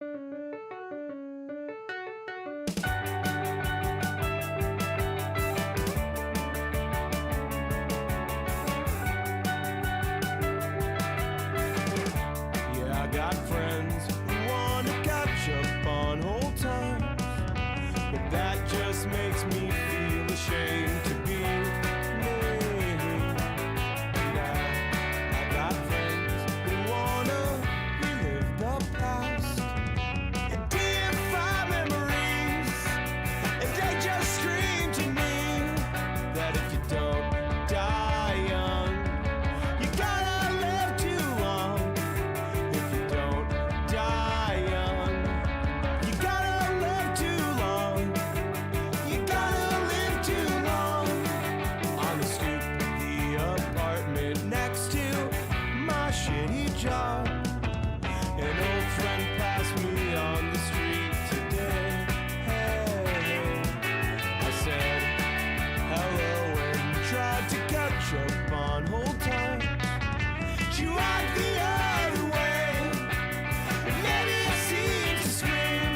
Yeah, I got friends who wanna catch up on old times, but that just makes me feel ashamed to be me. Yeah, I got friends who wanna relive the past and deify memories, and they just scream to me that if you don't die young, you gotta live too long. If you don't die young, you gotta live too long. You gotta live too long. On the stoop of the apartment next to my shitty job, an old friend passed me on the street today. Hey, I said hello and tried to catch up on old times. She walked the other way, and maybe it seems to scream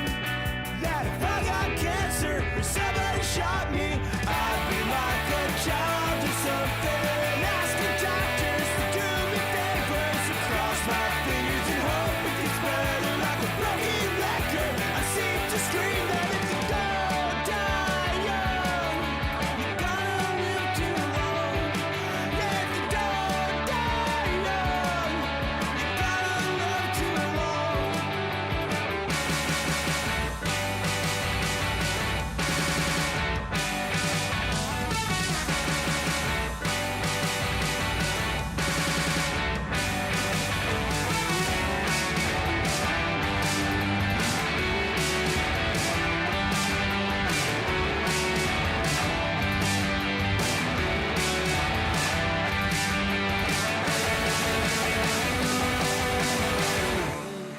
that if I got cancer or somebody shot me, I'd be like a child or something, asking doctors to do me favors, to cross my fingers and hope it gets better. Like a broken record, I seem to scream that if you don't die young, you gotta live too long. Yeah, if you don't die young, you gotta live too long.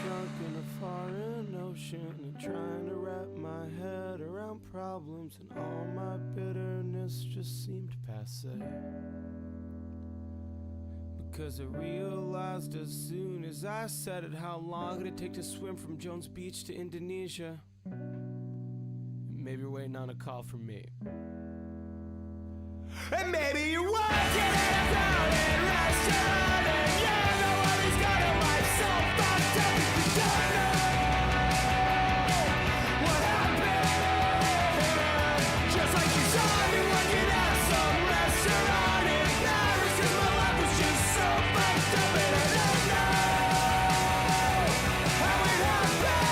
Drunk in a foreign ocean and trying to wrap my head around problems, and all my bitterness just seemed passe. Because I realized as soon as I said it how long it'd take to swim from Jones Beach to Indonesia. Maybe you're waiting on a call from me. And maybe you're working at a crowded restaurant, and you're the one who's got a life so fucked up if you don't know what happened. Just like you saw me working at some restaurant in Paris, 'cause my life was just so fucked up, and I don't know how it happened.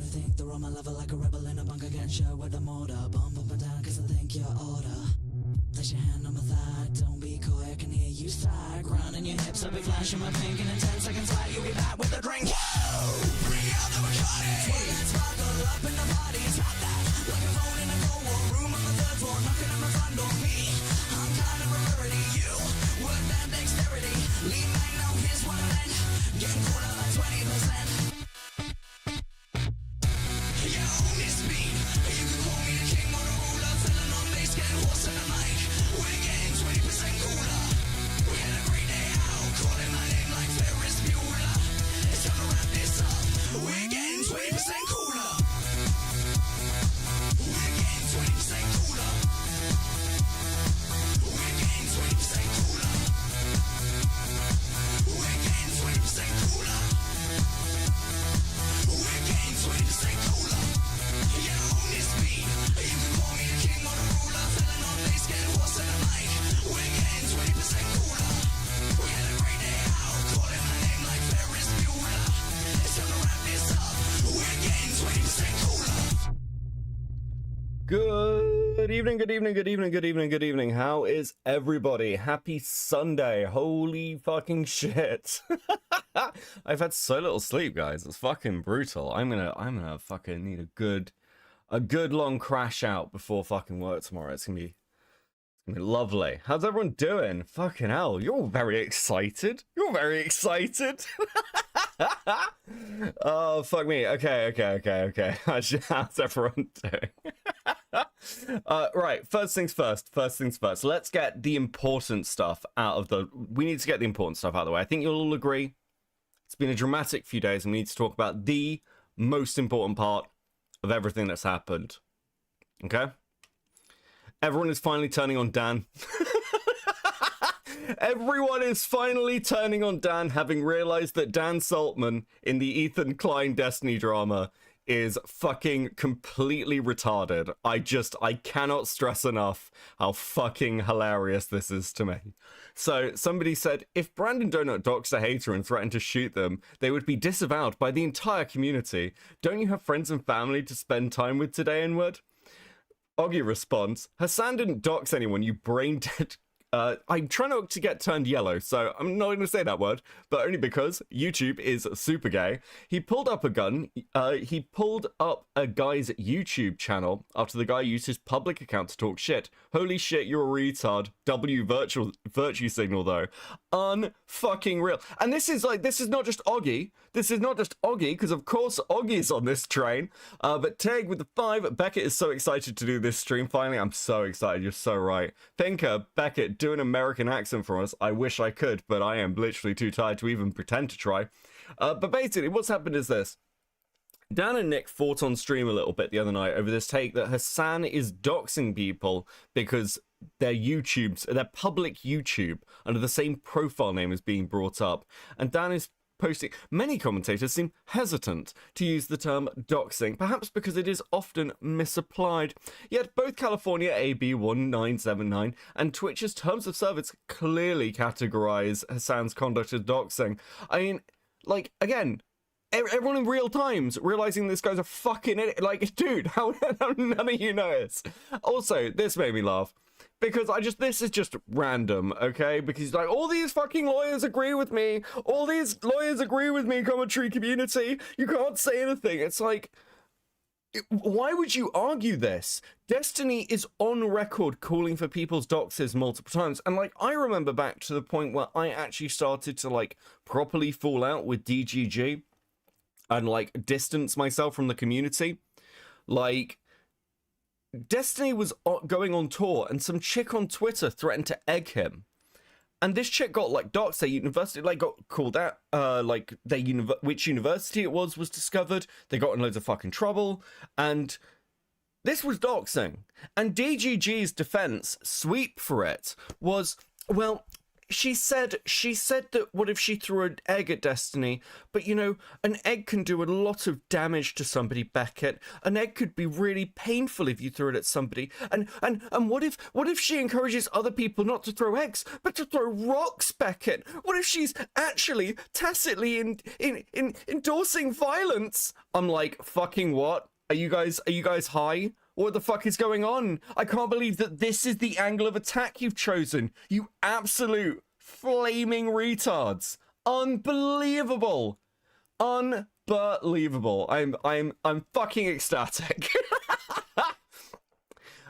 who think they're on my level like a rebel in a bunker getting shot with a mortar. Bump up and down cause I think you're order. Place your hand on my thigh, don't be coy, I can hear you sigh. Grounding your hips, I'll be flashing my pink, and in 10 seconds flat, you'll be back with a drink. Whoa! Bring out the Bacardi! Swirl that sparkle up in the party, it's not that. Like a phone in a cold war room on the 3rd floor, knocking on my front door. Me, I'm kind of a rarity. You, work that dexterity. Lean back now, here's what I meant. Getting caught up at 20%. You own this speed. You can call me the king or the ruler. Filling on bass, getting horse in the mic. We're getting 20% cooler. We had a great day out, calling my name like Ferris Bueller. It's time to wrap this up. We're getting 20% cooler. We're getting 20% cooler. We're getting 20% cooler. We're getting 20% cooler. We're getting 20% cooler. You own this beat. You can call me the king or the ruler. Filling on bass, getting horse in the mic. We're getting 20% cooler. We had a great day out, calling my name like Ferris Bueller. It's time to wrap this up. We're getting 20% cooler. Good evening, good evening, good evening, good evening, good evening. How is everybody? Happy Sunday. Holy fucking shit. I've had so little sleep, guys. It's fucking brutal. I'm gonna fucking need a good long crash out before fucking work tomorrow. It's gonna be lovely. How's everyone doing? Fucking hell, you're very excited. You're very excited. Oh, fuck me. Okay. How's everyone doing? Right, first things first. Let's get the important stuff out of the... We need to get the important stuff out of the way. I think you'll all agree. It's been a dramatic few days, and we need to talk about the most important part of everything that's happened. Okay? Everyone is finally turning on Dan. Everyone is finally turning on Dan, having realized that Dan Saltman in the Ethan Klein Destiny drama is fucking completely retarded. I cannot stress enough how fucking hilarious this is to me. So somebody said, if Brandon Donut doxed a hater and threatened to shoot them, they would be disavowed by the entire community. Don't you have friends and family to spend time with today, N-word? Oggy responds, Hassan didn't dox anyone, you brain dead. I'm trying not to get turned yellow, so I'm not going to say that word, but only because YouTube is super gay. He pulled up a gun. He pulled up a guy's YouTube channel after the guy used his public account to talk shit. Holy shit, you're a retard. Virtue signal, though. Unfucking real. And this is not just Oggy. This is not just Oggy, because of course Oggy's on this train. But Teg with the 5. Beckett is so excited to do this stream. Finally, I'm so excited. You're so right. Pinker, Beckett, do an American accent for us. I wish I could, but I am literally too tired to even pretend to try. But basically, what's happened is this. Dan and Nick fought on stream a little bit the other night over this take that Hassan is doxing people because their public YouTube under the same profile name is being brought up. And Dan is posting. Many commentators seem hesitant to use the term doxing, perhaps because it is often misapplied. Yet both California AB 1979 and Twitch's terms of service clearly categorize Hassan's conduct as doxing. I mean, like, again, everyone in real times realizing this guy's a fucking idiot. Like, dude, how none of you notice? Also, this made me laugh. Because this is just random, okay? Because like, all these fucking lawyers agree with me. All these lawyers agree with me, commentary community. You can't say anything. It's like, why would you argue this? Destiny is on record calling for people's doxes multiple times. And like, I remember back to the point where I actually started to like properly fall out with DGG and like distance myself from the community. Like, Destiny was going on tour and some chick on Twitter threatened to egg him. And this chick got like doxed. Their university like got called out, like which university it was discovered. They got in loads of fucking trouble. And this was doxing. And DGG's defense sweep for it was, well, she said that what if she threw an egg at Destiny? But you know, an egg can do a lot of damage to somebody, Beckett. An egg could be really painful if you threw it at somebody. And what if she encourages other people not to throw eggs, but to throw rocks, Beckett? What if she's actually tacitly endorsing violence? I'm like, fucking what? Are you guys high? What the fuck is going on? I can't believe that this is the angle of attack you've chosen. You absolute flaming retards. Unbelievable. Unbelievable. I'm fucking ecstatic.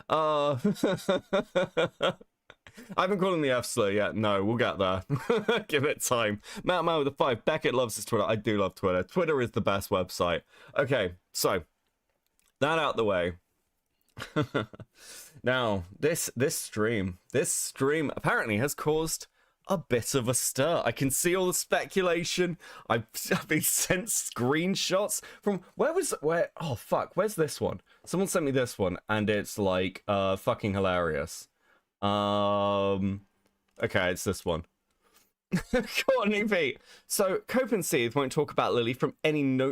I haven't called him the F slur yet. No, we'll get there. Give it time. Matt with a 5. Beckett loves his Twitter. I do love Twitter. Twitter is the best website. Okay, so that out the way. Now, this stream apparently has caused a bit of a stir. I can see all the speculation. I've been sent screenshots from oh fuck, where's this one? Someone sent me this one and it's like fucking hilarious. Okay, it's this one. Courtney V. So Copenhagen won't talk about Lily from anything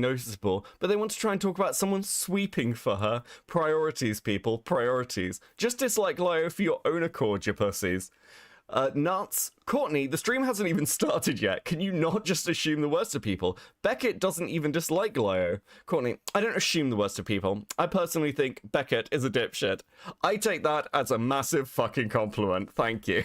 noticeable, but they want to try and talk about someone sweeping for her. Priorities, people, priorities. Just dislike Lio for your own accord, you pussies. Nuts. Courtney, the stream hasn't even started yet. Can you not just assume the worst of people? Beckett doesn't even dislike Lio. Courtney, I don't assume the worst of people. I personally think Beckett is a dipshit. I take that as a massive fucking compliment. Thank you.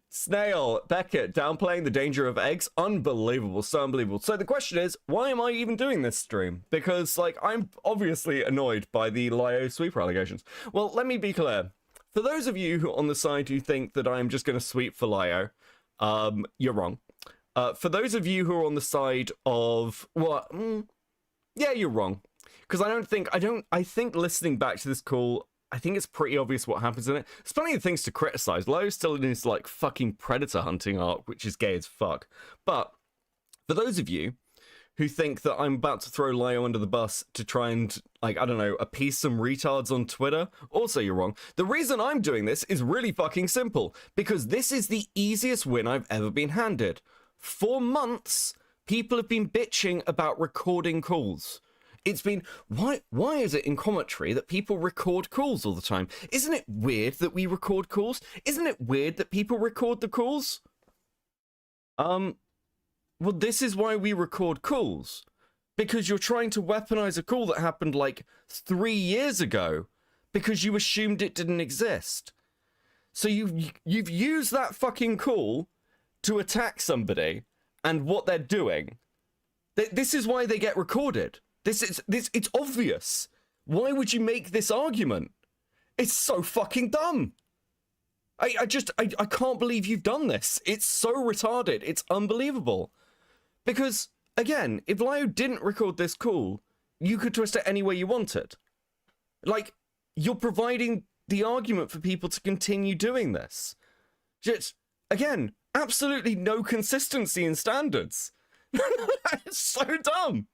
Snail, Beckett, downplaying the danger of eggs. Unbelievable, so unbelievable. So the question is, why am I even doing this stream? Because, like, I'm obviously annoyed by the Lio sweeper allegations. Well, let me be clear. For those of you who on the side who think that I'm just going to sweep for Lio, you're wrong. For those of you who are on the side of what, yeah, you're wrong. Because I think listening back to this call, I think it's pretty obvious what happens in it. There's plenty of things to criticize. Lio's still in his like fucking predator hunting arc, which is gay as fuck. But for those of you who think that I'm about to throw Lio under the bus to try and, like, I don't know, appease some retards on Twitter, also you're wrong. The reason I'm doing this is really fucking simple, because this is the easiest win I've ever been handed. For months, people have been bitching about recording calls. It's been, why is it in commentary that people record calls all the time? Isn't it weird that we record calls? Isn't it weird that people record the calls? Well, this is why we record calls. Because you're trying to weaponize a call that happened like 3 years ago because you assumed it didn't exist. So you've used that fucking call to attack somebody and what they're doing. This is why they get recorded. It's obvious. Why would you make this argument? It's so fucking dumb. I can't believe you've done this. It's so retarded. It's unbelievable. Because, again, if Lio didn't record this call, you could twist it any way you wanted. Like, you're providing the argument for people to continue doing this. Just, again, absolutely no consistency in standards. It's so dumb.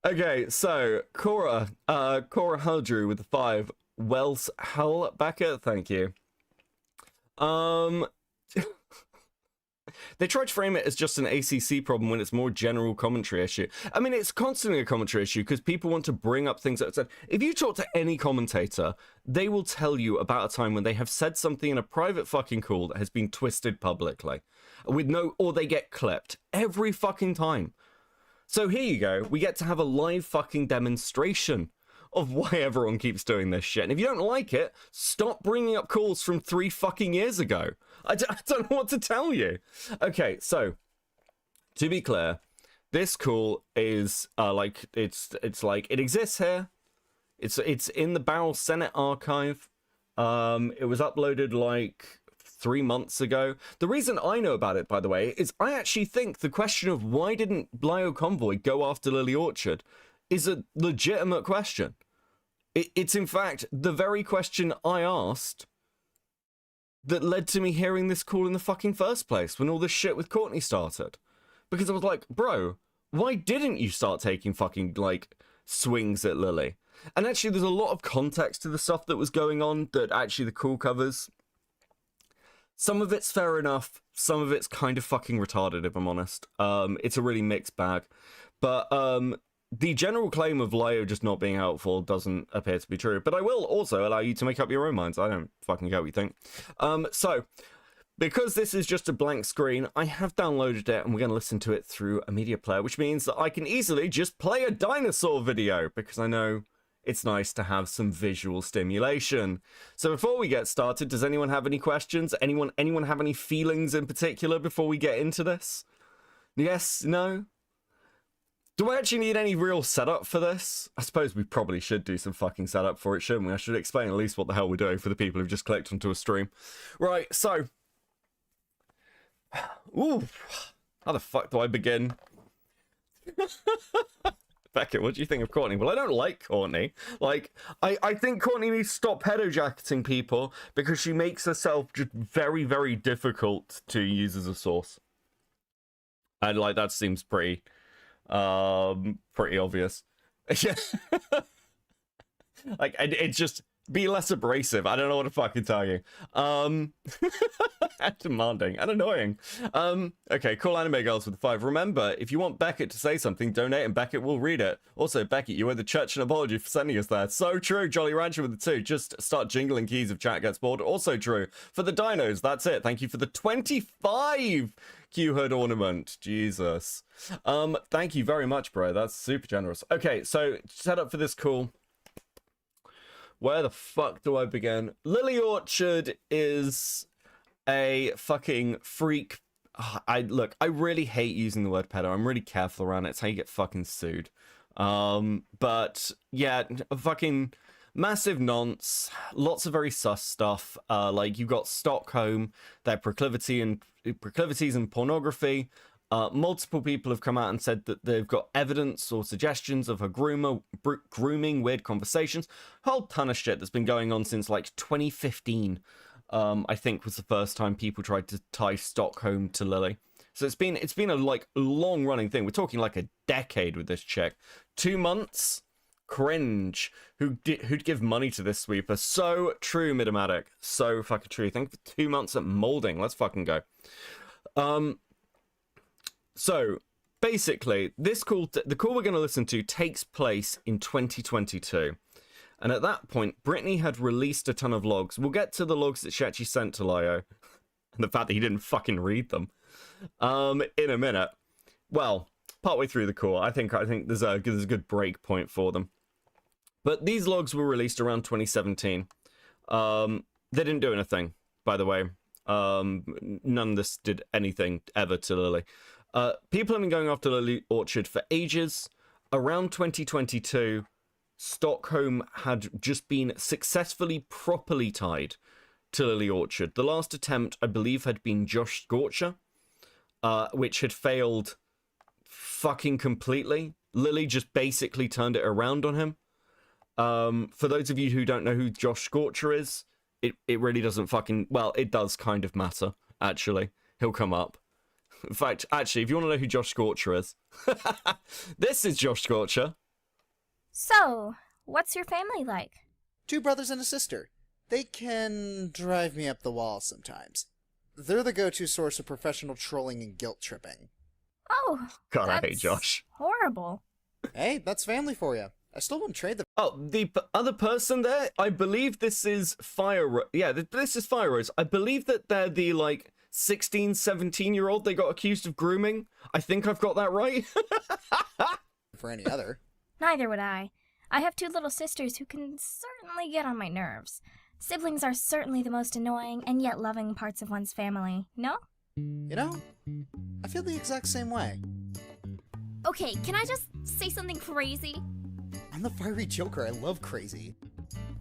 Okay, so Cora Huldrew with the 5. Wells Hellbacker, thank you. They try to frame it as just an ACC problem when it's more general commentary issue. I mean, it's constantly a commentary issue because people want to bring up things that said. If you talk to any commentator, they will tell you about a time when they have said something in a private fucking call that has been twisted publicly or they get clipped every fucking time. So here you go. We get to have a live fucking demonstration of why everyone keeps doing this shit. And if you don't like it, stop bringing up calls from 3 fucking years ago. I don't know what to tell you. Okay, so to be clear, this call is it's like it exists here. It's in the Barrel Senate archive. It was uploaded like 3 months ago. The reason I know about it, by the way, is I actually think the question of why didn't Lio Convoy go after Lily Orchard is a legitimate question. It's in fact the very question I asked that led to me hearing this call in the fucking first place when all this shit with Courtney started. Because I was like, bro, why didn't you start taking fucking, like, swings at Lily? And actually, there's a lot of context to the stuff that was going on that actually the cool covers. Some of it's fair enough. Some of it's kind of fucking retarded, if I'm honest. It's a really mixed bag. But the general claim of Leo just not being helpful doesn't appear to be true. But I will also allow you to make up your own minds. I don't fucking care what you think. So, because this is just a blank screen, I have downloaded it and we're going to listen to it through a media player, which means that I can easily just play a dinosaur video, because I know it's nice to have some visual stimulation. So before we get started, does anyone have any questions? Anyone have any feelings in particular before we get into this? Yes? No? Do I actually need any real setup for this? I suppose we probably should do some fucking setup for it, shouldn't we? I should explain at least what the hell we're doing for the people who've just clicked onto a stream. Right, so... Ooh, how the fuck do I begin? Beckett, what do you think of Courtney? Well, I don't like Courtney. Like, I think Courtney needs to stop pedo-jacketing people because she makes herself just very, very difficult to use as a source. And, like, that seems pretty obvious. Yeah. Like, it's just... Be less abrasive. I don't know what to fucking tell you. Demanding and annoying. Okay, cool anime girls with the 5. Remember, if you want Beckett to say something, donate and Beckett will read it. Also, Beckett, you owe the church an apology for sending us there. So true. Jolly Rancher with the 2. Just start jingling keys if chat gets bored. Also true. For the dinos, that's it. Thank you for the 25 Q-Hood ornament. Jesus. Thank you very much, bro. That's super generous. Okay, so set up for this cool... Where the fuck do I begin? Lily Orchard is a fucking freak. I really hate using the word pedo. I'm really careful around it. It's how you get fucking sued. But yeah, a fucking massive nonce. Lots of very sus stuff. Like you've got Stockholm, their proclivities and pornography. Multiple people have come out and said that they've got evidence or suggestions of her grooming, weird conversations. A whole ton of shit that's been going on since like 2015, I think was the first time people tried to tie Stockholm to Lily. So it's been a like long running thing. We're talking like a decade with this chick. 2 months, cringe. Who'd give money to this sweeper? So true, Midomatic. So fucking true. Thank you for 2 months at molding. Let's fucking go. So, basically, the call we're going to listen to takes place in 2022. And at that point, Brittany had released a ton of logs. We'll get to the logs that she actually sent to Lio. And the fact that he didn't fucking read them. In a minute. Well, partway through the call, I think there's a good break point for them. But these logs were released around 2017. They didn't do anything, by the way. None of this did anything ever to Lily. People have been going after Lily Orchard for ages. Around 2022, Stockholm had just been successfully properly tied to Lily Orchard. The last attempt, I believe, had been Josh Scorcher, which had failed fucking completely. Lily just basically turned it around on him. For those of you who don't know who Josh Scorcher is, it really doesn't fucking... Well, it does kind of matter, actually. He'll come up. In fact, actually, if you want to know who Josh Scorcher is, this is Josh Scorcher. So, what's your family like? 2 brothers and a sister. They can drive me up the wall sometimes. They're the go-to source of professional trolling and guilt tripping. Oh, God, I that's hate Josh. horrible. Hey, that's family for you. I still wouldn't trade them. Oh, the other person there, I believe this is Fire... Yeah, this is Fire Rose. I believe that they're the, like... 16, 17-year-old they got accused of grooming. I think I've got that right. For any other. Neither would I. I have 2 little sisters who can certainly get on my nerves. Siblings are certainly the most annoying and yet loving parts of one's family, no? You know, I feel the exact same way. Okay, can I just say something crazy? I'm the fiery Joker. I love crazy.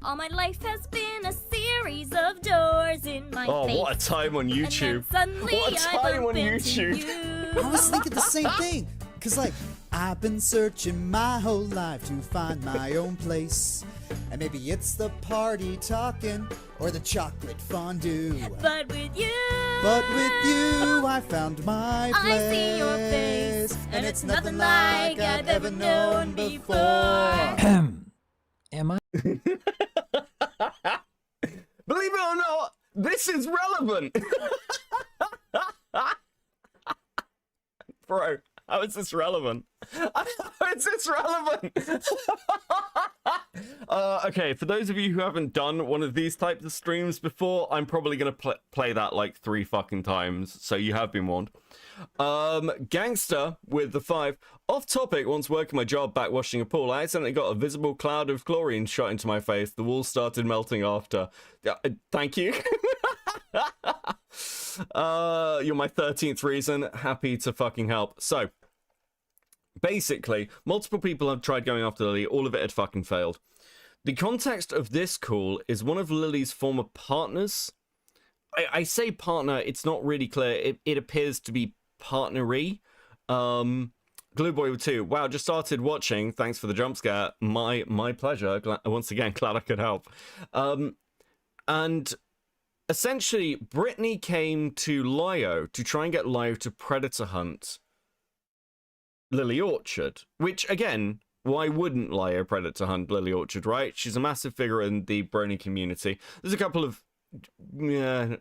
All my life has been a series of doors in my face. Oh, what a time on YouTube. And then suddenly What a time I on bump into YouTube. you. I was thinking the same thing. Because, like, I've been searching my whole life to find my own place. And maybe it's the party talking or the chocolate fondue. But with you, I found my place. I see your face, and it's nothing like I've ever known before. Am I? Believe it or not, this is relevant. Bro, how is this relevant? How is this relevant? Okay, for those of you who haven't done one of these types of streams before, I'm probably going to play that like 3 fucking times, so you have been warned. Gangster with the 5. Off topic, once working my job backwashing a pool, I accidentally got a visible cloud of chlorine shot into my face. The walls started melting after. Thank you. You're my 13th reason. Happy to fucking help. So, basically, multiple people have tried going after Lily. All of it had fucking failed. The context of this call is one of Lily's former partners. I say partner, it's not really clear. It appears to be partnery. Glueboy with 2. Wow, just started watching. Thanks for the jump scare. My pleasure. Once again, glad I could help. And essentially, Brittany came to Lyo to try and get Lyo to predator hunt Lily Orchard, which, again, why wouldn't Lyo predator hunt Lily Orchard, right? She's a massive figure in the brony community. There's a couple of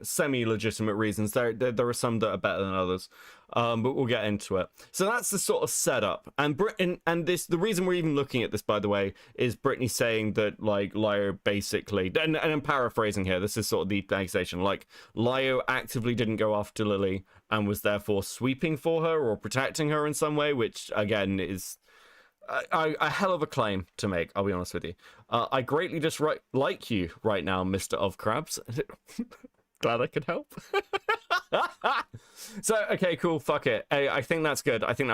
semi-legitimate reasons. There are some that are better than others, but we'll get into it. So that's the sort of setup. And the reason we're even looking at this, by the way, is Brittany saying that, like, Lyo basically, and I'm paraphrasing here, this is sort of the accusation, like, Lyo actively didn't go after Lily and was therefore sweeping for her or protecting her in some way, which, again, is a hell of a claim to make, I'll be honest with you. I greatly dislike you right now, Mr. Of Crabs. Glad I could help. So, okay, cool, fuck it. Hey, I think that's good. I think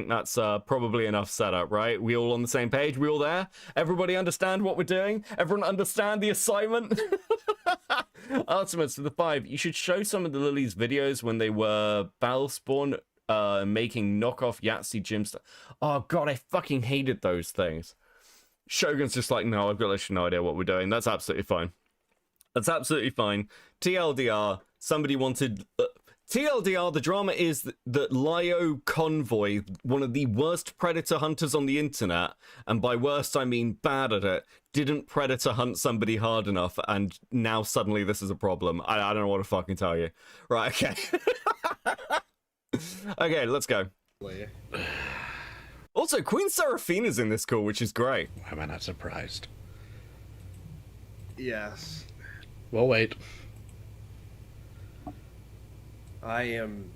that's probably enough setup, right? We all on the same page? We all there? Everybody understand what we're doing? Everyone understand the assignment? Ultimates with the 5. You should show some of the Lily's videos when they were Battlespawn making knockoff Yahtzee gym stuff. Oh god, I fucking hated those things. Shogun's just like, no, I've got literally no idea what we're doing. That's absolutely fine. That's absolutely fine. TLDR, somebody wanted... TLDR, the drama is that Lyo Convoy, one of the worst predator hunters on the internet, and by worst I mean bad at it, didn't predator hunt somebody hard enough, and now suddenly this is a problem. I don't know what to fucking tell you. Right, okay. Okay, let's go. Also, Queen Seraphina's in this call, which is great. Why am I not surprised? Yes. We'll wait. I am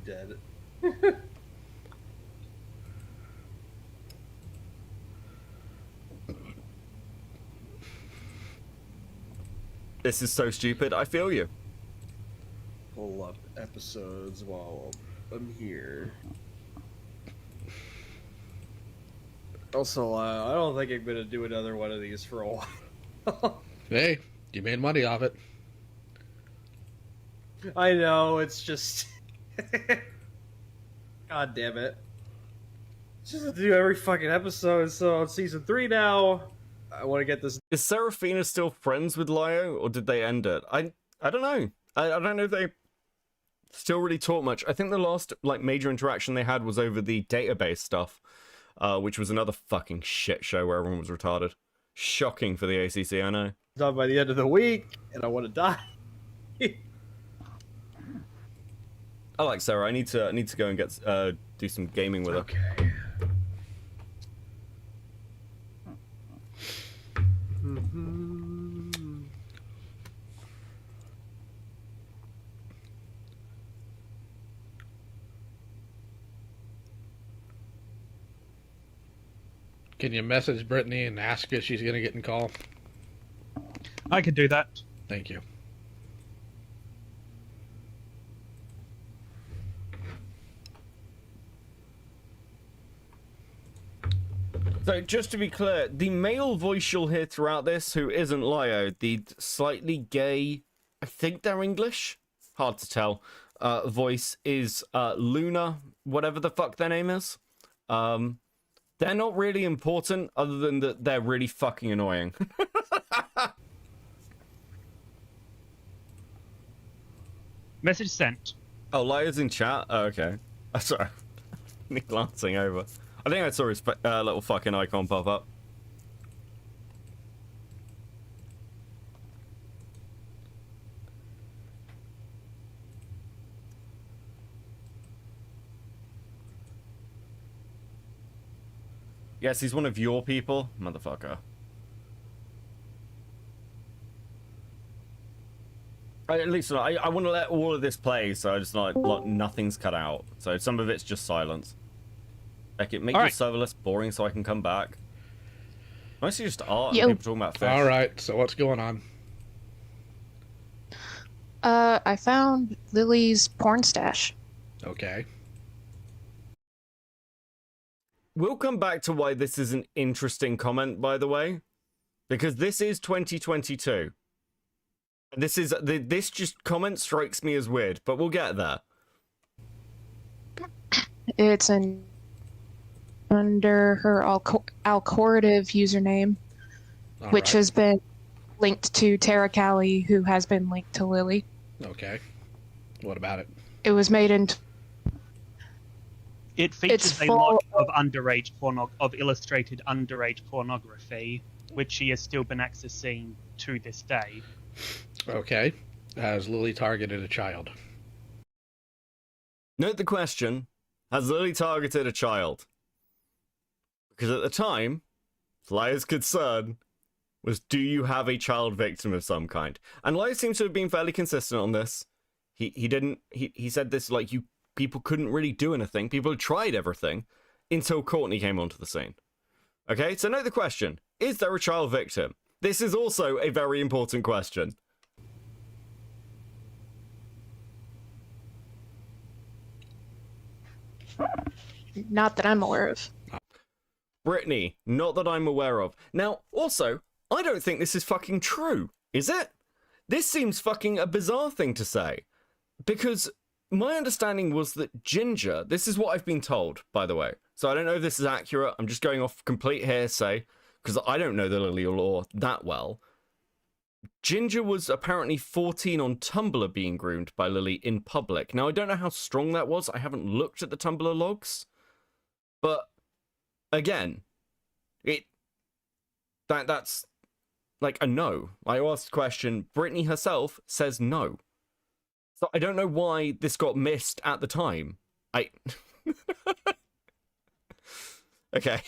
dead. This is so stupid, I feel you. Pull up episodes while I'm here. Also, I don't think I'm gonna do another one of these for a while. Hey, you made money off it. I know, it's just... God damn it. Just to do every fucking episode, so on season 3 now, I want to get this... Is Seraphina still friends with Lyo, or did they end it? I don't know. I don't know if they still really talk much. I think the last, like, major interaction they had was over the database stuff, which was another fucking shit show where everyone was retarded. Shocking for the ACC, I know. Done by the end of the week, and I want to die. I like Sarah. I need to go and get do some gaming with her. Okay. Can you message Brittany and ask if she's going to get in call? I could do that. Thank you. So, just to be clear, the male voice you'll hear throughout this, who isn't Lyo, the slightly gay, I think they're English? Hard to tell. voice is Luna, whatever the fuck their name is. They're not really important other than that they're really fucking annoying. Message sent. Oh, Liar's in chat? Oh, okay. Sorry. Me glancing over. I think I saw his little fucking icon pop up. Yes, he's one of your people, motherfucker. At least I want to let all of this play, so it's not like nothing's cut out. So some of it's just silence. Like it makes your server less boring, so I can come back. Mostly just art and people talking about fish. All right, so what's going on? I found Lily's porn stash. Okay. We'll come back to why this is an interesting comment, by the way, because this is 2022. This is this just comment strikes me as weird, but we'll get there. It's under her Alcorative username, which has been linked to Tara Callie, who has been linked to Lily. Okay. What about it? It was made in. It features a lot of underage of illustrated underage pornography, which she has still been accessing to this day. Okay. Has Lily targeted a child? Note the question, has Lily targeted a child? Because at the time, Liar's concern was, do you have a child victim of some kind? And Liar seems to have been fairly consistent on this. He said this like people couldn't really do anything. People had tried everything until Courtney came onto the scene. Okay, so note the question, is there a child victim? This is also a very important question. Not that I'm aware of. Brittany, not that I'm aware of. Now, also, I don't think this is fucking true, is it? This seems fucking a bizarre thing to say. Because my understanding was that Ginger, this is what I've been told, by the way. So I don't know if this is accurate. I'm just going off complete hearsay, because I don't know the Lily lore that well. Ginger was apparently 14 on Tumblr being groomed by Lily in public. Now, I don't know how strong that was. I haven't looked at the Tumblr logs. But, again, that's like a no. I asked the question, Brittany herself says no. So I don't know why this got missed at the time. Okay.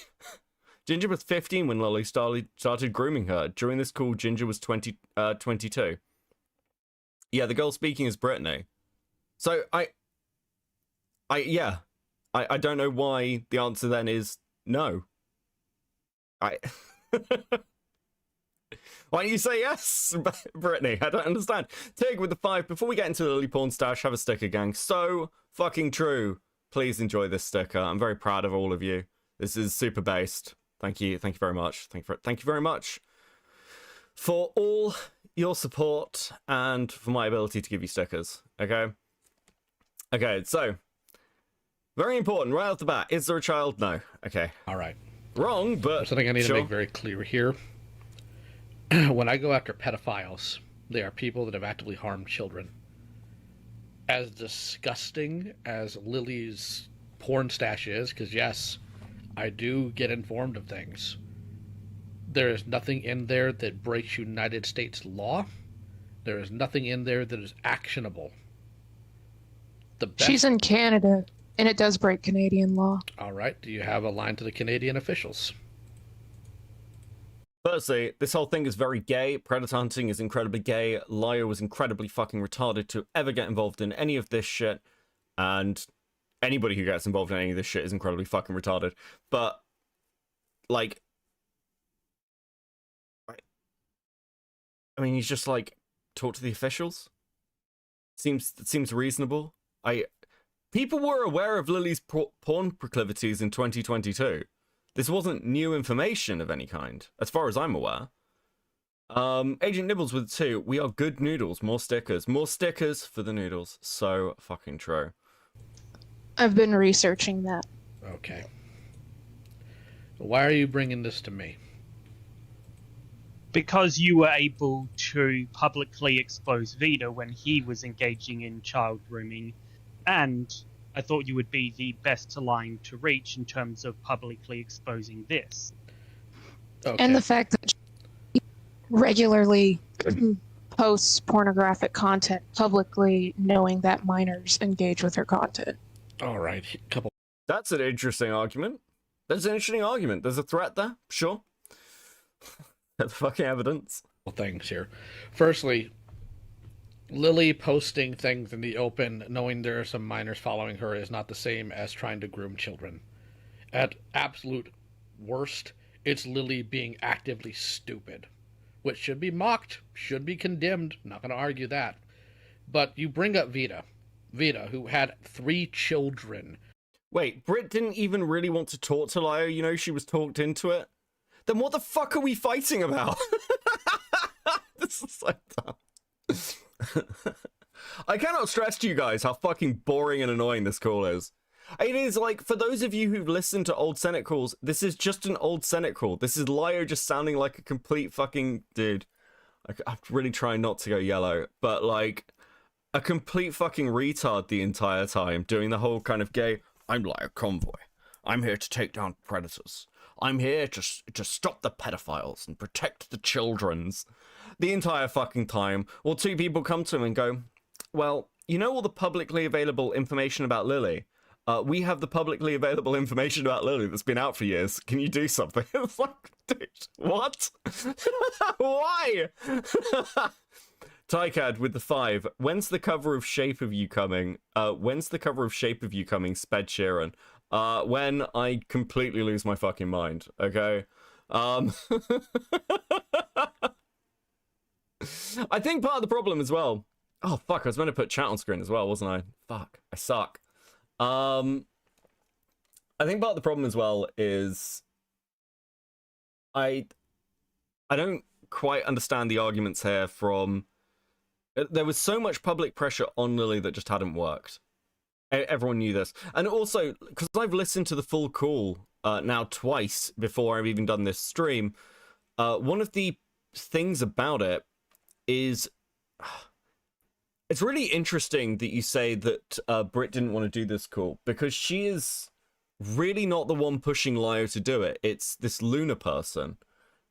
Ginger was 15 when Lily started grooming her. During this call, Ginger was 22. Yeah, the girl speaking is Brittany. So I don't know why the answer then is no. Why don't you say yes, Brittany? I don't understand. Tig with the 5. Before we get into the Lily porn stash, have a sticker, gang. So fucking true. Please enjoy this sticker. I'm very proud of all of you. This is super based. Thank you very much. Thank you very much for all your support and for my ability to give you stickers. Okay. So very important right off the bat. Is there a child? No. Okay. All right. Wrong, but there's something I need to make very clear here. When I go after pedophiles, they are people that have actively harmed children. As disgusting as Lily's porn stash is, because yes, I do get informed of things. There is nothing in there that breaks United States law. There is nothing in there that is actionable. She's in Canada, and it does break Canadian law. All right. Do you have a line to the Canadian officials? Firstly, this whole thing is very gay. Predator hunting is incredibly gay. Liar was incredibly fucking retarded to ever get involved in any of this shit. And anybody who gets involved in any of this shit is incredibly fucking retarded. But, like, I mean, he's just like, talk to the officials. Seems reasonable. People were aware of Lily's porn proclivities in 2022. This wasn't new information of any kind, as far as I'm aware. Agent Nibbles with 2. We are good noodles. More stickers. More stickers for the noodles. So fucking true. I've been researching that. Okay. Why are you bringing this to me? Because you were able to publicly expose Vida when he was engaging in child grooming, and I thought you would be the best line to reach in terms of publicly exposing this. Okay. And the fact that she regularly posts pornographic content publicly, knowing that minors engage with her content. All right. Couple. That's an interesting argument. There's an interesting argument. There's a threat there. Sure. That's fucking evidence. Things here. Firstly, Lily posting things in the open, knowing there are some minors following her, is not the same as trying to groom children. At absolute worst, it's Lily being actively stupid, which should be mocked, should be condemned. Not going to argue that. But you bring up Vida, who had 3 children. Wait, Britt didn't even really want to talk to Lio, you know, she was talked into it. Then what the fuck are we fighting about? This is so dumb. I cannot stress to you guys how fucking boring and annoying this call is. It is like, for those of you who've listened to old Senate calls, this is just an old Senate call. This is Lio just sounding like a complete fucking dude. I'm really trying not to go yellow, but like a complete fucking retard the entire time, doing the whole kind of gay, I'm Lio Convoy. I'm here to take down predators. I'm here to stop the pedophiles and protect the children's. The entire fucking time. Or 2 people come to him and go, well, you know all the publicly available information about Lily? We have the publicly available information about Lily that's been out for years. Can you do something? It's like, dude, what? Why? Tycad with the 5. When's the cover of Shape of You coming? When's the cover of Shape of You coming? Sped Sheeran. When I completely lose my fucking mind, okay? I think part of the problem as well... Oh, fuck, I was meant to put chat on screen as well, wasn't I? Fuck, I suck. I think part of the problem as well is... I don't quite understand the arguments here from... There was so much public pressure on Lily that just hadn't worked. Everyone knew this. And also, because I've listened to the full call now twice before I've even done this stream, one of the things about it is... It's really interesting that you say that Britt didn't want to do this call, because she is really not the one pushing Lio to do it. It's this Luna person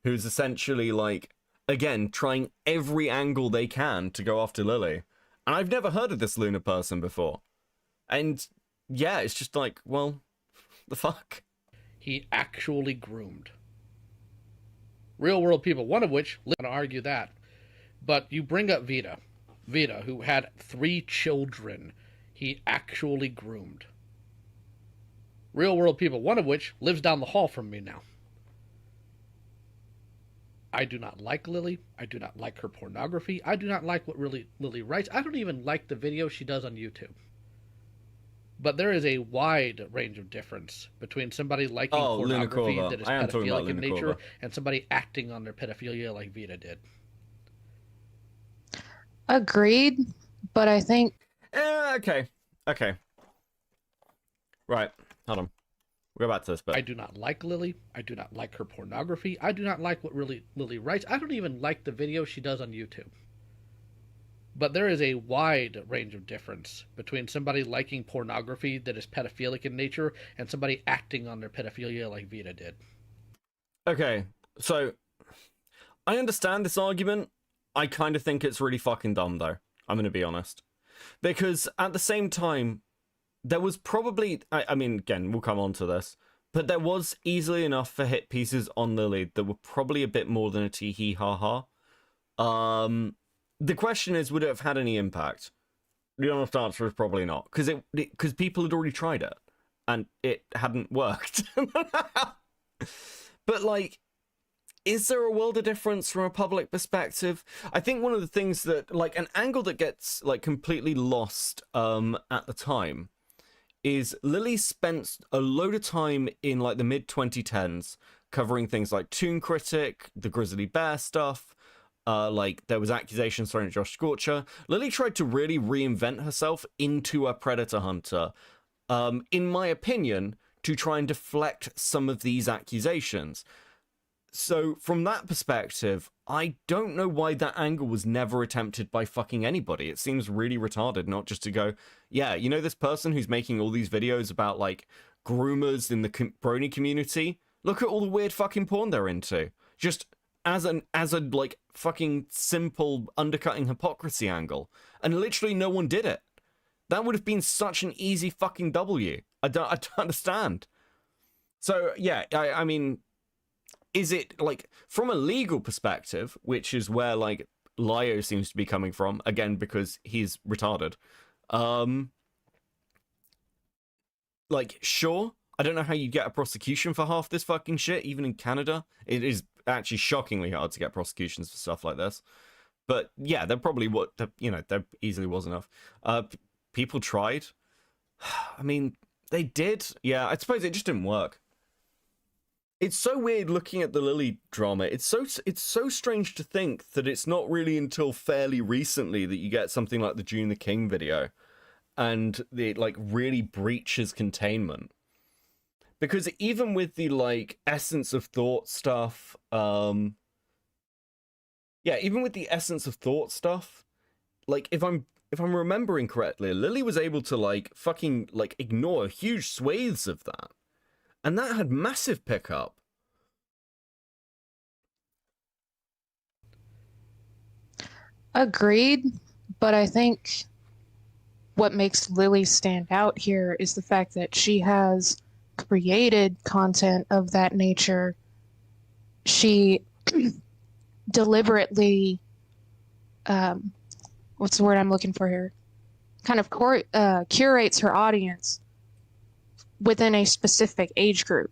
who's essentially, like, again, trying every angle they can to go after Lily. And I've never heard of this Luna person before. And yeah, it's just like, well, the fuck? He actually groomed. Real world people, one of which, I'm going to argue that. But you bring up Vida, who had 3 children he actually groomed. Real world people, one of which lives down the hall from me now. I do not like Lily. I do not like her pornography. I do not like what Lily writes. I don't even like the video she does on YouTube. But there is a wide range of difference between somebody liking pornography that is pedophilic in nature and somebody acting on their pedophilia like Vida did. Agreed, but I think... Okay. Right, hold on. We'll go back to this bit. I do not like Lily. I do not like her pornography. I do not like what Lily writes. I don't even like the video she does on YouTube. But there is a wide range of difference between somebody liking pornography that is pedophilic in nature and somebody acting on their pedophilia like Vida did. Okay, so I understand this argument. I kind of think it's really fucking dumb, though. I'm going to be honest. Because at the same time, there was probably... I mean, again, we'll come on to this. But there was easily enough for hit pieces on Lily that were probably a bit more than a tee-hee-ha-ha. The question is, would it have had any impact? The honest answer is probably not. Because people had already tried it. And it hadn't worked. But, like... Is there a world of difference from a public perspective? I think one of the things that, like, an angle that gets, like, completely lost at the time is Lily spent a load of time in, like, the mid-2010s covering things like Toon Critic, the Grizzly Bear stuff, like there was accusations thrown at Josh Scorcher. Lily tried to really reinvent herself into a predator hunter, in my opinion, to try and deflect some of these accusations. So from that perspective, I don't know why that angle was never attempted by fucking anybody. It seems really retarded not just to go, yeah, you know this person who's making all these videos about like groomers in the brony community? Look at all the weird fucking porn they're into. Just as a like fucking simple undercutting hypocrisy angle. And literally no one did it. That would have been such an easy fucking W. I don't understand. So yeah, I mean, is it like from a legal perspective, which is where like Lio seems to be coming from, again because he's retarded, like sure, I don't know how you get a prosecution for half this fucking shit. Even in Canada, it is actually shockingly hard to get prosecutions for stuff like this. But yeah, there probably there easily was enough. People tried. I mean, they did. Yeah, I suppose it just didn't work. It's so weird looking at the Lily drama. It's so strange to think that it's not really until fairly recently that you get something like the June the King video, and it like really breaches containment. Because even with the like essence of thought stuff, yeah, even with the essence of thought stuff, like if I'm remembering correctly, Lily was able to like fucking like ignore huge swathes of that. And that had massive pickup. Agreed, but I think what makes Lily stand out here is the fact that she has created content of that nature. She deliberately, what's the word I'm looking for here? Kind of curates her audience within a specific age group.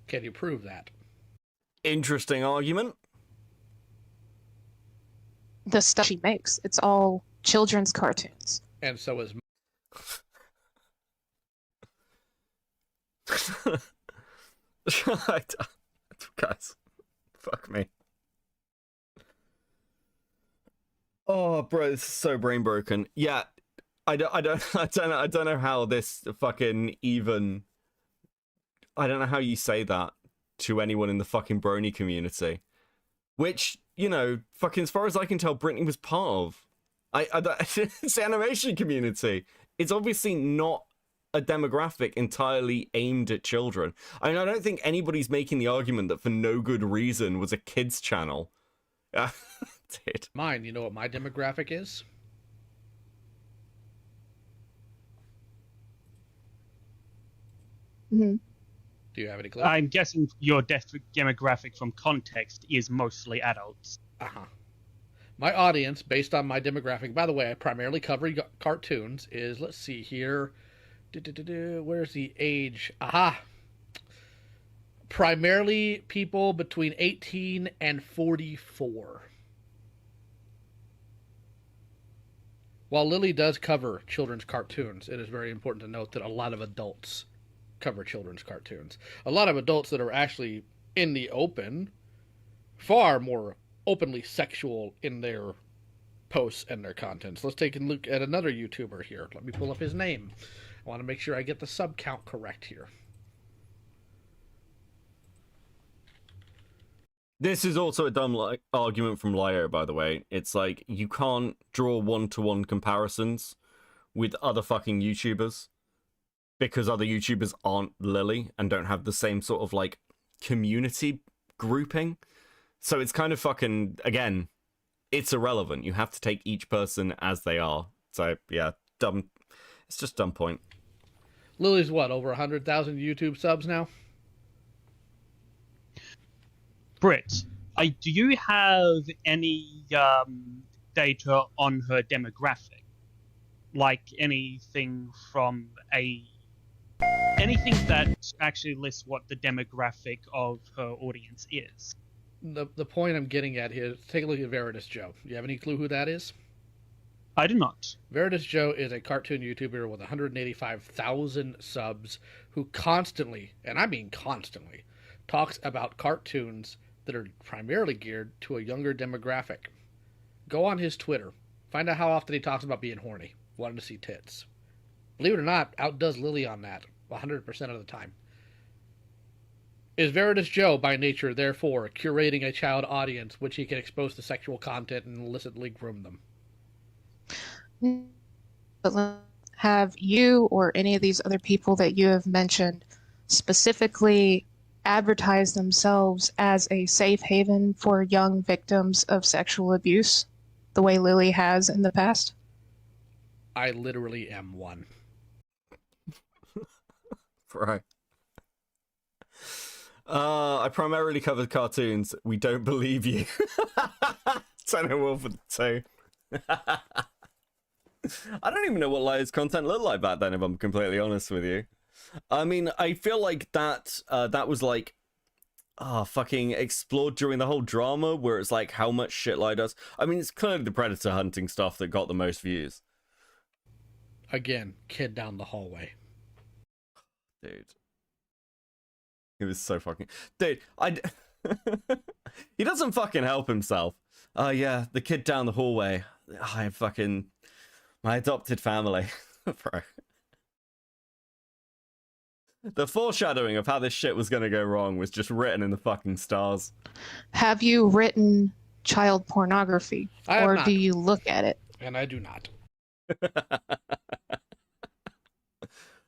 Can you prove that? Interesting argument. The stuff she makes, it's all children's cartoons. And so is... Guys, fuck me. Oh, bro, this is so brain broken. Yeah, I don't know how this fucking even. I don't know how you say that to anyone in the fucking brony community, which, you know, fucking as far as I can tell, Brittany was part of. It's the animation community. It's obviously not a demographic entirely aimed at children. I mean, I don't think anybody's making the argument that For No Good Reason was a kids channel. Dude. Mine, you know what my demographic is? Mm-hmm. Do you have any clue? I'm guessing your demographic from Context is mostly adults. Uh-huh. My audience, based on my demographic, by the way, I primarily cover cartoons, is, let's see here, where's the age? Aha! Primarily people between 18 and 44. While Lily does cover children's cartoons, it is very important to note that a lot of adults cover children's cartoons. A lot of adults that are actually in the open, far more openly sexual in their posts and their contents. Let's take a look at another YouTuber here. Let me pull up his name. I want to make sure I get the sub count correct here. This is also a dumb argument from Lio, by the way. It's like, you can't draw one-to-one comparisons with other fucking YouTubers because other YouTubers aren't Lily and don't have the same sort of, like, community grouping. So it's kind of fucking, again, it's irrelevant. You have to take each person as they are. So, yeah, dumb. It's just a dumb point. Lily's what, over 100,000 YouTube subs now? Britt, do you have any data on her demographic? Like anything from anything that actually lists what the demographic of her audience is? The point I'm getting at here is take a look at Veritas Joe. You have any clue who that is? I do not. Veritas Joe is a cartoon YouTuber with 185,000 subs who constantly, and I mean constantly, talks about cartoons that are primarily geared to a younger demographic. Go on his Twitter. Find out how often he talks about being horny, wanting to see tits. Believe it or not, outdoes Lily on that 100% of the time. Is Veritas Joe by nature, therefore, curating a child audience which he can expose to sexual content and illicitly groom them? But have you or any of these other people that you have mentioned specifically advertised themselves as a safe haven for young victims of sexual abuse, the way Lily has in the past? I literally am one. Right. I primarily covered cartoons. We don't believe you. Tenor Wolford 2. I don't even know what Liar's content looked like back then, if I'm completely honest with you. I mean, I feel like that was like fucking explored during the whole drama, where it's like how much shit Lie does. I mean, it's clearly the predator hunting stuff that got the most views. Again, kid down the hallway. Dude. He was so fucking... Dude, he doesn't fucking help himself. Oh, yeah, the kid down the hallway. I fucking... My adopted family. Bro. The foreshadowing of how this shit was gonna go wrong was just written in the fucking stars. Have you written child pornography? Or do you look at it? And I do not.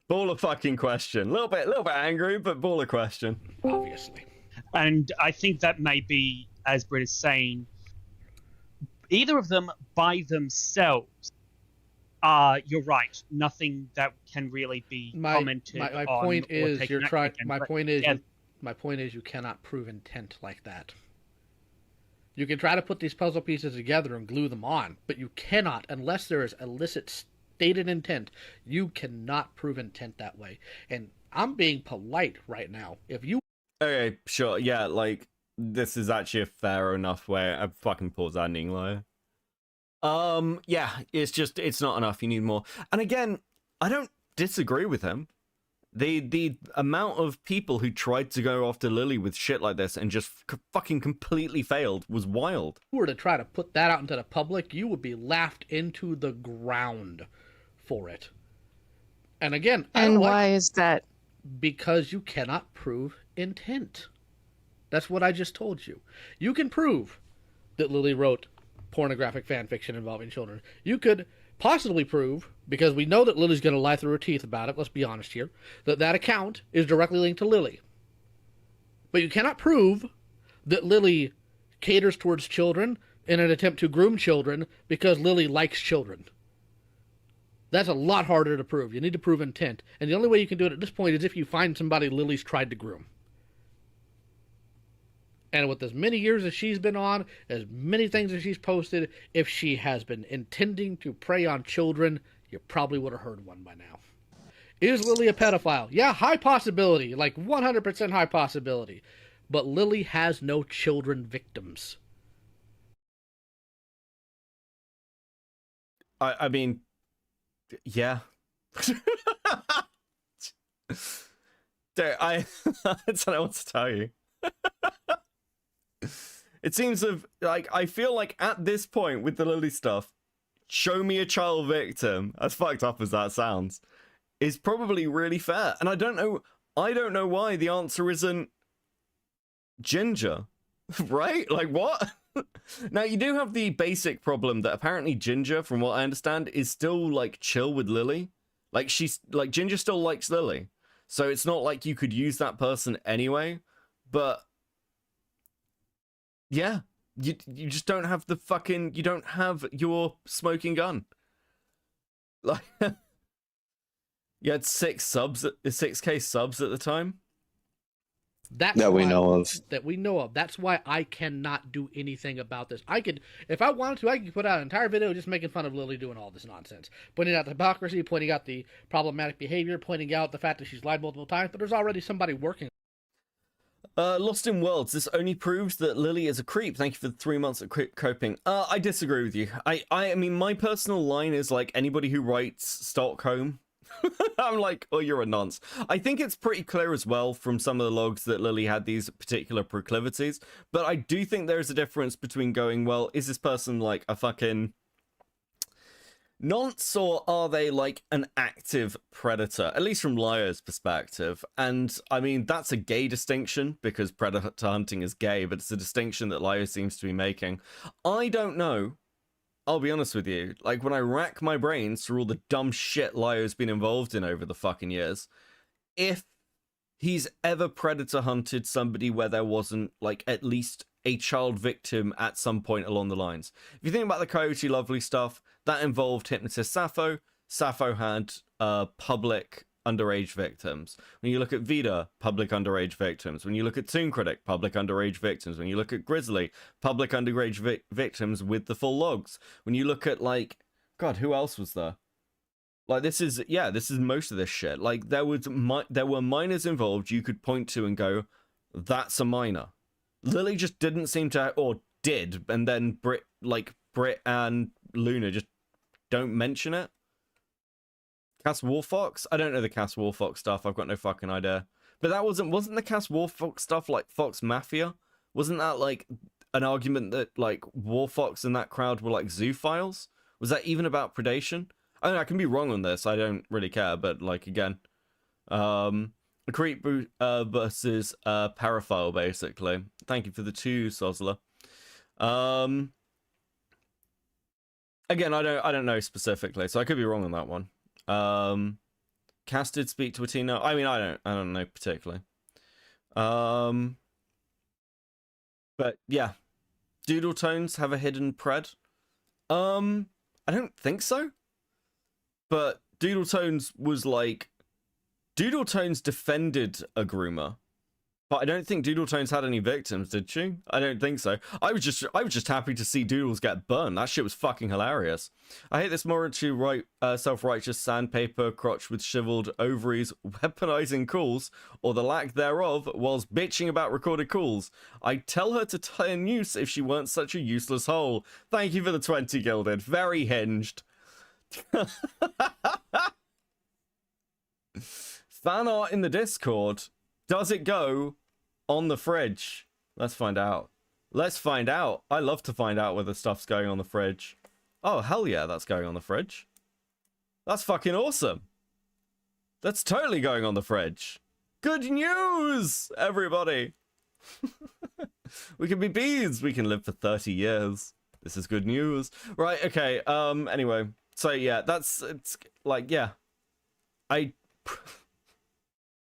Baller fucking question. A little bit angry, but baller question. Obviously. And I think that may be, as Britt is saying, either of them by themselves are, you're right, nothing that can really be commented on. My point is you're trying. My point is yeah. My point is you cannot prove intent like that. You can try to put these puzzle pieces together and glue them on, but you cannot unless there is illicit stated intent. You cannot prove intent that way. And I'm being polite right now. If you... Okay, sure, yeah, like, this is actually a fair enough way. I fucking pause that ending Liar. Yeah, it's not enough. You need more. And again, I don't disagree with him. The amount of people who tried to go after Lily with shit like this and just fucking completely failed was wild. If you were to try to put that out into the public, you would be laughed into the ground for it. And again, and why is that? Because you cannot prove intent. That's what I just told you. You can prove that Lily wrote pornographic fan fiction involving children. You could possibly prove, because we know that Lily's going to lie through her teeth about it, let's be honest here, that that account is directly linked to Lily. But you cannot prove that Lily caters towards children in an attempt to groom children because Lily likes children. That's a lot harder to prove. You need to prove intent. And the only way you can do it at this point is if you find somebody Lily's tried to groom. And with as many years as she's been on, as many things as she's posted, if she has been intending to prey on children, you probably would have heard one by now. Is Lily a pedophile? Yeah, high possibility. Like 100% high possibility. But Lily has no children victims. I mean, yeah. Dude, I don't know what to tell you. It seems like I feel like at this point with the Lily stuff, show me a child victim, as fucked up as that sounds, is probably really fair. And I don't know why the answer isn't Ginger. Right? Like what? Now you do have the basic problem that apparently Ginger, from what I understand, is still like chill with Lily. Like Ginger still likes Lily. So it's not like you could use that person anyway, but yeah, you just don't have the fucking, you don't have your smoking gun. Like, you had 6K subs at the time. That we know of. That's why I cannot do anything about this. I could, if I wanted to, I could put out an entire video just making fun of Lily doing all this nonsense. Pointing out the hypocrisy, pointing out the problematic behavior, pointing out the fact that she's lied multiple times, but there's already somebody working. Lost in Worlds, this only proves that Lily is a creep. Thank you for the 3 months of coping. I disagree with you. I mean, my personal line is like, anybody who writes Stockholm I'm like, oh, you're a nonce. I think it's pretty clear as well from some of the logs that Lily had these particular proclivities, but I do think there's a difference between going, well, is this person like a fucking nonce, or are they like an active predator, at least from Lyra's perspective? And I mean, that's a gay distinction because predator hunting is gay, but it's a distinction that Lyra seems to be making. I don't know, I'll be honest with you, like when I rack my brains through all the dumb shit Lyra's been involved in over the fucking years, if he's ever predator hunted somebody where there wasn't like at least a child victim at some point along the lines. If you think about the Coyote Lovely stuff, that involved hypnotist Sappho. Sappho had public underage victims. When you look at Vida, public underage victims. When you look at Toon Critic, public underage victims. When you look at Grizzly, public underage victims with the full logs. When you look at, like, God, who else was there? Like, this is most of this shit. Like, there were minors involved you could point to and go, that's a minor. Lily just didn't seem to, or did, and then Brit and Luna just don't mention it. Cass Warfox? I don't know the Cass Warfox stuff. I've got no fucking idea. But that wasn't the Cass Warfox stuff like Fox Mafia? Wasn't that like an argument that like Warfox and that crowd were like zoophiles? Was that even about predation? I mean, I can be wrong on this. I don't really care. But like again, a creep versus paraphile basically. Thank you for the 2, Sosler. Again, I don't know specifically, so I could be wrong on that one. Cass did speak to a teen. I mean, I don't know particularly. But yeah, Doodle Tones have a hidden pred. I don't think so. But Doodle Tones defended a groomer. But I don't think Doodle Tones had any victims, did she? I don't think so. I was just happy to see Doodles get burned. That shit was fucking hilarious. I hate this morally self-righteous sandpaper crotch with shriveled ovaries weaponizing calls, or the lack thereof, whilst bitching about recorded calls. I'd tell her to tie a noose if she weren't such a useless hole. Thank you for the 20 gilded. Very hinged. Fan art in the Discord. Does it go on the fridge? Let's find out. Let's find out. I love to find out whether stuff's going on the fridge. Oh, hell yeah, that's going on the fridge. That's fucking awesome. That's totally going on the fridge. Good news, everybody. We can be bees. We can live for 30 years. This is good news. Right, okay. Anyway. So, yeah, it's like, yeah. I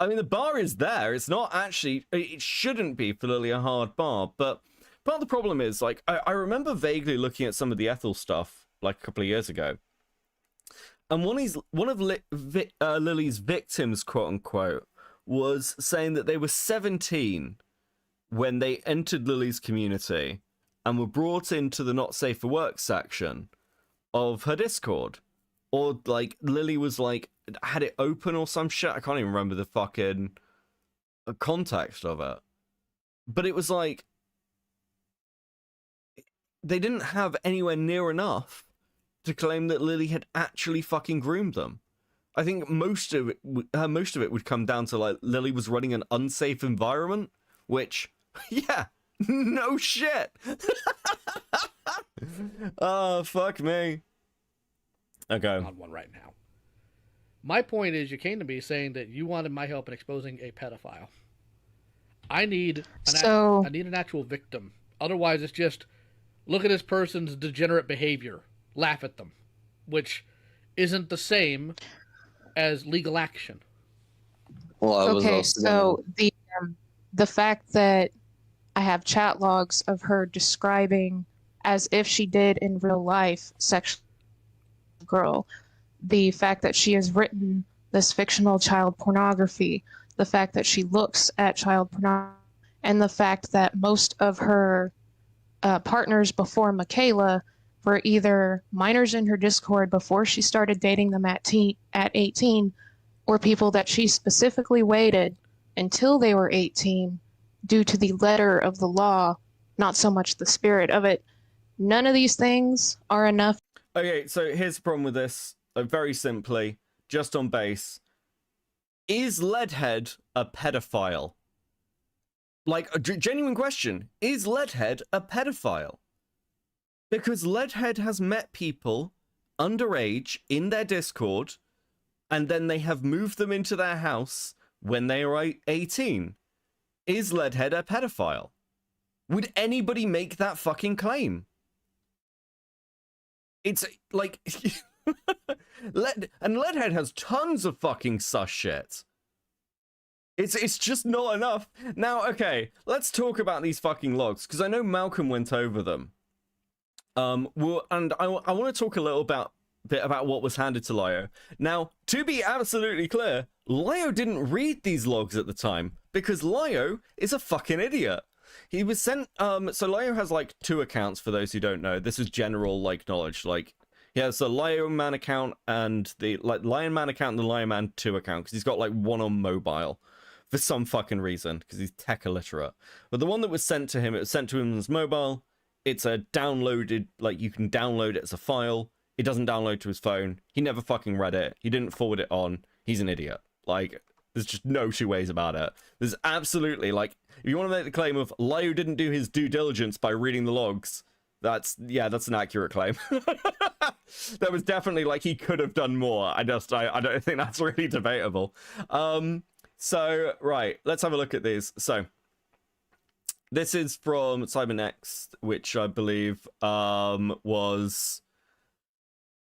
mean, the bar is there. It's not actually... It shouldn't be for Lily a hard bar, but part of the problem is, like, I remember vaguely looking at some of the Ethel stuff, like, a couple of years ago. And one of Lily's victims, quote-unquote, was saying that they were 17 when they entered Lily's community and were brought into the Not Safe for Work section of her Discord. Or, like, Lily was, like, had it open or some shit. I can't even remember the fucking context of it. But it was, like, they didn't have anywhere near enough to claim that Lily had actually fucking groomed them. I think most of it would come down to, like, Lily was running an unsafe environment, which, yeah, no shit. Oh, fuck me. Okay. On one right now. My point is, you came to me saying that you wanted my help in exposing a pedophile. I need an actual victim. Otherwise, it's just look at this person's degenerate behavior, laugh at them, which isn't the same as legal action. Well, the fact that I have chat logs of her describing as if she did in real life sexually girl, the fact that she has written this fictional child pornography, the fact that she looks at child pornography, and the fact that most of her partners before Michaela were either minors in her Discord before she started dating them at 18, or people that she specifically waited until they were 18 due to the letter of the law, not so much the spirit of it. None of these things are enough. Okay, so here's the problem with this. Very simply, just on base. Is Leadhead a pedophile? Like, a genuine question. Is Leadhead a pedophile? Because Leadhead has met people underage in their Discord, and then they have moved them into their house when they are 18. Is Leadhead a pedophile? Would anybody make that fucking claim? It's like... Leadhead has tons of fucking sus shit. It's just not enough. Now, okay, let's talk about these fucking logs, because I know Malcolm went over them. Well, and I want to talk a little bit about what was handed to Lyo. Now, to be absolutely clear, Lyo didn't read these logs at the time, because Lyo is a fucking idiot. He was sent, so Lyo has, like, 2 accounts, for those who don't know. This is general, like, knowledge, like... He has the Lion Man account and the Lion Man account and the Lion Man 2 account, because he's got like one on mobile for some fucking reason, because he's tech illiterate. But the one that was sent to him, it was sent to him as mobile. It's a downloaded, like you can download it as a file. It doesn't download to his phone. He never fucking read it. He didn't forward it on. He's an idiot. Like, there's just no 2 ways about it. There's absolutely, like, if you want to make the claim of Lyo didn't do his due diligence by reading the logs, that's an accurate claim. That was definitely, like, he could have done more. I don't think that's really debatable. So, right, let's have a look at these. So, this is from Cybernext, which I believe was...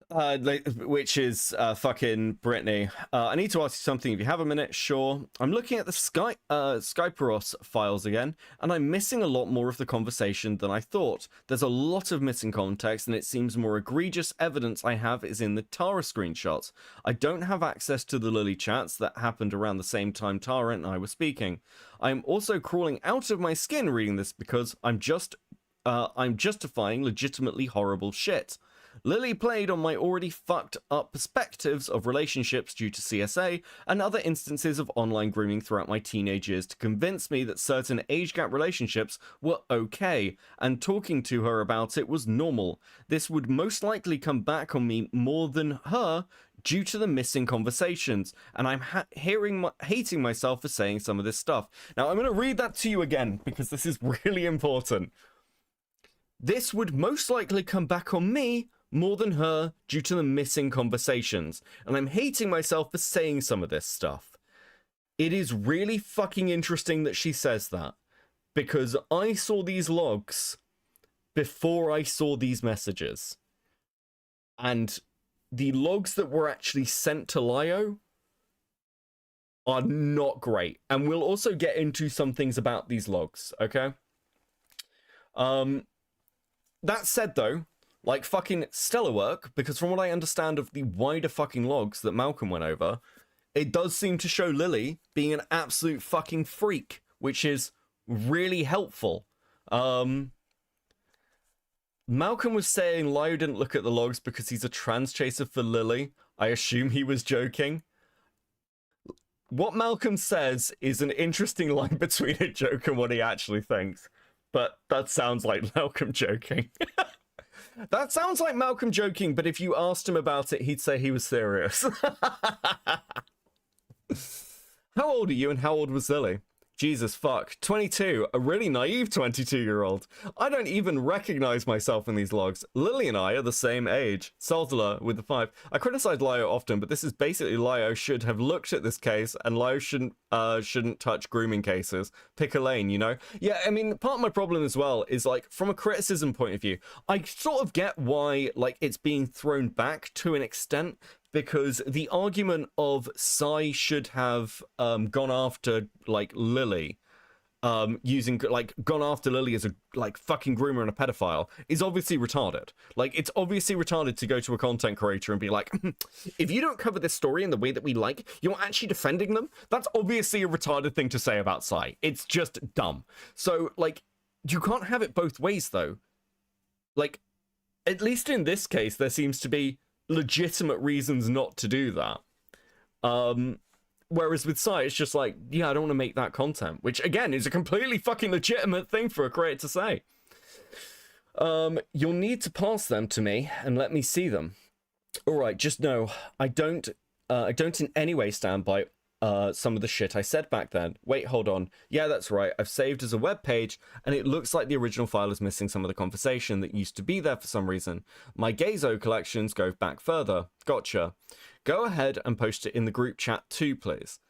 which is fucking Brittany. I need to ask you something. If you have a minute, sure. I'm looking at the Skyperos files again, and I'm missing a lot more of the conversation than I thought. There's a lot of missing context, and it seems more egregious evidence I have is in the Tara screenshots. I don't have access to the Lily chats that happened around the same time Tara and I were speaking. I'm also crawling out of my skin reading this because I'm justifying legitimately horrible shit. Lily played on my already fucked up perspectives of relationships due to CSA and other instances of online grooming throughout my teenage years to convince me that certain age gap relationships were okay, and talking to her about it was normal. This would most likely come back on me more than her due to the missing conversations, and I'm hating myself for saying some of this stuff. Now, I'm going to read that to you again, because this is really important. This would most likely come back on me more than her due to the missing conversations, and I'm hating myself for saying some of this stuff. It is really fucking interesting that she says that, because I saw these logs before I saw these messages, and the logs that were actually sent to Lyo are not great, and we'll also get into some things about these logs, okay? That said, though, like, fucking stellar work, because from what I understand of the wider fucking logs that Malcolm went over, it does seem to show Lily being an absolute fucking freak, which is really helpful. Malcolm was saying Lyo didn't look at the logs because he's a trans chaser for Lily. I assume he was joking. What Malcolm says is an interesting line between a joke and what he actually thinks, but that sounds like Malcolm joking. That sounds like Malcolm joking, but if you asked him about it, he'd say he was serious. How old are you and how old was Lily? Jesus fuck. 22. A really naive 22-year-old. I don't even recognize myself in these logs. Lily and I are the same age. Salzala with the 5. I criticize Lyo often, but this is basically Lyo should have looked at this case, and Lyo shouldn't touch grooming cases. Pick a lane, you know? Yeah, I mean, part of my problem as well is, like, from a criticism point of view, I sort of get why, like, it's being thrown back to an extent, because the argument of Sai should have gone after, like, Lily, gone after Lily as a, like, fucking groomer and a pedophile is obviously retarded. Like, it's obviously retarded to go to a content creator and be like, if you don't cover this story in the way that we like, you're actually defending them? That's obviously a retarded thing to say about Sai. It's just dumb. So, like, you can't have it both ways, though. Like, at least in this case, there seems to be legitimate reasons not to do that. Whereas with Sai, it's just like, yeah, I don't want to make that content, which again is a completely fucking legitimate thing for a creator to say. You'll need to pass them to me and let me see them. All right, just know I don't I don't in any way stand by some of the shit I said back then. Wait, hold on. Yeah, that's right. I've saved as a web page, and it looks like the original file is missing some of the conversation that used to be there for some reason. My Gazo collections go back further. Gotcha. Go ahead and post it in the group chat too, please.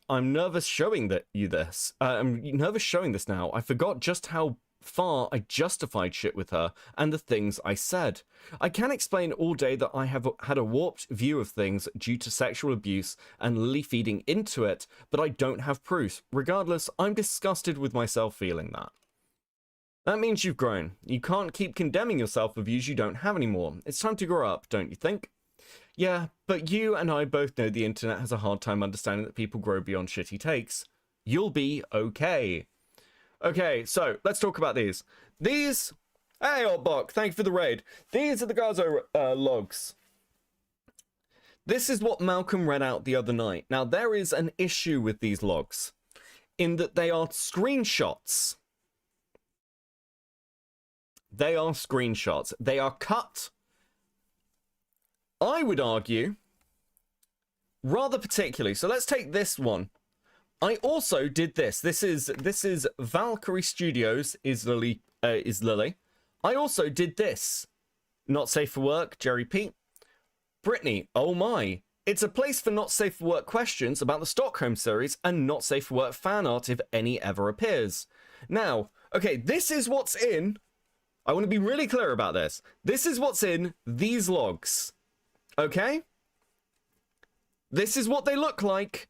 I'm nervous showing you this. I'm nervous showing this now. I forgot just how far I justified shit with her and the things I said. I can explain all day that I have had a warped view of things due to sexual abuse and Lily feeding into it, but I don't have proof. Regardless, I'm disgusted with myself feeling that. That means you've grown. You can't keep condemning yourself for views you don't have anymore. It's time to grow up, don't you think? Yeah, but you and I both know the internet has a hard time understanding that people grow beyond shitty takes. You'll be okay. Okay, so let's talk about these. These, hey, Oldbach, thank you for the raid. These are the Gazo logs. This is what Malcolm read out the other night. Now, there is an issue with these logs in that they are screenshots. They are screenshots. They are cut, I would argue, rather particularly. So let's take this one. I also did this. This is Valkyrie Studios is Lily. I also did this. Not safe for work, Jerry Pete. Brittany, oh my. It's a place for not safe for work questions about the Stockholm series and not safe for work fan art if any ever appears. Now, okay, this is what's in. I want to be really clear about this. This is what's in these logs. Okay? This is what they look like.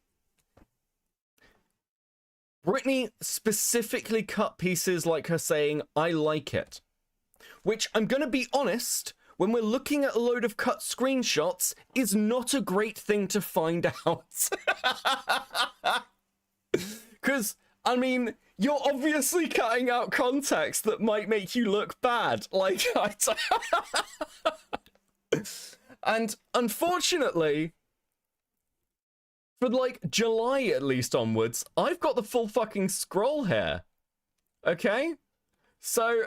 Brittany specifically cut pieces like her saying, I like it. Which, I'm going to be honest, when we're looking at a load of cut screenshots, is not a great thing to find out. Because, I mean, you're obviously cutting out context that might make you look bad. Like, and unfortunately, for like July at least onwards, I've got the full fucking scroll here. Okay? So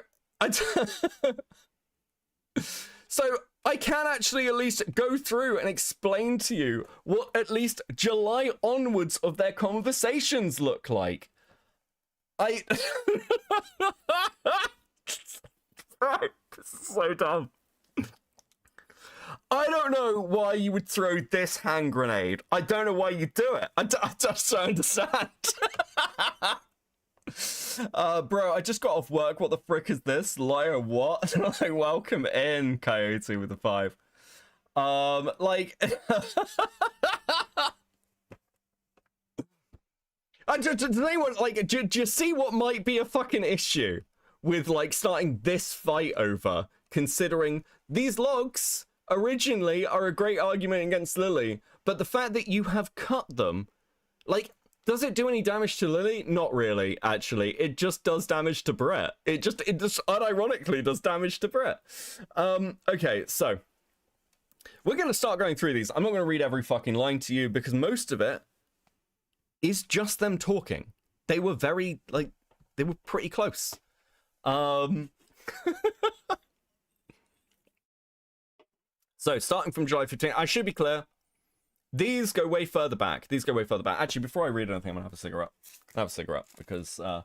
so I can actually at least go through and explain to you what at least July onwards of their conversations look like. Right, this is so dumb. I don't know why you would throw this hand grenade. I don't know why you do it. I just don't understand. Bro, I just got off work. What the frick is this? Liar, what? Like, welcome in, Coyote with a 5. Like... Does anyone, like, do you see what might be a fucking issue with, like, starting this fight over, considering these logs originally are a great argument against Lily, but the fact that you have cut them, like, does it do any damage to Lily? Not really, actually. It just does damage to Brett. It just unironically does damage to Brett. Okay, so we're going to start going through these. I'm not going to read every fucking line to you because most of it is just them talking. They were very, like, they were pretty close. So, starting from July 15th, I should be clear. These go way further back. Actually, before I read anything, I'm going to have a cigarette. Because I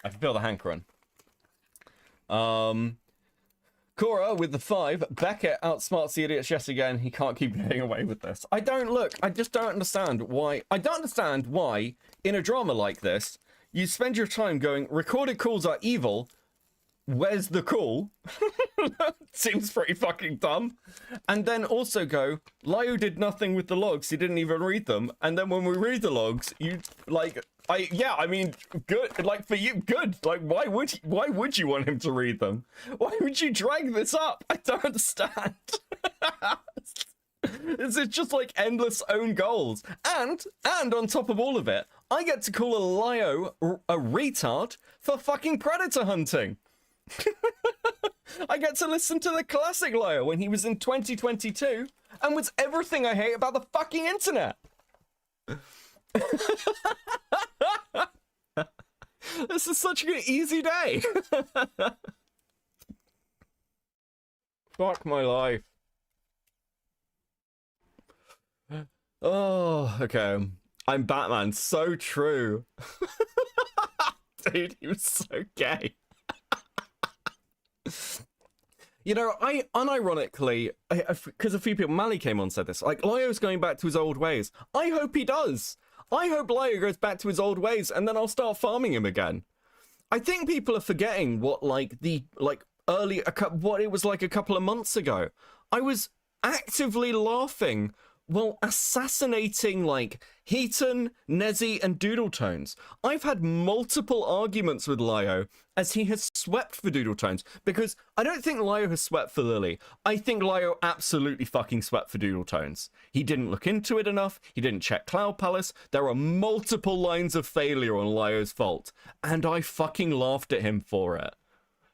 can feel the hankering. Cora with the 5. Beckett outsmarts the idiots yet again. He can't keep getting away with this. I just don't understand why. I don't understand why, in a drama like this, you spend your time going, recorded calls are evil. Where's the call? Seems pretty fucking dumb. And then also go, Lyo did nothing with the logs. He didn't even read them. And then when we read the logs, you, like, I mean, good. Like, for you, good. Like, why would you want him to read them? Why would you drag this up? I don't understand. This is just like endless own goals. And on top of all of it, I get to call a Lyo a retard for fucking predator hunting. I get to listen to the classic Lyo when he was in 2022 and was everything I hate about the fucking internet. This is such an easy day. Fuck my life. Oh, okay. I'm Batman. So true. Dude, he was so gay. You know, I unironically, because a few people, Mally came on and said this, like, Lyo's going back to his old ways. I hope he does. I hope Lyo goes back to his old ways, and then I'll start farming him again. I think people are forgetting what, like, what it was like a couple of months ago. I was actively laughing while assassinating, like, Heaton, Nezzy, and Doodletones. I've had multiple arguments with Lyo as he has swept for Doodletones, because I don't think Lyo has swept for Lily. I think Lyo absolutely fucking swept for Doodletones. He didn't look into it enough, he didn't check Cloud Palace, there are multiple lines of failure on Lyo's fault, and I fucking laughed at him for it.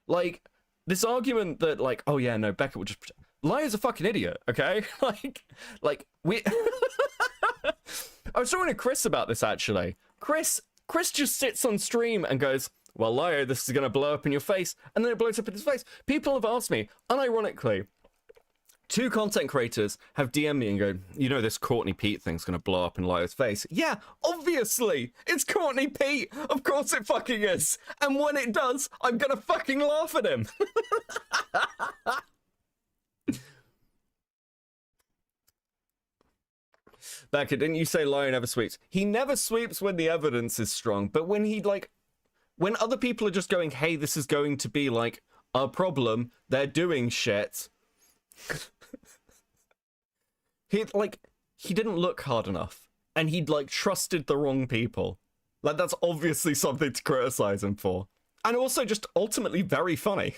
Like, this argument that, like, oh yeah, no, Becca will just... Lyo's a fucking idiot, okay? like, we... I was talking to Chris about this, actually. Chris just sits on stream and goes, well, Lyo, this is going to blow up in your face, and then it blows up in his face. People have asked me, unironically, 2 content creators have DM'd me and go, you know, this Courtney Pete thing's going to blow up in Lyo's face. Yeah, obviously! It's Courtney Pete! Of course it fucking is! And when it does, I'm going to fucking laugh at him! Becca, didn't you say Lyo never sweeps? He never sweeps when the evidence is strong, but when he, like, when other people are just going, hey, this is going to be, like, a problem, they're doing shit. he didn't look hard enough, and he'd, like, trusted the wrong people. Like, that's obviously something to criticize him for. And also just ultimately very funny.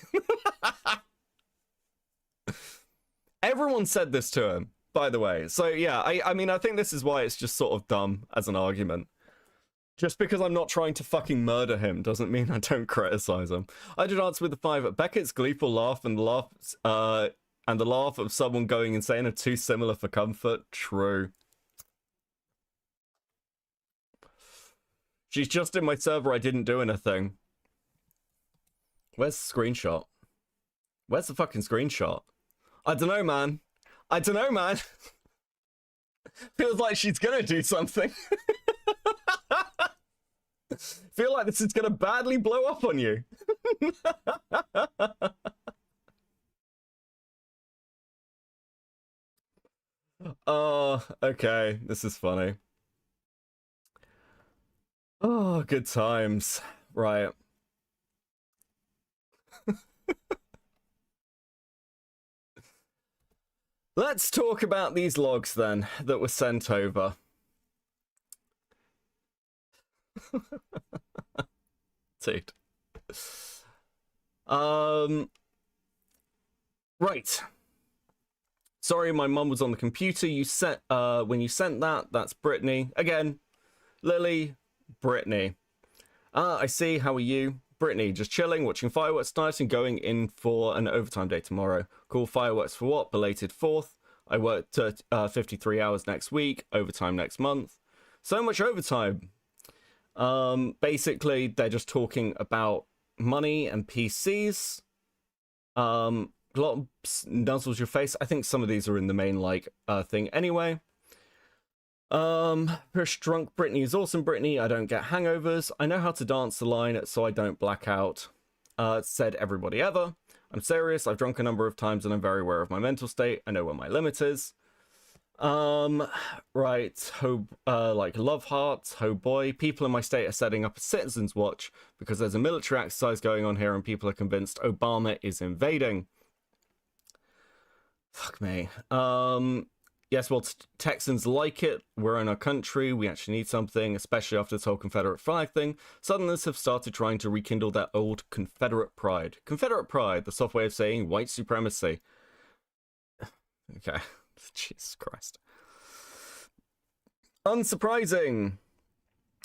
Everyone said this to him, by the way. So, yeah, I mean, I think this is why it's just sort of dumb as an argument. Just because I'm not trying to fucking murder him doesn't mean I don't criticize him. I did answer with the 5. Beckett's gleeful laugh and the laugh of someone going insane are too similar for comfort. True. She's just in my server. I didn't do anything. Where's the screenshot? Where's the fucking screenshot? I don't know, man. I don't know, man. Feels like she's gonna do something. Feel like this is gonna badly blow up on you. Oh, okay. This is funny. Oh, good times. Right. Let's talk about these logs then that were sent over. Dude. Right. Sorry, my mum was on the computer. You sent when you sent that, that's Brittany. Again, Lily, Brittany. I see. How are you? Brittany, just chilling, watching fireworks tonight and going in for an overtime day tomorrow. Cool. Fireworks for what? Belated 4th. I worked 53 hours next week, overtime next month. So much overtime. Basically, they're just talking about money and PCs. A lot of nuzzles your face. I think some of these are in the main, like, thing anyway. Push drunk Brittany is awesome, Brittany. I don't get hangovers. I know how to dance the line so I don't black out. Said everybody ever. I'm serious. I've drunk a number of times and I'm very aware of my mental state. I know where my limit is. Right. Like love hearts. Oh boy. People in my state are setting up a citizen's watch because there's a military exercise going on here and people are convinced Obama is invading. Fuck me. Yes, well, Texans like it. We're in our country. We actually need something, especially after this whole Confederate flag thing. Southerners have started trying to rekindle their old Confederate pride. Confederate pride, the soft way of saying white supremacy. Okay. Jesus Christ. Unsurprising.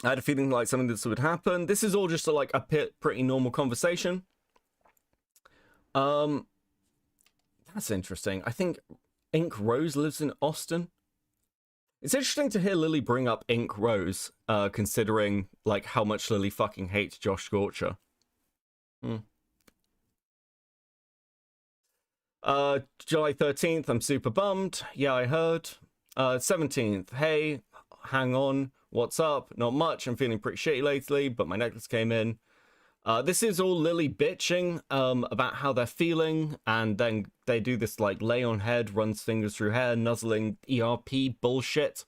I had a feeling like something this would happen. This is all just like a pretty normal conversation. That's interesting. I think Ink Rose lives in Austin. It's interesting to hear Lily bring up Ink Rose, considering like how much Lily fucking hates Josh Scorcher. July 13th, I'm super bummed. Yeah, I heard. 17th, hey, hang on, what's up? Not much, I'm feeling pretty shitty lately, but my necklace came in. This is all Lily bitching about how they're feeling, and then they do this like lay on head, runs fingers through hair, nuzzling ERP bullshit.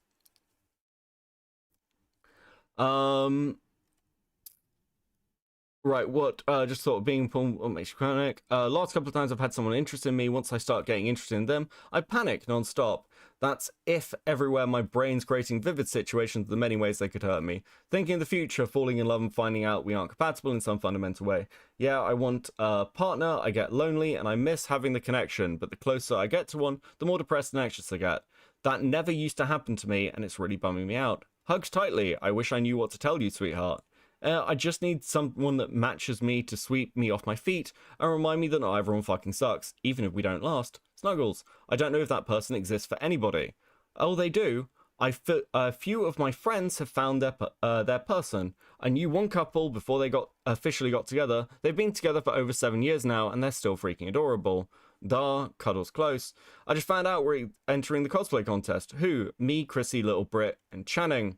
Right, what, just sort of being what makes you panic. Last couple of times I've had someone interested in me. Once I start getting interested in them, I panic non-stop. That's if everywhere my brain's creating vivid situations of the many ways they could hurt me. Thinking of the future, falling in love and finding out we aren't compatible in some fundamental way. Yeah, I want a partner, I get lonely, and I miss having the connection, but the closer I get to one, the more depressed and anxious I get. That never used to happen to me, and it's really bumming me out. Hugs tightly, I wish I knew what to tell you, sweetheart. I just need someone that matches me to sweep me off my feet and remind me that not everyone fucking sucks, even if we don't last. Snuggles. I don't know if that person exists for anybody. Oh, they do. A few of my friends have found their person. I knew one couple before they officially got together. They've been together for over 7 years now, and they're still freaking adorable. Duh, cuddles close. I just found out we're entering the cosplay contest. Who? Me, Chrissy, Little Brit, and Channing.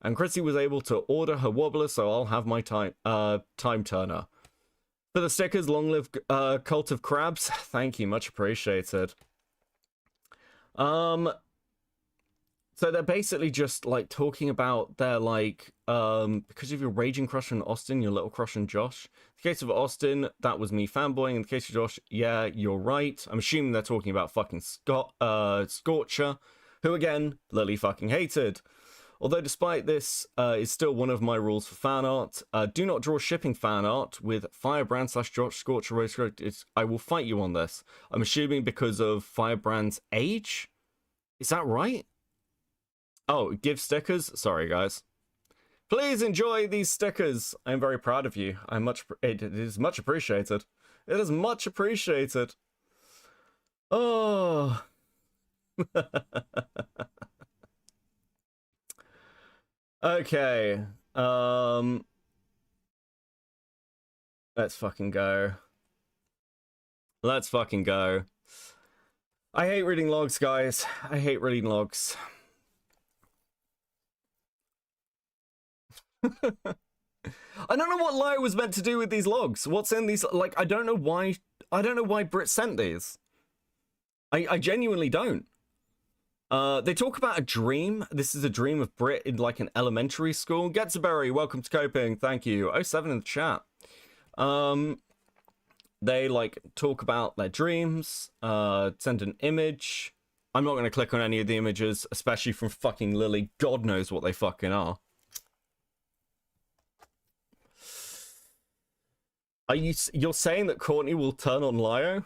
And Chrissy was able to order her wobbler, so I'll have my time turner. For the stickers, long live Cult of Crabs. Thank you, much appreciated. So they're basically just like talking about their like because of your raging crush on Austin, your little crush on Josh. In the case of Austin, that was me fanboying. In the case of Josh, yeah, you're right. I'm assuming they're talking about fucking Scorcher, who again, Lily fucking hated. Although despite this is still one of my rules for fan art, do not draw shipping fan art with Firebrand / Josh Scorcher Rose. I will fight you on this. I'm assuming because of Firebrand's age? Is that right? Oh, give stickers? Sorry, guys. Please enjoy these stickers. I'm very proud of you. It is much appreciated. It is much appreciated. Oh. Okay. Let's fucking go. Let's fucking go. I hate reading logs, guys. I hate reading logs. I don't know what Lyra was meant to do with these logs. What's in these? Like, I don't know why Brit sent these. I genuinely don't. They talk about a dream. This is a dream of Brit in like an elementary school. Getzaberry, welcome to Coping. Thank you. 07 in the chat. They like talk about their dreams, send an image. I'm not going to click on any of the images, especially from fucking Lily. God knows what they fucking are. You're saying that Courtney will turn on Lio?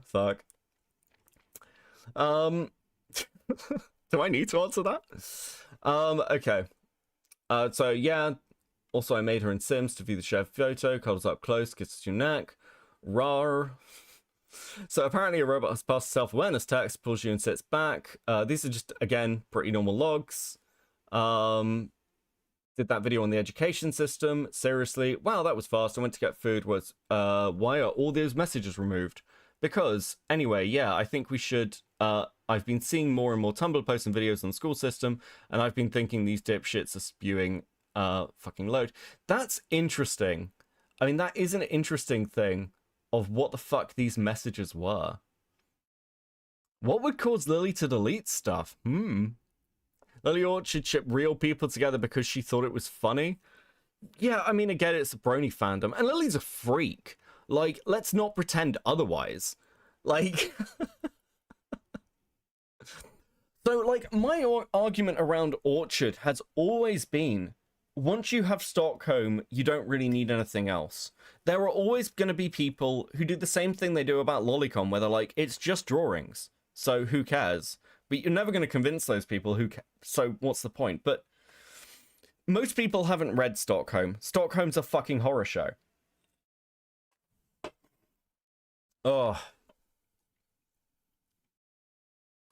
Fuck. Do I need to answer that? Okay. So yeah. Also, I made her in Sims to view the shared photo. Cuddles up close, kisses your neck. Rar. So apparently a robot has passed self-awareness test, pulls you and sits back. These are just, again, pretty normal logs. Did that video on the education system. Seriously, wow, that was fast. I went to get food. Why are all those messages removed? Because, anyway, yeah, I think we should... I've been seeing more and more Tumblr posts and videos on the school system, and I've been thinking these dipshits are spewing fucking load. That's interesting. I mean, that is an interesting thing of what the fuck these messages were. What would cause Lily to delete stuff? Lily Orchard shipped real people together because she thought it was funny. Yeah, I mean, again, it's a brony fandom. And Lily's a freak. Like, let's not pretend otherwise. Like... So, like, my argument around Orchard has always been, once you have Stockholm, you don't really need anything else. There are always going to be people who do the same thing they do about Lolicon, where they're like, it's just drawings, so who cares? But you're never going to convince those people so what's the point? But most people haven't read Stockholm. Stockholm's a fucking horror show. Oh.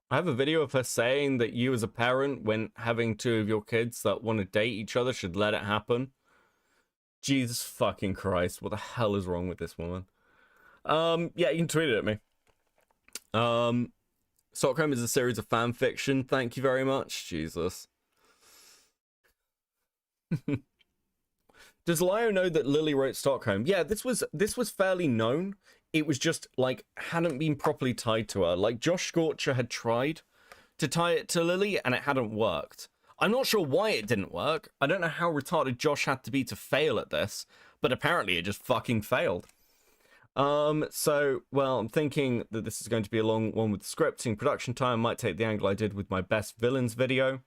I have a video of her saying that you as a parent, when having two of your kids that want to date each other, should let it happen. Jesus fucking Christ, what the hell is wrong with this woman? Yeah, you can tweet it at me. Stockholm is a series of fan fiction. Thank you very much. Jesus. Does Lio know that Lily wrote Stockholm? Yeah, this was fairly known. It was just like hadn't been properly tied to her. Like Josh Scorcher had tried to tie it to Lily and it hadn't worked. I'm not sure why it didn't work. I don't know how retarded Josh had to be to fail at this, but apparently it just fucking failed. So, well, I'm thinking that this is going to be a long one with scripting. Production time might take the angle I did with my best villains video.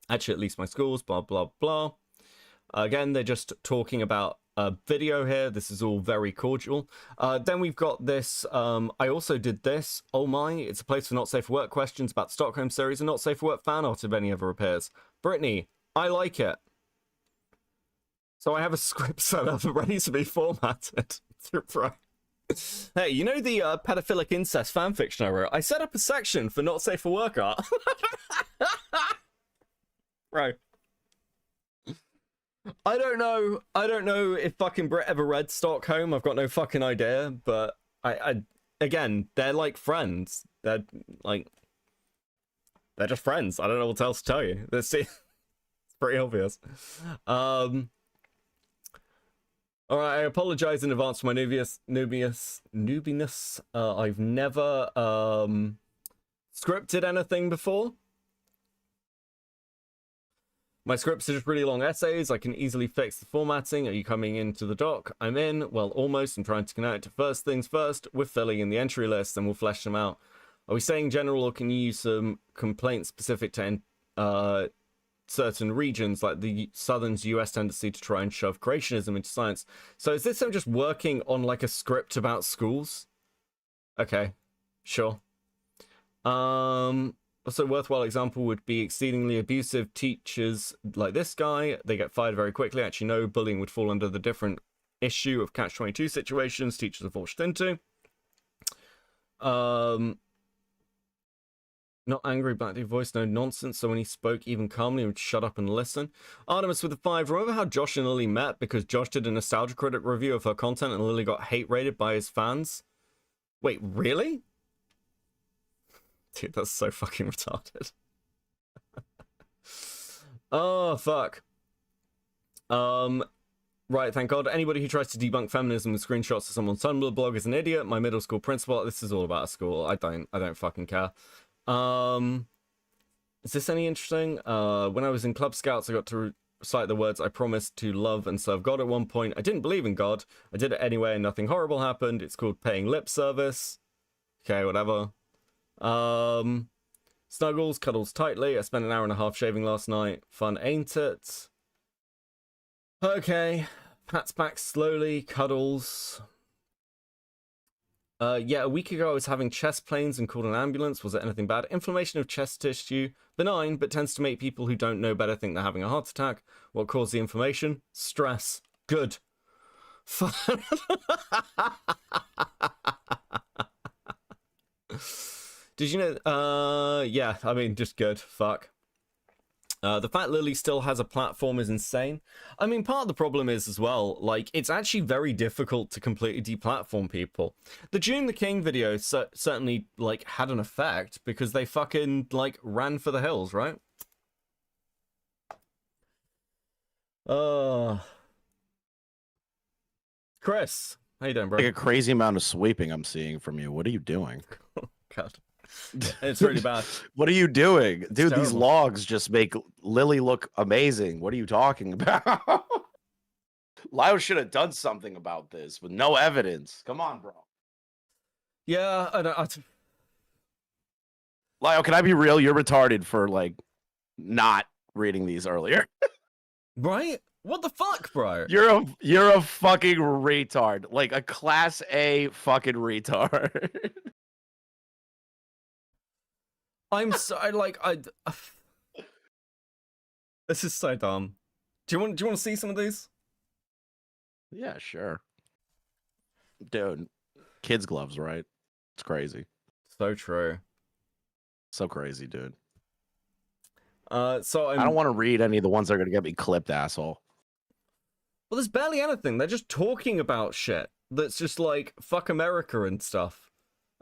Actually, at least my schools, blah, blah, blah. Again, they're just talking about a video here. This is all very cordial. Then we've got this. I also did this. Oh my, it's a place for not safe for work questions about the Stockholm series and not safe for work fan art if any ever appears. Brittany, I like it. So I have a script set up ready to be formatted. Hey, you know the pedophilic incest fanfiction I wrote? I set up a section for not safe for work art. Right. I don't know if fucking Brit ever read Stockholm. I've got no fucking idea, but I again, they're like friends. They're just friends. I don't know what else to tell you. It's pretty obvious. All right, I apologize in advance for my noobiness. I've never scripted anything before. My scripts are just really long essays. I can easily fix the formatting. Are you coming into the doc? I'm in. Well, almost. I'm trying to connect to first things first. We're filling in the entry list and we'll flesh them out. Are we saying general or can you use some complaints specific to certain regions, like the Southern's US tendency to try and shove creationism into science? So is this him just working on like a script about schools? Okay, sure. Also, worthwhile example would be exceedingly abusive teachers like this guy. They get fired very quickly. Actually, no, bullying would fall under the different issue of catch-22 situations teachers are forced into. Not angry, black dude voice, no nonsense. So when he spoke even calmly, he would shut up and listen. Artemis with the 5. Remember how Josh and Lily met because Josh did a Nostalgia Critic review of her content and Lily got hate rated by his fans? Wait, really? Dude, that's so fucking retarded. Oh, fuck. Right, thank God. Anybody who tries to debunk feminism with screenshots of someone's Tumblr blog is an idiot. My middle school principal. This is all about a school. I don't fucking care. Is this any interesting? When I was in Club Scouts, I got to recite the words, I promised to love and serve God at one point. I didn't believe in God. I did it anyway and nothing horrible happened. It's called paying lip service. Okay, whatever. Snuggles, cuddles tightly. I spent an hour and a half shaving last night. Fun, ain't it? Okay. Pats back slowly. Cuddles. Yeah, a week ago I was having chest pains and called an ambulance. Was it anything bad? Inflammation of chest tissue. Benign, but tends to make people who don't know better think they're having a heart attack. What caused the inflammation? Stress. Good. Did you know? Yeah, I mean, just good. Fuck. The fact Lily still has a platform is insane. I mean, part of the problem is as well, like, it's actually very difficult to completely deplatform people. The June the King video certainly, like, had an effect because they fucking, like, ran for the hills, right? Chris, how you doing, bro? Like a crazy amount of sweeping I'm seeing from you. What are you doing? God. It's really bad. What are you doing? Dude, these logs just make Lily look amazing. What are you talking about? Lyle should have done something about this with no evidence. Come on, bro. Yeah, I don't... Lyle, can I be real? You're retarded for, like, not reading these earlier. Right? What the fuck, bro? You're a fucking retard. Like, a class A fucking retard. I'm so this is so dumb. Do you want to see some of these? Yeah, sure. Dude, kids gloves, right? It's crazy. So true. So crazy, dude. So I don't want to read any of the ones that are gonna get me clipped, asshole. Well, there's barely anything. They're just talking about shit that's just like fuck America and stuff.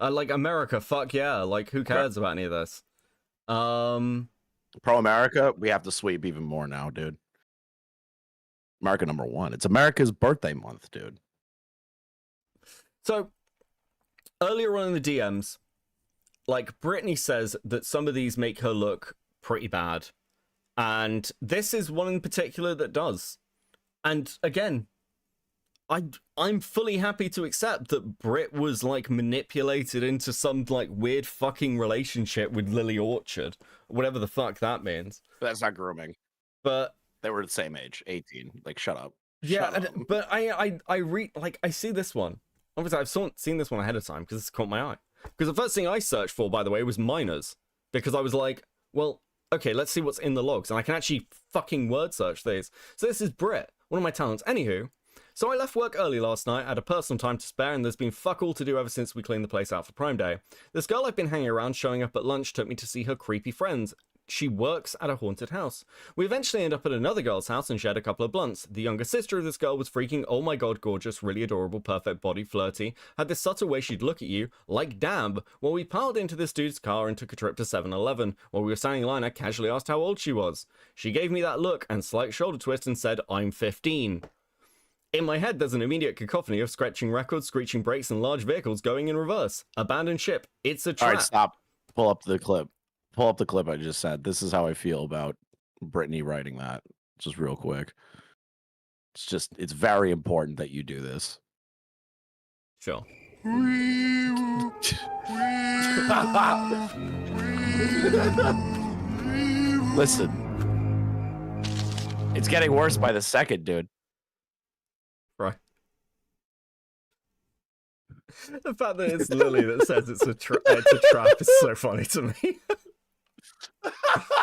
Like, America, fuck yeah. Like, who cares about any of this? Pro America, we have to sweep even more now, dude. America #1. It's America's birthday month, dude. So, earlier on in the DMs, like, Brittany says that some of these make her look pretty bad. And this is one in particular that does. And again, I'm fully happy to accept that Britt was, like, manipulated into some, like, weird fucking relationship with Lily Orchard. Whatever the fuck that means. That's not grooming. But they were the same age, 18. Like, shut up. Yeah, Shut up. but I see this one. Obviously, I've seen this one ahead of time because it's caught my eye. Because the first thing I searched for, by the way, was minors. Because I was like, well, okay, let's see what's in the logs. And I can actually fucking word search these. So this is Britt, one of my talents. Anywho, so I left work early last night, had a personal time to spare, and there's been fuck all to do ever since we cleaned the place out for Prime Day. This girl I've been hanging around showing up at lunch took me to see her creepy friends. She works at a haunted house. We eventually end up at another girl's house and shared a couple of blunts. The younger sister of this girl was freaking oh my god gorgeous, really adorable, perfect body, flirty, had this subtle way she'd look at you, like damn, while we piled into this dude's car and took a trip to 7-Eleven. While we were standing in line, I casually asked how old she was. She gave me that look and slight shoulder twist and said, I'm 15. In my head, there's an immediate cacophony of scratching records, screeching brakes, and large vehicles going in reverse. Abandoned ship. It's a trap. All right, stop. Pull up the clip. Pull up the clip I just said. This is how I feel about Brittany writing that. Just real quick. It's very important that you do this. Sure. Listen. It's getting worse by the second, dude. Right. The fact that it's Lily that says it's a trap is so funny to me.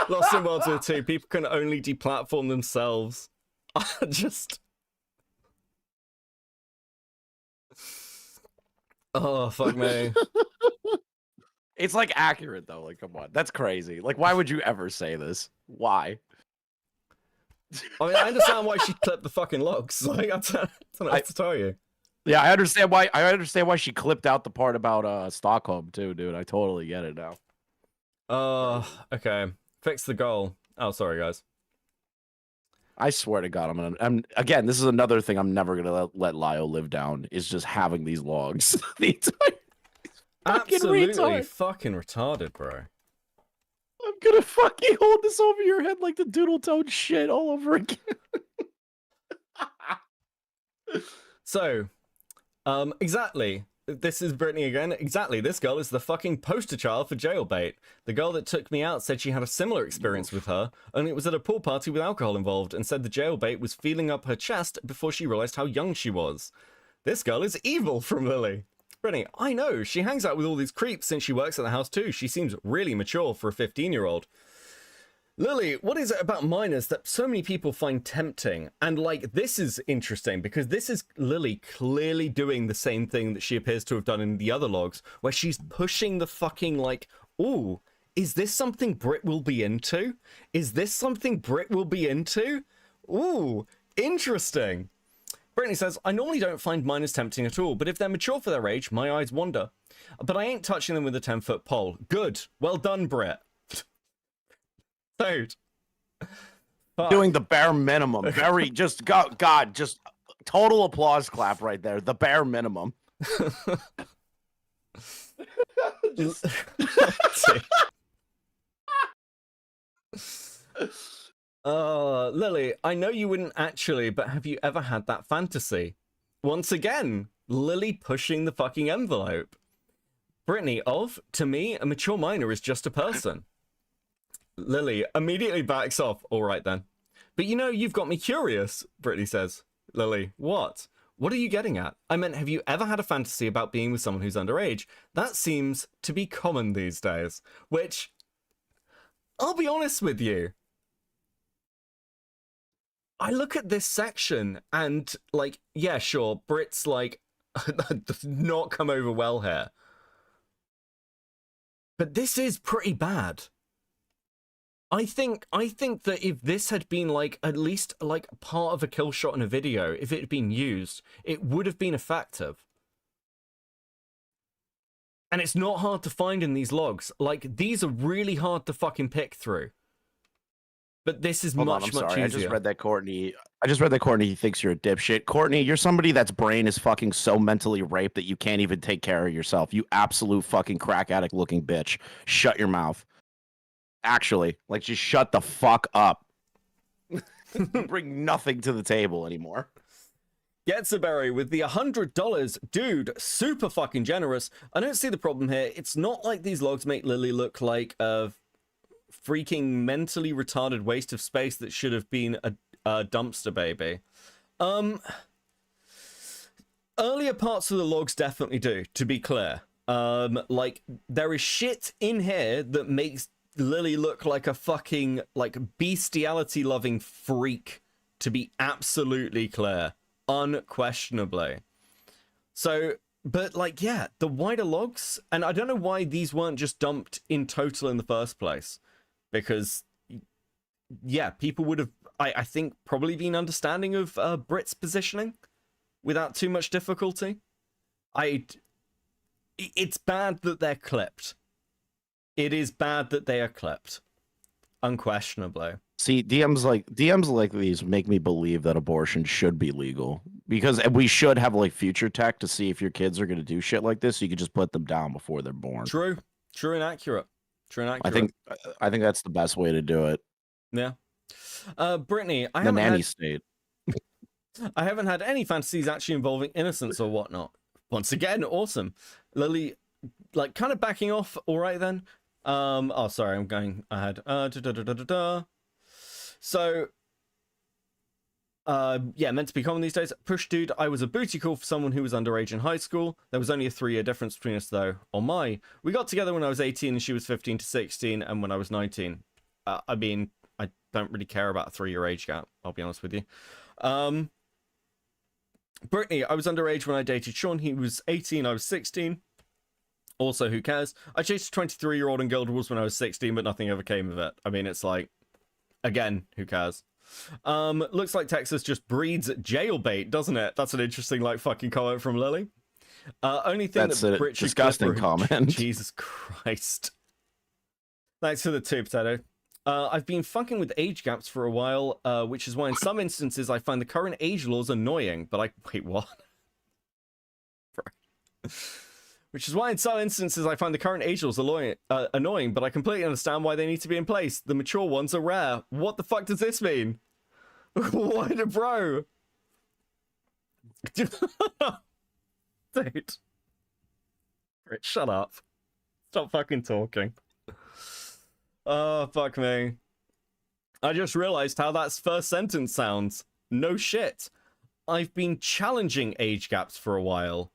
Lost in World War II, people can only deplatform themselves. Just... Oh, fuck me. It's, like, accurate, though. Like, come on. That's crazy. Like, why would you ever say this? Why? I mean, I understand why she clipped the fucking logs. Like, I don't know what to tell you. Yeah, I understand why she clipped out the part about Stockholm, too, dude. I totally get it now. Okay. Fix the goal. Oh, sorry, guys. I swear to God, I'm again, this is another thing I'm never gonna let Lio live down, is just having these logs. The entire Absolutely fucking retarded, bro. I'm gonna fucking hold this over your head like the Doodle Toad shit all over again. So, exactly. This is Brittany again. Exactly. This girl is the fucking poster child for jailbait. The girl that took me out said she had a similar experience with her, only it was at a pool party with alcohol involved, and said the jailbait was feeling up her chest before she realized how young she was. This girl is evil, from Lily. Brittany, I know. She hangs out with all these creeps since she works at the house too. She seems really mature for a 15-year-old. Lily, what is it about minors that so many people find tempting? And, like, this is interesting because this is Lily clearly doing the same thing that she appears to have done in the other logs, where she's pushing the fucking, like, ooh, is this something Brit will be into? Is this something Brit will be into? Ooh, interesting. Brittany says, I normally don't find minors tempting at all, but if they're mature for their age, my eyes wander. But I ain't touching them with a 10-foot pole. Good. Well done, Brit. Dude. Fuck. Doing the bare minimum. Very, just, God, just total applause clap right there. The bare minimum. Just... Lily, I know you wouldn't actually, but have you ever had that fantasy? Once again, Lily pushing the fucking envelope. Brittany, to me, a mature minor is just a person. Lily immediately backs off. All right, then. But you know, you've got me curious, Brittany says. Lily, what? What are you getting at? I meant, have you ever had a fantasy about being with someone who's underage? That seems to be common these days. Which, I'll be honest with you. I look at this section and, like, yeah, sure, Brit's, like, does not come over well here. But this is pretty bad. I think that if this had been, like, at least, like, part of a kill shot in a video, if it had been used, it would have been effective. And it's not hard to find in these logs. Like, these are really hard to fucking pick through. But this is Hold on, much I'm sorry. easier. I just read that Courtney thinks you're a dipshit. Courtney, you're somebody that's brain is fucking so mentally raped that you can't even take care of yourself. You absolute fucking crack addict looking bitch. Shut your mouth. Actually, like, just shut the fuck up. You bring nothing to the table anymore. Getsaberry with the $100. Dude, super fucking generous. I don't see the problem here. It's not like these logs make Lily look like a freaking mentally retarded waste of space that should have been a dumpster baby. Earlier parts of the logs definitely do, to be clear. Like, there is shit in here that makes Lily look like a fucking, like, bestiality-loving freak, to be absolutely clear. Unquestionably. So, but, like, yeah, the wider logs, and I don't know why these weren't just dumped in total in the first place, because, yeah, people would have, I think, probably been understanding of Brit's positioning without too much difficulty. It's bad that they're clipped. It is bad that they are clipped. Unquestionably. See, DMs like these make me believe that abortion should be legal, because we should have like future tech to see if your kids are going to do shit like this. So you could just put them down before they're born. True and accurate. I think that's the best way to do it. Yeah. Brittany, the nanny state. I haven't had any fantasies actually involving innocence or whatnot. Once again, awesome. Lily, like, kind of backing off. All right then. Oh, sorry, I'm going ahead. So, yeah, meant to be common these days. Push dude, I was a booty call for someone who was underage in high school. There was only a 3-year difference between us, though. Oh my. We got together when I was 18 and she was 15 to 16, and when I was 19. I mean, I don't really care about a 3-year age gap, I'll be honest with you. Brittany, I was underage when I dated Sean. He was 18, I was 16. Also, who cares? I chased a 23-year-old in Guild Wars when I was 16, but nothing ever came of it. I mean, it's like, again, who cares? Looks like Texas just breeds jailbait, doesn't it? That's an interesting, like, fucking comment from Lily. Only thing that's that a Brit should disgusting comment. Jesus Christ. Thanks for the too, Potato. I've been fucking with age gaps for a while, which is why in some instances I find the current age laws annoying, but wait, what? Which is why in some instances I find the current age laws annoying, but I completely understand why they need to be in place. The mature ones are rare. What the fuck does this mean? What a bro? Dude. Rich, shut up. Stop fucking talking. Oh, fuck me. I just realized how that first sentence sounds. No shit. I've been challenging age gaps for a while.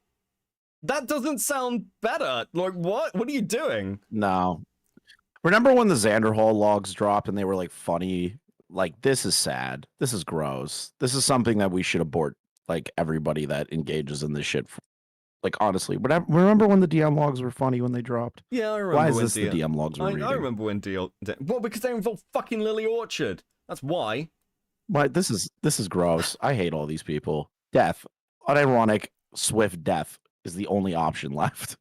That doesn't sound better. Like, what? What are you doing? No. Remember when the Xander Hall logs dropped and they were like funny? Like, this is sad. This is gross. This is something that we should abort. Like, everybody that engages in this shit. Like, honestly, remember when the DM logs were funny when they dropped? Yeah, I remember. Why is this the DM logs we're reading? I remember when well, because they involve fucking Lily Orchard. That's why. Why, this is gross. I hate all these people. Death. Unironic, swift death is the only option left.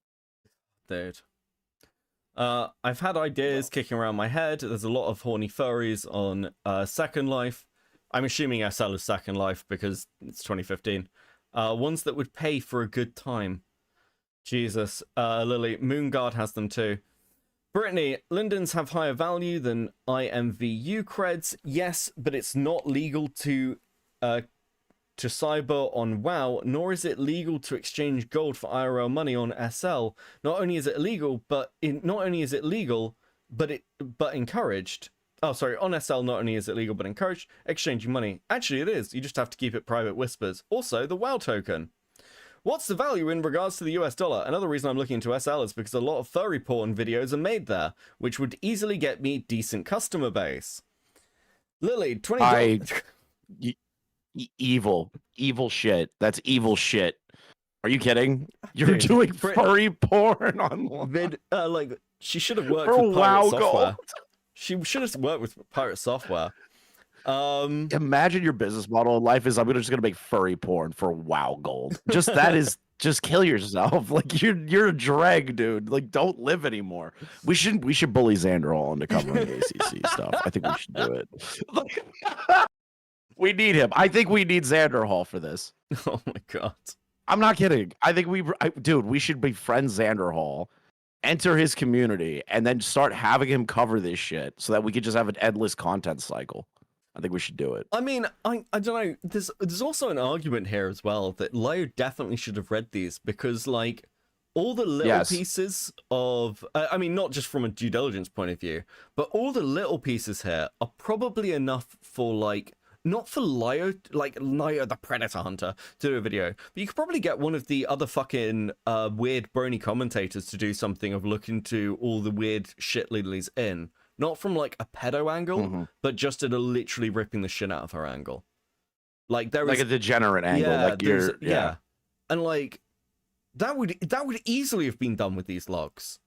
Dude. I've had ideas kicking around my head. There's a lot of horny furries on Second Life. I'm assuming SL is Second Life because it's 2015. Ones that would pay for a good time. Jesus. Lily, Moonguard has them too. Brittany, Lindens have higher value than IMVU creds. Yes, but it's not legal to cyber on WoW, nor is it legal to exchange gold for IRL money on SL. Not only is it illegal, but encouraged. Oh, sorry, on SL not only is it legal but encouraged exchanging money. Actually, it is. You just have to keep it private whispers. Also, the WoW token. What's the value in regards to the US dollar? Another reason I'm looking into SL is because a lot of furry porn videos are made there, which would easily get me decent customer base. Lily, $20. Evil shit. That's evil shit. Are you kidding? You're doing furry porn on like, she should have worked with Pirate Software. She should have worked with Pirate Software. Imagine your business model in life is I'm just gonna make furry porn for WoW gold. Just that is just kill yourself. Like you're a dreg, dude. Like don't live anymore. We should bully Xander Hall into covering ACC stuff. I think we should do it. We need him. I think we need Xander Hall for this. Oh my god. I'm not kidding. I think dude, we should befriend Xander Hall, enter his community, and then start having him cover this shit so that we could just have an endless content cycle. I think we should do it. I mean, I don't know. There's also an argument here as well that Leo definitely should have read these because, like, all the little pieces of, I mean, not just from a due diligence point of view, but all the little pieces here are probably enough for, like, not for Leo, like Leo the Predator Hunter, to do a video, but you could probably get one of the other fucking weird brony commentators to do something of look into all the weird shit Lily's in. Not from, like, a pedo angle, but just at a literally ripping the shit out of her angle. Like, there is... Like a degenerate angle. Yeah, like you're... yeah. And, like, that would easily have been done with these logs.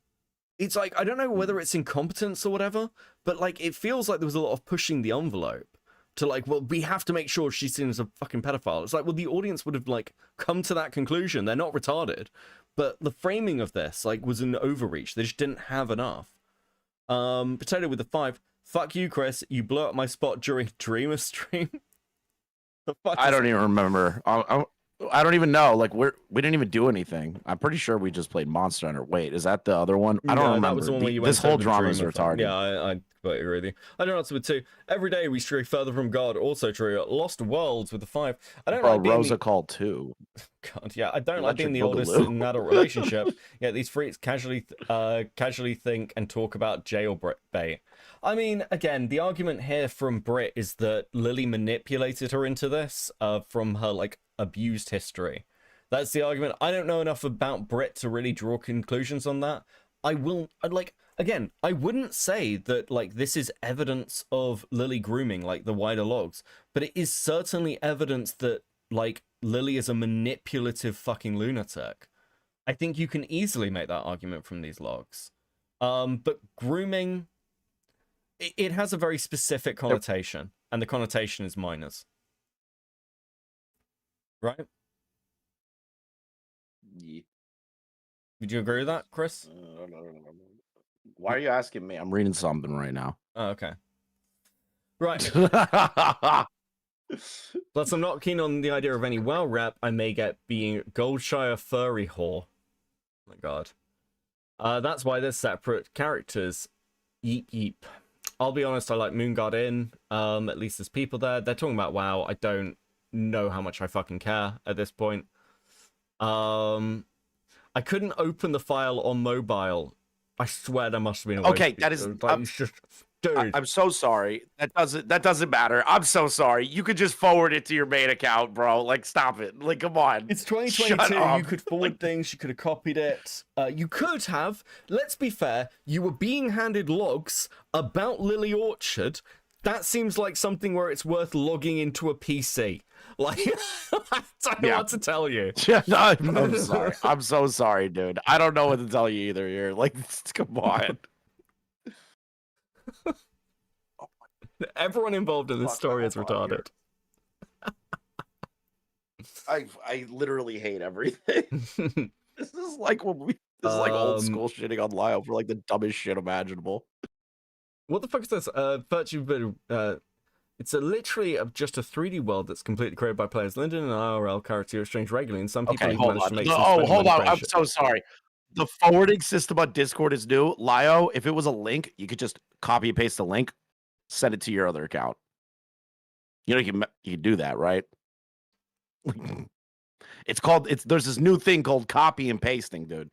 It's like, I don't know whether it's incompetence or whatever, but, like, it feels like there was a lot of pushing the envelope to, like, well, we have to make sure she's seen as a fucking pedophile. It's like, well, the audience would have, like, come to that conclusion. They're not retarded. But the framing of this, like, was an overreach. They just didn't have enough. Potato with the 5. Fuck you, Chris. You blew up my spot during Dreamer stream. I don't even remember. I don't even know. Like we didn't even do anything. I'm pretty sure we just played Monster Hunter. Wait, is that the other one? I don't remember. That was the one where you this whole drama is retarded. Yeah, I completely agree with you. I don't know with 2. Every day we stray further from God. Also true. Lost Worlds with the 5. I don't like being Rosa called 2. God, yeah, I don't like being the oldest in an adult relationship. Yeah, these freaks casually think and talk about jailbait. I mean, again, the argument here from Brit is that Lily manipulated her into this from her, like, abused history. That's the argument. I don't know enough about Brit to really draw conclusions on that. I wouldn't say that, like, this is evidence of Lily grooming, like the wider logs, but it is certainly evidence that, like, Lily is a manipulative fucking lunatic. I think you can easily make that argument from these logs. But grooming, it has a very specific connotation, and the connotation is minors. Right? Yeah. Would you agree with that, Chris? Why are you asking me? I'm reading something right now. Oh, okay. Right. Plus, I'm not keen on the idea of any WoW rep I may get being Goldshire furry whore. Oh my god. That's why there's separate characters. Yeep yeep. I'll be honest, I like Moonguard Inn. At least there's people there. They're talking about WoW. I don't know how much I fucking care at this point. I couldn't open the file on mobile. I swear there must have been a way. Okay, that is... Like, it's just... Dude. I'm so sorry. That doesn't matter. I'm so sorry. You could just forward it to your main account, bro. Like, stop it. Like, come on. It's 2022. You could forward things. You could have copied it. You could have. Let's be fair. You were being handed logs about Lily Orchard. That seems like something where it's worth logging into a PC. Like, I don't know what to tell you. No, I'm sorry. I'm so sorry, dude. I don't know what to tell you either here. Like, come on. Everyone involved in this story is retarded. I literally hate everything. This is like like old school shitting on Lyle for like the dumbest shit imaginable. What the fuck is this? It's literally just a 3D world that's completely created by players. Lyndon and IRL character exchange regularly, and some people even manage to make hold on. I'm so sorry. The forwarding system on Discord is new. Lio, if it was a link, you could just copy and paste the link, send it to your other account. You know, you can do that, right? There's this new thing called copy and pasting, dude.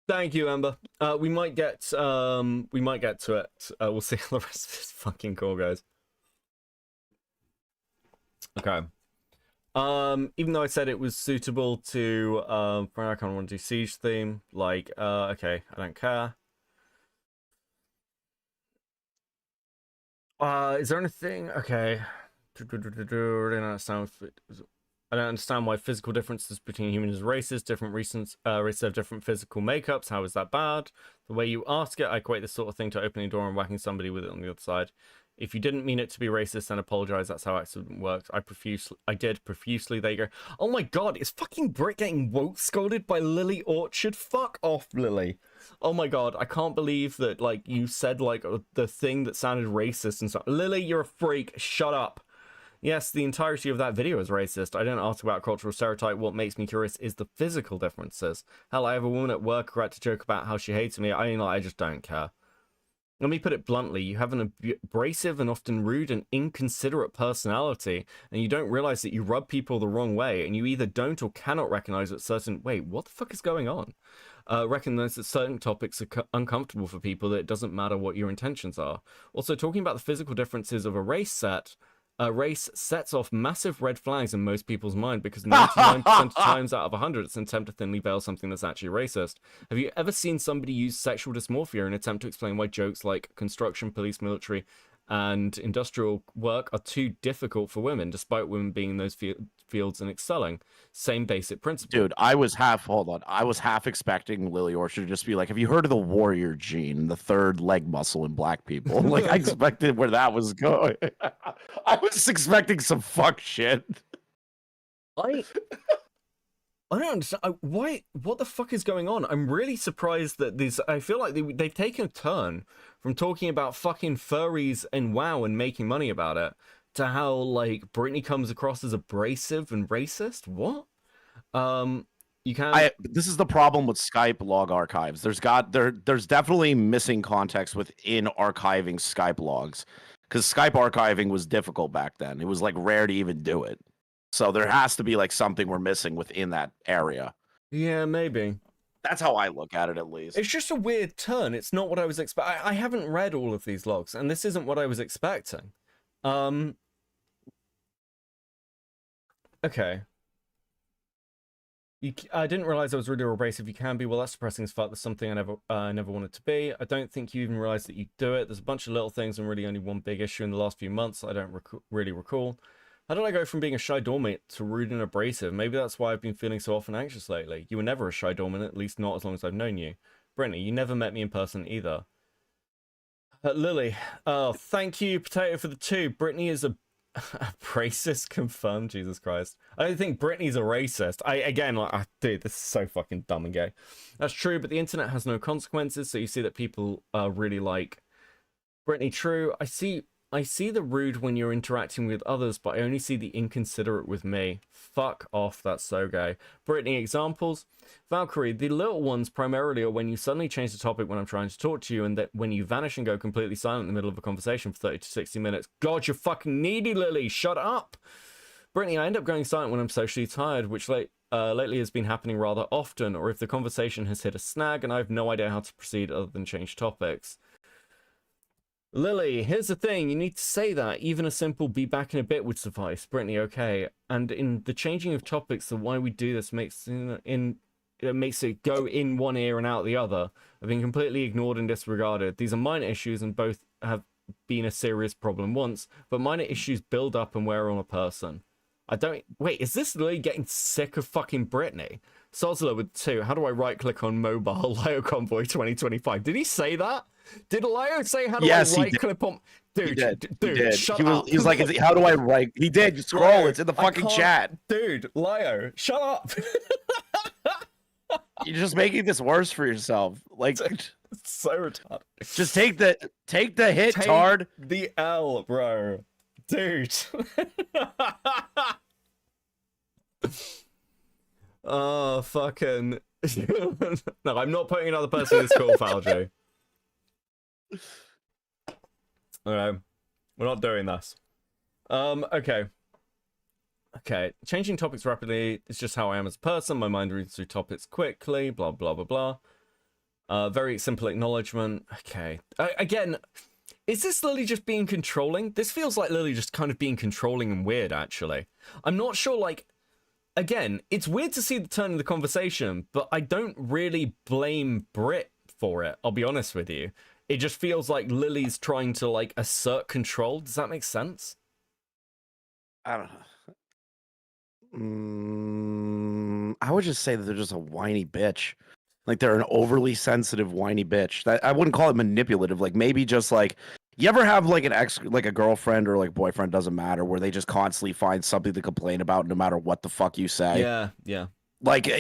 Thank you, Ember. We might get to it. We'll see how the rest of this fucking call goes. Okay. Even though I said it was suitable to I kind of want to do siege theme, like okay, I don't care. Is there anything? Okay. I don't understand why physical differences between humans and races, different reasons, races have different physical makeups. How is that bad? The way you ask it, I equate this sort of thing to opening a door and whacking somebody with it on the other side. If you didn't mean it to be racist, then apologize. That's how accident works. I did profusely. There you go. Oh my god, is fucking Brit getting woke scolded by Lily Orchard? Fuck off, Lily. Oh my god, I can't believe that, like, you said, like, the thing that sounded racist and stuff. Lily, you're a freak. Shut up. Yes, the entirety of that video is racist. I don't ask about cultural stereotype. What makes me curious is the physical differences. Hell, I have a woman at work who had to joke about how she hates me. I mean, like, I just don't care. Let me put it bluntly, you have an abrasive and often rude and inconsiderate personality, and you don't realize that you rub people the wrong way, and you either don't or cannot recognize that wait, what the fuck is going on? Recognize that certain topics are uncomfortable for people, that it doesn't matter what your intentions are. Also, talking about the physical differences of a race sets off massive red flags in most people's mind, because 99% of times out of 100 it's an attempt to thinly veil something that's actually racist. Have you ever seen somebody use sexual dysmorphia in an attempt to explain why jokes like construction, police, military, and industrial work are too difficult for women, despite women being in those fields and excelling? Same basic principle. Dude, I was half expecting Lily Orchard to just be like, have you heard of the warrior gene, the third leg muscle in black people? Like, I expected where that was going. I was expecting some fuck shit. I don't understand. What the fuck is going on? I'm really surprised that I feel like they've taken a turn from talking about fucking furries and WoW and making money about it to how, like, Brittany comes across as abrasive and racist. What? This is the problem with Skype log archives. There's definitely missing context within archiving Skype logs, because Skype archiving was difficult back then. It was like rare to even do it. So there has to be like something we're missing within that area. Yeah, maybe. That's how I look at it, at least. It's just a weird turn. It's not what I was expecting. I haven't read all of these logs, and this isn't what I was expecting. Okay. I didn't realize I was really abrasive. You can be. Well, that's depressing as fuck. That's something I never wanted to be. I don't think you even realize that you do it. There's a bunch of little things and really only one big issue in the last few months I don't really recall. How did I go from being a shy dormant to rude and abrasive? Maybe that's why I've been feeling so often anxious lately. You were never a shy dormant, at least not as long as I've known you. Brittany, you never met me in person either. Lily, oh, thank you, Potato, for the 2. Brittany is a racist, confirmed. Jesus Christ. I don't think Brittany's a racist. Dude, this is so fucking dumb and gay. That's true, but the internet has no consequences, so you see that people really like Brittany. True. I see the rude when you're interacting with others, but I only see the inconsiderate with me. Fuck off, that's so gay. Brittany, examples? Valkyrie, the little ones primarily are when you suddenly change the topic when I'm trying to talk to you, and that when you vanish and go completely silent in the middle of a conversation for 30 to 60 minutes. God, you're fucking needy, Lily, shut up! Brittany, I end up going silent when I'm socially tired, which lately has been happening rather often, or if the conversation has hit a snag and I have no idea how to proceed other than change topics. Lily, here's the thing, you need to say that. Even a simple be back in a bit would suffice. Brittany, okay. And in the changing of topics, the why we do this makes it go in one ear and out the other. I've been completely ignored and disregarded. These are minor issues and both have been a serious problem once, but minor issues build up and wear on a person. Wait, is this Lily getting sick of fucking Brittany? Sozler with 2, how do I right click on mobile? Lio Convoy 2025. Did he say that? Did Lio say how do I right click on? Dude, shut up. He was like, how do I right? He did. You scroll. Lio, it's in the fucking chat. Dude, Lio, shut up. You're just making this worse for yourself. Like, it's so retarded. Just take the hit, Tard. The L, bro. Dude. Oh, fucking. No, I'm not putting another person in this call, Faljo. Okay. We're not doing this. Okay. Okay. Changing topics rapidly is just how I am as a person. My mind reads through topics quickly. Blah, blah, blah, blah. Very simple acknowledgement. Okay. Again, is this Lily just being controlling? This feels like Lily just kind of being controlling and weird, actually. I'm not sure, like... Again, it's weird to see the turn of the conversation, but I don't really blame Brit for it, I'll be honest with you. It just feels like Lily's trying to, like, assert control. Does that make sense? I don't know. I would just say that they're just a whiny bitch. Like, they're an overly sensitive, whiny bitch. I wouldn't call it manipulative. Like, maybe just, like, You ever have like an ex, like a girlfriend or like boyfriend, doesn't matter, where they just constantly find something to complain about no matter what the fuck you say? Yeah, yeah. Like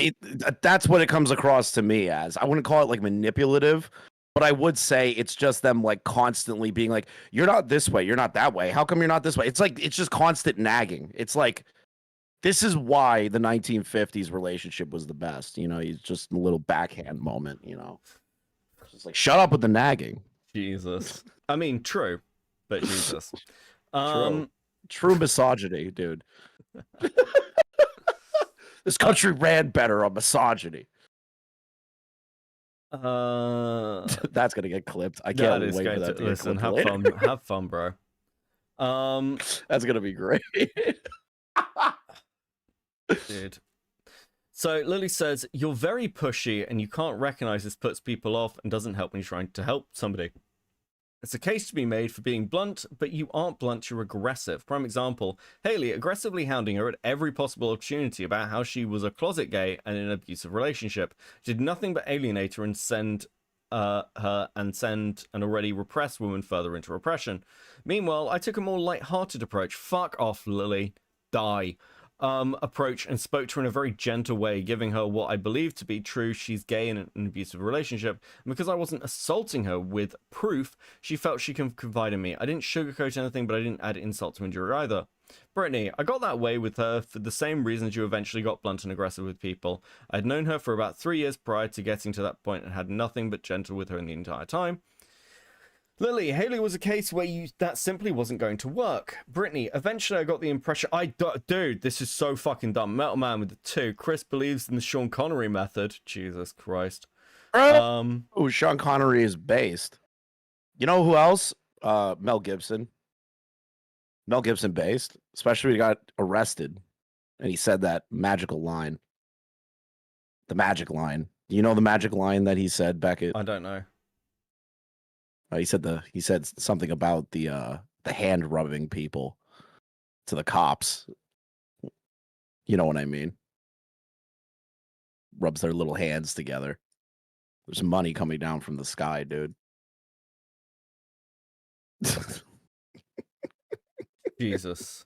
that's what it comes across to me as. I wouldn't call it like manipulative, but I would say it's just them like constantly being like, "You're not this way, you're not that way. How come you're not this way?" It's like it's just constant nagging. It's like this is why the 1950s relationship was the best. You know, it's just a little backhand moment. You know, it's just like shut up with the nagging. Jesus. I mean, true, but Jesus. True misogyny, dude. This country ran better on misogyny. That's gonna get clipped. I can't wait for that to listen. Have fun, have fun, bro. That's gonna be great, dude. So Lily says you're very pushy, and you can't recognize this puts people off and doesn't help when you're trying to help somebody. It's a case to be made for being blunt, but you aren't blunt, you're aggressive. Prime example, Haley aggressively hounding her at every possible opportunity about how she was a closet gay and in an abusive relationship. Did nothing but alienate her and send an already repressed woman further into repression. Meanwhile, I took a more light-hearted approach. Fuck off, Lily. Die. Approach and spoke to her in a very gentle way, giving her what I believe to be true. She's gay in an abusive relationship, and because I wasn't assaulting her with proof, she felt she can confide in me. I didn't sugarcoat anything, but I didn't add insult to injury either. Brittany, I got that way with her for the same reasons you eventually got blunt and aggressive with people. I'd known her for about 3 years prior to getting to that point and had nothing but gentle with her in the entire time. Lily, Haley was a case where that simply wasn't going to work. Brittany, eventually I got the impression... Dude, this is so fucking dumb. Metal Man with the 2. Chris believes in the Sean Connery method. Jesus Christ. Sean Connery is based. You know who else? Mel Gibson. Mel Gibson based. Especially when he got arrested. And he said that magical line. The magic line. Do you know the magic line that he said back at... I don't know. He said something about the hand rubbing people to the cops. You know what I mean? Rubs their little hands together. There's money coming down from the sky, dude. Jesus.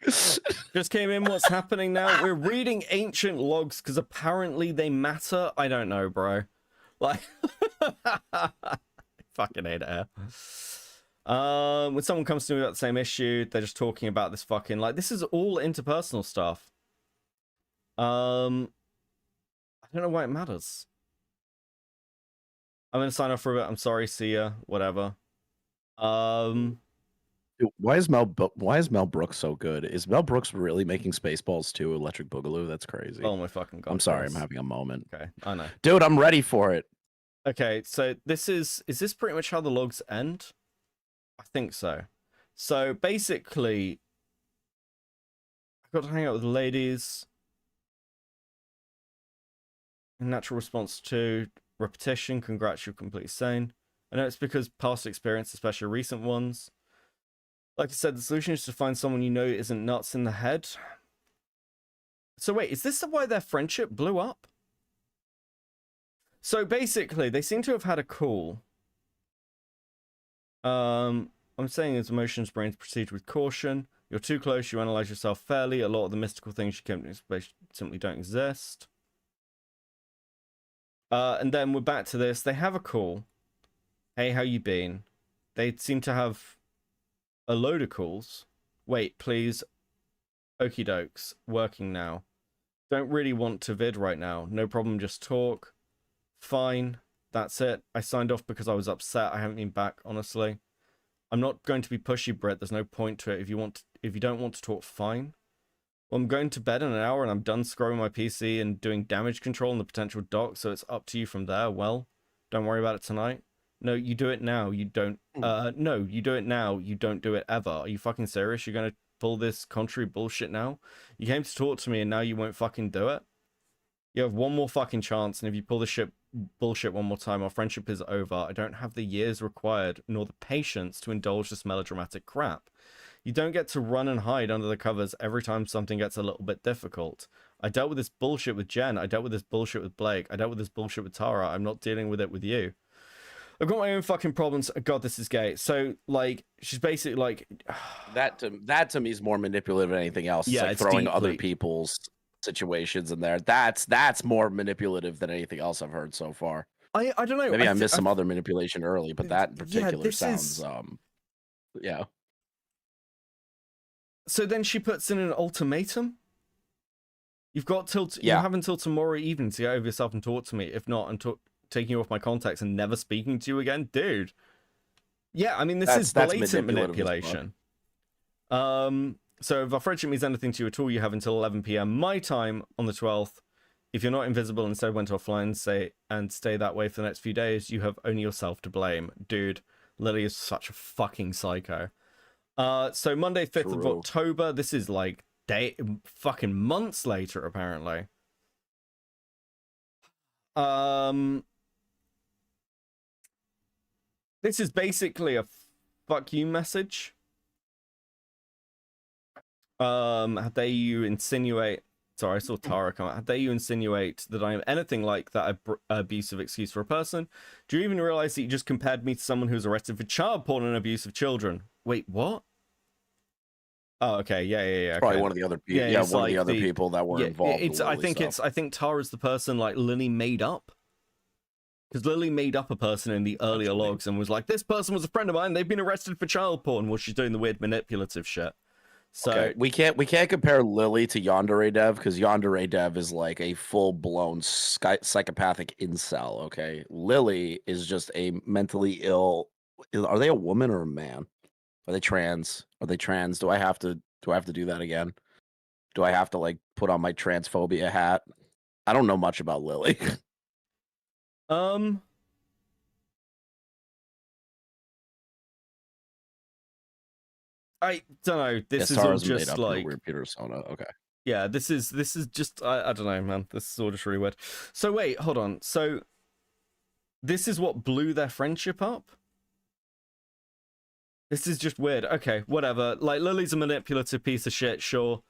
Just came in. What's happening now? We're reading ancient logs because apparently they matter. I don't know, bro. Like, fucking hate it. When someone comes to me about the same issue, they're just talking about this fucking, like, this is all interpersonal stuff. I don't know why it matters. I'm gonna sign off for a bit. I'm sorry, see ya. Whatever. Dude, why is Mel Brooks so good? Is Mel Brooks really making Spaceballs 2 Electric Boogaloo? That's crazy. Oh my fucking god. I'm sorry, I'm having a moment. Okay, I know. Dude, I'm ready for it. Okay, so is this pretty much how the logs end? I think so. So basically, I got to hang out with the ladies. Natural response to repetition. Congrats, you're completely sane. I know it's because past experience, especially recent ones. Like I said, the solution is to find someone you know isn't nuts in the head. So wait, is this why their friendship blew up? So basically, they seem to have had a call. I'm saying his emotions, brains proceed with caution. You're too close, you analyze yourself fairly. A lot of the mystical things you came to explain simply don't exist. And then we're back to this. They have a call. Hey, how you been? They seem to have a load of calls. Wait, please. Okie dokes. Working now. Don't really want to vid right now. No problem, just talk. Fine. That's it. I signed off because I was upset. I haven't been back, honestly. I'm not going to be pushy, Brett. There's no point to it. If you don't want to talk, fine. Well, I'm going to bed in an hour and I'm done scrubbing my PC and doing damage control on the potential dock, so it's up to you from there. Well, don't worry about it tonight. No, you do it now. You don't. No, you do it now. You don't do it ever. Are you fucking serious? You're going to pull this contrary bullshit now? You came to talk to me and now you won't fucking do it? You have one more fucking chance, and if you pull this bullshit one more time, our friendship is over. I don't have the years required, nor the patience to indulge this melodramatic crap. You don't get to run and hide under the covers every time something gets a little bit difficult. I dealt with this bullshit with Jen. I dealt with this bullshit with Blake. I dealt with this bullshit with Tara. I'm not dealing with it with you. I've got my own fucking problems. God, this is gay. So, like, she's basically like... That to me is more manipulative than anything else. Yeah, It's like it's throwing deeply... other people's situations in there. That's more manipulative than anything else I've heard so far. I don't know. Maybe I missed some other manipulation early, but that in particular sounds... Yeah. So then she puts in an ultimatum. You've got till you have until tomorrow evening to get over yourself and talk to me. If not, I'm taking you off my contacts and never speaking to you again, dude. Yeah, I mean this is blatant manipulation. So if our friendship means anything to you at all, you have until 11 p.m. my time on the 12th. If you're not invisible and instead went offline, and stay that way for the next few days, you have only yourself to blame, dude. Lily is such a fucking psycho. So Monday, 5th of October. This is like fucking months later, apparently. This is basically a fuck you message. How dare you insinuate... Sorry, I saw Tara come out. How dare you insinuate that I am anything like that abusive excuse for a person? Do you even realize that you just compared me to someone who's arrested for child porn and abuse of children? Wait, what? Oh, okay, yeah. Probably okay. one of the other people. Yeah, one of the other people that were involved. I think Tara's the person like Lily made up. Because Lily made up a person in the earlier logs and was like, this person was a friend of mine. They've been arrested for child porn. Well, she's doing the weird manipulative shit. So okay. we can't compare Lily to Yandere Dev because Yandere Dev is like a full-blown psychopathic incel. Okay, Lily is just a mentally ill. Are they a woman or a man? Are they trans? Do I have to do that again? Do I have to like put on my transphobia hat? I don't know much about Lily. I don't know. This is all just like weird persona. Okay. Yeah, this is just I don't know, man. This is all just really weird. So wait, hold on. So this is what blew their friendship up? This is just weird. Okay, whatever. Like Lily's a manipulative piece of shit, sure.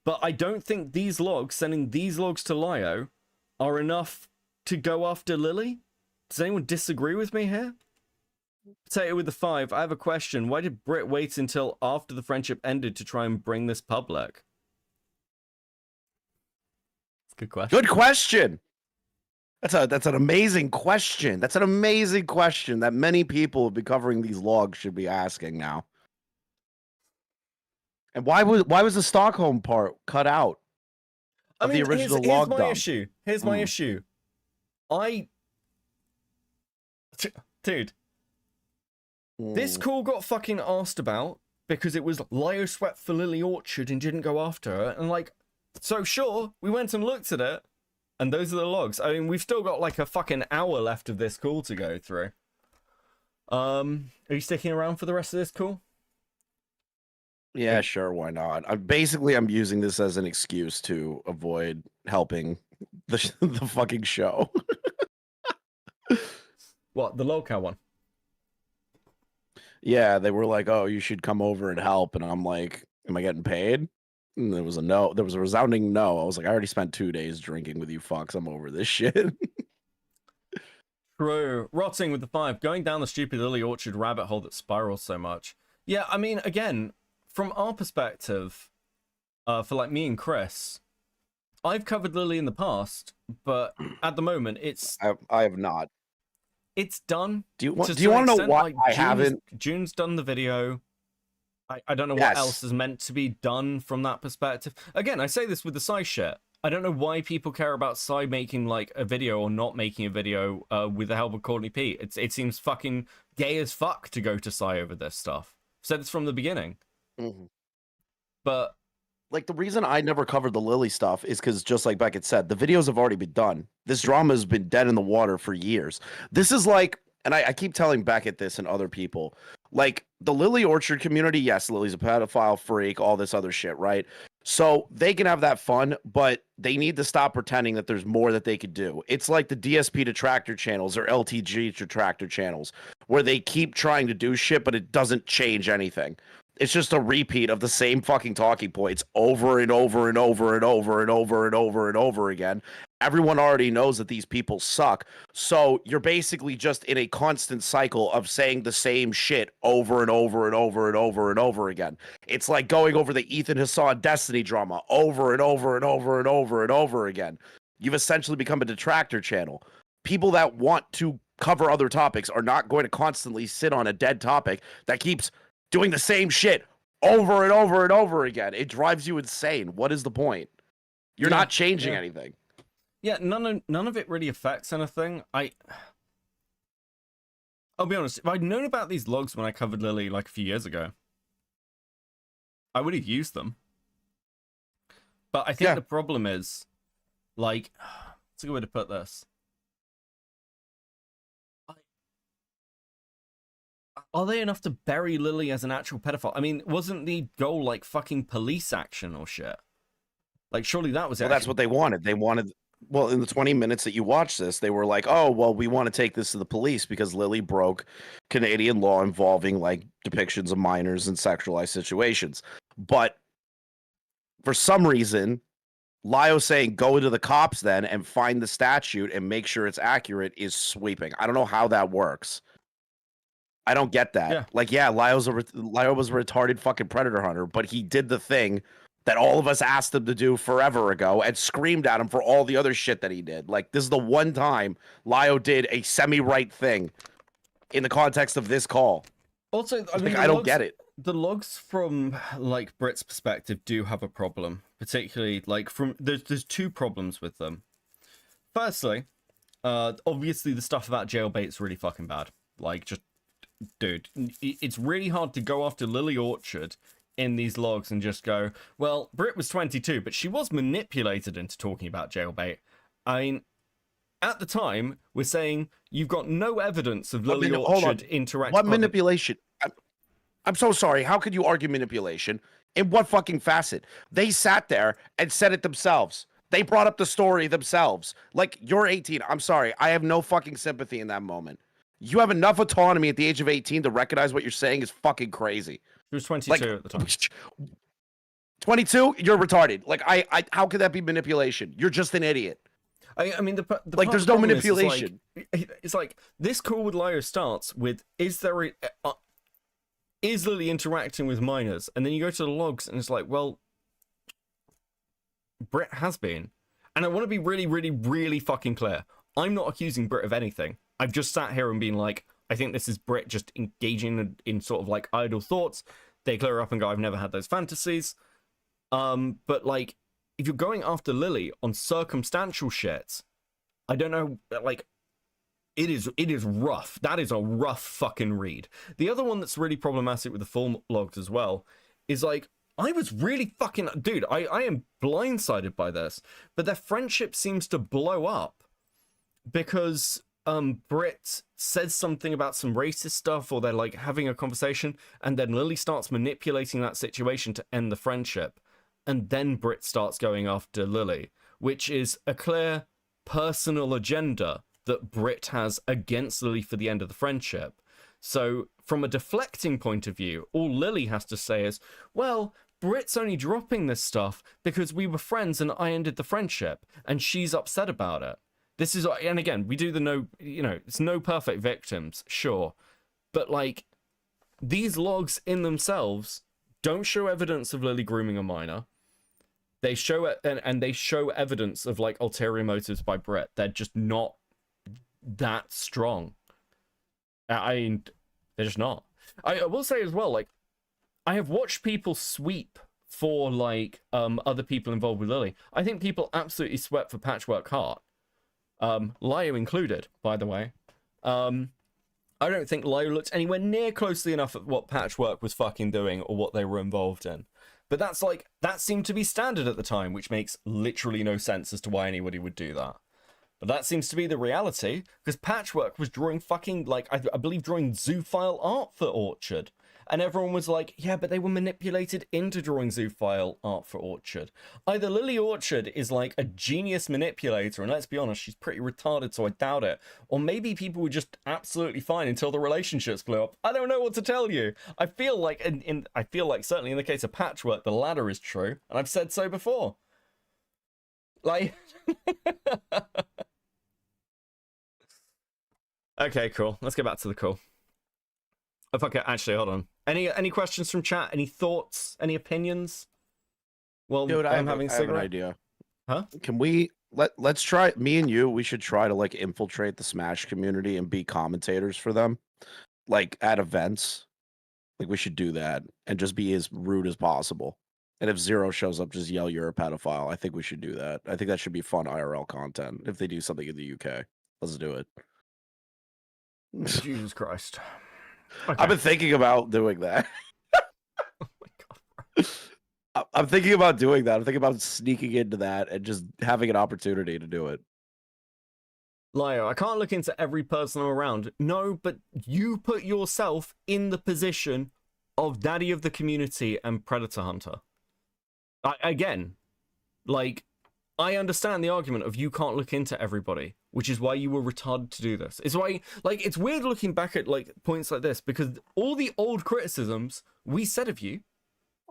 But I don't think these logs, sending these logs to Lio, are enough to go after Lily. Does anyone disagree with me here? Potato with the 5. I have a question. Why did Britt wait until after the friendship ended to try and bring this public? That's a good question. Good question. That's an amazing question. That's an amazing question that many people who've been covering these logs should be asking now. And why was the Stockholm part cut out of the original log dump? Here's my issue. Dude. This call got fucking asked about because it was Lio swept for Lily Orchard and didn't go after her. And like, so sure, we went and looked at it. And those are the logs. I mean, we've still got like a fucking hour left of this call to go through. Are you sticking around for the rest of this call? Yeah, sure. Why not? I'm using this as an excuse to avoid helping the fucking show. What, the lolcow one? Yeah, they were like, "Oh, you should come over and help," and I'm like, "Am I getting paid?" And there was a no. There was a resounding no. I was like, "I already spent 2 days drinking with you fucks. I'm over this shit." True. Rotting with the 5. Going down the stupid Lily Orchard rabbit hole that spirals so much. Yeah, I mean, again, from our perspective, for like me and Chris, I've covered Lily in the past, but at the moment, it's... I have not. It's done. Do you want to know why like, I haven't? June's done the video. I don't know what else is meant to be done from that perspective. Again, I say this with the Psy shit. I don't know why people care about Psy making like a video or not making a video with the help of Courtney P. It seems fucking gay as fuck to go to Psy over this stuff. I've said this from the beginning. Mm-hmm. But like the reason I never covered the Lily stuff is because, just like Beckett said, the videos have already been done. This drama has been dead in the water for years. This is like, and I keep telling Beckett this and other people, like the Lily Orchard community, yes, Lily's a pedophile freak, all this other shit, right? So they can have that fun, but they need to stop pretending that there's more that they could do. It's like the DSP detractor channels or LTG detractor channels where they keep trying to do shit, but it doesn't change anything. It's just a repeat of the same fucking talking points over and over and over and over and over and over and over again. Everyone already knows that these people suck. So you're basically just in a constant cycle of saying the same shit over and over and over and over and over again. It's like going over the Ethan Hassan Destiny drama over and over and over and over and over again. You've essentially become a detractor channel. People that want to cover other topics are not going to constantly sit on a dead topic that keeps doing the same shit over and over and over again. It drives you insane. What is the point? You're not changing anything. Yeah, none of it really affects anything. I'll be honest, if I'd known about these logs when I covered Lily like a few years ago, I would have used them. But I think the problem is, like, what's a good way to put this? Are they enough to bury Lily as an actual pedophile? I mean, wasn't the goal like fucking police action or shit? Like, surely that was. Well, that's what they wanted. They wanted. Well, in the 20 minutes that you watch this, they were like, "Oh, well, we want to take this to the police because Lily broke Canadian law involving like depictions of minors in sexualized situations." But for some reason, Lio saying go to the cops then and find the statute and make sure it's accurate is sweeping. I don't know how that works. I don't get that. Yeah. Like, yeah, Lio was a retarded fucking predator hunter, but he did the thing that all of us asked him to do forever ago and screamed at him for all the other shit that he did. Like, this is the one time Lio did a semi-right thing in the context of this call. Also, I mean, like, I don't get it. The logs from like Brit's perspective do have a problem, particularly like from there's two problems with them. Firstly, obviously the stuff about jailbait's really fucking bad. Like, just dude, it's really hard to go after Lily Orchard in these logs and just go, well, Brit was 22, but she was manipulated into talking about jailbait. I mean, at the time, we're saying you've got no evidence of Lily Orchard interacting. What manipulation? I'm so sorry. How could you argue manipulation? In what fucking facet? They sat there and said it themselves. They brought up the story themselves. Like, you're 18. I'm sorry. I have no fucking sympathy in that moment. You have enough autonomy at the age of 18 to recognize what you're saying is fucking crazy. She was 22 at the time. 22? You're retarded. Like, I how could that be manipulation? You're just an idiot. I mean, like, there's no manipulation. It's like this call with Lio starts with, is Lily interacting with minors? And then you go to the logs and it's like, well, Brit has been. And I want to be really, really, really fucking clear. I'm not accusing Brit of anything. I've just sat here and been like, I think this is Brit just engaging in sort of like idle thoughts. They clear up and go, I've never had those fantasies. But like, if you're going after Lily on circumstantial shit, I don't know, like, it is rough. That is a rough fucking read. The other one that's really problematic with the full logs as well is like, I was really fucking, dude, I am blindsided by this, but their friendship seems to blow up because Brit says something about some racist stuff, or they're like having a conversation, and then Lily starts manipulating that situation to end the friendship, and then Brit starts going after Lily, which is a clear personal agenda that Brit has against Lily for the end of the friendship. So from a deflecting point of view, all Lily has to say is, well, Brit's only dropping this stuff because we were friends and I ended the friendship, and she's upset about it. This is, and again, we do it's no perfect victims, sure. But like, these logs in themselves don't show evidence of Lily grooming a minor. They show it, and they show evidence of like ulterior motives by Brit. They're just not that strong. I mean, they're just not. I will say as well, like, I have watched people sweep for like other people involved with Lily. I think people absolutely swept for Patchwork Heart. Lio included, by the way. I don't think Lio looked anywhere near closely enough at what Patchwork was fucking doing or what they were involved in. But that's like, that seemed to be standard at the time, which makes literally no sense as to why anybody would do that. But that seems to be the reality, because Patchwork was drawing fucking, like, I believe drawing zoophile art for Orchard. And everyone was like, yeah, but they were manipulated into drawing zoophile art for Orchard. Either Lily Orchard is like a genius manipulator, and let's be honest, she's pretty retarded, so I doubt it. Or maybe people were just absolutely fine until the relationships blew up. I don't know what to tell you. I feel like, certainly in the case of Patchwork, the latter is true, and I've said so before. Like, okay, cool. Let's get back to the call. Oh, fuck it. Actually, hold on. Any questions from chat? Any thoughts? Any opinions? Well, Dude, I'm having I have an idea. Huh? Can we let's try, me and you, we should try to like infiltrate the Smash community and be commentators for them, like at events. Like we should do that and just be as rude as possible. And if Zero shows up, just yell you're a pedophile. I think we should do that. I think that should be fun IRL content if they do something in the UK. Let's do it. Jesus Christ. Okay. I've been thinking about doing that. Oh my God. I'm thinking about doing that. I'm thinking about sneaking into that and just having an opportunity to do it. Lio, I can't look into every person I'm around. No, but you put yourself in the position of daddy of the community and predator hunter. Again, like, I understand the argument of you can't look into everybody, which is why you were retarded to do this. It's why, like, it's weird looking back at, like, points like this, because all the old criticisms we said of you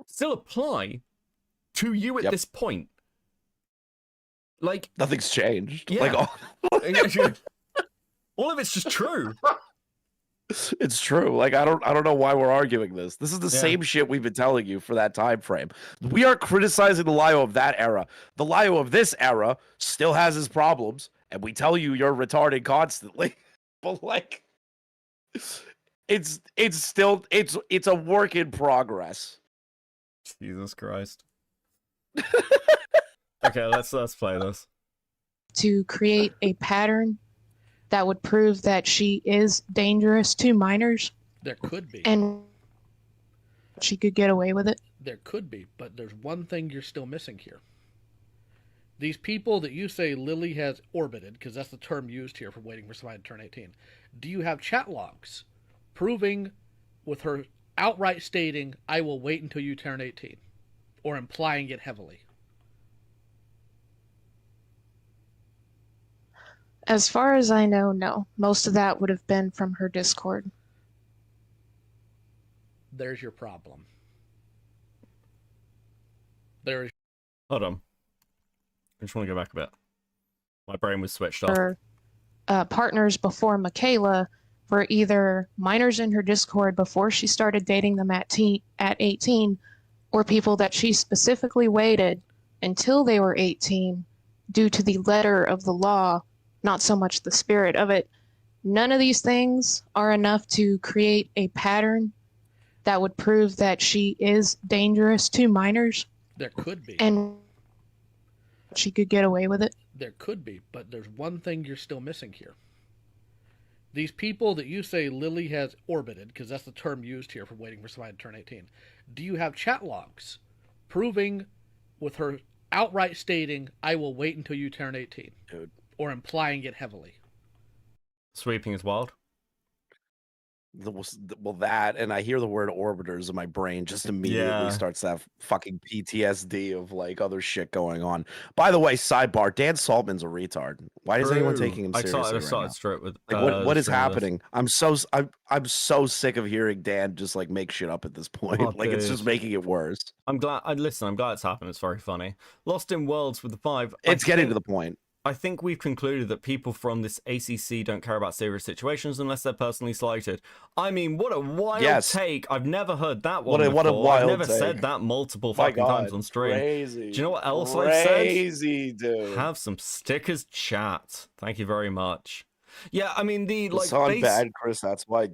still apply to you at this point. Like, nothing's changed. Yeah. Like all of it's just true. It's true. Like I don't know why we're arguing this. This is the same shit we've been telling you for that time frame. We are criticizing the Lio of that era. The Lio of this era still has his problems, and we tell you you're retarded constantly. But like, it's still it's a work in progress. Jesus Christ. Okay, let's play this. To create a pattern that would prove that she is dangerous to minors. There could be. And she could get away with it. There could be, but there's one thing you're still missing here. These people that you say Lily has orbited, because that's the term used here for waiting for somebody to turn 18, do you have chat logs proving with her outright stating, I will wait until you turn 18, or implying it heavily? As far as I know, no. Most of that would have been from her Discord. There's your problem. There's... Hold on. I just want to go back a bit. My brain was switched off. Her partners before Michaela were either minors in her Discord before she started dating them at 18, or people that she specifically waited until they were 18 due to the letter of the law, not so much the spirit of it. None of these things are enough to create a pattern that would prove that she is dangerous to minors. There could be. And she could get away with it. There could be, but there's one thing you're still missing here. These people that you say Lily has orbited, because that's the term used here for waiting for somebody to turn 18, do you have chat logs proving with her outright stating, I will wait until you turn 18? Dude. Or implying it heavily? Sweeping is wild. Well, that, and I hear the word orbiters and my brain just immediately starts to have fucking PTSD of like other shit going on. By the way, sidebar, Dan Saltman's a retard. Why is anyone taking him seriously? I saw it straight with like, what is happening? I'm so sick of hearing Dan just like make shit up at this point. Oh, like it's just making it worse. I'm glad it's happened. It's very funny. Lost in Worlds with the 5. It's getting to the point. I think we've concluded that people from this ACC don't care about serious situations unless they're personally slighted. I mean, what a wild take. I've never heard that one before. What a wild I've never take. said that multiple fucking times on stream. Crazy. Do you know what else I've said? Crazy, dude. Have some stickers, chat. Thank you very much. Yeah, I mean, it's on bad, Chris. That's why,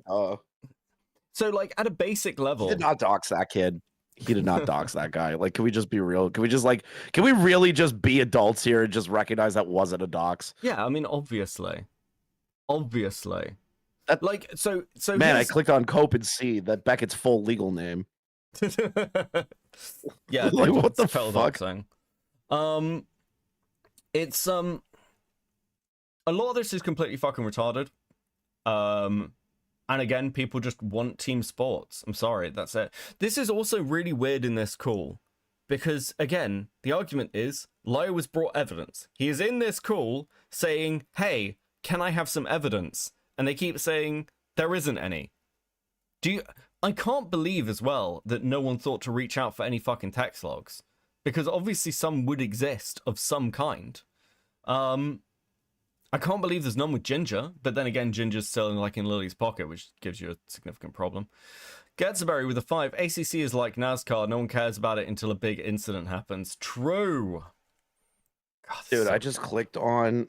So, like, at a basic level... He did not dox that kid. He did not dox that guy. Like, can we just be real? Can we really just be adults here and just recognize that wasn't a dox? Yeah, I mean, obviously. Like, so man, I clicked on Cope and see that Beckett's full legal name. Yeah, like, what the fuck? fuck? It's a lot of this is completely fucking retarded. And again, people just want team sports. I'm sorry, that's it. This is also really weird in this call. Because, again, the argument is, Lio was brought evidence. He is in this call saying, hey, can I have some evidence? And they keep saying, there isn't any. I can't believe as well that no one thought to reach out for any fucking text logs. because obviously some would exist of some kind. I can't believe there's none with Ginger, but then again, Ginger's still in Lily's pocket, which gives you a significant problem. Getzaberry with a 5. ACC is like NASCAR. No one cares about it until a big incident happens. True. God, Dude, I just clicked on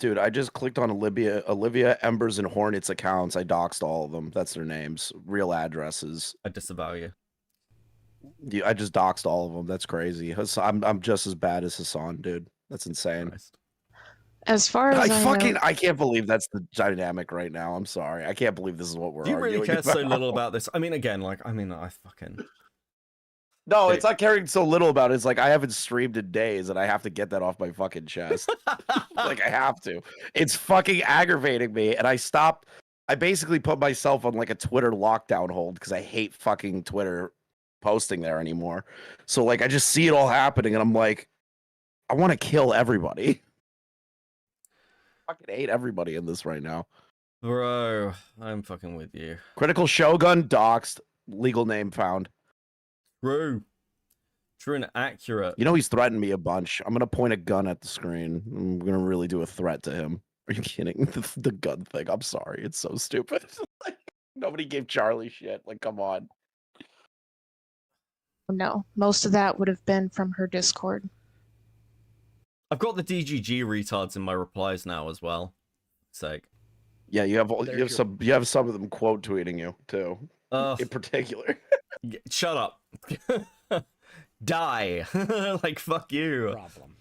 Olivia, Embers, and Hornets accounts. I doxed all of them. That's their names, real addresses. I disavow you. I just doxed all of them. That's crazy. I'm just as bad as Hassan, dude. That's insane. Christ. As far as I can't believe that's the dynamic right now. I'm sorry. I can't believe this is what we're Do you arguing really care about. so little about this? I mean, again, I fucking... No, it's not caring so little about it. It's like I haven't streamed in days and I have to get that off my fucking chest. Like I have to. It's fucking aggravating me. And I basically put myself on like a Twitter lockdown hold because I hate fucking Twitter posting there anymore. So like I just see it all happening and I'm like, I want to kill everybody. I fucking hate everybody in this right now. Bro, I'm fucking with you. Critical Shogun doxed, legal name found. True and accurate. You know he's threatened me a bunch. I'm gonna point a gun at the screen. I'm gonna really do a threat to him. Are you kidding? The gun thing. I'm sorry. It's so stupid. Like nobody gave Charlie shit. Like, come on. No, most of that would have been from her Discord. I've got the DGG retards in my replies now as well. Sake. Yeah, you have some of them quote tweeting you too. In particular. Shut up. Die. Like, fuck you. Problem.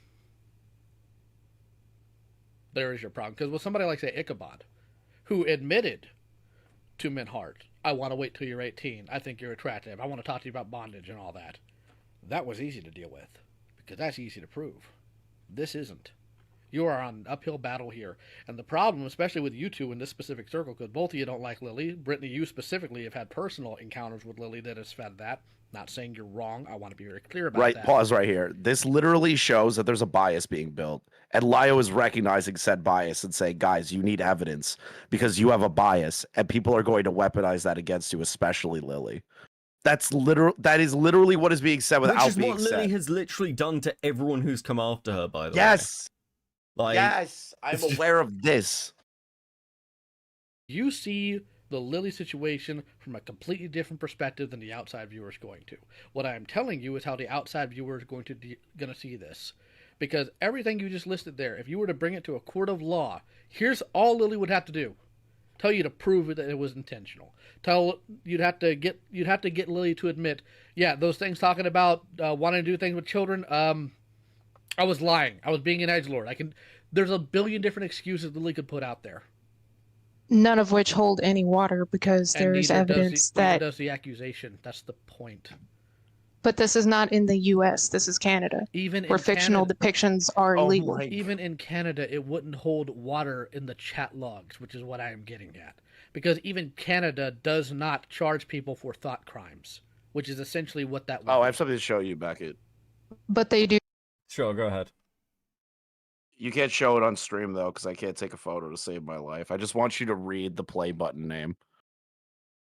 There is your problem. Because with somebody like, say, Ichabod, who admitted to Minhart, I want to wait till you're 18. I think you're attractive. I want to talk to you about bondage and all that. That was easy to deal with. Because that's easy to prove. This isn't. You are on an uphill battle here. And the problem, especially with you two in this specific circle, because both of you don't like Lily. Brittany, you specifically have had personal encounters with Lily that has fed that. Not saying you're wrong. I want to be very clear about that. Right, pause right here. This literally shows that there's a bias being built. And Lio is recognizing said bias and saying, guys, you need evidence because you have a bias and people are going to weaponize that against you, especially Lily. That is literally what is being said without being said. Which is what Lily has literally done to everyone who's come after her, by the way. Yes. Like, yes, I'm aware of this. You see the Lily situation from a completely different perspective than the outside viewer is going to. What I'm telling you is how the outside viewer is going to see this. Because everything you just listed there, if you were to bring it to a court of law, here's all Lily would have to do. Tell you to prove that it was intentional. You'd have to get Lily to admit, yeah, those things talking about wanting to do things with children, I was lying. I was being an edgelord. There's a billion different excuses Lily could put out there. None of which hold any water because there is evidence that... Neither does the accusation. That's the point. But this is not in the U.S. This is Canada, where fictional depictions are illegal. Even in Canada, it wouldn't hold water in the chat logs, which is what I am getting at. Because even Canada does not charge people for thought crimes, which is essentially what that would I be. have something to show you, Beckett. But they do. Sure, go ahead. You can't show it on stream, though, because I can't take a photo to save my life. I just want you to read the play button name.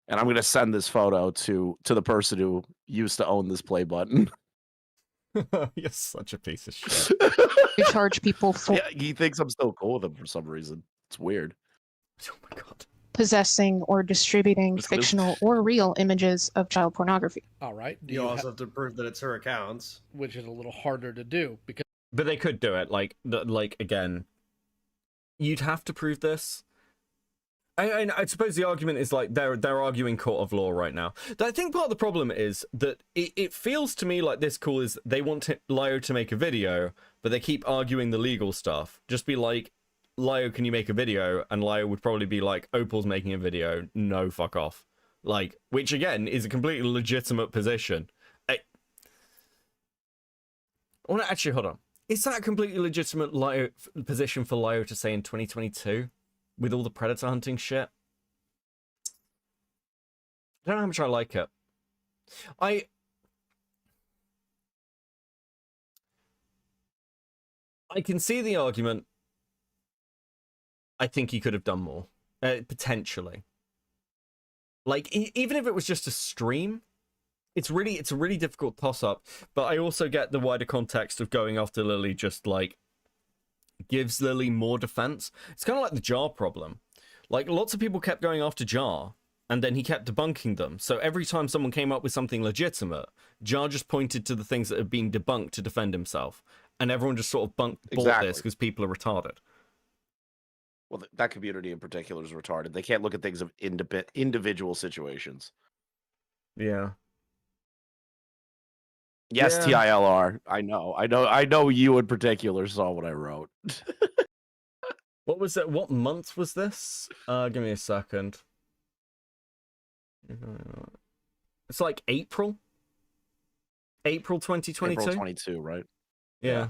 And I'm going to send this photo to the person who used to own this play button. You're such a piece of shit. You charge people for... Yeah, he thinks I'm still cool with him for some reason. It's weird. Oh my god. Possessing or distributing fictional or real images of child pornography. All right. You also have to prove that it's her accounts. Which is a little harder to do. But they could do it. Like again, you'd have to prove this. I suppose the argument is like they're arguing court of law right now. I think part of the problem is that it feels to me like this call is they want Lio to make a video, but they keep arguing the legal stuff. Just be like, Lio, can you make a video? And Lio would probably be like, Opal's making a video. No, fuck off. Like, which again is a completely legitimate position. Actually, hold on. Is that a completely legitimate position for Lio to say in 2022? With all the predator hunting shit? I don't know how much I like it. I can see the argument. I think he could have done more. Potentially. Like, even if it was just a stream, it's a really difficult toss up, but I also get the wider context of going after Lily just like gives Lily more defense. It's kind of like the Jar problem. Like lots of people kept going after Jar and then he kept debunking them. So every time someone came up with something legitimate, Jar just pointed to the things that had been debunked to defend himself. And everyone just sort of bought this because people are retarded. Well, that community in particular is retarded. They can't look at things of individual situations. Yeah. Yes, Yeah. TILR. I know you in particular saw what I wrote. What was it? What month was this? Give me a second. It's like April 2022. April 22, right? Yeah.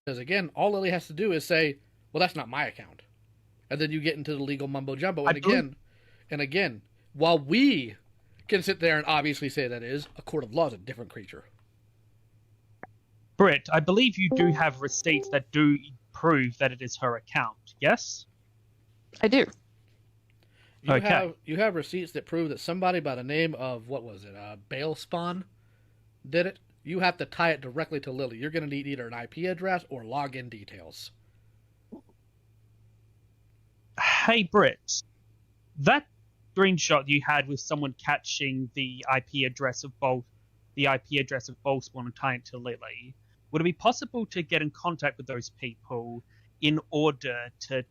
Because again, all Lily has to do is say, well, that's not my account. And then you get into the legal mumbo jumbo. And again, while we can sit there and obviously say that is, a court of law is a different creature. Britt, I believe you do have receipts that do prove that it is her account, yes? I do. You have receipts that prove that somebody by the name of, what was it, Balespawn did it. You have to tie it directly to Lily. You're going to need either an IP address or login details. Hey, Britt, that screenshot you had with someone catching the IP address of Balespawn and tying it to Lily, would it be possible to get in contact with those people in order to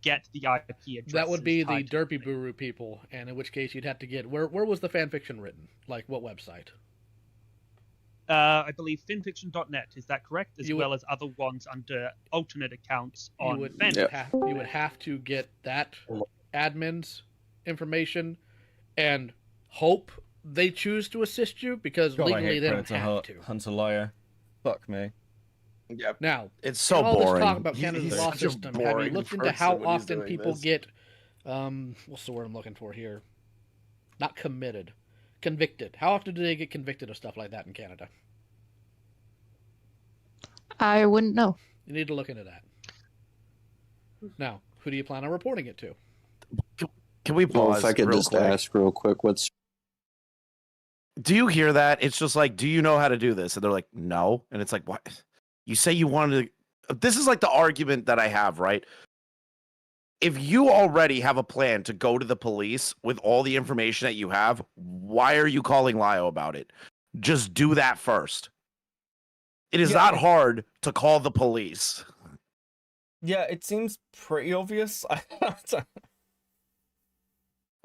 get the IP address? That would be the Derpy Buru people, and in which case you'd have to get... Where was the fanfiction written? Like, what website? I believe finfiction.net, is that correct? As well as other ones under alternate accounts on FanFiction. You would have to get that admin's information and hope they choose to assist you, because legally they don't have to. Hunter liar. Fuck me. Yep. Now, it's so all boring. This talk about Canada's law system. Have you looked into how often people get, what's the word I'm looking for here? Not committed. Convicted. How often do they get convicted of stuff like that in Canada? I wouldn't know. You need to look into that. Now, who do you plan on reporting it to? Can we pause? Well, if I could just ask real quick, do you hear that? It's just like, do you know how to do this? And they're like, no. And it's like, what? You say you wanted to... This is like the argument that I have, right? If you already have a plan to go to the police with all the information that you have, why are you calling Lio about it? Just do that first. It is not hard to call the police. Yeah, it seems pretty obvious.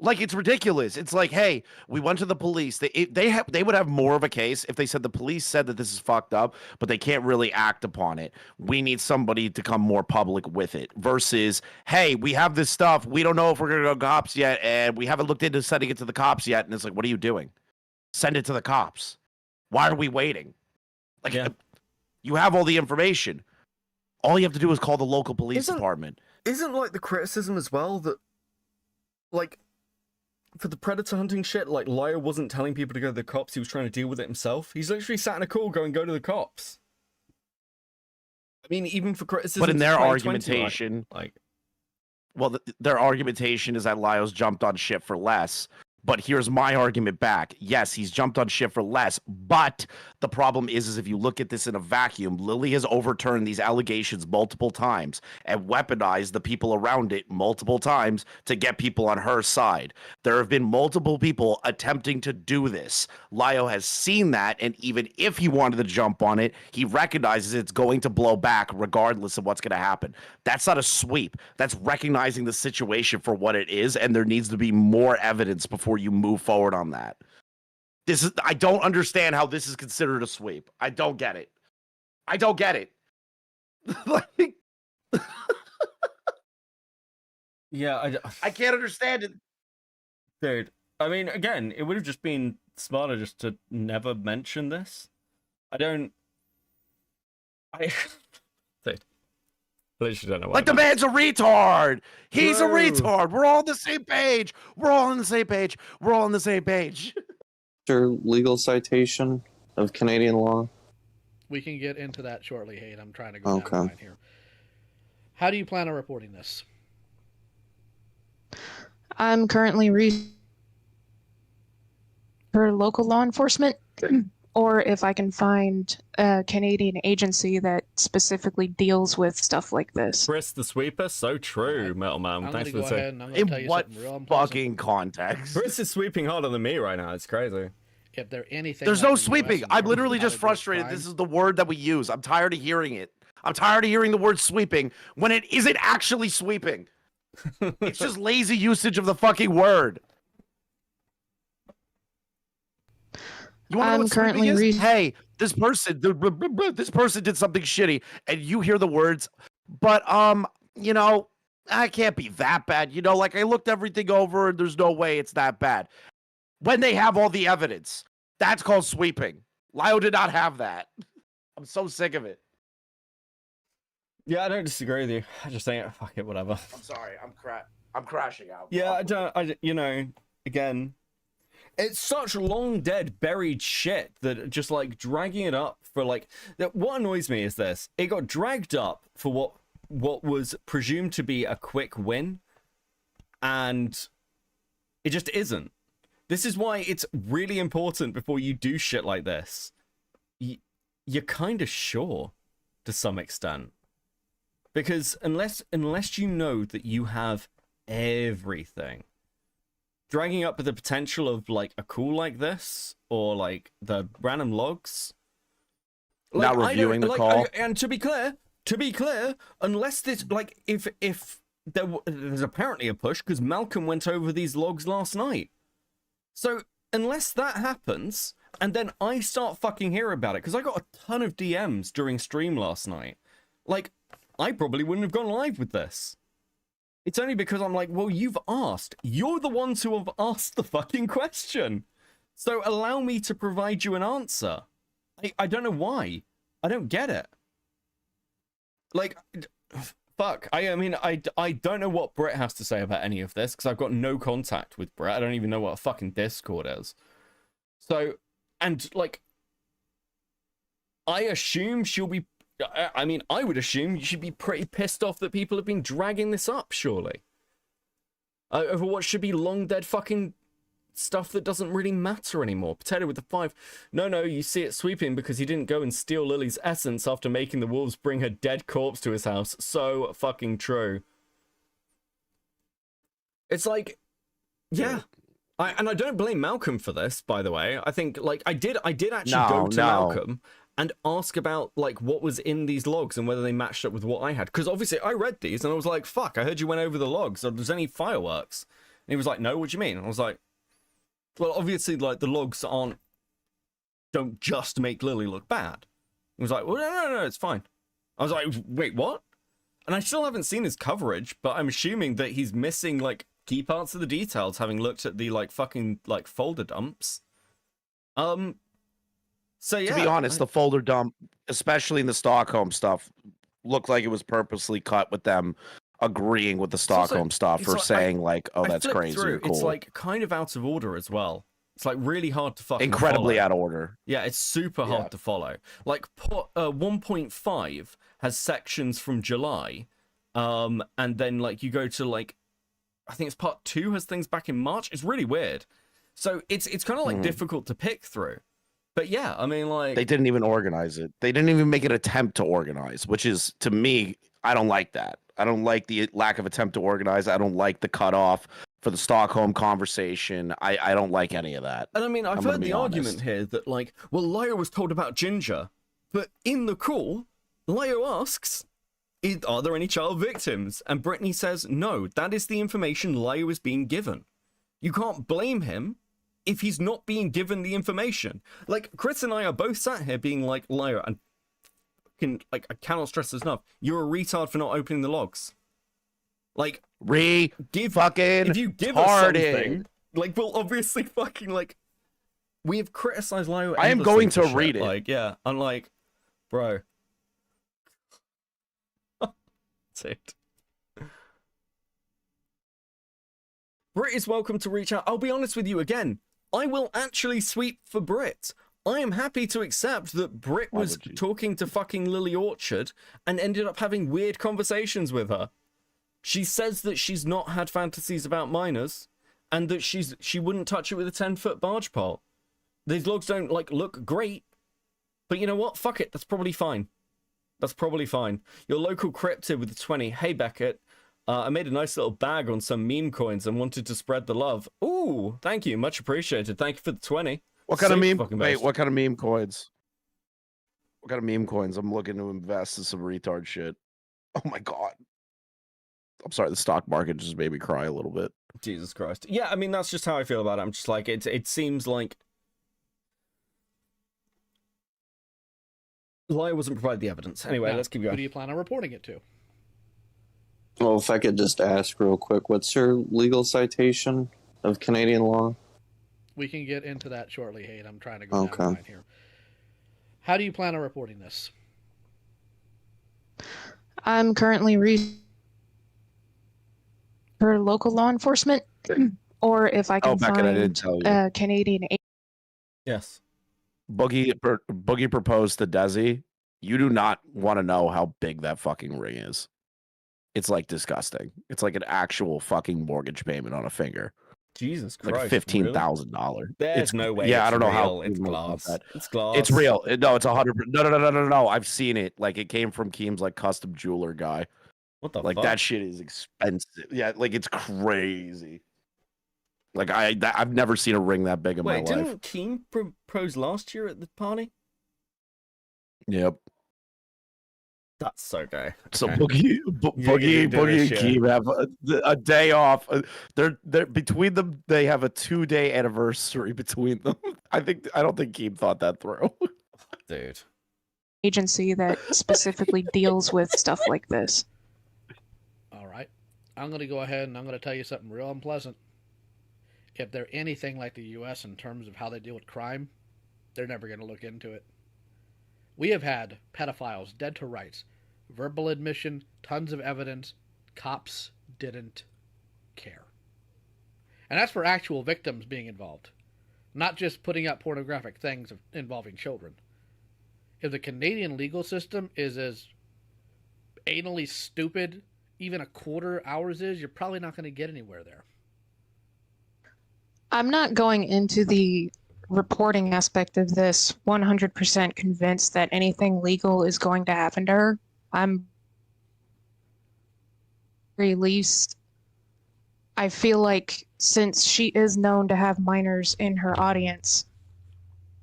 Like, it's ridiculous. It's like, hey, we went to the police. They would have more of a case if they said the police said that this is fucked up, but they can't really act upon it. We need somebody to come more public with it. Versus, hey, we have this stuff. We don't know if we're going to go cops yet, and we haven't looked into sending it to the cops yet. And it's like, what are you doing? Send it to the cops. Why are we waiting? Like, you have all the information. All you have to do is call the local police department. Isn't, like, the criticism as well that, like... For the predator hunting shit, like, Lio wasn't telling people to go to the cops. He was trying to deal with it himself. He's literally sat in a call going, go to the cops. I mean, even for criticism... But in their argumentation... their argumentation is that Lio's jumped on shit for less. But here's my argument back. Yes, he's jumped on shit for less, but the problem is if you look at this in a vacuum, Lily has overturned these allegations multiple times and weaponized the people around it multiple times to get people on her side. There have been multiple people attempting to do this. Lio has seen that, and even if he wanted to jump on it, he recognizes it's going to blow back regardless of what's going to happen. That's not a sweep. That's recognizing the situation for what it is, and there needs to be more evidence before you move forward on that. I don't understand how this is considered a sweep. I don't get it. I can't understand it. Dude, I mean, again, it would have just been smarter just to never mention this. Dude, literally don't know why. Like, the man's a retard. He's a retard. We're all on the same page. We're all on the same page. Legal citation of Canadian law. We can get into that shortly, Hayden. I'm trying to go down the line here. How do you plan on reporting this? I'm currently per local law enforcement, or if I can find a Canadian agency that specifically deals with stuff like this. Chris the Sweeper, so true, Metal Man. I'm Thanks going for to go the ahead and I'm going to tell In you what something real unpleasant. fucking context? Chris is sweeping harder than me right now. It's crazy. If there anything There's like no the US sweeping. in I'm terms of literally how just to deal with frustrated. crime, This is the word that we use. I'm tired of hearing it. I'm tired of hearing the word sweeping when it isn't actually sweeping. It's just lazy usage of the fucking word. You want to know I'm what sweeping currently is? Hey, this person did something shitty, and you hear the words, but you know, I can't be that bad. You know, like I looked everything over, and there's no way it's that bad. When they have all the evidence, that's called sweeping. Lio did not have that. I'm so sick of it. Yeah, I don't disagree with you. I just think, fuck it, whatever. I'm sorry. I'm crashing out. Yeah, you know, again, it's such long dead buried shit that just like dragging it up for like what annoys me is this. It got dragged up for what was presumed to be a quick win, and it just isn't. This is why it's really important before you do shit like this. You're kind of sure to some extent. Because unless you know that you have everything, dragging up the potential of like a call like this or like the random logs, like, not reviewing the call. And to be clear, unless this like if there's apparently a push because Malcolm went over these logs last night, so unless that happens and then I start fucking hearing about it because I got a ton of DMs during stream last night, like. I probably wouldn't have gone live with this. It's only because I'm like, well, you've asked. You're the ones who have asked the fucking question. So allow me to provide you an answer. I don't know why. I don't get it. Like, fuck. I mean, I don't know what Brett has to say about any of this because I've got no contact with Brett. I don't even know what a fucking Discord is. So, and like, I assume she'll be... I mean, I would assume you should be pretty pissed off that people have been dragging this up, surely. Over what should be long dead fucking stuff that doesn't really matter anymore. Potato with the 5. No, you see it sweeping because he didn't go and steal Lily's essence after making the wolves bring her dead corpse to his house. So fucking true. It's like, yeah. And I don't blame Malcolm for this, by the way. I think, like, I did actually go to Malcolm and ask about like what was in these logs and whether they matched up with what I had, because obviously I read these and I was like, fuck, I heard you went over the logs, or there's any fireworks? And he was like, no, what do you mean? And I was like, well, obviously like the logs don't just make Lily look bad. He was like, well, no, it's fine. I was like, wait, what? And I still haven't seen his coverage, but I'm assuming that he's missing like key parts of the details, having looked at the like fucking like folder dumps. So yeah, to be honest, the folder dump, especially in the Stockholm stuff, looked like it was purposely cut with them agreeing with the Stockholm stuff or like, saying like, "Oh, that's crazy." Or cool. It's like kind of out of order as well. It's like really hard to fucking incredibly follow. Out of order. Yeah, it's super hard to follow. Like 1.5 has sections from July, and then like you go to like, I think it's part 2 has things back in March. It's really weird. So it's kind of like difficult to pick through. But yeah, I mean, like... They didn't even organize it. They didn't even make an attempt to organize, which is, to me, I don't like that. I don't like the lack of attempt to organize. I don't like the cutoff for the Stockholm conversation. I don't like any of that. And I mean, I've heard the argument here that, like, well, Lio was told about Ginger, but in the call, Lio asks, are there any child victims? And Brittany says, no, that is the information Lio is being given. You can't blame him if he's not being given the information. Like, Chris and I are both sat here being like, Lio, and I cannot stress this enough, you're a retard for not opening the logs. Like, if you give us something, like, we'll obviously fucking, like, we have criticized Lio. I am going to read it. Like, yeah, I'm like, bro. That's it. Brit is welcome to reach out. I'll be honest with you again. I will actually sweep for Brit. I am happy to accept that Brit was talking to fucking Lily Orchard and ended up having weird conversations with her. She says that she's not had fantasies about minors and that she wouldn't touch it with a 10-foot barge pole. These logs don't, like, look great. But you know what? Fuck it. That's probably fine. That's probably fine. Your local cryptid with the 20. Hey, Beckett. I made a nice little bag on some meme coins and wanted to spread the love. Ooh, thank you. Much appreciated. Thank you for the 20. What kind of Super meme? fucking Wait, best. what kind of meme coins? What kind of meme coins? I'm looking to invest in some retard shit. Oh my god. I'm sorry, the stock market just made me cry a little bit. Jesus Christ. Yeah, I mean, that's just how I feel about it. I'm just like, it seems like Liar wasn't provided the evidence. Anyway, Now, let's keep Who do going. you plan on reporting it to? Well, if I could just ask real quick, what's your legal citation of Canadian law? We can get into that shortly, Hayden. I'm trying to go down the Okay. line here. How do you plan on reporting this? I'm currently for local law enforcement, or if I can Beckett, I didn't find tell you. a Canadian. Yes. Boogie proposed to Desi. You do not want to know how big that fucking ring is. It's like disgusting. It's like an actual fucking mortgage payment on a finger. Jesus Christ. Like $15,000. There's no way. Yeah, it's I don't know real. how. It's glass. That. It's glass. It's real. No, it's 100%. No. I've seen it. Like it came from Keem's like custom jeweler guy. What the like fuck? that shit is expensive. Yeah, like it's crazy. Like I've never seen a ring that big in my Wait, life. didn't Keem propose last year at the party? Yep. That's so gay. So Okay. Boogie and Keem have a day off. They're between them. They have a 2-day anniversary between them. I don't think Keem thought that through. Dude. Agency that specifically deals with stuff like this. All right. I'm going to go ahead and I'm going to tell you something real unpleasant. If they're anything like the U.S. in terms of how they deal with crime, they're never going to look into it. We have had pedophiles dead to rights, verbal admission, tons of evidence. Cops didn't care. And that's for actual victims being involved, not just putting up pornographic things involving children. If the Canadian legal system is as anally stupid, even a quarter ours is, you're probably not going to get anywhere there. I'm not going into the reporting aspect of this 100% convinced that anything legal is going to happen to her. I'm very least I feel like since she is known to have minors in her audience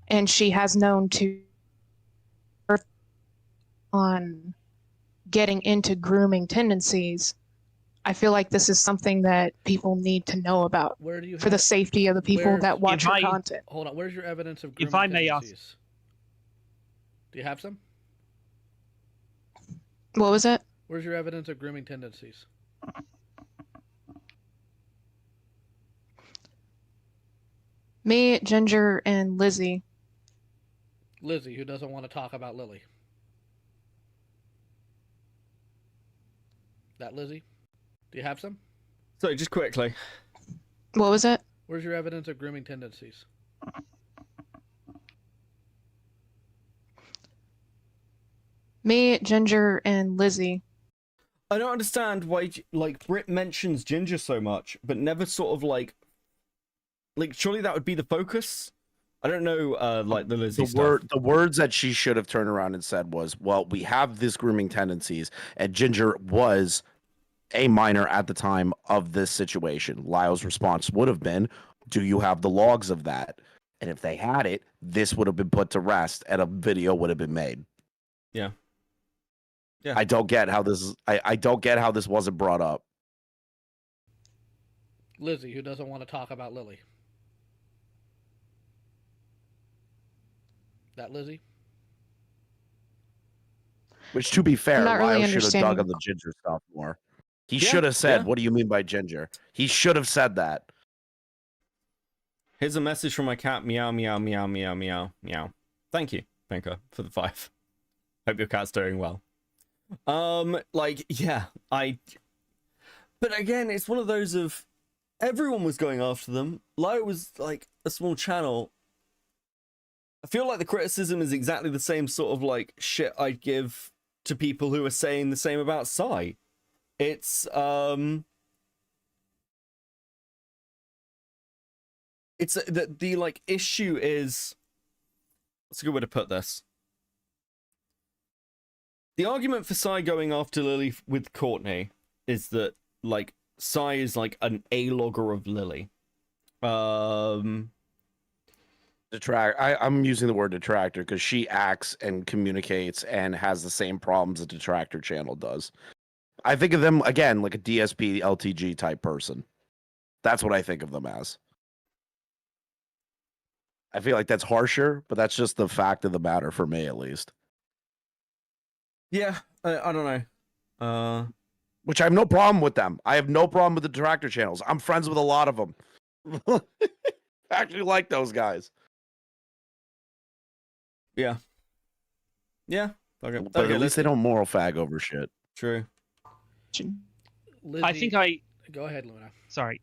and she has known to on getting into grooming tendencies, I feel like this is something that people need to know about for the safety of the people that watch her content. Hold on, where's your evidence of grooming If I may ask, tendencies? Do you have some? What was it? Where's your evidence of grooming tendencies? Me, Ginger, and Lizzie. Lizzie, who doesn't want to talk about Lily? That Lizzie? Do you have some? So, just quickly. What was it? Where's your evidence of grooming tendencies? Me, Ginger, and Lizzie. I don't understand why, like, Brit mentions Ginger so much, but never sort of, like, surely that would be the focus? I don't know, like, the Lizzie stuff. The words that she should have turned around and said was, well, we have this grooming tendencies, and Ginger was a minor at the time of this situation. Lyle's response would have been, do you have the logs of that? And if they had it, this would have been put to rest, and a video would have been made. Yeah. Yeah. I don't get how this I don't get how this wasn't brought up. Lizzie, who doesn't want to talk about Lily? That Lizzie? Which, to be fair, I'm not really Lyle should have dug understanding. on the Ginger stuff more. He Yeah, should have said, yeah. what do you mean by Ginger? He should have said that. Here's a message from my cat. Meow, meow, meow, meow, meow, meow. Thank you, Pinker, for the 5. Hope your cat's doing well. Like, yeah, but again, it's one of those of everyone was going after them. Lyle was like a small channel. I feel like the criticism is exactly the same sort of like shit I'd give to people who are saying the same about Psy. It's it's the like issue is, what's a good way to put this? The argument for Sai going after Lily with Courtney is that like Sai is like an A-logger of Lily. I'm using the word detractor because she acts and communicates and has the same problems a detractor channel does. I think of them again like a DSP LTG type person. That's what I think of them as. I feel like that's harsher, but that's just the fact of the matter for me, at least. Yeah, I don't know. Which I have no problem with them. I have no problem with the detractor channels. I'm friends with a lot of them. I actually like those guys. Yeah. Yeah. Okay. But at least they don't moral fag over shit. True. I think Go ahead, Luna. Sorry.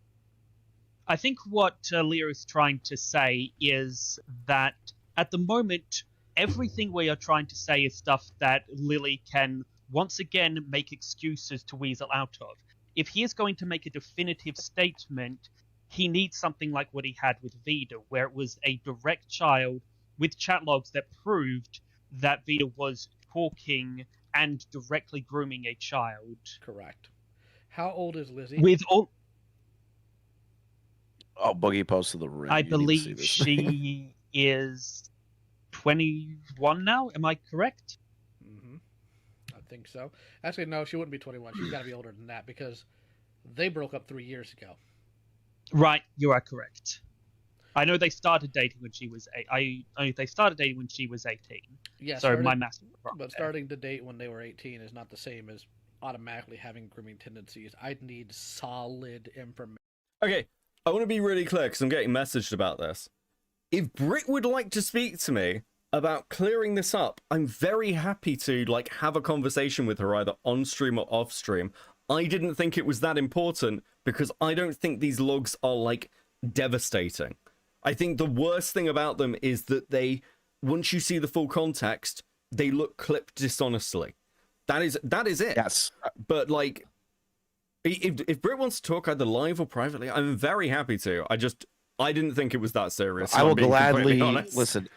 I think what Leah is trying to say is that at the moment, everything we are trying to say is stuff that Lily can once again make excuses to weasel out of. If he is going to make a definitive statement, he needs something like what he had with Vida, where it was a direct child with chat logs that proved that Vida was talking and directly grooming a child. Correct. How old is Lizzie? With all, Oh, Boogie posted the ring. I You need to see believe this. she is 21 now. Am I correct? Mm-hmm. I think so. Actually, no, she wouldn't be 21. She's got to be older than that because they broke up 3 years ago. Right, you are correct. I know they started dating when she was they started dating when she was 18. Yeah, so my math was wrong. But starting to date when they were 18 is not the same as automatically having grooming tendencies. I'd need solid information. Okay, I want to be really clear because I'm getting messaged about this. If Britt would like to speak to me about clearing this up, I'm very happy to like have a conversation with her either on stream or off stream. I didn't think it was that important because I don't think these logs are like devastating. I think the worst thing about them is that they, once you see the full context, they look clipped dishonestly. That is it. Yes. But like, if Britt wants to talk either live or privately, I'm very happy to. I didn't think it was that serious. I will I'm being completely gladly honest. listen.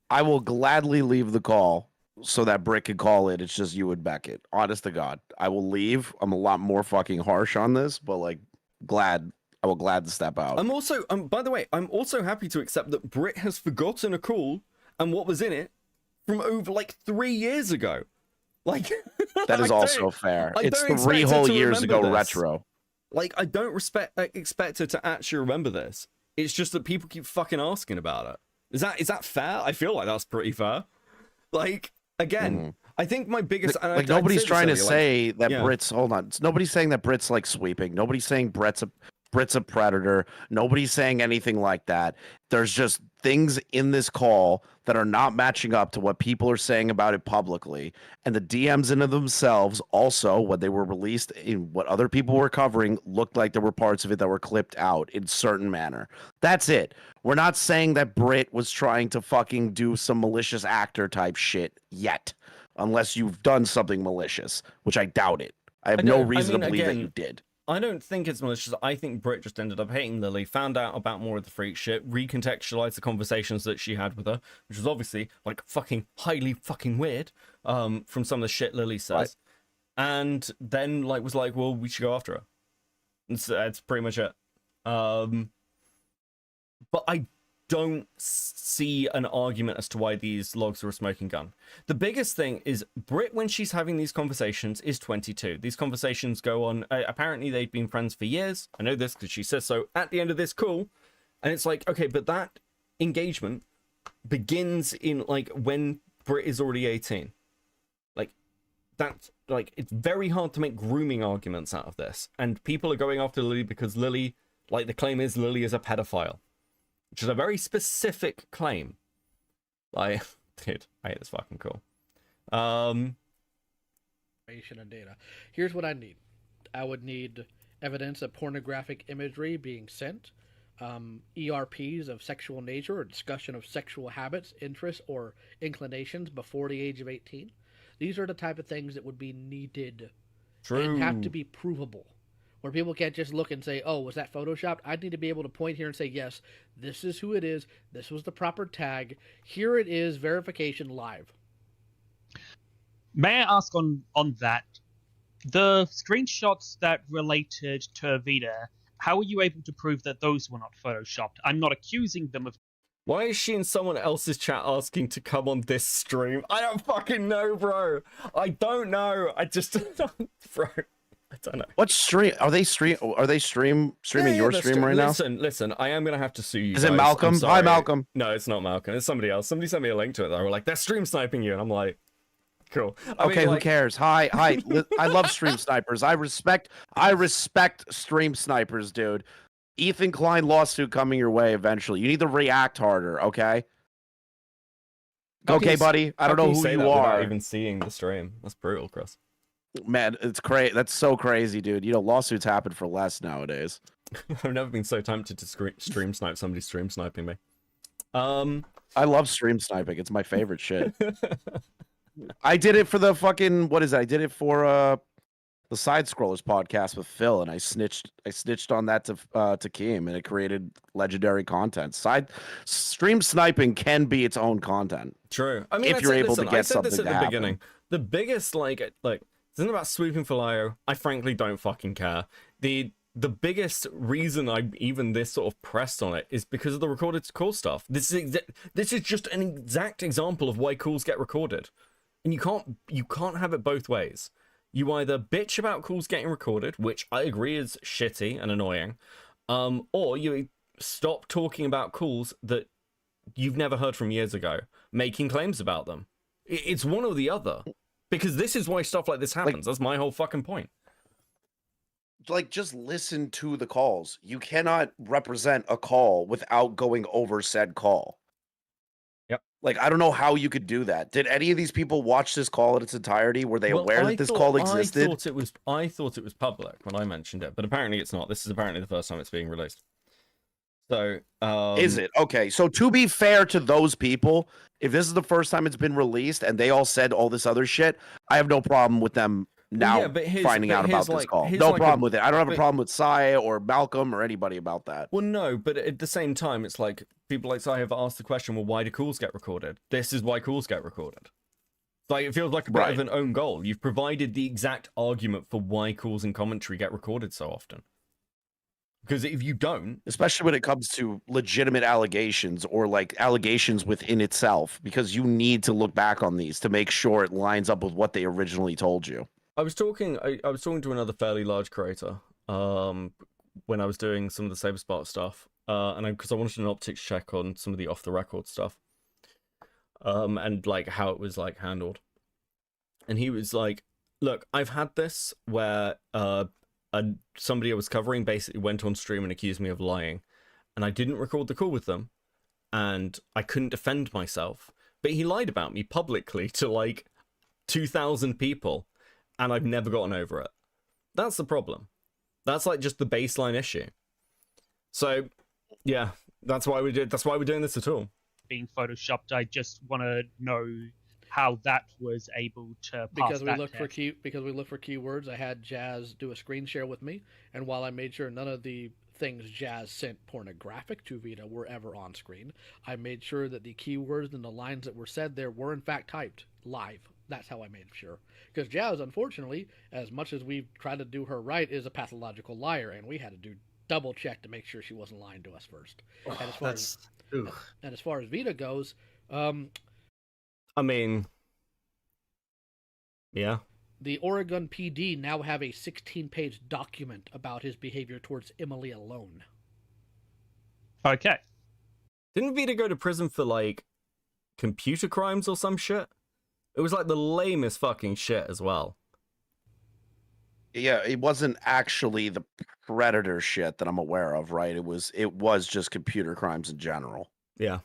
I will gladly leave the call so that Britt can call it. It's just you and Beckett. Honest to God, I will leave. I'm a lot more fucking harsh on this, but like, I will glad to step out. I'm also, by the way, I'm also happy to accept that Britt has forgotten a call and what was in it from over like 3 years ago. Like that is also fair. It's don't 3 expect her whole to years remember ago this. retro. Like I don't expect her to actually remember this. It's just that people keep fucking asking about it. Is that fair? I feel like that's pretty fair. Like again, I think my biggest Like nobody's trying to say that yeah. Britt's hold on. Nobody's saying that Britt's like sweeping. Nobody's saying Britt's a predator. Nobody's saying anything like that. There's just things in this call that are not matching up to what people are saying about it publicly. And the DMs in of themselves also, when they were released in what other people were covering, looked like there were parts of it that were clipped out in certain manner. That's it. We're not saying that Britt was trying to fucking do some malicious actor type shit yet. Unless you've done something malicious, which I doubt it. I have no reason to believe that you did. I don't think it's malicious. I think Britt just ended up hating Lily, found out about more of the freak shit, recontextualized the conversations that she had with her, which was obviously like fucking highly fucking weird from some of the shit Lily says. Right. And then like was like, well, we should go after her. And so that's pretty much it. But I don't see an argument as to why these logs are a smoking gun. The biggest thing is Britt, when she's having these conversations, is 22. These conversations go on. Apparently, they've been friends for years. I know this because she says so at the end of this call. And it's like, okay, but that engagement begins in like when Britt is already 18. Like, that's like, it's very hard to make grooming arguments out of this. And people are going after Lily because Lily, like, the claim is Lily is a pedophile. Which is a very specific claim. Like, dude, I hate this fucking call. And data. Here's what I need. I would need evidence of pornographic imagery being sent, ERPs of sexual nature or discussion of sexual habits, interests, or inclinations before the age of 18. These are the type of things that would be needed. True. And have to be provable. where people can't just look and say, oh, was that photoshopped? I need to be able to point here and say, yes, this is who it is. This was the proper tag. Here it is, verification live. May I ask on that, the screenshots that related to Vita, how were you able to prove that those were not photoshopped? I'm not accusing them of... Why is she in someone else's chat asking to come on this stream? I don't fucking know, bro. I don't know. I just bro. I don't know. What stream are they streaming your stream right now? Listen, I am gonna have to sue you. Is guys. it Malcolm? Hi, Malcolm. No, it's not Malcolm. It's somebody else. Somebody sent me a link to it. They were like, they're stream sniping you, and I'm like, cool. Okay, who cares? Hi. I love stream snipers. I respect stream snipers, dude. Ethan Klein lawsuit coming your way eventually. You need to react harder, okay? Okay, buddy. I don't know who you are. Without even seeing the stream. That's brutal, Chris. Man, it's crazy. That's so crazy, dude. You know, lawsuits happen for less nowadays. I've never been so tempted to stream snipe somebody stream sniping me. I love stream sniping. It's my favorite shit. I did it for the fucking I did it for the Side Scrollers podcast with Phil, and I snitched on that to Keem, and it created legendary content. Stream sniping can be its own content. True. I mean, if you're able to get something this at to the happen. beginning. The biggest it's not about swooping for Lio. I frankly don't fucking care. The biggest reason I'm even this sort of pressed on it is because of the recorded call stuff. This is just an exact example of why calls get recorded, and you can't have it both ways. You either bitch about calls getting recorded, which I agree is shitty and annoying, or you stop talking about calls that you've never heard from years ago, making claims about them. It's one or the other, because this is why stuff like this happens. That's my whole fucking point. Just listen to the calls. You cannot represent a call without going over said call. Yep. I don't know how you could do that. Did any of these people watch this call in its entirety? Were they aware that this call existed? I thought it was public when I mentioned it, but apparently it's not. This is apparently the first time it's being released. So, is it? Okay. So to be fair to those people, if this is the first time it's been released and they all said all this other shit, I have no problem with them now finding out about this call. No problem with it. I don't have a problem with Sai or Malcolm or anybody about that. Well, no, but at the same time, it's like people like Sai have asked the question, well, why do calls get recorded? This is why calls get recorded. It feels like a bit of an own goal. You've provided the exact argument for why calls and commentary get recorded so often. Because if you don't... Especially when it comes to legitimate allegations or allegations within itself, because you need to look back on these to make sure it lines up with what they originally told you. I was talking to another fairly large creator when I was doing some of the Saberspark stuff, and because I wanted an optics check on some of the off-the-record stuff, and how it was handled. And he was like, look, I've had this where somebody I was covering basically went on stream and accused me of lying, and I didn't record the call with them, and I couldn't defend myself, but he lied about me publicly to 2,000 people, and I've never gotten over it. That's the problem. That's just the baseline issue. So yeah, that's why we're doing this at all. Being photoshopped, I just want to know how that was able to pass that test. Because we look for keywords. I had Jazz do a screen share with me, and while I made sure none of the things Jazz sent pornographic to Vita were ever on screen, I made sure that the keywords and the lines that were said there were in fact typed live. That's how I made sure. Because Jazz, unfortunately, as much as we've tried to do her right, is a pathological liar, and we had to do double check to make sure she wasn't lying to us first. And as far as Vita goes, I mean, yeah. The Oregon PD now have a 16-page document about his behavior towards Emily alone. Okay. Didn't Vita go to prison for computer crimes or some shit? It was the lamest fucking shit as well. Yeah, it wasn't actually the predator shit that I'm aware of, right? It was just computer crimes in general. Yeah.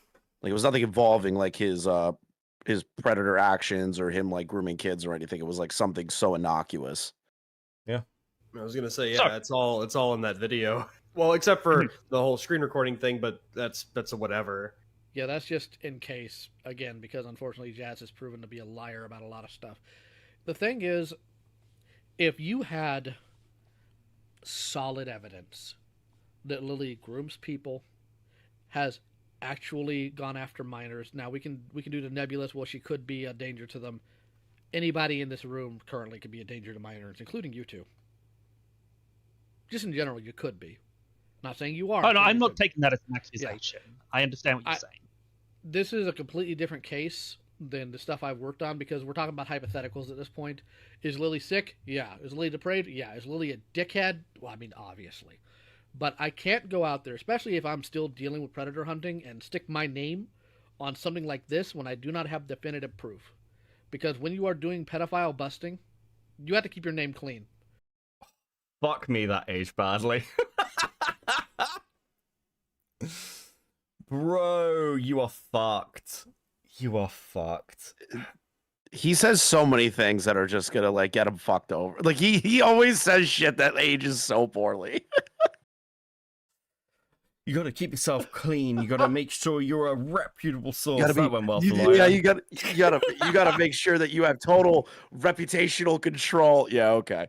It was nothing involving his predator actions or him grooming kids or anything. It was something so innocuous. Yeah. I was gonna say, yeah, it's all in that video. Well, except for the whole screen recording thing, but that's a whatever. Yeah, that's just in case, again, because unfortunately Jazz has proven to be a liar about a lot of stuff. The thing is, if you had solid evidence that Lily grooms people, has actually gone after minors. Now we can do the nebulous. Well, she could be a danger to them. Anybody in this room currently could be a danger to minors, including you two. Just in general, you could be. Not saying you are. Oh, no, I'm not taking that as an accusation. Yeah. I understand what you're saying. This is a completely different case than the stuff I've worked on, because we're talking about hypotheticals at this point. Is Lily sick? Yeah. Is Lily depraved? Yeah. Is Lily a dickhead? Well, I mean, obviously. But I can't go out there, especially if I'm still dealing with predator hunting, and stick my name on something like this when I do not have definitive proof. Because when you are doing pedophile busting, you have to keep your name clean. Fuck me, that aged badly. Bro, you are fucked. You are fucked. He says so many things that are just gonna like get him fucked over. Like he always says shit that ages so poorly. You gotta keep yourself clean. You gotta make sure you're a reputable source. That went well for Yeah, you gotta make sure that you have total reputational control. Yeah, okay.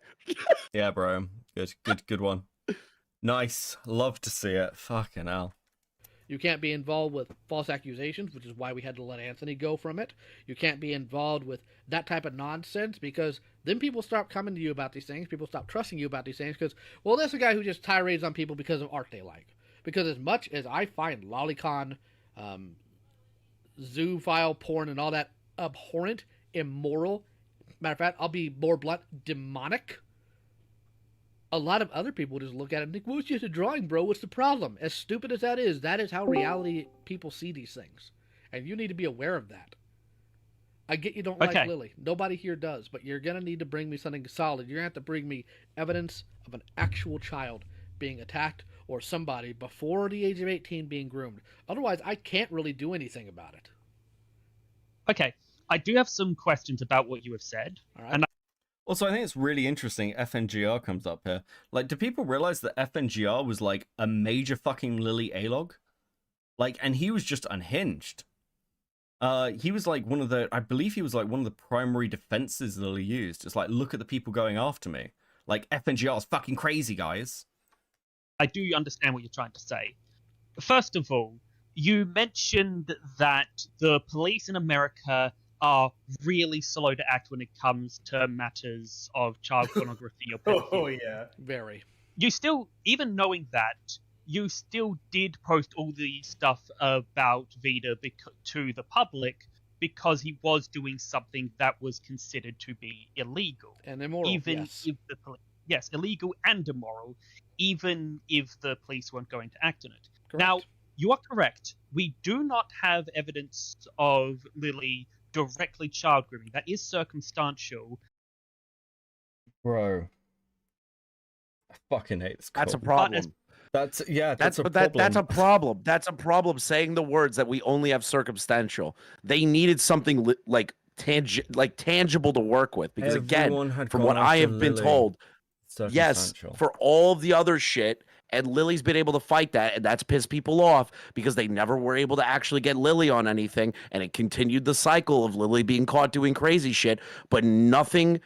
Yeah, bro. Good one. Nice. Love to see it. Fucking hell. You can't be involved with false accusations, which is why we had to let Anthony go from it. You can't be involved with that type of nonsense, because then people stop coming to you about these things. People stop trusting you about these things because, well, there's a guy who just tirades on people because of art they like. Because as much as I find lolicon, zoophile porn and all that abhorrent, immoral, matter of fact, I'll be more blunt, demonic, a lot of other people just look at it and think, well, it's just a drawing, bro. What's the problem? As stupid as that is how reality people see these things. And you need to be aware of that. I get you don't like Lily. Nobody here does. But you're going to need to bring me something solid. You're going to have to bring me evidence of an actual child being attacked or somebody before the age of 18 being groomed. Otherwise, I can't really do anything about it. Okay. I do have some questions about what you have said. All right. And also, I think it's really interesting FNGR comes up here. Like, do people realize that FNGR was, like, a major fucking Lily A-log? Like, and he was just unhinged. He was, like, I believe he was, like, one of the primary defenses Lily used. It's like, look at the people going after me. Like, FNGR is fucking crazy, guys. I do understand what you're trying to say. First of all, you mentioned that the police in America are really slow to act when it comes to matters of child pornography or pedophilia. Oh, yeah. Very. You still, even knowing that, you still did post all the stuff about Vida to the public because he was doing something that was considered to be illegal. And immoral, even if the police, illegal and immoral, even if the police weren't going to act on it. Correct. Now, you are correct. We do not have evidence of Lily directly child grooming. That is circumstantial. Bro. I fucking hate this. That's a problem. That's a problem. That's a problem. That's a problem saying the words that we only have circumstantial. They needed something tangible to work with, because again, from what I have been told, yes, for all the other shit, and Lily's been able to fight that, and that's pissed people off because they never were able to actually get Lily on anything, and it continued the cycle of Lily being caught doing crazy shit, but nothing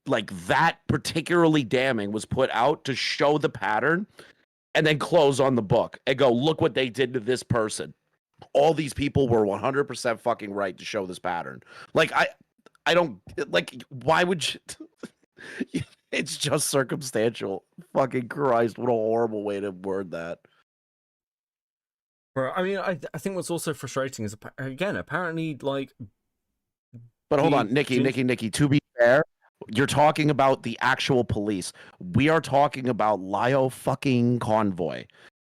like that particularly damning was put out to show the pattern and then close on the book and go, look what they did to this person. All these people were 100% fucking right to show this pattern. Like, I don't, like, why would you... It's just circumstantial. Fucking Christ, what a horrible way to word that. Bro, I mean, I think what's also frustrating is, again, apparently, like... But hold on, Nikki, to be fair, you're talking about the actual police. We are talking about Lio fucking Convoy.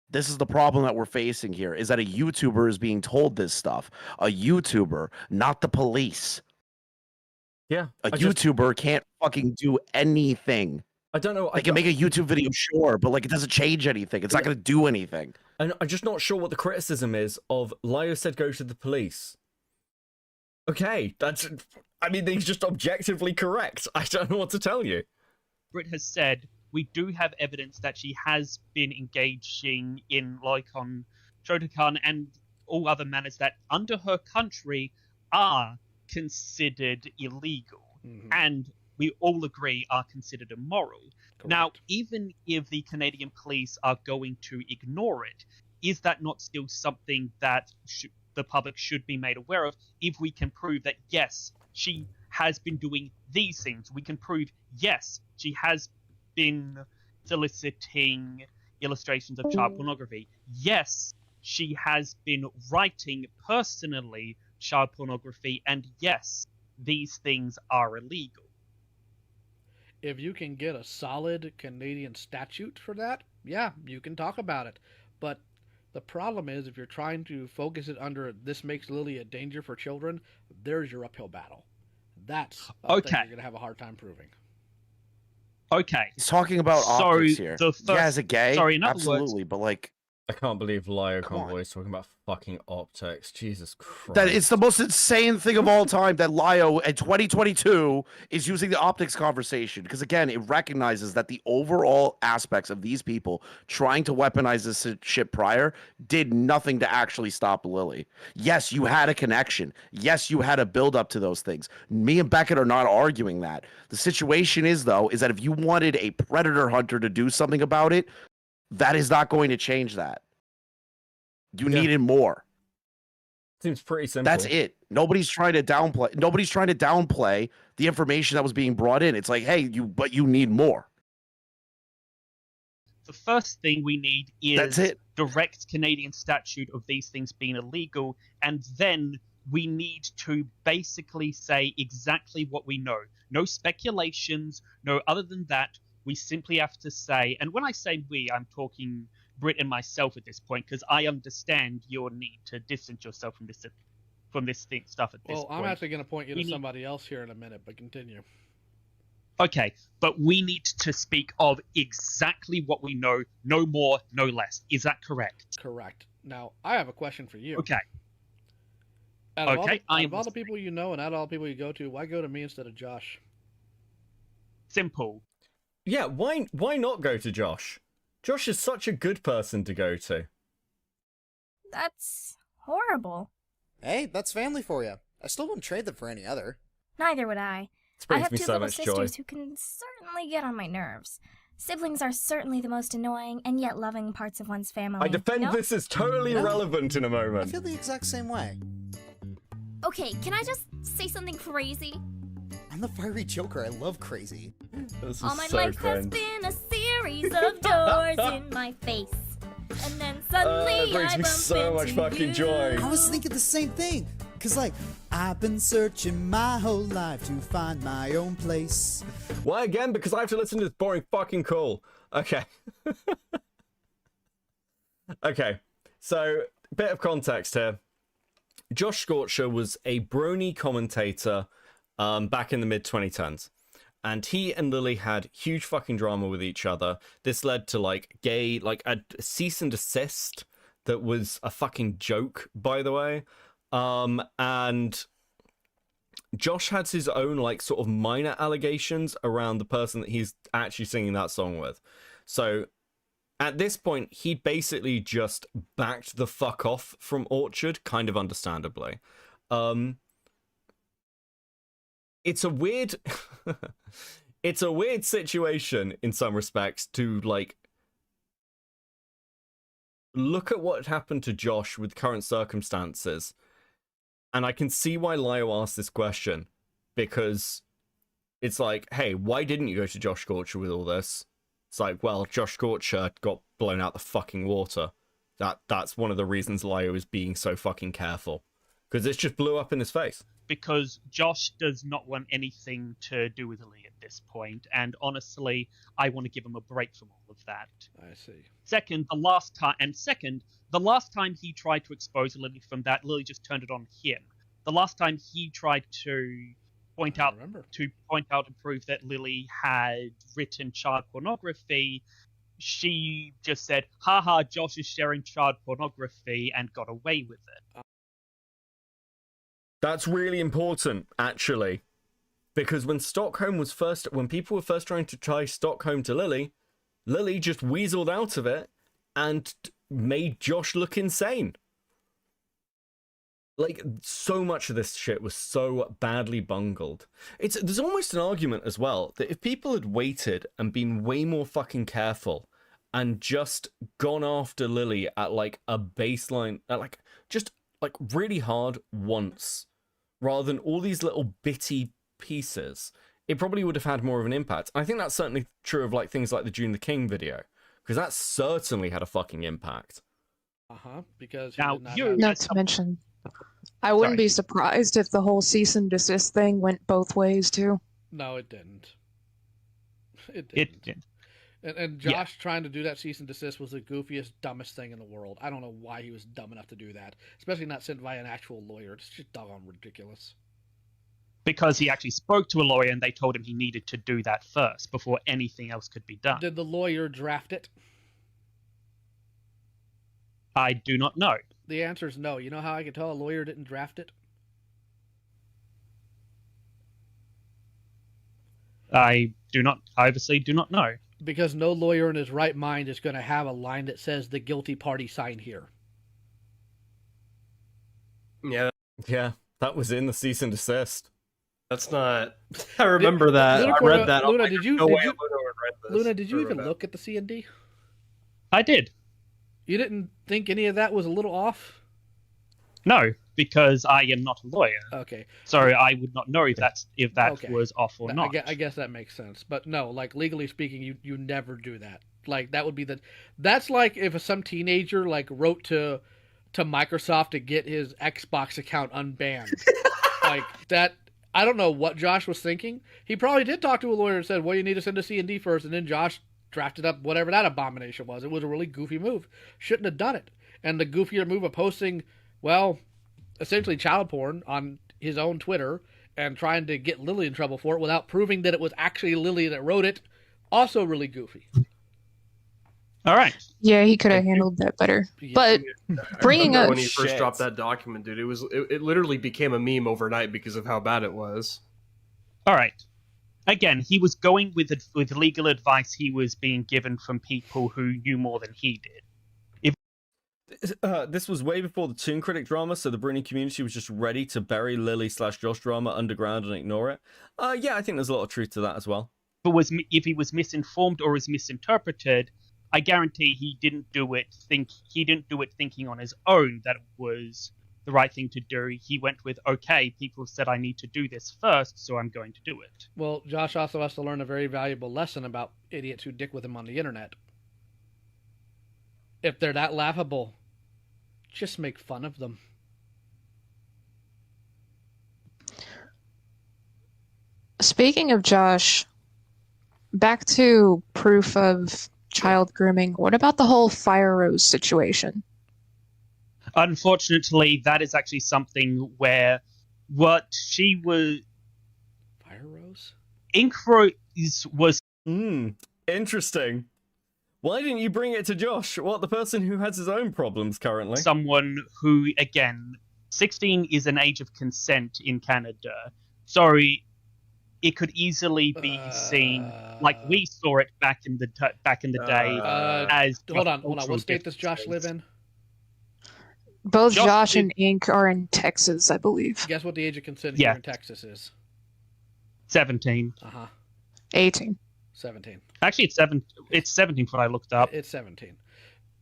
This is the problem that we're facing here, is that a YouTuber is being told this stuff. A YouTuber, not the police. Yeah. A YouTuber can't fucking do anything. I don't know. They can make a YouTube video, sure, but like it doesn't change anything. It's not going to do anything. And I'm just not sure what the criticism is of Lio said go to the police. Okay, I mean, he's just objectively correct. I don't know what to tell you. Britt has said we do have evidence that she has been engaging in Lycon, Shotokan, and all other manners that under her country are considered illegal. Mm-hmm. And we all agree are considered immoral. Correct. Now, even if the Canadian police are going to ignore it, is that not still something that the public should be made aware of if we can prove that, yes, she has been doing these things? We can prove, yes, she has been soliciting illustrations of child pornography. Yes, she has been writing personally child pornography, and yes, these things are illegal. If you can get a solid Canadian statute for that, yeah, you can talk about it. But the problem is, if you're trying to focus it under this makes Lily a danger for children, there's your uphill battle. That's a thing you're going to have a hard time proving. Okay. He's talking about optics here. Yeah, as a gay, in other absolutely, words, but like, I can't believe Lio Convoy is talking about fucking optics. Jesus Christ. that it's the most insane thing of all time that Lio in 2022 is using the optics conversation, because again, it recognizes that the overall aspects of these people trying to weaponize this shit prior did nothing to actually stop Lily. Yes, you had a connection. Yes, you had a build up to those things. Me and Beckett are not arguing that. The situation is, though, is that if you wanted a predator hunter to do something about it, that is not going to change that. You needed more. Seems pretty simple. That's it. Nobody's trying to downplay the information that was being brought in. It's like, hey, but you need more. The first thing we need is That's it. direct Canadian statute of these things being illegal, and then we need to basically say exactly what we know. No speculations, no other than that. We simply have to say, and when I say we, I'm talking Britt and myself at this point, because I understand your need to distance yourself from this stuff at this point. Well, I'm actually going to point you to somebody else here in a minute, but continue. Okay, but we need to speak of exactly what we know, no more, no less. Is that correct? Correct. Now, I have a question for you. Okay. Out of all the people you know and out of all the people you go to, why go to me instead of Josh? Simple. Yeah, why not go to Josh? Josh is such a good person to go to. That's horrible. Hey, that's family for you. I still wouldn't trade them for any other. Neither would I. This I brings have me two so little much sisters joy. who can certainly get on my nerves. Siblings are certainly the most annoying and yet loving parts of one's family. I defend this is totally irrelevant in a I moment. feel the exact same way. Okay, can I just say something crazy? I'm the fiery Joker. I love crazy. This is All my so life has cringe. been a series of doors in my face. And then suddenly That brings I me bump so much into fucking you. joy. I was thinking the same thing. Cause like, I've been searching my whole life to find my own place. Why again? Because I have to listen to this boring fucking call. Okay. Okay. So, bit of context here. Josh Scorcher was a brony commentator back in the mid-2010s. And he and Lily had huge fucking drama with each other. This led to a cease and desist that was a fucking joke, by the way. And Josh had his own sort of minor allegations around the person that he's actually singing that song with. So at this point, he basically just backed the fuck off from Orchard, kind of understandably. It's a weird it's a weird situation in some respects to look at what happened to Josh with current circumstances. And I can see why Lio asked this question, because it's like, hey, why didn't you go to Josh Scorcher with all this? It's like, well, Josh Scorcher got blown out the fucking water. That's one of the reasons Lio is being so fucking careful, because it just blew up in his face. Because Josh does not want anything to do with Lily at this point, and honestly, I want to give him a break from all of that. I see. The last time he tried to expose Lily from that, Lily just turned it on him. The last time he tried to point out and prove that Lily had written child pornography, she just said, haha, Josh is sharing child pornography, and got away with it. That's really important, actually, because when people were first trying to tie Stockholm to Lily, Lily just weaseled out of it and made Josh look insane. Like, so much of this shit was so badly bungled. There's almost an argument as well that if people had waited and been way more fucking careful and just gone after Lily at like a baseline, at like just like really hard once, rather than all these little bitty pieces, it probably would have had more of an impact. And I think that's certainly true of like things like the June the King video, because that certainly had a fucking impact. Because now not to mention, I wouldn't be surprised if the whole cease and desist thing went both ways too. No, it didn't. It did. And Josh trying to do that cease and desist was the goofiest, dumbest thing in the world. I don't know why he was dumb enough to do that, especially not sent by an actual lawyer. It's just doggone ridiculous. Because he actually spoke to a lawyer and they told him he needed to do that first before anything else could be done. Did the lawyer draft it? I do not know. The answer is no. You know how I can tell a lawyer didn't draft it? I obviously do not know. Because no lawyer in his right mind is going to have a line that says the guilty party sign here. Yeah. Yeah, that was in the cease and desist. That's not... I remember that. I read that. Luna, Luna, did you even look at the C&D? I did. You didn't think any of that was a little off? No, because I am not a lawyer. Okay. So I would not know if that was off or not. I guess that makes sense. But no, like legally speaking, you never do that. Like that would be that's like if some teenager like wrote to Microsoft to get his Xbox account unbanned. Like that. I don't know what Josh was thinking. He probably did talk to a lawyer and said, well, you need to send a C&D first, and then Josh drafted up whatever that abomination was. It was a really goofy move. Shouldn't have done it. And the goofier move of posting, well, essentially child porn on his own Twitter and trying to get Lily in trouble for it without proving that it was actually Lily that wrote it, also really goofy. All right. Yeah, he could have handled that better. But bringing up when he first dropped that document, dude, it literally became a meme overnight because of how bad it was. All right. Again, he was going with legal advice he was being given from people who knew more than he did. This was way before the Toon Critic drama, so the Bruni community was just ready to bury Lily/Josh drama underground and ignore it. Yeah, I think there's a lot of truth to that as well. If he was misinformed or was misinterpreted, I guarantee he didn't do it thinking on his own that it was the right thing to do. He went with, okay, people said I need to do this first, so I'm going to do it. Well, Josh also has to learn a very valuable lesson about idiots who dick with him on the internet. If they're that laughable, just make fun of them. Speaking of Josh, back to proof of child grooming, what about the whole Fire Rose situation? Unfortunately, that is actually something where what she was... Fire Rose? Ink Rose was... Interesting. Why didn't you bring it to Josh? What, the person who has his own problems currently? Someone who, again, 16 is an age of consent in Canada. So it could easily be seen, like we saw it back in the day, as... Hold on. What state does Josh live in? Both Josh and Ink are in Texas, I believe. Guess what the age of consent here in Texas is? 17. 18. 17. Actually, it's 17 what I looked up. It's 17.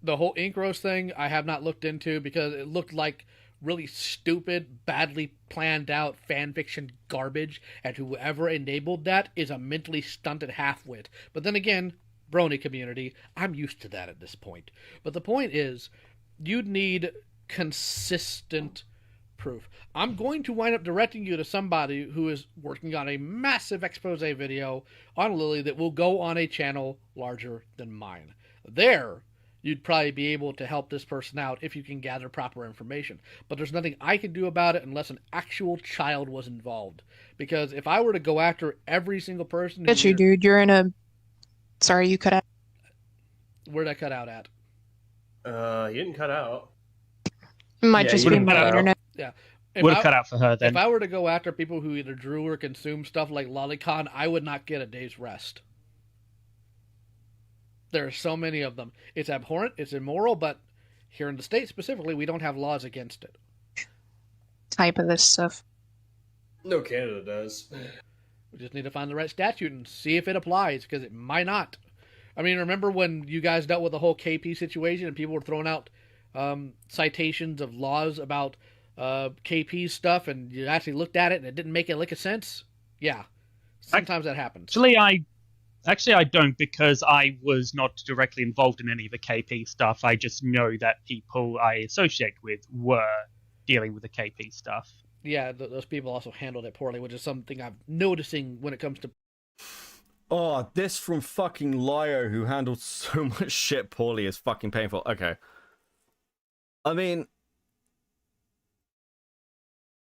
The whole Ink Rose thing I have not looked into because it looked like really stupid, badly planned out fan fiction garbage, and whoever enabled that is a mentally stunted halfwit. But then again, brony community, I'm used to that at this point. But the point is, you'd need consistent proof. I'm going to wind up directing you to somebody who is working on a massive expose video on Lily that will go on a channel larger than mine. There, you'd probably be able to help this person out if you can gather proper information. But there's nothing I can do about it unless an actual child was involved. Because if I were to go after every single person... Bet you, dude. You're in a... Sorry, you cut out. Where'd I cut out at? You didn't cut out. It might just be my internet. Yeah. Would have cut out for her then. If I were to go after people who either drew or consumed stuff like Lolicon, I would not get a day's rest. There are so many of them. It's abhorrent, it's immoral, but here in the States specifically, we don't have laws against it. type of this stuff. No, Canada does. We just need to find the right statute and see if it applies, because it might not. I mean, remember when you guys dealt with the whole KP situation and people were throwing out citations of laws about KP stuff, and you actually looked at it and it didn't make a lick of sense? Yeah. Sometimes that happens. Actually, I don't, because I was not directly involved in any of the KP stuff. I just know that people I associate with were dealing with the KP stuff. Yeah, those people also handled it poorly, which is something I'm noticing when it comes to... Oh, this from fucking Lio, who handled so much shit poorly, is fucking painful. Okay. I mean...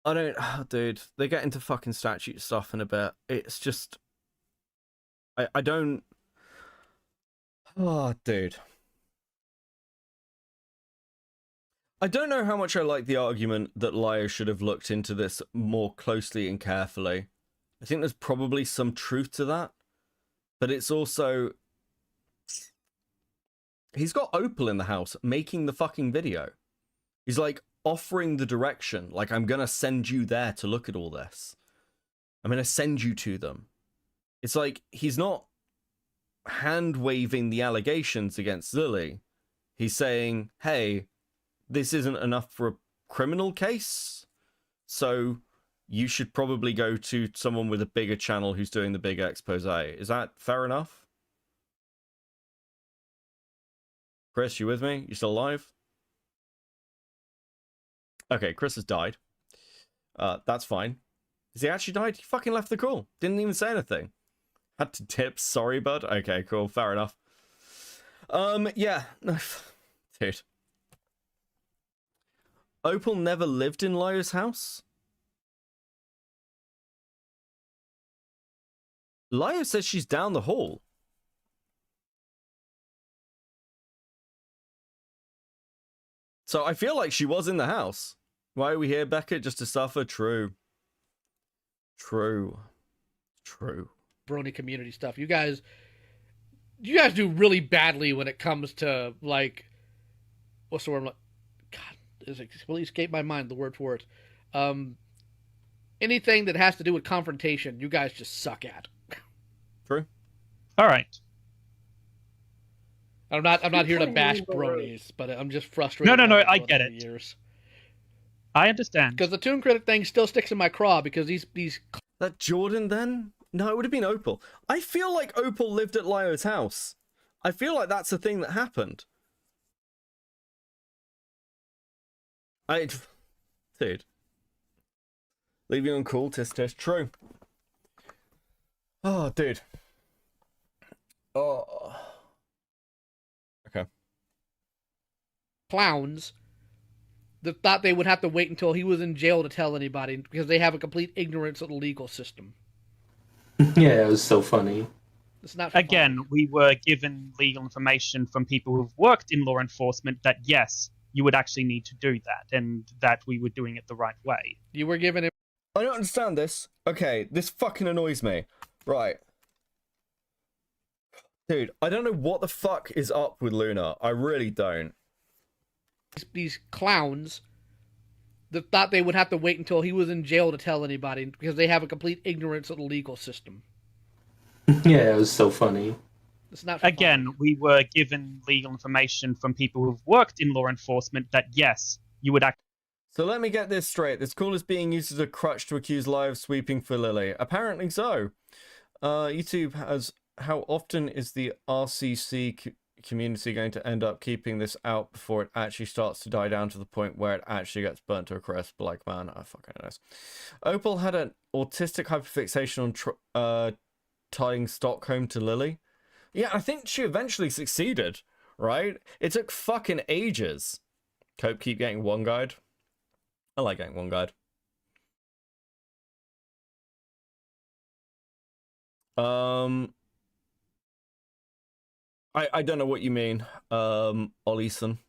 I don't... Oh, dude, they get into fucking statute stuff in a bit. It's just... I don't... Oh, dude. I don't know how much I like the argument that Lio should have looked into this more closely and carefully. I think there's probably some truth to that. But it's also... He's got Opal in the house making the fucking video. He's like offering the direction. Like, I'm gonna send you there to look at all this. I'm gonna send you to them. It's like, he's not hand-waving the allegations against Lily. He's saying, hey, this isn't enough for a criminal case, so you should probably go to someone with a bigger channel who's doing the big expose. Is that fair enough? Chris, you with me? You still alive? Okay, Chris has died. That's fine. Has he actually died? He fucking left the call. Didn't even say anything. Had to tip. Sorry, bud. Okay, cool. Fair enough. Yeah. Dude. Opal never lived in Lio's house? Lio says she's down the hall. So I feel like she was in the house. Why are we here, Becca? Just to suffer? True. True. True. Brony community stuff. You guys do really badly when it comes to, like, what's the word? God, it's completely escaped my mind, the word for it. Anything that has to do with confrontation, you guys just suck at. True. All right. I'm not here to bash bronies, but I'm just frustrated. No, I get it. Years. I understand. Because the Toon Critic thing still sticks in my craw, because these... That Jordan, then? No, it would have been Opal. I feel like Opal lived at Lio's house. I feel like that's a thing that happened. Dude. Leaving on cool, tisk tisk. True. Oh, dude. Oh. Okay. Clowns that thought they would have to wait until he was in jail to tell anybody, because they have a complete ignorance of the legal system. Yeah, it was so funny. It's not Again, funny. we were given legal information from people who've worked in law enforcement that, yes, you would actually need to do that, and that we were doing it the right way. You were given it. I don't understand this. Okay, this fucking annoys me. Right. Dude, I don't know what the fuck is up with Luna. I really don't. These clowns that thought they would have to wait until he was in jail to tell anybody, because they have a complete ignorance of the legal system. Yeah, it was so funny. It's not Again, funny. we were given legal information from people who've worked in law enforcement that, yes, you would actually... So let me get this straight. This call is being used as a crutch to accuse Lio of sweeping for Lily. Apparently so. YouTube has... How often is the RCC community going to end up keeping this out before it actually starts to die down to the point where it actually gets burnt to a crisp? Like, man, I fucking know. Opal had an autistic hyperfixation on tying Stockholm to Lily. Yeah, I think she eventually succeeded, right? It took fucking ages. Cope, keep getting one guide. I like getting one guide. I don't know what you mean, Olison.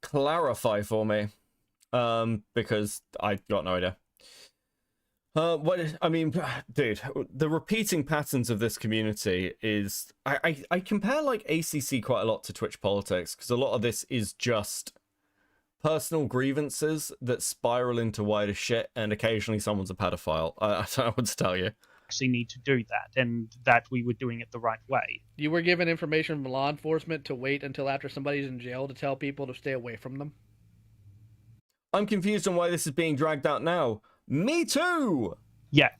Clarify for me, because I got no idea. I mean, dude, the repeating patterns of this community is... I compare, like, ACC quite a lot to Twitch politics, because a lot of this is just personal grievances that spiral into wider shit, and occasionally someone's a pedophile. I don't know what to tell you. Actually need to do that, and that we were doing it the right way. You were given information from law enforcement to wait until after somebody's in jail to tell people to stay away from them? I'm confused on why this is being dragged out now. Me too! Yes.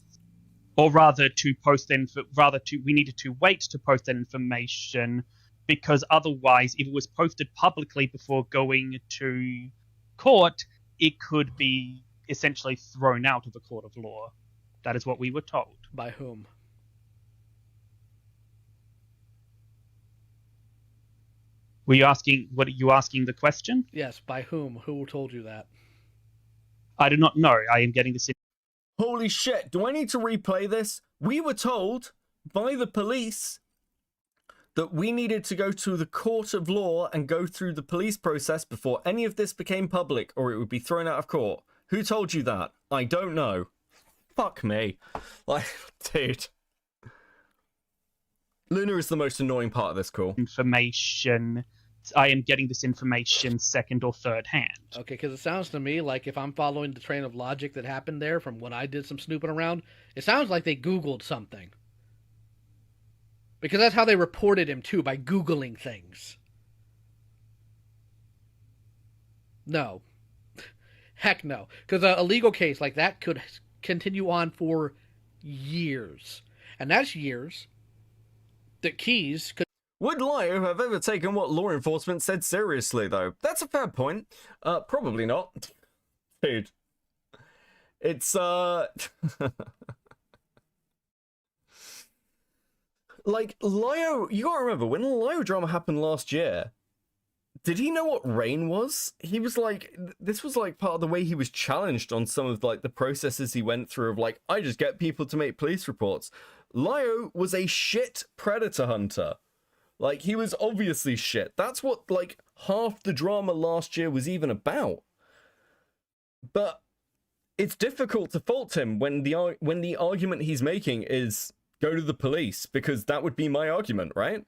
Or rather, we needed to wait to post that information, because otherwise, if it was posted publicly before going to court, it could be essentially thrown out of a court of law. That is what we were told. By whom? What are you asking the question? Yes, by whom? Who told you that? I do not know. I am getting this. Holy shit, do I need to replay this? We were told by the police that we needed to go to the court of law and go through the police process before any of this became public, or it would be thrown out of court. Who told you that? I don't know. Fuck me. Like, dude. Luna is the most annoying part of this call. Information. I am getting this information second or third hand. Okay, because it sounds to me like if I'm following the train of logic that happened there from when I did some snooping around, it sounds like they Googled something. Because that's how they reported him, too, by Googling things. No. Heck no. Because a legal case like that could continue on for years. And that's years that Keys could... Would Lio have ever taken what law enforcement said seriously, though? That's a fair point. Probably not. Dude. It's, like, Lio... You gotta remember, when the Lio drama happened last year, did he know what rain was? He was like... This was, like, part of the way he was challenged on some of, like, the processes he went through of, like, I just get people to make police reports. Lio was a shit predator hunter. Like, he was obviously shit. That's what, like, half the drama last year was even about. But it's difficult to fault him when the argument he's making is go to the police, because that would be my argument, right?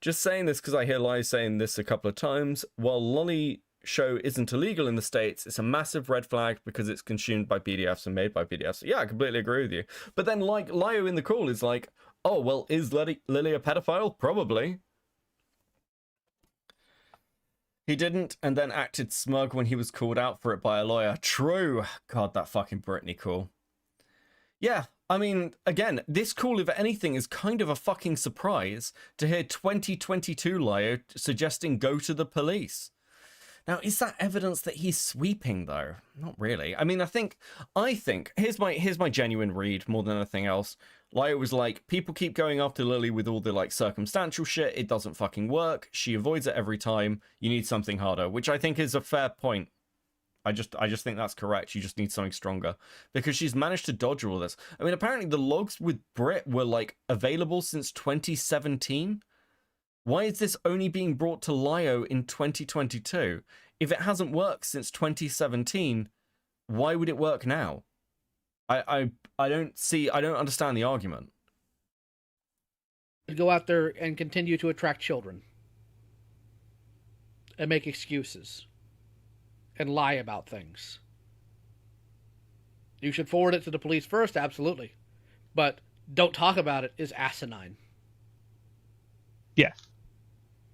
Just saying this because I hear Lies saying this a couple of times. While Lolly Show isn't illegal in the States, it's a massive red flag because it's consumed by BDFs and made by BDFs. Yeah, I completely agree with you. But then, like, Lio in the call is like, oh, well, is Lily a pedophile? Probably. He didn't, and then acted smug when he was called out for it by a lawyer. True. God, that fucking Britney call. Yeah, I mean, again, this call, if anything, is kind of a fucking surprise to hear 2022 Lio suggesting go to the police. Now, is that evidence that he's sweeping, though? Not really. I mean, I think, here's my genuine read more than anything else. Lio was like, people keep going after Lily with all the, like, circumstantial shit. It doesn't fucking work. She avoids it every time. You need something harder, which I think is a fair point. I just think that's correct. You just need something stronger because she's managed to dodge all this. I mean, apparently the logs with Brit were, like, available since 2017. Why is this only being brought to Lio in 2022? If it hasn't worked since 2017, why would it work now? I don't understand the argument. Go out there and continue to attract children. And make excuses. And lie about things. You should forward it to the police first, absolutely. But don't talk about it is asinine. Yeah.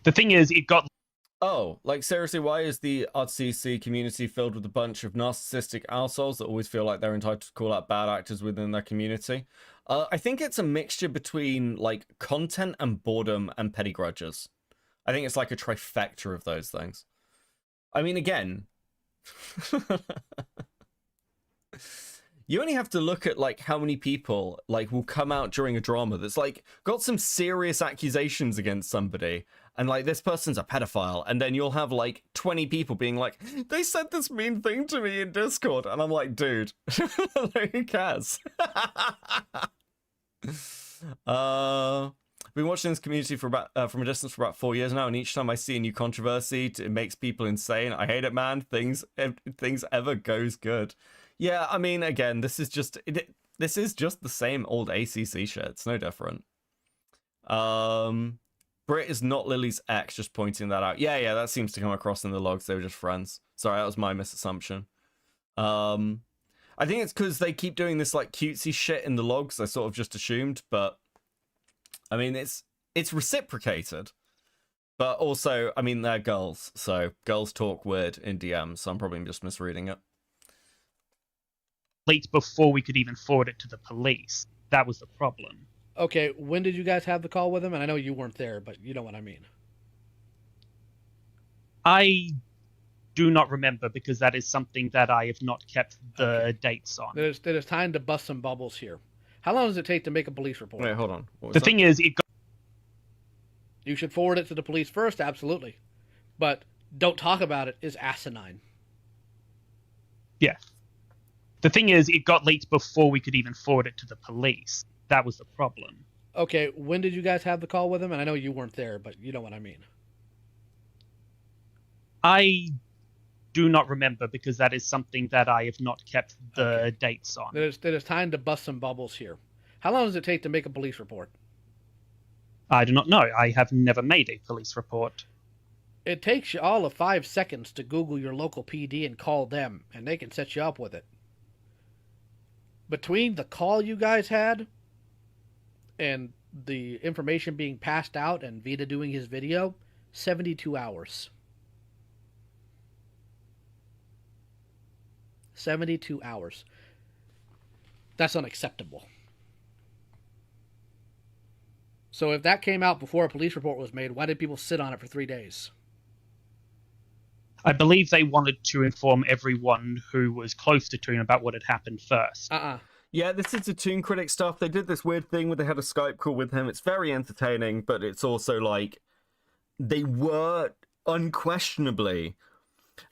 The thing is, it got... Oh, like, seriously, why is the RCC community filled with a bunch of narcissistic assholes that always feel like they're entitled to call out bad actors within their community? I think it's a mixture between, like, content and boredom and petty grudges. I think it's like a trifecta of those things. I mean, again... You only have to look at, like, how many people, like, will come out during a drama that's, like, got some serious accusations against somebody, and, like, this person's a pedophile, and then you'll have, like, 20 people being like, they said this mean thing to me in Discord, and I'm like, dude, like, who cares? I've been watching this community for about from a distance for about 4 years now, and each time I see a new controversy, it makes people insane. I hate it, man. Things ever goes good. Yeah, I mean, again, this is just the same old ACC shit. It's no different. Britt is not Lily's ex, just pointing that out. Yeah, that seems to come across in the logs. They were just friends. Sorry, that was my misassumption. I think it's because they keep doing this like cutesy shit in the logs. I sort of just assumed, but I mean, it's reciprocated. But also, I mean, they're girls, so girls talk weird in DMs, so I'm probably just misreading it. Late before we could even forward it to the police. That was the problem. Okay, when did you guys have the call with him? And I know you weren't there, but you know what I mean. I do not remember because that is something that I have not kept the dates on. There's time to bust some bubbles here. How long does it take to make a police report? Wait, hold on. The thing is, you should forward it to the police first, absolutely. But don't talk about it is asinine. Yeah. The thing is, it got leaked before we could even forward it to the police. That was the problem. Okay, when did you guys have the call with him? And I know you weren't there, but you know what I mean. I do not remember because that is something that I have not kept the dates on. There's time to bust some bubbles here. How long does it take to make a police report? I do not know. I have never made a police report. It takes you all of 5 seconds to Google your local PD and call them, and they can set you up with it. Between the call you guys had and the information being passed out and Vita doing his video, 72 hours. 72 hours. That's unacceptable. So if that came out before a police report was made, why did people sit on it for 3 days? I believe they wanted to inform everyone who was close to Toon about what had happened first. Yeah, this is the Toon Critic stuff. They did this weird thing where they had a Skype call with him. It's very entertaining, but it's also like they were unquestionably...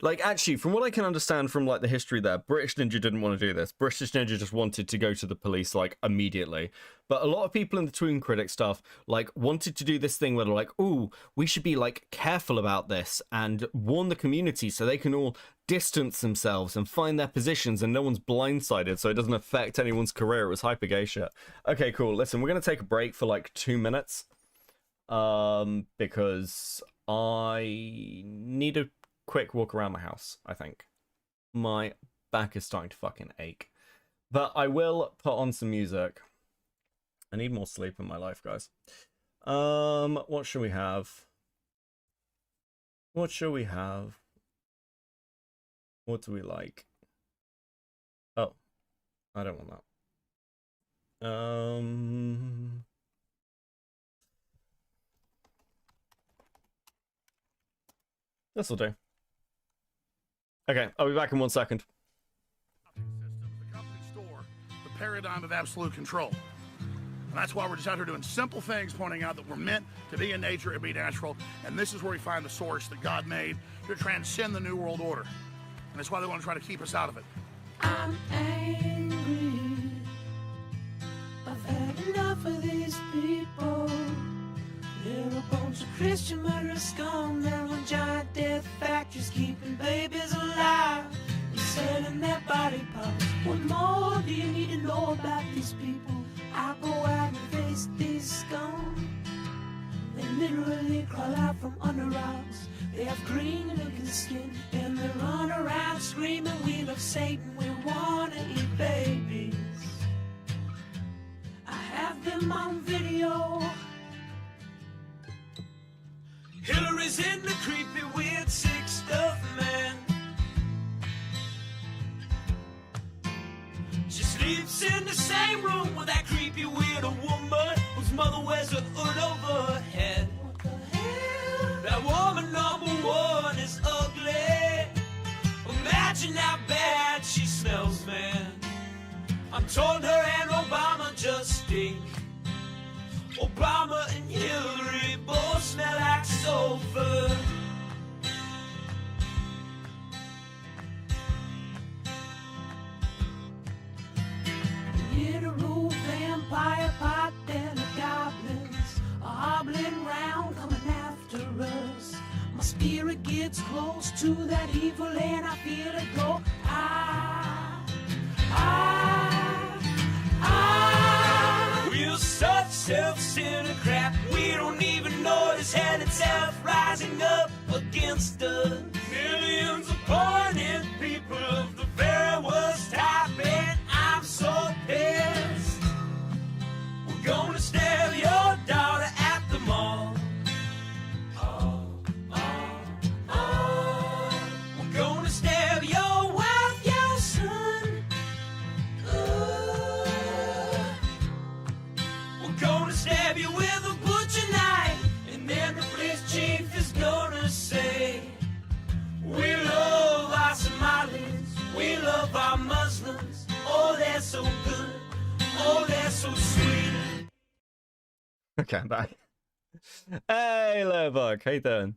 Like, actually, from what I can understand from, like, the history there, British Ninja didn't want to do this. British Ninja just wanted to go to the police, like, immediately. But a lot of people in the Toon Critic stuff, like, wanted to do this thing where they're like, ooh, we should be, like, careful about this and warn the community so they can all distance themselves and find their positions and no one's blindsided so it doesn't affect anyone's career. It was hyper gay shit. Okay, cool. Listen, we're going to take a break for, like, 2 minutes. Because I need a quick walk around my house, I think. My back is starting to fucking ache. But I will put on some music. I need more sleep in my life, guys. What should we have? What should we have? What do we like? Oh, I don't want that. This'll do. Okay, I'll be back in 1 second. The company store, the paradigm of absolute control. And that's why we're just out here doing simple things, pointing out that we're meant to be in nature and be natural. And this is where we find the source that God made to transcend the New World Order. And that's why they want to try to keep us out of it. I'm angry. I've had enough of these people. They're a bunch of Christian murderers scum. They're on giant death factories keeping babies alive and selling their body parts. What more do you need to know about these people? I go out and face these scum. They literally crawl out from under rocks. They have green looking skin and they run around screaming, we love Satan, we wanna eat babies. I have them on video. Hillary's in the creepy, weird, sick stuff, man. She sleeps in the same room with that creepy, weird woman whose mother wears a hood over her head. What the hell? That woman number one is ugly. Imagine how bad she smells, man. I'm told her and Obama just stink. Obama and Hillary both smell like sulfur. Hit a roof, vampire pot, and the goblins are hobbling round, coming after us. My spirit gets close to that evil, and I feel it go. We're such self-centered crap, we don't even notice It's hell itself rising up against us. Millions of pointed people of the very worst type, and I'm so pissed. We're gonna stab your daughter at the mall. We're gonna stab your wife, your son. We're gonna stab you with a butcher knife, and then the police chief is gonna say, we love our Somalis, we love our Muslims. Oh, they're so good, oh, they're so sweet. Okay, I'm back. Hey, Lerbuck, how you doing?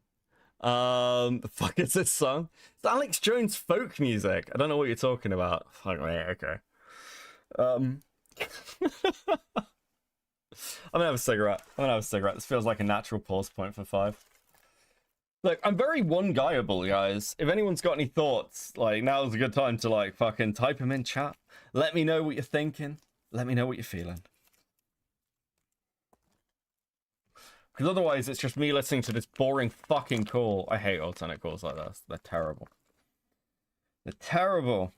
The fuck is this song? It's Alex Jones folk music. I don't know what you're talking about. Fuck me, okay. I'm gonna have a cigarette. This feels like a natural pause point for 5. Look, I'm very one-guyable, guys. If anyone's got any thoughts, like, now's a good time to, like, fucking type them in chat. Let me know what you're thinking. Let me know what you're feeling. Because otherwise, it's just me listening to this boring fucking call. I hate alternate calls like this. They're terrible. They're terrible.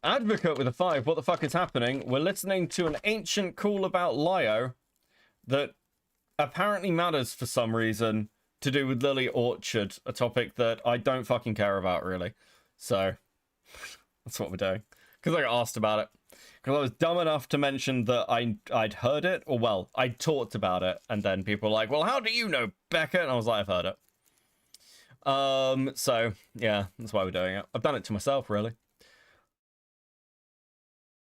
Advocate with a 5. What the fuck is happening? We're listening to an ancient call about Lio that apparently matters for some reason to do with Lily Orchard, a topic that I don't fucking care about, really. So, that's what we're doing. Because I got asked about it. Because I was dumb enough to mention that I'd heard it, or well, I'd talked about it, and then people were like, well, how do you know, Becca? And I was like, I've heard it. So, yeah, that's why we're doing it. I've done it to myself, really.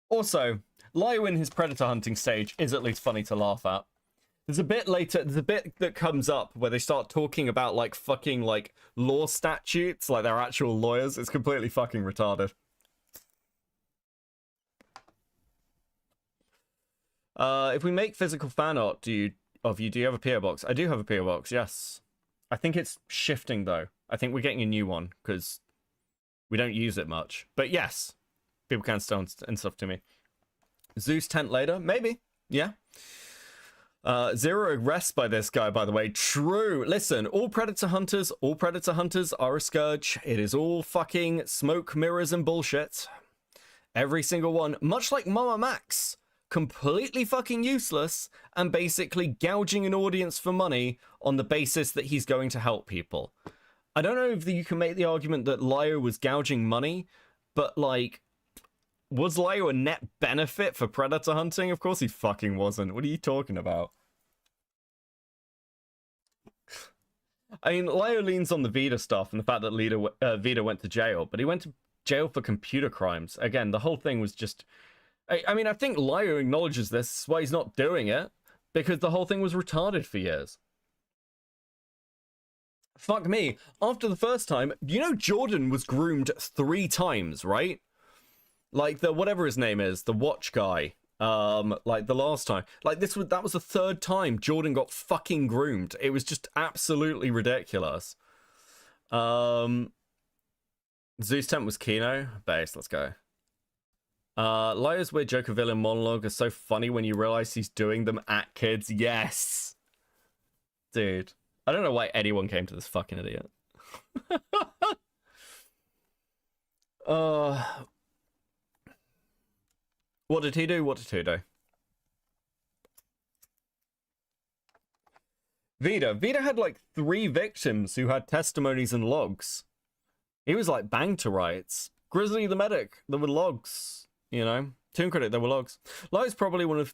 Also, Lio in his predator hunting stage is at least funny to laugh at. There's a bit later, there's a bit that comes up where they start talking about, like, fucking, like, law statutes, like they're actual lawyers. It's completely fucking retarded. If we make physical fan art, do you have a PO box? I do have a PO box, yes. I think it's shifting, though. I think we're getting a new one, because we don't use it much. But yes, people can still and stuff to me. Zeus tent later? Maybe. Yeah. Zero arrests by this guy, by the way. True. Listen, all predator hunters are a scourge. It is all fucking smoke, mirrors, and bullshit. Every single one. Much like Mama Max. Completely fucking useless and basically gouging an audience for money on the basis that he's going to help people. I don't know if you can make the argument that Lio was gouging money, but, like, was Lio a net benefit for predator hunting? Of course he fucking wasn't. What are you talking about? I mean, Lio leans on the Vida stuff and the fact that Vida went to jail, but he went to jail for computer crimes. Again, the whole thing was just... I mean, I think Lio acknowledges this. That's why he's not doing it. Because the whole thing was retarded for years. Fuck me. After the first time, you know Jordan was groomed 3 times, right? Like the, whatever his name is, the watch guy. Like the last time. Like that was the 3rd time Jordan got fucking groomed. It was just absolutely ridiculous. Zeus Tent was Kino. Base, let's go. Lio's weird Joker villain monologue is so funny when you realize he's doing them at kids. Yes! Dude. I don't know why anyone came to this fucking idiot. What did he do? What did he do? Vida had like 3 victims who had testimonies and logs. He was like banged to rights. Grizzly the medic, there were logs. You know, Toon Critic, there were logs. Lio's probably one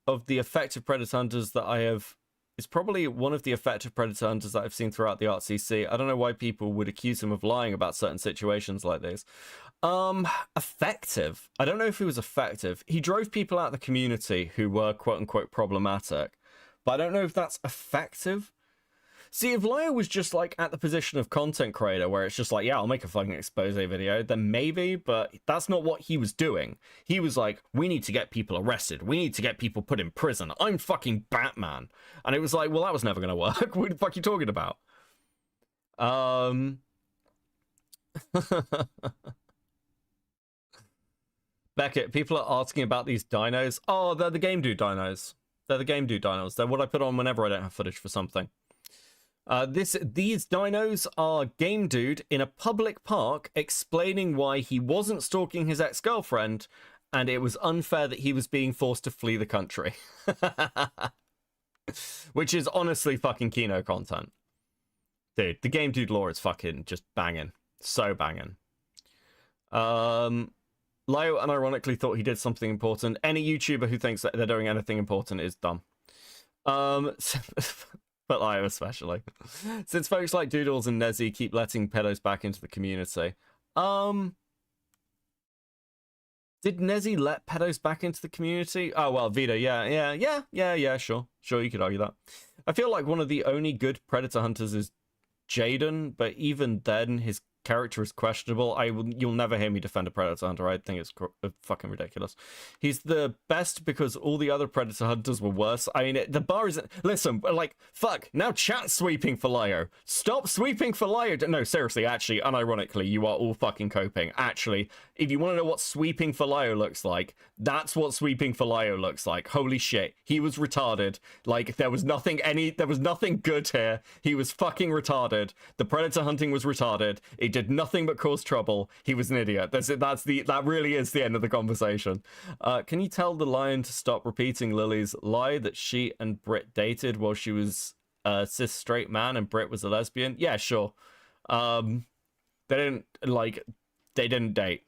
of the effective predator hunters that I have. It's probably one of the effective predator hunters that I've seen throughout the RCC. I don't know why people would accuse him of lying about certain situations like this. Effective. I don't know if he was effective. He drove people out of the community who were quote unquote problematic, but I don't know if that's effective. See, if Lio was just, like, at the position of content creator, where it's just like, yeah, I'll make a fucking expose video, then maybe, but that's not what he was doing. He was like, we need to get people arrested. We need to get people put in prison. I'm fucking Batman. And it was like, well, that was never going to work. What the fuck are you talking about? Beckett, people are asking about these dinos. Oh, they're the Game Dude dinos. They're the Game Dude dinos. They're what I put on whenever I don't have footage for something. These dinos are Game Dude in a public park explaining why he wasn't stalking his ex-girlfriend and it was unfair that he was being forced to flee the country. Which is honestly fucking Kino content. Dude, the Game Dude lore is fucking just banging. So banging. Lio unironically thought he did something important. Any YouTuber who thinks that they're doing anything important is dumb. But Lio especially. Since folks like Doodles and Nezzy keep letting pedos back into the community. Did Nezzy let pedos back into the community? Oh, well, Vito, yeah, sure. Sure, you could argue that. I feel like one of the only good Predator hunters is Jaden, but even then, his character is questionable. You'll never hear me defend a Predator hunter. I think it's fucking ridiculous. He's the best because all the other Predator hunters were worse. I mean, the bar isn't... Listen, like, fuck. Now chat sweeping for Lio. Stop sweeping for Lio. No, seriously, actually, unironically, you are all fucking coping. Actually, if you want to know what sweeping for Lio looks like, that's what sweeping for Lio looks like. Holy shit. He was retarded. Like, there was nothing good here. He was fucking retarded. The Predator hunting was retarded. It did nothing but cause trouble. He was an idiot. That really is the end of the conversation. Can you tell the lion to stop repeating Lily's lie that she and Britt dated while she was a cis straight man and Britt was a lesbian? Yeah, sure. They didn't date.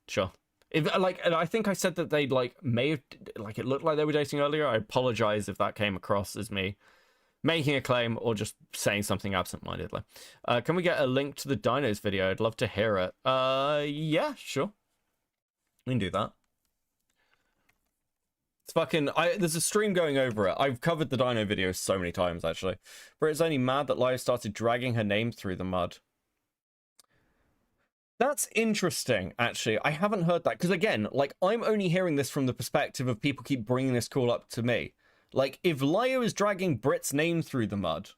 Sure. I think I said that they may have it looked like they were dating earlier. I apologize if that came across as me making a claim or just saying something absent-mindedly. Can we get a link to the Dinos video? I'd love to hear it. Yeah, sure. We can do that. It's fucking... there's a stream going over it. I've covered the Dino video so many times, actually. Britt's only mad that Lio started dragging her name through the mud. That's interesting, actually. I haven't heard that. Because, again, I'm only hearing this from the perspective of people keep bringing this call up to me. If Lio is dragging Britt's name through the mud,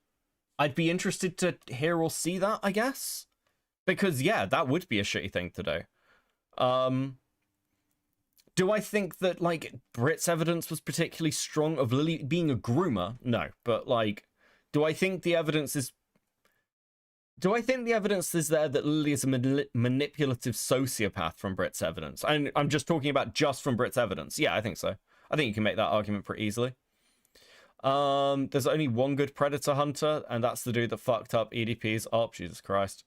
I'd be interested to hear or see that, I guess. Because, yeah, that would be a shitty thing to do. Do I think that, Britt's evidence was particularly strong of Lily being a groomer? No. But, do I think the evidence is... Do I think the evidence is there that Lily is a manipulative sociopath from Britt's evidence? And I'm just talking about just from Britt's evidence. Yeah, I think so. I think you can make that argument pretty easily. There's only one good Predator hunter, and that's the dude that fucked up EDP's op. Jesus Christ.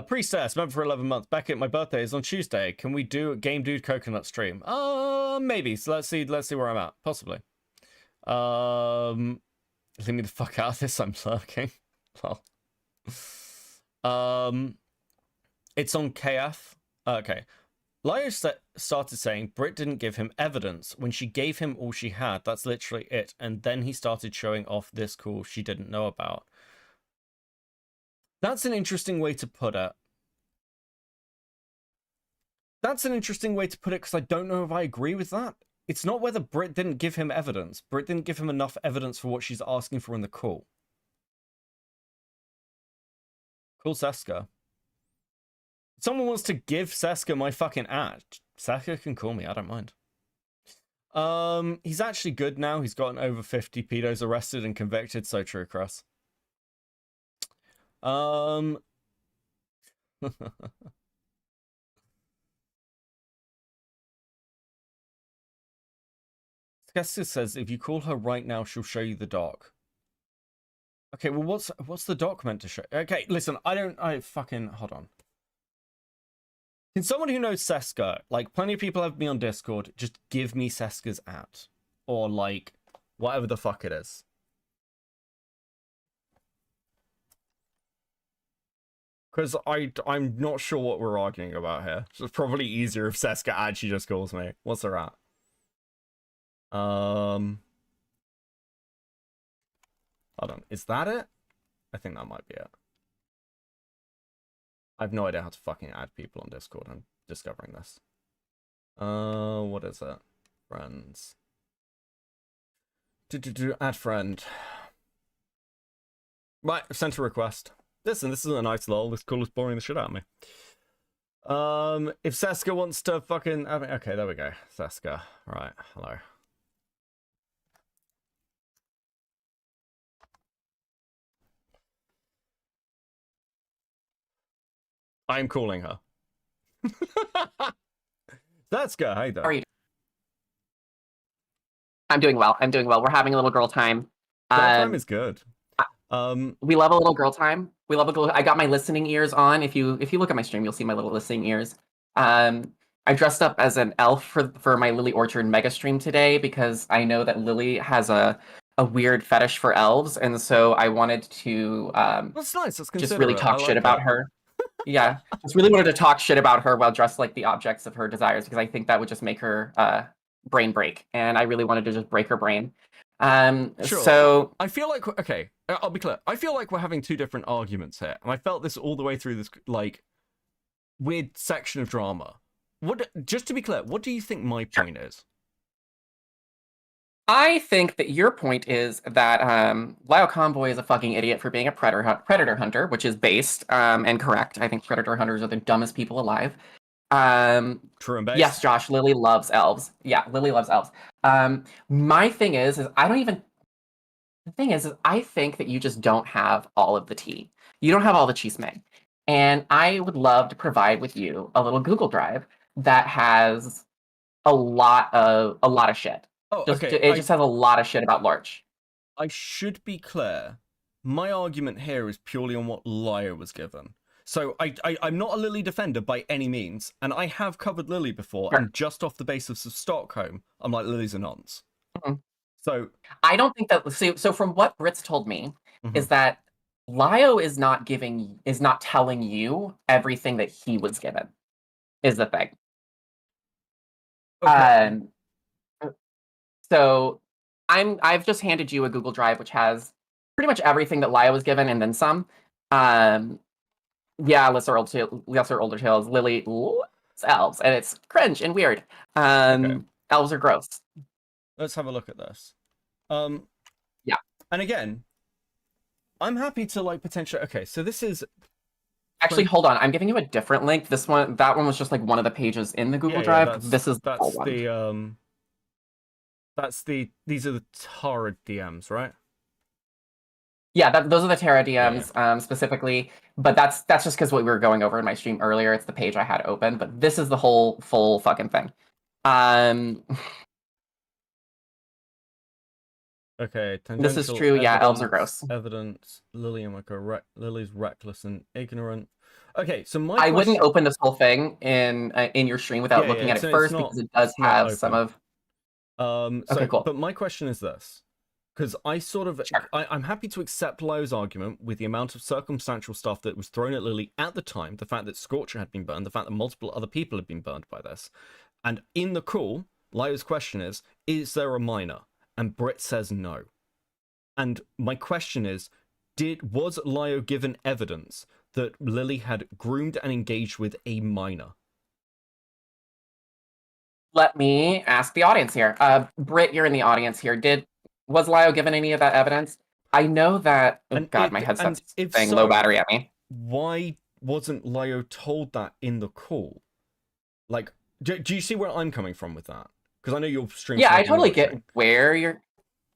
Priestess, member for 11 months. Beckett, my birthday is on Tuesday. Can we do a Game Dude Coconut stream? Maybe. So let's see where I'm at. Possibly. Leave me the fuck out of this. I'm lurking. Well. It's on KF. Okay. Lio started saying Britt didn't give him evidence when she gave him all she had. That's literally it. And then he started showing off this call she didn't know about. That's an interesting way to put it. Because I don't know if I agree with that. It's not whether Britt didn't give him evidence. Britt didn't give him enough evidence for what she's asking for in the call. Call Seska. Someone wants to give Seska my fucking ad. Seska can call me, I don't mind. He's actually good now. He's gotten over 50 pedos arrested and convicted. So true, Cross. Seska says if you call her right now, she'll show you the doc. Okay, well, what's the doc meant to show? Okay, listen, I fucking hold on. Can someone who knows Seska, plenty of people have me on Discord, just give me Seska's at, or whatever the fuck it is. Because I'm not sure what we're arguing about here. So it's probably easier if Seska actually just calls me. What's her at? Hold on. Is that it? I think that might be it. I have no idea how to fucking add people on Discord. I'm discovering this. What is it? Friends. Add friend. Right, I've sent a request. Listen, this isn't a nice lol. This call is boring the shit out of me. If Saska wants to fucking... okay, there we go. Saska. Right, hello. I'm calling her. Saska, hey there. How are you? I'm doing well. I'm doing well. We're having a little girl time. Girl time is good. We love a little girl time. We love a girl. I got my listening ears on. If you look at my stream, you'll see my little listening ears. I dressed up as an elf for my Lily Orchard mega stream today because I know that Lily has a weird fetish for elves, and so I wanted to that's nice. That's just really talk shit like about her. Yeah, just really wanted to talk shit about her while dressed like the objects of her desires because I think that would just make her brain break, and I really wanted to just break her brain. Sure. So I feel like, okay, I'll be clear. I feel like we're having two different arguments here, and I felt this all the way through this like weird section of drama. Just to be clear, what do you think my point is? I think that your point is that Lyle Convoy is a fucking idiot for being a predator hunter, which is based and correct. I think predator hunters are the dumbest people alive. True and based. Yes, Josh, Lily loves elves. Yeah, Lily loves elves. My thing is I don't even... The thing is I think that you just don't have all of the tea. You don't have all the chisme. And I would love to provide with you a little Google Drive that has a lot of shit. Oh, okay. It just has a lot of shit about Lorch. I should be clear. My argument here is purely on what Lyo was given. So I'm not a Lily defender by any means, and I have covered Lily before, and just off the basis of Stockholm, I'm like, Lily's a nonce. Mm-hmm. So I don't think that... So from what Brits told me, is that Lyo is not telling you everything that he was given, is the thing. Okay. So I've just handed you a Google Drive which has pretty much everything that Lyo was given and then some. Yeah, lesser older tales. Lily loves elves, and it's cringe and weird. Elves are gross. Let's have a look at this. Yeah. And again, I'm happy to like potentially... Okay, so this is... Actually, hold on. I'm giving you a different link. That one was just like one of the pages in the Google Drive. This is the one. These are the Tara DMs, right? Yeah, those are the Terra DMs specifically, but that's just because what we were going over in my stream earlier. It's the page I had open, but this is the whole full fucking thing. Okay, this is true. Yeah, elves are gross. Evidence. Lily's reckless and ignorant. Okay, so I wouldn't open this whole thing in your stream without looking at it first because it does have some of. Okay, cool. But my question is this. Because I'm happy to accept Lyo's argument with the amount of circumstantial stuff that was thrown at Lily at the time, the fact that Scorcher had been burned, the fact that multiple other people had been burned by this. And in the call, Lyo's question is there a minor? And Britt says no. And my question is, was Lyo given evidence that Lily had groomed and engaged with a minor? Let me ask the audience here. Britt, you're in the audience here. Was Lyo given any of that evidence? I know that... Oh, God, my headset's saying low battery at me. Why wasn't Lyo told that in the call? Like, do you see where I'm coming from with that? Because I know your stream... Yeah, I totally get where you're...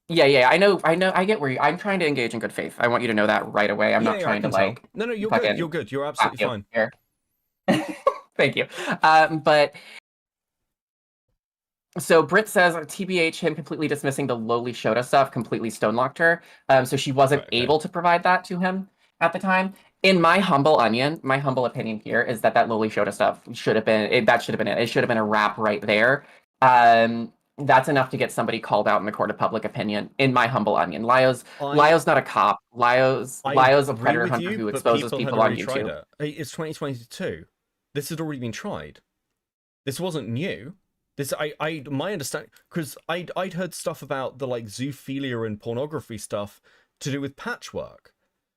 Yeah, I know, I get where I'm trying to engage in good faith. I want you to know that right away. I'm not trying to, like... No, you're good, you're good. You're absolutely fine. Here. Thank you. But... So Britt says, TBH, him completely dismissing the lowly Shota stuff completely stonlocked her. So she wasn't able to provide that to him at the time. In my humble opinion here is that lowly Shota stuff should have been it. It should have been a wrap right there. That's enough to get somebody called out in the court of public opinion. In my humble onion, Lyo's not a cop. Lyo's a predator hunter who exposes people on YouTube. It's 2022. This had already been tried. This wasn't new. My understanding, because I'd heard stuff about the like zoophilia and pornography stuff to do with patchwork,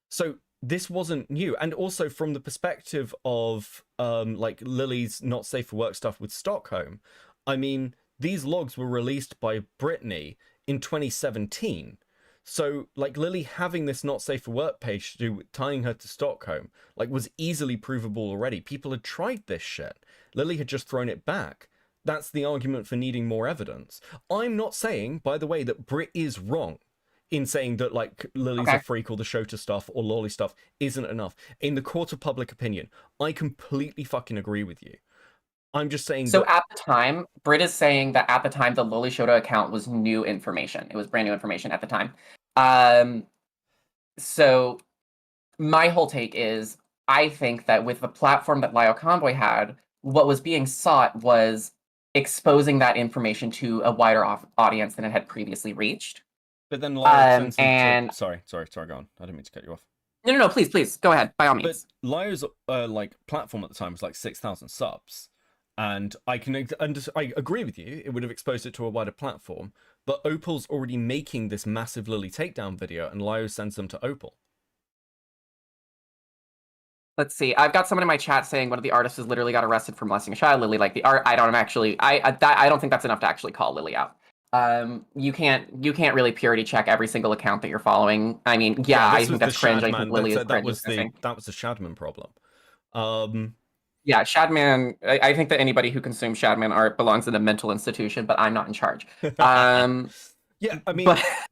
so this wasn't new. And also from the perspective of like Lily's not safe for work stuff with Stockholm, I mean these logs were released by Brittany in 2017, So, like, Lily having this not safe for work page to do with tying her to Stockholm, like, was easily provable already. People had tried this shit. Lily had just thrown it back. That's the argument for needing more evidence. I'm not saying, by the way, that Brit is wrong in saying that, like, Lily's a freak or the Shota stuff or Lolly stuff isn't enough. In the court of public opinion, I completely fucking agree with you. I'm just saying. So at the time, Brit is saying that at the time the Loli Shota account was new information. It was brand new information at the time. So my whole take is, I think that with the platform that Lio Convoy had, what was being sought was exposing that information to a wider audience than it had previously reached. But then Lio sends sorry, go on. I didn't mean to cut you off. No, please, go ahead, by all means. But Lio's like platform at the time was like 6,000 subs. And I agree with you, it would have exposed it to a wider platform, but Opal's already making this massive Lily takedown video, and Lio sends them to Opal. Let's see. I've got someone in my chat saying one of the artists has literally got arrested for molesting a child. Lily liked the art. I don't think that's enough to actually call Lily out. You can't really purity check every single account that you're following. I mean, I think that's cringe. I think Lily is cringe. That was the Shadman problem. Yeah, Shadman, I think that anybody who consumes Shadman art belongs in a mental institution, but I'm not in charge. Yeah, I mean,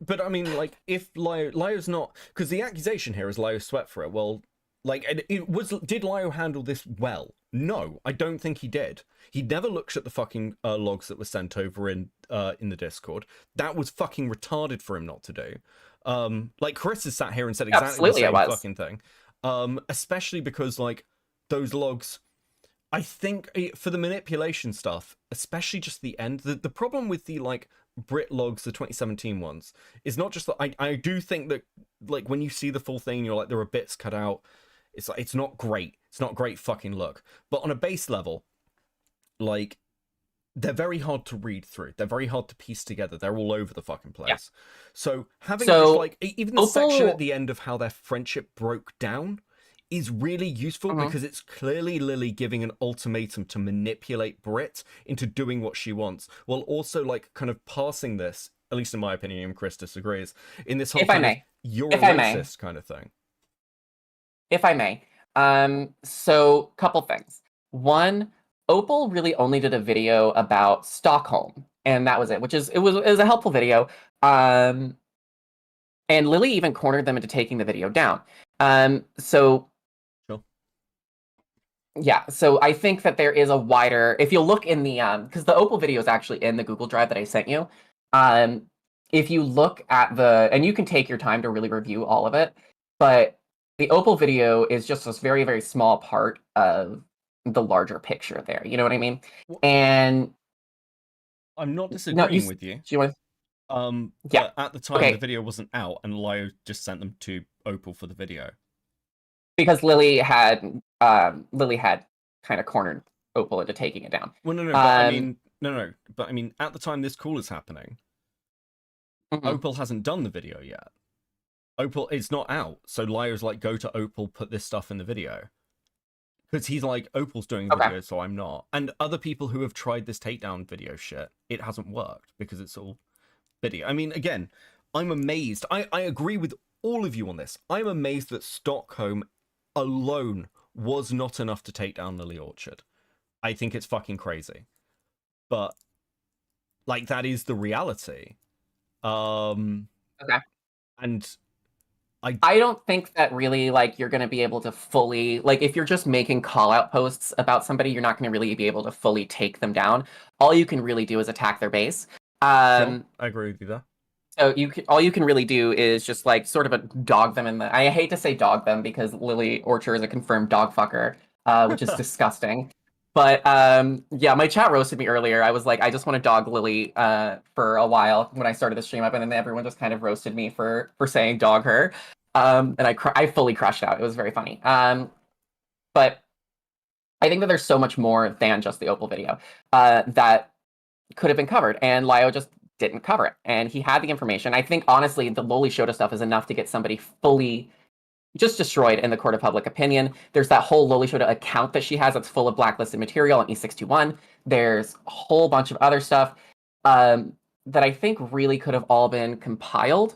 but I mean, like, if Lio's not, because the accusation here is Lio sweat for it. Well, like, did Lio handle this well? No, I don't think he did. He never looked at the fucking logs that were sent over in the Discord. That was fucking retarded for him not to do. Like, Chris has sat here and said exactly the same fucking thing. Especially because, like, those logs, I think for the manipulation stuff, especially just the end, the problem with the, like, Brit logs, the 2017 ones, is not just that I do think that, like, when you see the full thing, you're like, there are bits cut out. It's like, it's not great. It's not a great fucking look. But on a base level, like, they're very hard to read through. They're very hard to piece together. They're all over the fucking place. Yeah. So having just, like, even the section at the end of how their friendship broke down is really useful because it's clearly Lily giving an ultimatum to manipulate Brit into doing what she wants, while also, like, kind of passing this, at least in my opinion, and Chris disagrees, in this whole you're a racist kind of thing. If I may. So, couple things. One, Opal really only did a video about Stockholm, and that was it, it was a helpful video. And Lily even cornered them into taking the video down. Yeah, so I think that there is a wider, if you look in the, because the Opal video is actually in the Google Drive that I sent you. If you look at and you can take your time to really review all of it, but the Opal video is just this very, very small part of the larger picture there. You know what I mean? And I'm not disagreeing with you. Do you want but at the time the video wasn't out, and Lio just sent them to Opal for the video. Because Lily had kind of cornered Opal into taking it down. Well, no, but I mean, but I mean, at the time this call is happening, Opal hasn't done the video yet. Opal, it's not out, so Lio's like, go to Opal, put this stuff in the video. Because he's like, Opal's doing the video, so I'm not. And other people who have tried this takedown video shit, it hasn't worked, because it's all video. I mean, again, I'm amazed. I agree with all of you on this. I'm amazed that Stockholm alone was not enough to take down Lily Orchard. I think it's fucking crazy. But, like, that is the reality. And I don't think that really, like, you're going to be able to fully, like, if you're just making call-out posts about somebody, you're not going to really be able to fully take them down. All you can really do is attack their base. Sure, I agree with you there. So all you can really do is just, like, sort of dog them in the... I hate to say dog them because Lily Orchard is a confirmed dog fucker, which is disgusting. But, yeah, my chat roasted me earlier. I was like, I just want to dog Lily for a while when I started the stream up, and then everyone just kind of roasted me for saying dog her. And I fully crushed out. It was very funny. But I think that there's so much more than just the Opal video that could have been covered, and Lio just didn't cover it. And he had the information. I think, honestly, the Loli Shota stuff is enough to get somebody fully just destroyed in the court of public opinion. There's that whole Loli Shota account that she has that's full of blacklisted material on E621. There's a whole bunch of other stuff that I think really could have all been compiled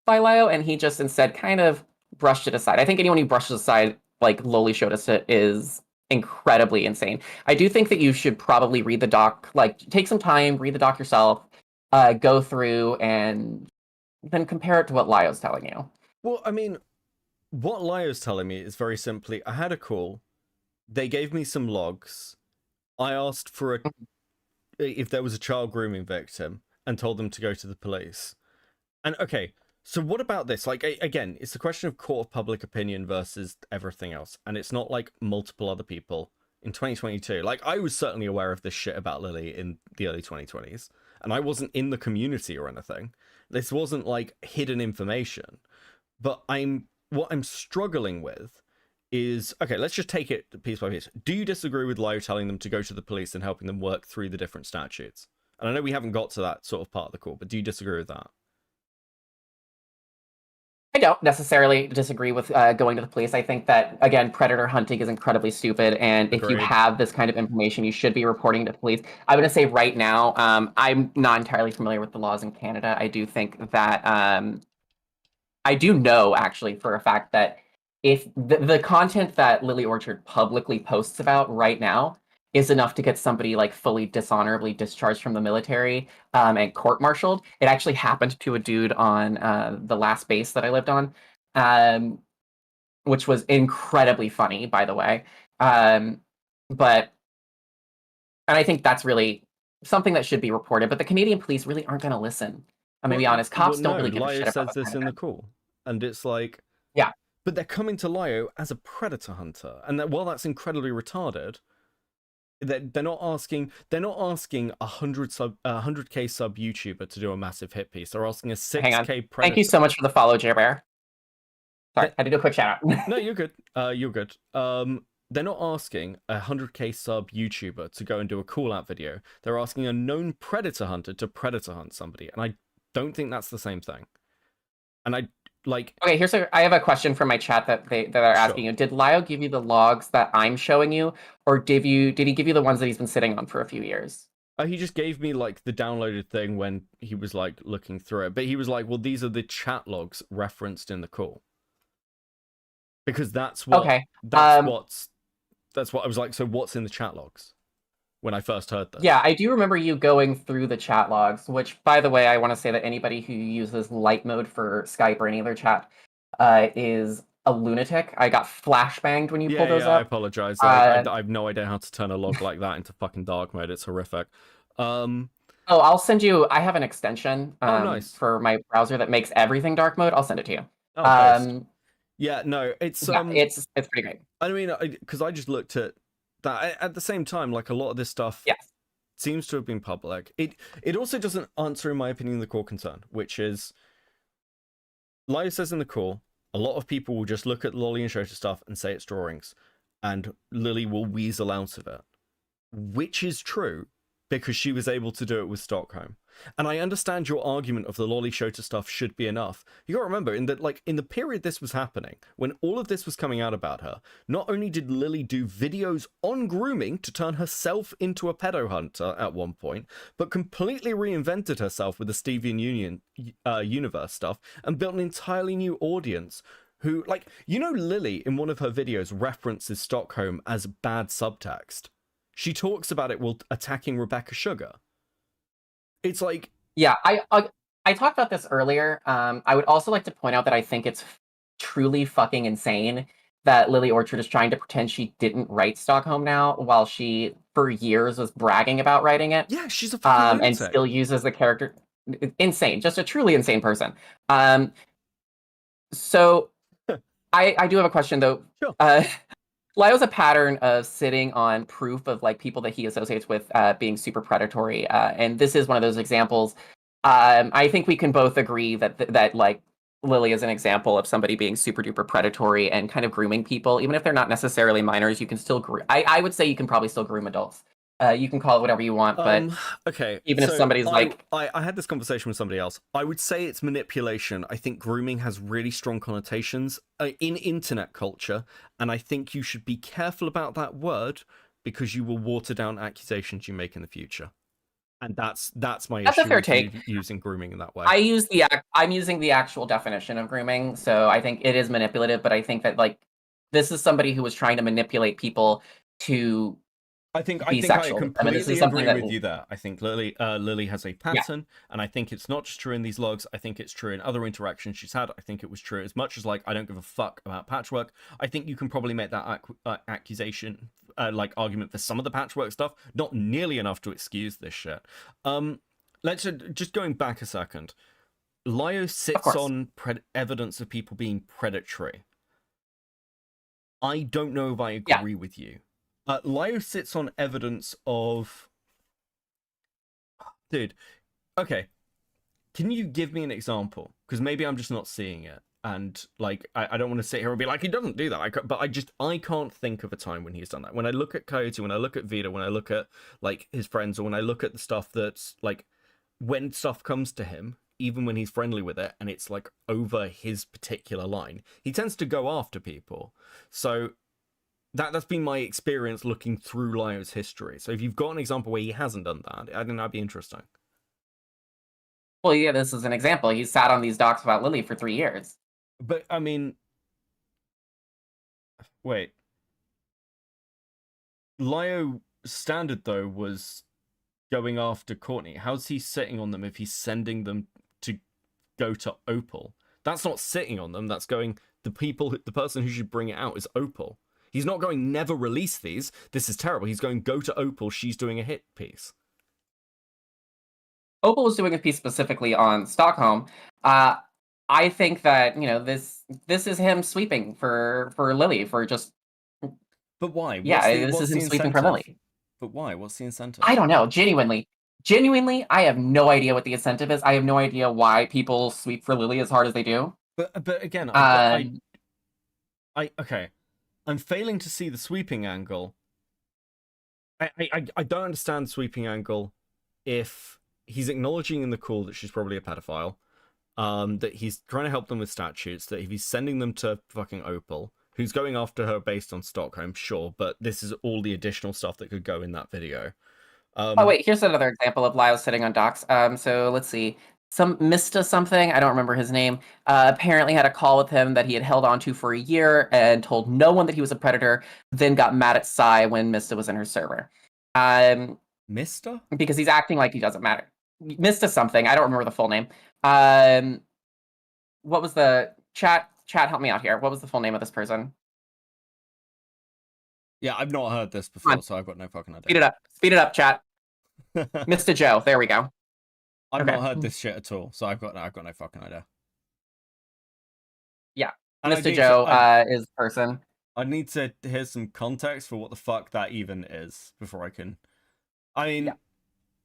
by Lio, and he just instead kind of brushed it aside. I think anyone who brushes aside like Loli showed us it is incredibly insane. I do think that you should probably read the doc, like take some time, read the doc yourself, go through, and then compare it to what Lio's telling you. Well, I mean, what Lio's telling me is very simply, I had a call, they gave me some logs, I asked for if there was a child grooming victim, and told them to go to the police. And okay, so what about this? Like, again, it's a question of court of public opinion versus everything else, and it's not like multiple other people in 2022. Like, I was certainly aware of this shit about Lily in the early 2020s, and I wasn't in the community or anything. This wasn't like hidden information. But what I'm struggling with is, okay, let's just take it piece by piece. Do you disagree with Lio telling them to go to the police and helping them work through the different statutes? And I know we haven't got to that sort of part of the call, but do you disagree with that? I don't necessarily disagree with going to the police. I think that, again, predator hunting is incredibly stupid, and if you have this kind of information, you should be reporting to police. I'm going to say right now, I'm not entirely familiar with the laws in Canada. I do think that, I do know, actually, for a fact that if the content that Lily Orchard publicly posts about right now is enough to get somebody like fully dishonorably discharged from the military and court-martialed. It actually happened to a dude on the last base that I lived on, which was incredibly funny, by the way. And I think that's really something that should be reported, but the Canadian police really aren't going to listen. I'm going to be honest, cops don't really give a shit about Lio says this in the call, and it's like, yeah, but they're coming to Lio as a predator hunter, and while that's incredibly retarded, they're not asking a 100k sub YouTuber to do a massive hit piece. They're asking a 6k predator. Thank you so much for the follow, Jer Bear. Sorry, I had to do a quick shout out. No, you're good. You're good. They're not asking a 100k sub YouTuber to go and do a call out video. They're asking a known predator hunter to predator hunt somebody, and I don't think that's the same thing. And I like. Okay, I have a question from my chat that are asking you. Did Lio give you the logs that I'm showing you, or did he give you the ones that he's been sitting on for a few years? He just gave me like the downloaded thing when he was like looking through it, but he was like, "Well, these are the chat logs referenced in the call." Because that's what. Okay. That's what I was like. So what's in the chat logs? When I first heard this. Yeah, I do remember you going through the chat logs, which, by the way, I want to say that anybody who uses light mode for Skype or any other chat is a lunatic. I got flashbanged when you pulled those up. I apologize. I have no idea how to turn a log like that into fucking dark mode. It's horrific. I'll send you. I have an extension nice. for my browser that makes everything dark mode. I'll send it to you. Oh, nice. Yeah, no, it's it's pretty great. I mean, because I just looked at that at the same time, like a lot of this stuff seems to have been public. It also doesn't answer, in my opinion, the core concern, which is Lio says in the call, a lot of people will just look at Lolly and Shota stuff and say it's drawings, and Lily will weasel out of it, which is true because she was able to do it with Stockholm. And I understand your argument of the Lolly Shota stuff should be enough. You gotta remember, in the period this was happening, when all of this was coming out about her, not only did Lily do videos on grooming to turn herself into a pedo hunter at one point, but completely reinvented herself with the Steven Universe stuff and built an entirely new audience who, like, Lily in one of her videos references Stockholm as bad subtext. She talks about it while attacking Rebecca Sugar. It's like... Yeah, I talked about this earlier. I would also like to point out that I think it's truly fucking insane that Lily Orchard is trying to pretend she didn't write Stockholm Now while she, for years, was bragging about writing it. Yeah, she's a fucking lunatic. And still uses the character... Insane. Just a truly insane person. So, I do have a question, though. Sure. Lio's a pattern of sitting on proof of like people that he associates with being super predatory, and this is one of those examples. I think we can both agree that like Lily is an example of somebody being super duper predatory and kind of grooming people, even if they're not necessarily minors. You can still groom. I would say you can probably still groom adults. You can call it whatever you want, but okay. Even if somebody's like... I had this conversation with somebody else. I would say it's manipulation. I think grooming has really strong connotations in internet culture, and I think you should be careful about that word because you will water down accusations you make in the future. And that's my That's a issue fair with take. using grooming in that way. I'm using the actual definition of grooming, so I think it is manipulative, but I think that like this is somebody who was trying to manipulate people to I think be I sexual. I mean, this completely is something agree that with you there. I think Lily has a pattern, and I think it's not just true in these logs. I think it's true in other interactions she's had. I think it was true as much as like I don't give a fuck about patchwork. I think you can probably make that accusation like argument for some of the patchwork stuff, not nearly enough to excuse this shit. Let's just going back a second. Lio sits on evidence of people being predatory. I don't know if I agree with you. Lio sits on evidence of... Dude, okay. Can you give me an example? Because maybe I'm just not seeing it. And, like, I don't want to sit here and be like, he doesn't do that. But I can't think of a time when he's done that. When I look at Coyote, when I look at Vita, when I look at, like, his friends, or when I look at the stuff that's, like, when stuff comes to him, even when he's friendly with it, and it's, like, over his particular line, he tends to go after people. So... That's been my experience looking through Lio's history. So if you've got an example where he hasn't done that, I think that'd be interesting. Well, yeah, this is an example. He sat on these docs about Lily for 3 years. But, I mean... Wait. Lio standard, though, was going after Courtney. How's he sitting on them if he's sending them to go to Opal? That's not sitting on them. That's going... The person who should bring it out is Opal. He's not going, never release these. This is terrible. He's going, go to Opal. She's doing a hit piece. Opal was doing a piece specifically on Stockholm. I think that, you know, this is him sweeping for Lily for just... But why? This is him sweeping for Lily. But why? What's the incentive? I don't know. Genuinely, I have no idea what the incentive is. I have no idea why people sweep for Lily as hard as they do. But again, okay. I'm failing to see the sweeping angle. I don't understand sweeping angle if he's acknowledging in the call that she's probably a pedophile, that he's trying to help them with statutes, that if he's sending them to fucking Opal, who's going after her based on Stockholm, sure, but this is all the additional stuff that could go in that video. Oh, wait, here's another example of Lyle sitting on docs. So let's see. Some Mista something, I don't remember his name, apparently had a call with him that he had held on to for a year and told no one that he was a predator, then got mad at Sai when Mista was in her server. Mista? Because he's acting like he doesn't matter. Mista something, I don't remember the full name. What was the... Chat, help me out here. What was the full name of this person? Yeah, I've not heard this before, so I've got no fucking Speed idea. it up, chat. Mr. Joe, there we go. I've not heard this shit at all, so I've got no fucking idea. Yeah, Mr. Joe is the person. I need to hear some context for what the fuck that even is before I can... I mean... Yeah.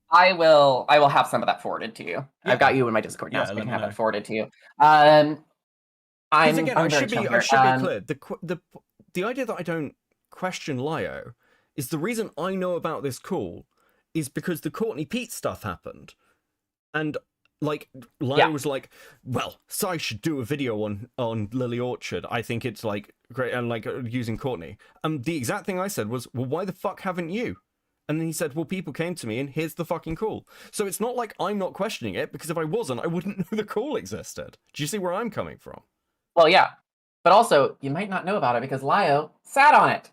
I will have some of that forwarded to you. Yeah. I've got you in my Discord now, so I can have that forwarded to you. I should be clear. The idea that I don't question Lio is the reason I know about this call is because the Courtney Pete stuff happened. And, like, Lio was like, well, Sai should do a video on Lily Orchard. I think it's, like, great, and, like, using Courtney. And the exact thing I said was, well, why the fuck haven't you? And then he said, well, people came to me, and here's the fucking call. So it's not like I'm not questioning it, because if I wasn't, I wouldn't know the call existed. Do you see where I'm coming from? Well, yeah. But also, you might not know about it, because Lio sat on it.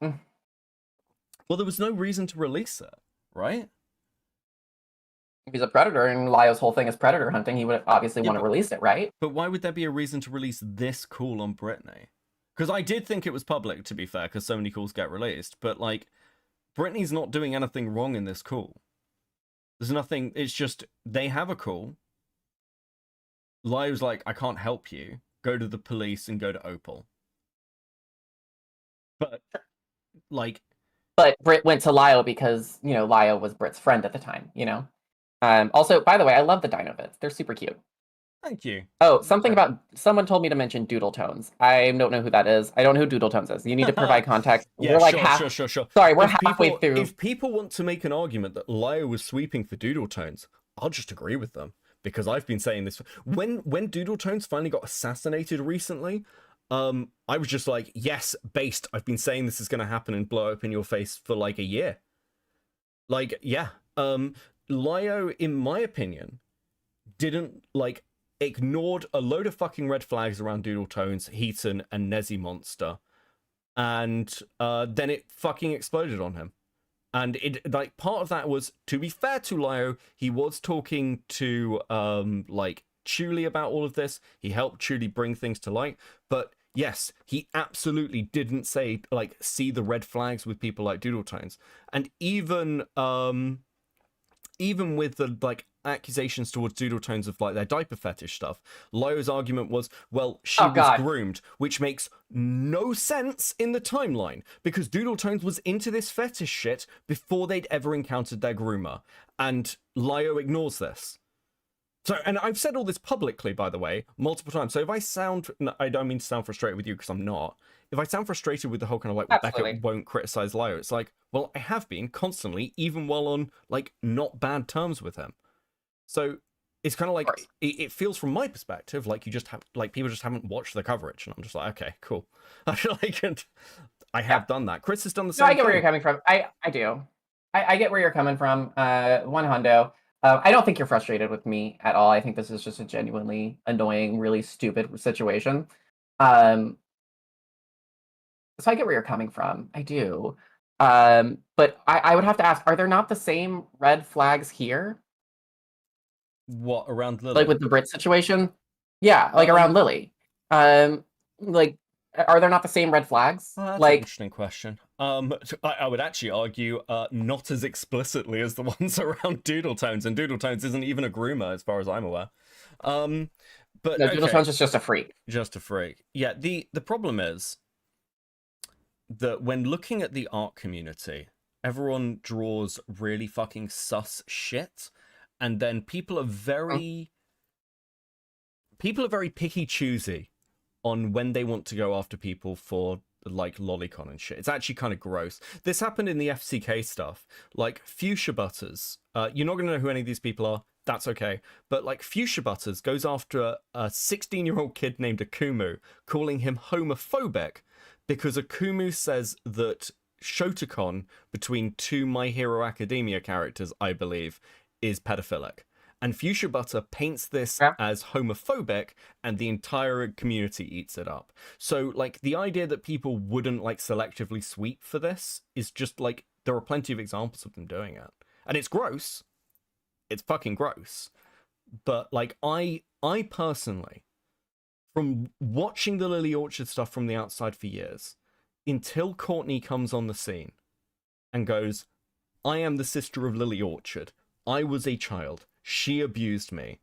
Well, there was no reason to release it, right? If he's a predator and Lio's whole thing is predator hunting, he would obviously want to release it, right? But why would there be a reason to release this call on Brittany? Because I did think it was public, to be fair, because so many calls get released. But, like, Brittany's not doing anything wrong in this call. There's nothing... It's just, they have a call. Lio's like, I can't help you. Go to the police and go to Opal. But, like... But Britt went to Lio because, you know, Lio was Britt's friend at the time, you know? Also, by the way, I love the dino bits. They're super cute. Thank you. Oh, something about... Someone told me to mention Doodle Tones. I don't know who that is. I don't know who Doodle Tones is. You need to provide context. Yeah, we're like sure. Sorry, we're halfway through. If people want to make an argument that Lio was sweeping for Doodle Tones, I'll just agree with them. Because I've been saying this... When Doodle Tones finally got assassinated recently, I was just like, yes, based. I've been saying this is going to happen and blow up in your face for like a year. Like, yeah. Lyo, in my opinion, didn't like ignored a load of fucking red flags around Doodle Tones, Heaton, and Nezzy Monster, and then it fucking exploded on him. And it like part of that was, to be fair to Lyo, he was talking to like Chuli about all of this. He helped Chuli bring things to light, but yes, he absolutely didn't say like see the red flags with people like Doodle Tones. And even with the like accusations towards Doodle Tones of like their diaper fetish stuff, Lyo's argument was, well, she was groomed, which makes no sense in the timeline because Doodle Tones was into this fetish shit before they'd ever encountered their groomer, and Lyo ignores this. So, and I've said all this publicly, by the way, multiple times. So if I sound, I don't mean to sound frustrated with you because I'm not. If I sound frustrated with the whole kind of like, Rebecca won't criticize Lyo, it's like, well, I have been constantly, even while on like not bad terms with him. So it's kind of like, it feels from my perspective, like you just have, like people just haven't watched the coverage. And I'm just like, okay, cool. I feel like I have done that. Chris has done the same No, I get thing. where you're coming from. I do. I get where you're coming from. One hundo. I don't think you're frustrated with me at all. I think this is just a genuinely annoying, really stupid situation. So I get where you're coming from. I do. But I would have to ask, are there not the same red flags here? What, around Lily? Like with the Brit situation? Yeah, like around Lily. Like, are there not the same red flags? That's like, an interesting question. I would actually argue not as explicitly as the ones around Doodle Tones, and Doodle Tones isn't even a groomer as far as I'm aware. But no, Doodle Tones is just a freak. Just a freak. Yeah, the problem is that when looking at the art community, everyone draws really fucking sus shit, and then people are very picky choosy on when they want to go after people for like lolicon and shit. It's actually kind of gross. This happened in the FCK stuff. Like Fuchsia Butters. You're not going to know who any of these people are. That's okay. But like Fuchsia Butters goes after a 16-year-old kid named Akumu, calling him homophobic because Akumu says that Shotacon between two My Hero Academia characters, I believe, is pedophilic. And Fuchsia Butter paints this as homophobic, and the entire community eats it up. So, like, the idea that people wouldn't, like, selectively sweep for this is just, like, there are plenty of examples of them doing it. And it's gross. It's fucking gross. But, like, I personally, from watching the Lily Orchard stuff from the outside for years, until Courtney comes on the scene and goes, I am the sister of Lily Orchard. I was a child. She abused me.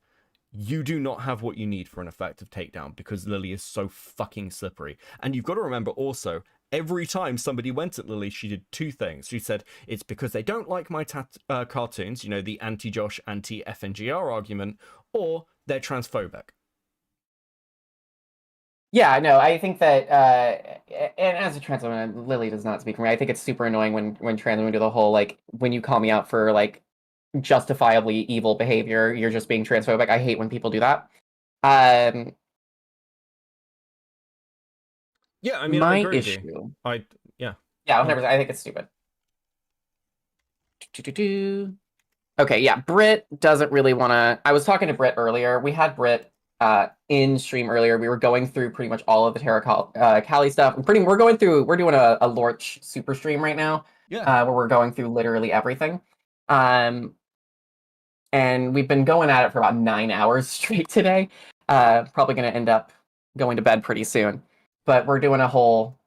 You do not have what you need for an effective takedown because Lily is so fucking slippery. And you've got to remember also, every time somebody went at Lily, she did two things. She said, it's because they don't like my cartoons, you know, the anti-Josh, anti-FNGR argument, or they're transphobic. Yeah, no, I think that, and as a trans woman, Lily does not speak for me. I think it's super annoying when trans women do the whole, like, when you call me out for, like, justifiably evil behavior, you're just being transphobic. I hate when people do that. Yeah, I mean, my I agree issue. with you. Yeah. Yeah, 100%. I think it's stupid. Okay, yeah, Britt doesn't really want to. I was talking to Britt earlier. We had Britt in stream earlier. We were going through pretty much all of the Terra Kali stuff. We're doing a Lorch super stream right now. Yeah. Where we're going through literally everything. And we've been going at it for about 9 hours straight today. Probably going to end up going to bed pretty soon. But we're doing a whole...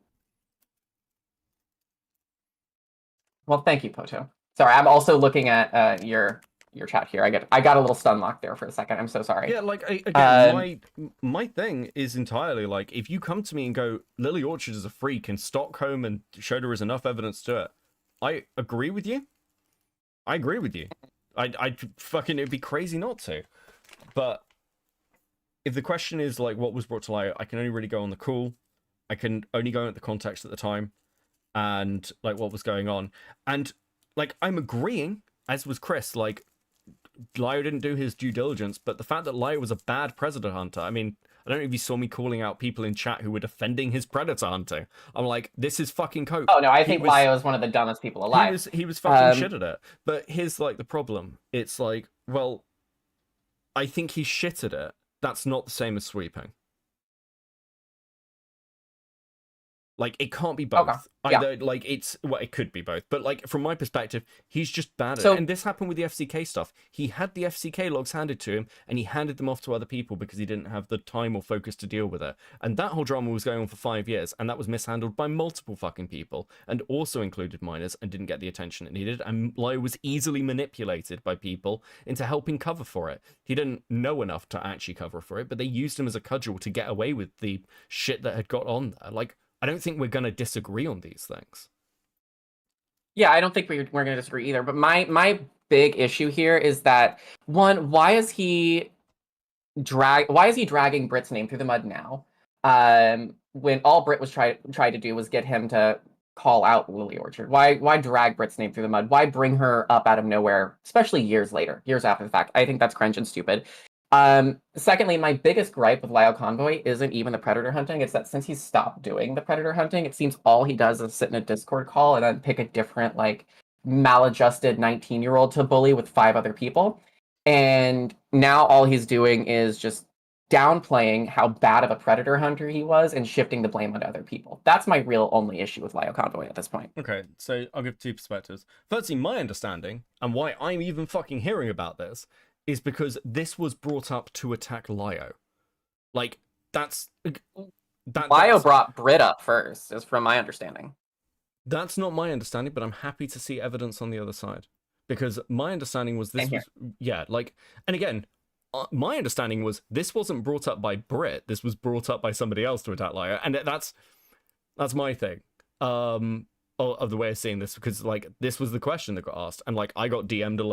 Well, thank you, Poto. Sorry, I'm also looking at your chat here. I got a little stun lock there for a second. I'm so sorry. Yeah, like, again, my thing is entirely, like, if you come to me and go, Lily Orchard is a freak, and Stockholm and Shoda is enough evidence to it, I agree with you. I agree with you. I'd fucking, it'd be crazy not to. But if the question is, like, what was brought to light, I can only really go on the call. I can only go at the context at the time and, like, what was going on. And, like, I'm agreeing, as was Chris, like, Lyo didn't do his due diligence, but the fact that Lyo was a bad predator hunter, I mean, I don't know if you saw me calling out people in chat who were defending his predator hunting. I'm like, this is fucking Cope. Oh no, I think Lyo is one of the dumbest people alive. He was fucking shit at it. But here's like the problem. It's like, well, I think he's shit at it. That's not the same as sweeping. Like, it can't be both. Okay. Yeah. Either, like, it could be both. But, like, from my perspective, he's just bad at it. And this happened with the FCK stuff. He had the FCK logs handed to him, and he handed them off to other people because he didn't have the time or focus to deal with it. And that whole drama was going on for 5 years, and that was mishandled by multiple fucking people, and also included minors, and didn't get the attention it needed. And Lyo was easily manipulated by people into helping cover for it. He didn't know enough to actually cover for it, but they used him as a cudgel to get away with the shit that had got on there. Like, I don't think we're going to disagree on these things. Yeah, I don't think we're going to disagree either. But my big issue here is that, one, why is he dragging Britt's name through the mud now? When all Britt was tried to do was get him to call out Lily Orchard. Why drag Britt's name through the mud? Why bring her up out of nowhere, especially years later, years after the fact? I think that's cringe and stupid. Secondly, my biggest gripe with Lyle Convoy isn't even the predator hunting. It's that since he's stopped doing the predator hunting, it seems all he does is sit in a Discord call and then pick a different, like, maladjusted 19-year-old to bully with 5 other people. And now all he's doing is just downplaying how bad of a predator hunter he was and shifting the blame onto other people. That's my real only issue with Lyle Convoy at this point. Okay, so I'll give 2 perspectives. Firstly, my understanding, and why I'm even fucking hearing about this, is because this was brought up to attack Lyo. Like, Lyo brought Britt up first, is from my understanding. That's not my understanding, but I'm happy to see evidence on the other side. Because my understanding was this was... Yeah, like... And again, my understanding was this wasn't brought up by Britt. This was brought up by somebody else to attack Lyo. And that's my thing. Of the way of seeing this, because like this was the question that got asked, and like I got DM'd a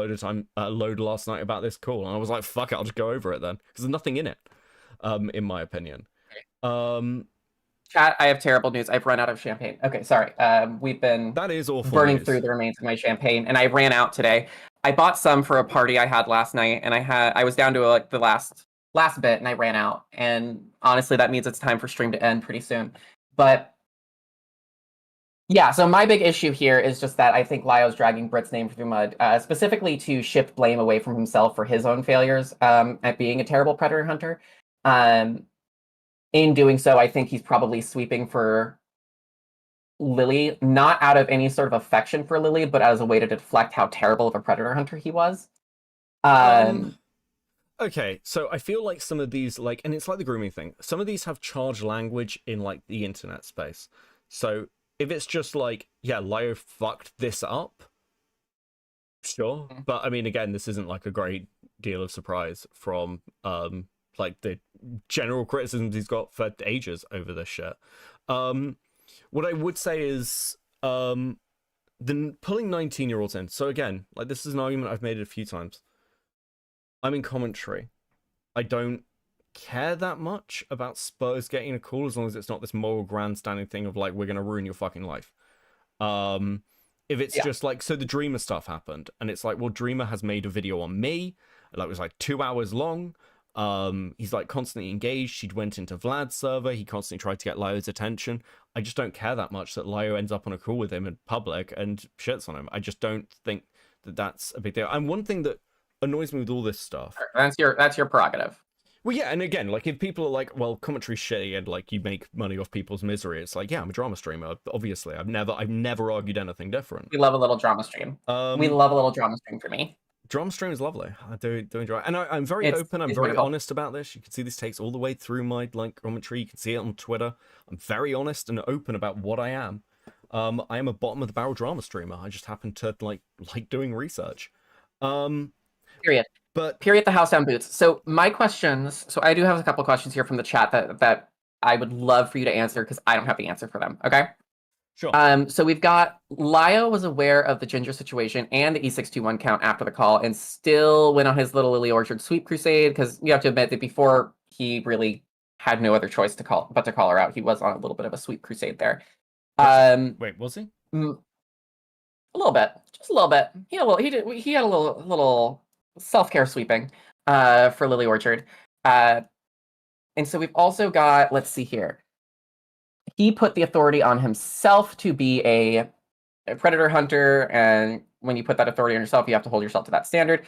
load last night about this call, and I was like, fuck it, I'll just go over it then, because there's nothing in it, in my opinion. Chat, I have terrible news. I've run out of champagne. Okay, sorry. We've been burning through the remains of my champagne, and I ran out today. I bought some for a party I had last night, and I was down to like the last bit, and I ran out. And honestly, that means it's time for stream to end pretty soon. But yeah, so my big issue here is just that I think Lyo's dragging Britt's name through mud, specifically to shift blame away from himself for his own failures at being a terrible predator hunter. In doing so, I think he's probably sweeping for Lily, not out of any sort of affection for Lily, but as a way to deflect how terrible of a predator hunter he was. Okay, so I feel like some of these, like, and it's like the grooming thing, some of these have charged language in like the internet space. So if it's just like, yeah, Lyo fucked this up, sure. But I mean, again, this isn't like a great deal of surprise from like the general criticisms he's got for ages over this shit. What I would say is the pulling 19-year-olds in. So again, like this is an argument I've made it a few times. I'm in commentary. I don't care that much about Spurs getting a call as long as it's not this moral grandstanding thing of like, we're gonna ruin your fucking life. If it's just like, so the Dreamer stuff happened, and it's like, well, Dreamer has made a video on me, like it was like 2 hours long. He's like constantly engaged. He went into Vlad's server. He constantly tried to get Lyo's attention. I just don't care that much that Lyo ends up on a call with him in public and shits on him. I just don't think that that's a big deal. And one thing that annoys me with all this stuff, that's your prerogative. Well, yeah, and again, like if people are like, well, commentary's shitty and like you make money off people's misery, it's like, yeah, I'm a drama streamer. Obviously, I've never argued anything different. We love a little drama stream. We love a little drama stream for me. Drama stream is lovely. I do enjoy it, and I'm very open. I'm very honest about this. You can see this takes all the way through my like commentary. You can see it on Twitter. I'm very honest and open about what I am. I am a bottom of the barrel drama streamer. I just happen to like doing research. Period. But period. The house down boots. So my questions. So I do have a couple questions here from the chat that I would love for you to answer because I don't have the answer for them. Okay. Sure. So we've got Lyo was aware of the Ginger situation and the E621 count after the call and still went on his little Lily Orchard sweep crusade because you have to admit that before he really had no other choice to call her out. He was on a little bit of a sweep crusade there. Wait, was he? A little bit, just a little bit. He had a little self-care sweeping for Lily Orchard. And so we've also got, let's see here. He put the authority on himself to be a predator hunter, and when you put that authority on yourself, you have to hold yourself to that standard.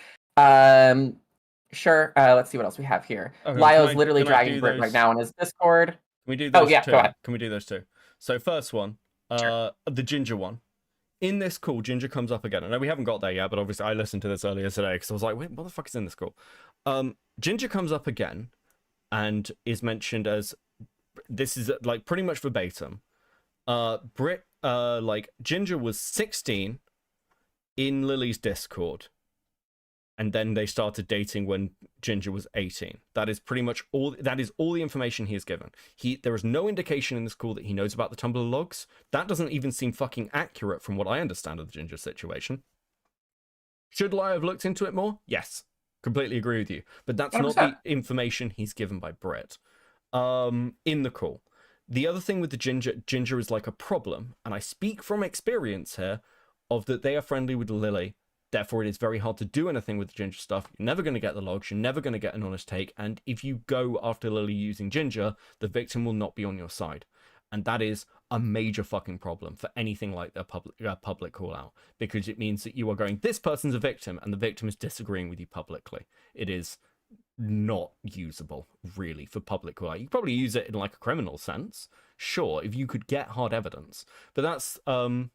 Sure. Let's see what else we have here. Okay, Lyo's literally can I dragging do Brit right those? now in his Discord. Can we do those yeah, two? go ahead. Can we do those two? So first one, the Ginger one. In this call, Ginger comes up again. I know we haven't got there yet, but obviously I listened to this earlier today because I was like, wait, what the fuck is in this call? Ginger comes up again and is mentioned as, this is like pretty much verbatim. Brit, like Ginger was 16 in Lily's Discord. And then they started dating when Ginger was 18. That is pretty much all. That is all the information he has given. There is no indication in this call that he knows about the Tumblr logs. That doesn't even seem fucking accurate from what I understand of the Ginger situation. Should Lyle have looked into it more? Yes, completely agree with you. But that's 100%. Not the information he's given by Brit in the call. The other thing with the Ginger is like a problem, and I speak from experience here of that they are friendly with Lily. Therefore, it is very hard to do anything with the Ginger stuff. You're never going to get the logs. You're never going to get an honest take. And if you go after Lily using Ginger, the victim will not be on your side. And that is a major fucking problem for anything like a public call out. Because it means that you are going, this person's a victim, and the victim is disagreeing with you publicly. It is not usable, really, for public call out. You could probably use it in like a criminal sense. Sure, if you could get hard evidence. But that's the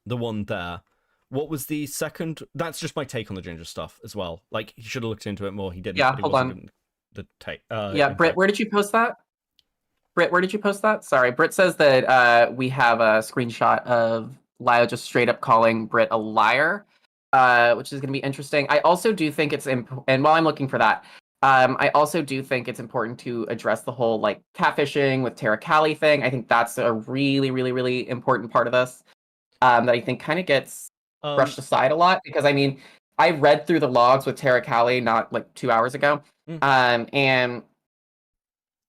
one there. What was the second? That's just my take on the Ginger stuff as well. Like, he should have looked into it more. He didn't. Yeah, but he hold wasn't on. given the take. Yeah, Britt, where did you post that? Britt, where did you post that? Sorry, Britt says that we have a screenshot of Lyle just straight up calling Britt a liar, which is going to be interesting. I also do think it's and while I'm looking for that, I also do think it's important to address the whole like catfishing with Tara Callie thing. I think that's a really, really, really important part of this that I think kind of gets brushed aside a lot, because I mean, I read through the logs with Tara Callie not like 2 hours ago, and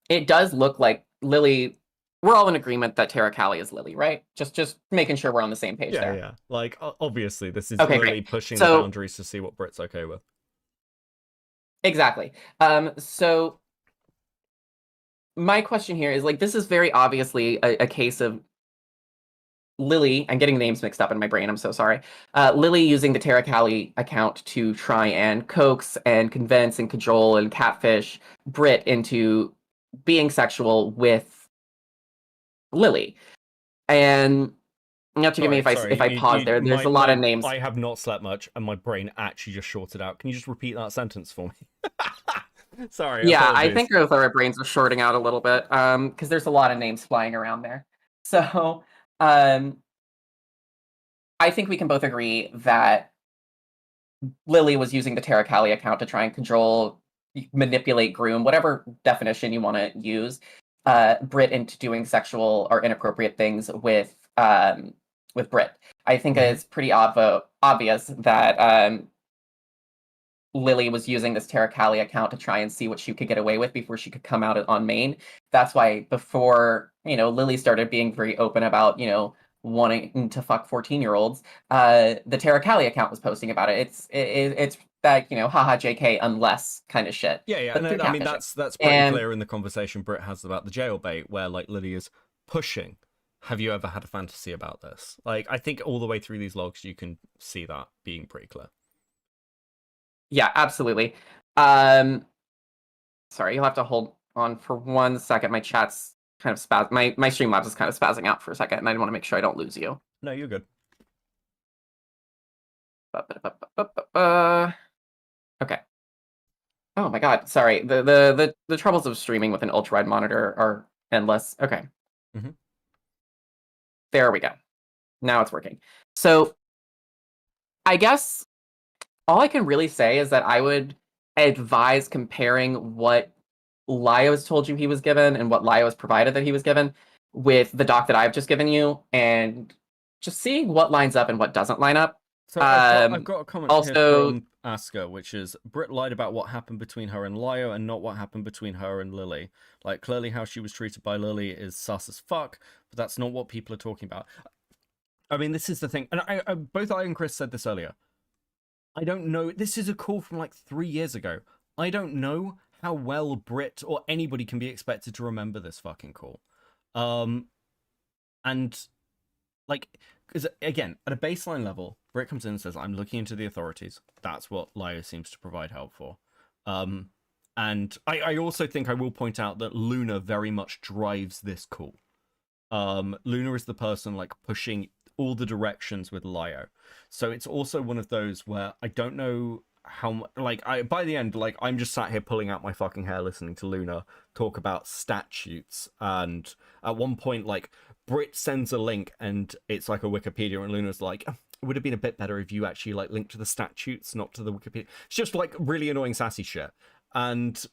it does look like Lily. We're all in agreement that Tara Callie is Lily, right? Just making sure we're on the same page there. Yeah. Like, obviously, this is okay, Lily pushing the boundaries to see what Britt's okay with. Exactly. So my question here is, like, this is very obviously a case of Lily, I'm getting names mixed up in my brain, I'm so sorry. Lily using the Tara Callie account to try and coax and convince and cajole and catfish Britt into being sexual with Lily. And you have to give me if I pause there. There's a lot of names. I have not slept much, and my brain actually just shorted out. Can you just repeat that sentence for me? Sorry. Yeah, apologies. I think both our brains are shorting out a little bit, because there's a lot of names flying around there. So, I think we can both agree that Lily was using the Tara Callie account to try and control, manipulate, groom, whatever definition you want to use, Britt into doing sexual or inappropriate things with Britt. I think it's pretty obvious that Lily was using this Tara Callie account to try and see what she could get away with before she could come out on main. That's why before, Lily started being very open about, wanting to fuck 14-year-olds, the Tara Callie account was posting about it. It's that, haha JK unless kind of shit. Yeah. But I mean, that's pretty clear in the conversation Britt has about the jailbait, where like Lily is pushing. Have you ever had a fantasy about this? Like, I think all the way through these logs, you can see that being pretty clear. Yeah, absolutely. Sorry, you'll have to hold on for 1 second. My chat's kind of my Streamlabs is kind of spazzing out for a second, and I want to make sure I don't lose you. No, you're good. Okay. Oh my god, sorry. The troubles of streaming with an ultra-wide monitor are endless. Okay. Mm-hmm. There we go. Now it's working. So, I guess all I can really say is that I would advise comparing what Lio has told you he was given and what Lio has provided that he was given with the doc that I've just given you, and just seeing what lines up and what doesn't line up. So I've got a comment here from Asker, which is, Britt lied about what happened between her and Lio and not what happened between her and Lily. Like, clearly how she was treated by Lily is sus as fuck, but that's not what people are talking about. I mean, this is the thing. And both I and Chris said this earlier. I don't know. This is a call from like 3 years ago. I don't know how well Brit or anybody can be expected to remember this fucking call. And like, because again, at a baseline level, Brit comes in and says, "I'm looking into the authorities." That's what Lio seems to provide help for. And I also think I will point out that Luna very much drives this call. Luna is the person like pushing all the directions with Lio. So it's also one of those where I don't know how like by the end, like I'm just sat here pulling out my fucking hair listening to Luna talk about statutes, and at one point like Brit sends a link and it's like a Wikipedia, and Luna's like, "Oh, it would have been a bit better if you actually like linked to the statutes, not to the Wikipedia." It's just like really annoying sassy shit. And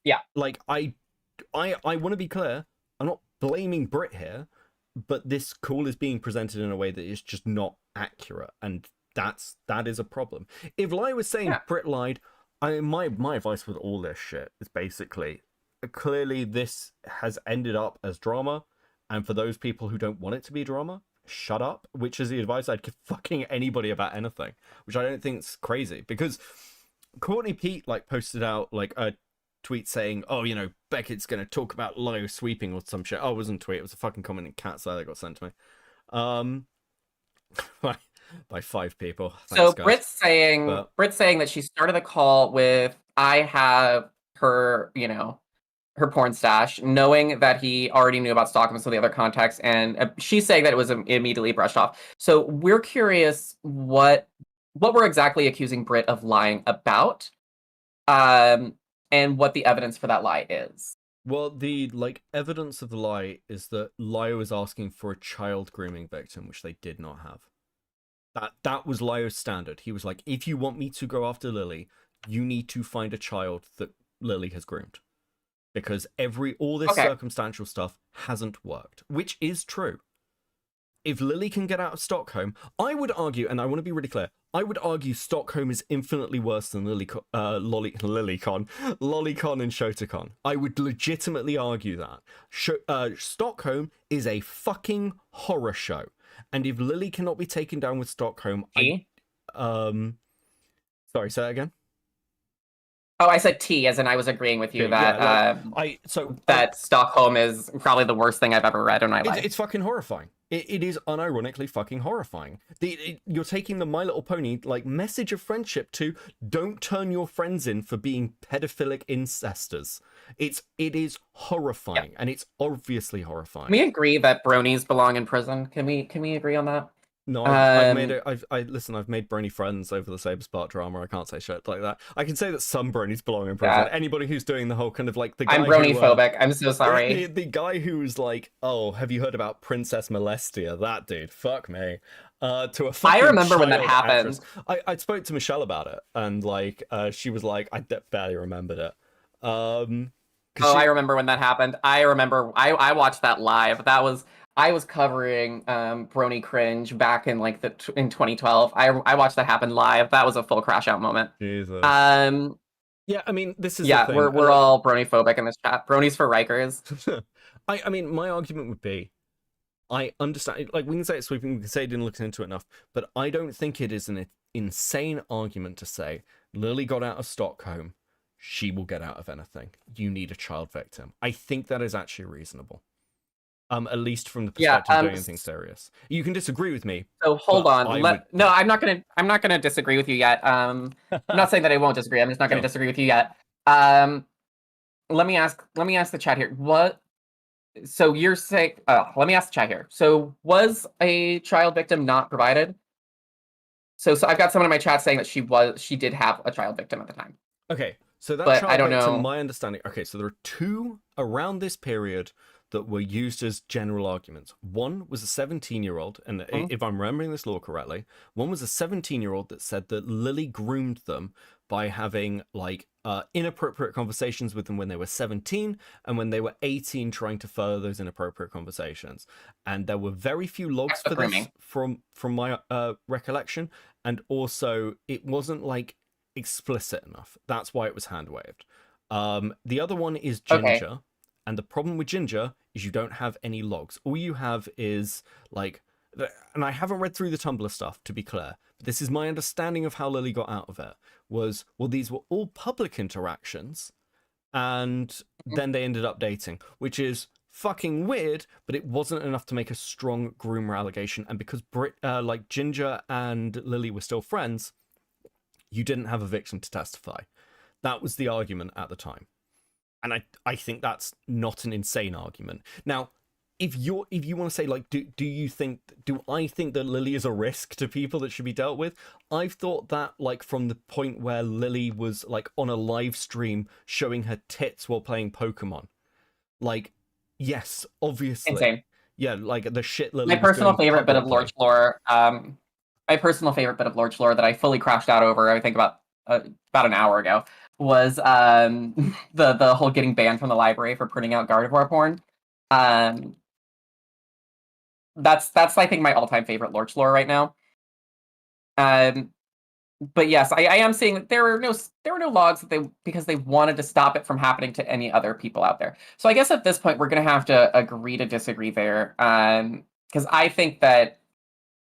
yeah, like I want to be clear, I'm not blaming Brit here, but this call is being presented in a way that is just not accurate, and that is a problem. If Lai was saying Brit lied, my advice with all this shit is basically clearly this has ended up as drama, and for those people who don't want it to be drama, shut up, which is the advice I'd give fucking anybody about anything, which I don't think is crazy, because Courtney Pete like posted out like a tweet saying, "Oh, you know, Beckett's gonna talk about Lio sweeping or some shit." Oh, it wasn't a tweet, it was a fucking comment in Cat's Eye that got sent to me. By 5 people. So Thanks, guys. Brit's saying that she started the call with, "I have her, you know, her porn stash," knowing that he already knew about Stockholm and some of the other contexts, and she's saying that it was immediately brushed off. So we're curious what we're exactly accusing Brit of lying about, and what the evidence for that lie is. Well, the like evidence of the lie is that Lio was asking for a child grooming victim, which they did not have. That was Lio's standard. He was like, "If you want me to go after Lily, you need to find a child that Lily has groomed." Because all this circumstantial stuff hasn't worked, which is true. If Lily can get out of Stockholm, I would argue, and I want to be really clear, I would argue Stockholm is infinitely worse than Lolicon and Shotacon. I would legitimately argue that. Stockholm is a fucking horror show. And if Lily cannot be taken down with Stockholm, sorry, say that again? Oh, I said T, as in I was agreeing with you that that Stockholm is probably the worst thing I've ever read in my life. It's fucking horrifying. It is unironically fucking horrifying. You're taking the My Little Pony like message of friendship to don't turn your friends in for being pedophilic incestors. It is horrifying, and it's obviously horrifying. Can we agree that bronies belong in prison? Can we agree on that? No, I've made brony friends over the Saberspark drama. I can't say shit like that. I can say that some bronies belong in prison. Yeah. Anybody who's doing the whole kind of like the guy I'm brony-phobic. I'm so sorry. The guy who's like, "Oh, have you heard about Princess Molestia?" That dude, fuck me. To a I remember when that happened. I spoke to Michelle about it, and like, she was like, I barely remembered it. I remember when that happened. I remember I watched that live. I was covering Brony Cringe back in like in 2012. I watched that happen live. That was a full crash out moment. Jesus. Yeah, I mean, this is the thing. we're all brony phobic in this chat. Bronies for Rikers. I mean, my argument would be, I understand. Like, we can say it's sweeping. We can say I didn't look into it enough, but I don't think it is an insane argument to say Lily got out of Stockholm. She will get out of anything. You need a child victim. I think that is actually reasonable. At least from the perspective of doing anything serious. You can disagree with me. So hold on. No, I'm not gonna disagree with you yet. I'm not saying that I won't disagree. I'm just not gonna disagree with you yet. Let me ask the chat here. So you're saying? Let me ask the chat here. So was a child victim not provided? So I've got someone in my chat saying that she did have a child victim at the time. Okay, so that but child I don't victim, know. my understanding. Okay, so there are 2 around this period that were used as general arguments. One was a 17-year-old, and if I'm remembering this law correctly, one was a 17-year-old that said that Lily groomed them by having like inappropriate conversations with them when they were 17, and when they were 18 trying to further those inappropriate conversations. And there were very few logs for this from my recollection, and also it wasn't like explicit enough. That's why it was hand waved. The other one is Ginger. Okay. And the problem with Ginger is you don't have any logs. All you have is like and I haven't read through the Tumblr stuff, to be clear, but this is my understanding of how Lily got out of it, was, well, these were all public interactions, and then they ended up dating, which is fucking weird, but it wasn't enough to make a strong groomer allegation. And because Ginger and Lily were still friends, you didn't have a victim to testify. That was the argument at the time. And I think that's not an insane argument. Now, if you want to say, like, do I think that Lily is a risk to people that should be dealt with? I've thought that, like, from the point where Lily was, like, on a live stream showing her tits while playing Pokemon. Like, yes, obviously. Insane. Yeah, like, the shit Lily My was personal doing favorite bit of publicly. lore, my personal favorite bit of lore that I fully crashed out over, I think about an hour ago, was the whole getting banned from the library for printing out Gardevoir porn. That's I think my all-time favorite lore right now. But yes, I am seeing that there were no logs that because they wanted to stop it from happening to any other people out there. So I guess at this point we're gonna have to agree to disagree there. Because I think that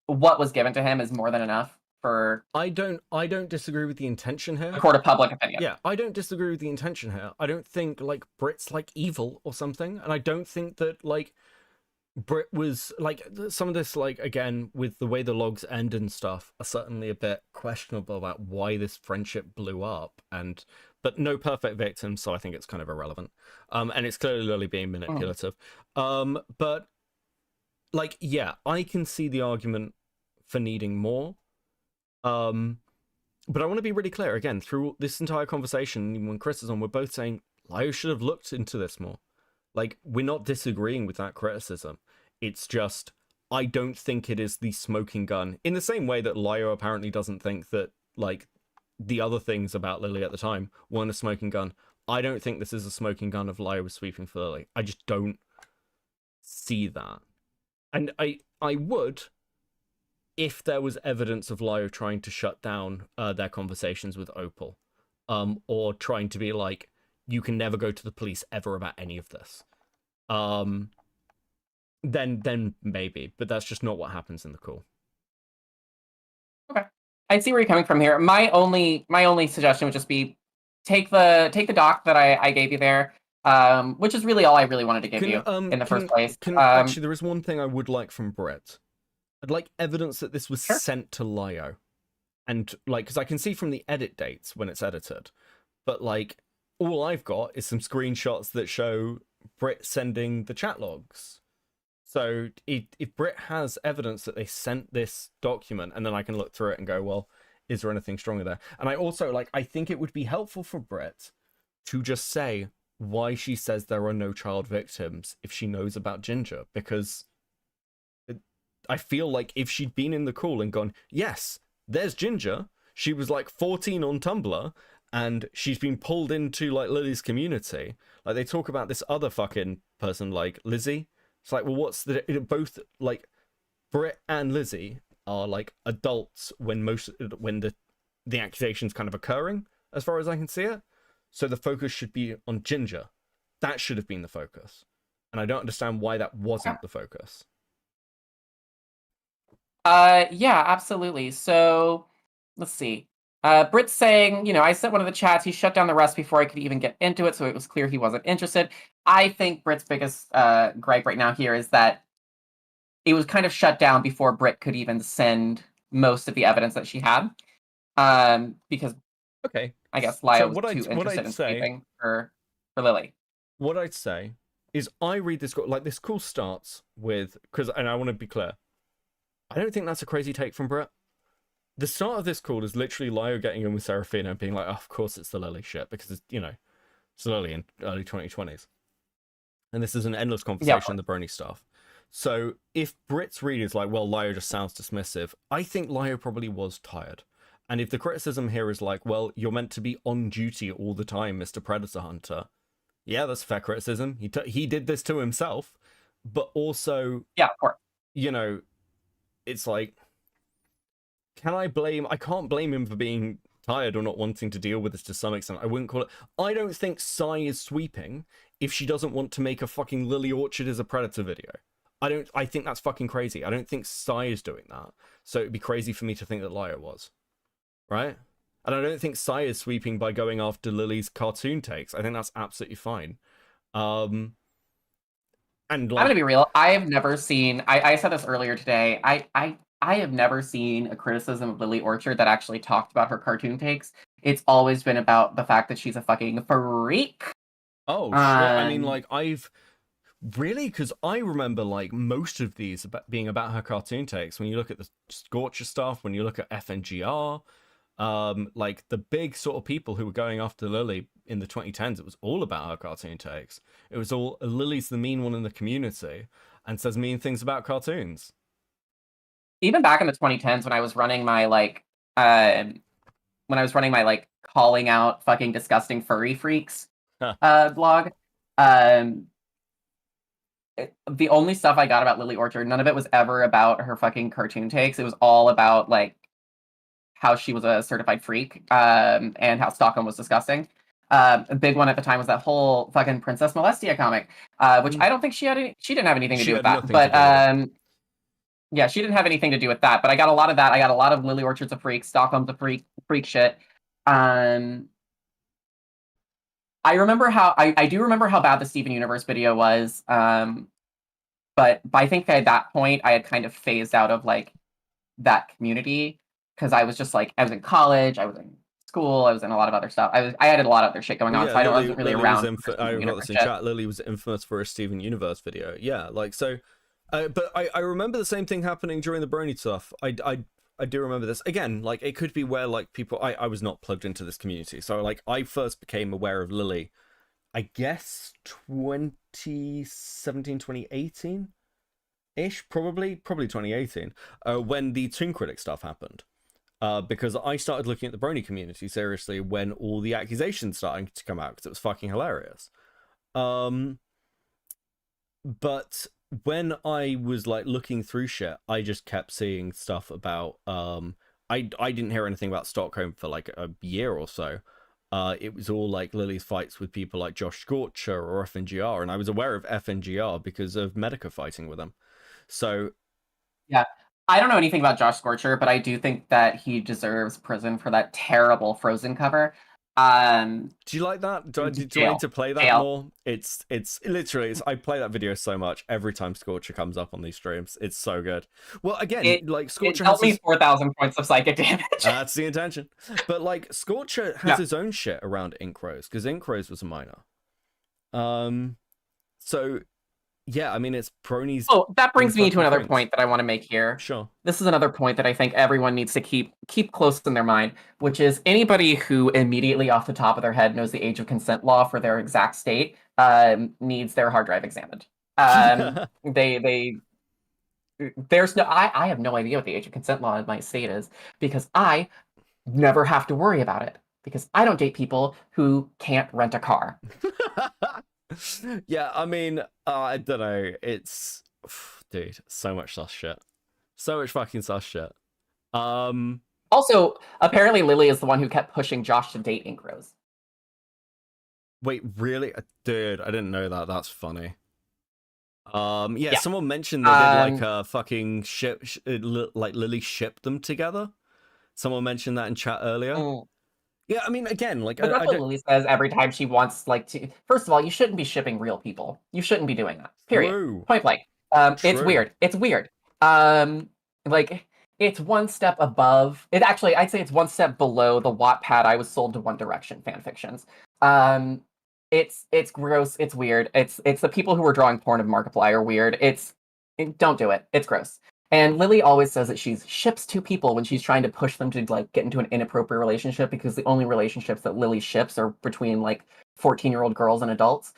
what was given to him is more than enough for. I don't disagree with the intention here. A court of public opinion. Yeah, I don't disagree with the intention here. I don't think, like, Brit's, like, evil or something, and I don't think that, like, Brit was, like, some of this, like, again, with the way the logs end and stuff, are certainly a bit questionable about why this friendship blew up, but no perfect victim, so I think it's kind of irrelevant. And it's clearly Lily being manipulative. But, like, yeah, I can see the argument for needing more. But I want to be really clear, again, through this entire conversation, even when Chris is on, we're both saying, Lio should have looked into this more. Like, we're not disagreeing with that criticism. It's just, I don't think it is the smoking gun. In the same way that Lio apparently doesn't think that, like, the other things about Lily at the time weren't a smoking gun. I don't think this is a smoking gun of Lio was sweeping for Lily. I just don't see that. And I would, if there was evidence of Lio trying to shut down their conversations with Opal, or trying to be like, you can never go to the police ever about any of this. Then maybe, but that's just not what happens in the call. Okay, I see where you're coming from here. My only suggestion would just be take the doc that I gave you there, which is really all I really wanted to give you in the first place. Actually, there is one thing I would like from Brett. I'd like evidence that this was sent to Lio, and like, because I can see from the edit dates when it's edited, but like, all I've got is some screenshots that show Brit sending the chat logs. So if Brit has evidence that they sent this document, and then I can look through it and go, well, is there anything stronger there? And I also, like, I think it would be helpful for Brit to just say why she says there are no child victims if she knows about Ginger, because I feel like if she'd been in the call and gone, yes, there's Ginger, she was like 14 on Tumblr, and she's been pulled into like Lily's community. Like, they talk about this other fucking person, like Lizzie. It's like, well, what's both, like, Brit and Lizzie are like adults when the accusation's kind of occurring, as far as I can see it. So the focus should be on Ginger. That should have been the focus. And I don't understand why that wasn't the focus. Yeah, absolutely. So let's see. Brit's saying, you know, I sent one of the chats, he shut down the rest before I could even get into it, so it was clear he wasn't interested. I think Brit's biggest gripe right now here is that it was kind of shut down before Brit could even send most of the evidence that she had. Because I guess Lio was too interested in sleeping for Lily. What I'd say is I read this, like, this call starts with, and I want to be clear, I don't think that's a crazy take from Brit. The start of this call is literally Lio getting in with Serafina and being like, oh, of course it's the Lily shit, because it's, you know, it's Lily in early 2020s. And this is an endless conversation, the Brony stuff. So if Brit's read is like, well, Lio just sounds dismissive, I think Lio probably was tired. And if the criticism here is like, well, you're meant to be on duty all the time, Mr. Predator Hunter. Yeah, that's fair criticism. He did this to himself. But also, yeah, of course. You know, it's like, I can't blame him for being tired or not wanting to deal with this to some extent. I wouldn't call it. I don't think Sai is sweeping if she doesn't want to make a fucking Lily Orchard is a Predator video. I think that's fucking crazy. I don't think Sai is doing that. So it'd be crazy for me to think that Laya was. Right? And I don't think Sai is sweeping by going after Lily's cartoon takes. I think that's absolutely fine. And I'm gonna be real. I have never seen. I said this earlier today. I have never seen a criticism of Lily Orchard that actually talked about her cartoon takes. It's always been about the fact that she's a fucking freak. Oh shit! I mean, like I've really, because I remember like most of these being about her cartoon takes. When you look at the Scorcher stuff, when you look at FNGR, like the big sort of people who were going after Lily in the 2010s, it was all about her cartoon takes. It was all Lily's the mean one in the community and says mean things about cartoons. Even back in the 2010s, when I was running my calling out fucking disgusting furry freaks blog, the only stuff I got about Lily Orchard, none of it was ever about her fucking cartoon takes. It was all about like how she was a certified freak, and how Stockholm was disgusting. A big one at the time was that whole fucking Princess Molestia comic, which I don't think she didn't have anything to do with that. But yeah, she didn't have anything to do with that. But I got a lot of that. I got a lot of Lily Orchard's a freak, Stockholm's a freak shit. I remember how I do remember how bad the Steven Universe video was. But I think at that point I had kind of phased out of like that community, because I was just like, I was in college, I was in school, I was in a lot of other stuff. I had a lot of other shit going on, so I wasn't really around. I got this in chat. Lily was infamous for a Steven Universe video. Yeah, like so. But I remember the same thing happening during the Brony stuff. I do remember this. Again, like it could be where like people I was not plugged into this community. So like I first became aware of Lily, I guess 2017, 2018 ish, probably 2018, when the Toon Critic stuff happened. Because I started looking at the Brony community seriously when all the accusations starting to come out, because it was fucking hilarious. But when I was like looking through shit, I just kept seeing stuff about I didn't hear anything about Stockholm for like a year or so. It was all like Lily's fights with people like Josh Scorcher or FNGR, and I was aware of FNGR because of Medica fighting with him. So yeah, I don't know anything about Josh Scorcher, but I do think that he deserves prison for that terrible Frozen cover. Do you like that? Do I need to play that more? It's literally, I play that video so much every time Scorcher comes up on these streams. It's so good. Well, again, like Scorcher has me 4,000 points of psychic damage. That's the intention. But like Scorcher has his own shit around Ink Rose, because Ink Rose was a minor. So yeah, I mean, it's Brony's. Oh, that brings me to another point that I want to make here. Sure. This is another point that I think everyone needs to keep close in their mind, which is anybody who immediately off the top of their head knows the age of consent law for their exact state needs their hard drive examined. There's no, I have no idea what the age of consent law in my state is, because I never have to worry about it, because I don't date people who can't rent a car. Yeah, I mean, I don't know. It's, dude, so much sus shit. So much fucking sus shit. Also, apparently Lily is the one who kept pushing Josh to date Ink Rose. Wait, really? Dude, I didn't know that. That's funny. Yeah, someone mentioned they did like a fucking ship, like Lily shipped them together. Someone mentioned that in chat earlier. Yeah, I mean, again, like but that's what Lily says every time she wants, like, to. First of all, you shouldn't be shipping real people. You shouldn't be doing that. Period. True. Point blank. It's weird. It's weird. Like, it's one step above. It actually, I'd say it's one step below the Wattpad I was sold to One Direction fanfictions. It's gross. It's weird. It's the people who were drawing porn of Markiplier are weird. Don't do it. It's gross. And Lily always says that she ships two people when she's trying to push them to like get into an inappropriate relationship, because the only relationships that Lily ships are between like 14-year-old girls and adults.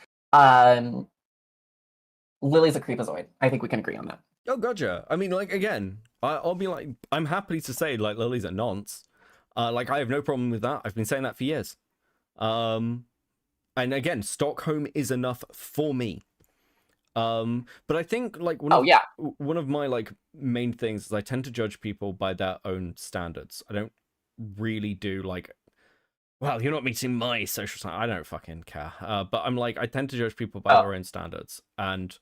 Lily's a creepazoid. I think we can agree on that. Oh, gotcha. I mean, like, again, I'll be like, I'm happy to say like Lily's a nonce. Like, I have no problem with that. I've been saying that for years. And again, Stockholm is enough for me. But I think like one of my like main things is I tend to judge people by their own standards. I don't really do like, well, you're not meeting my social standard. I don't fucking care. But I'm like, I tend to judge people by their own standards, and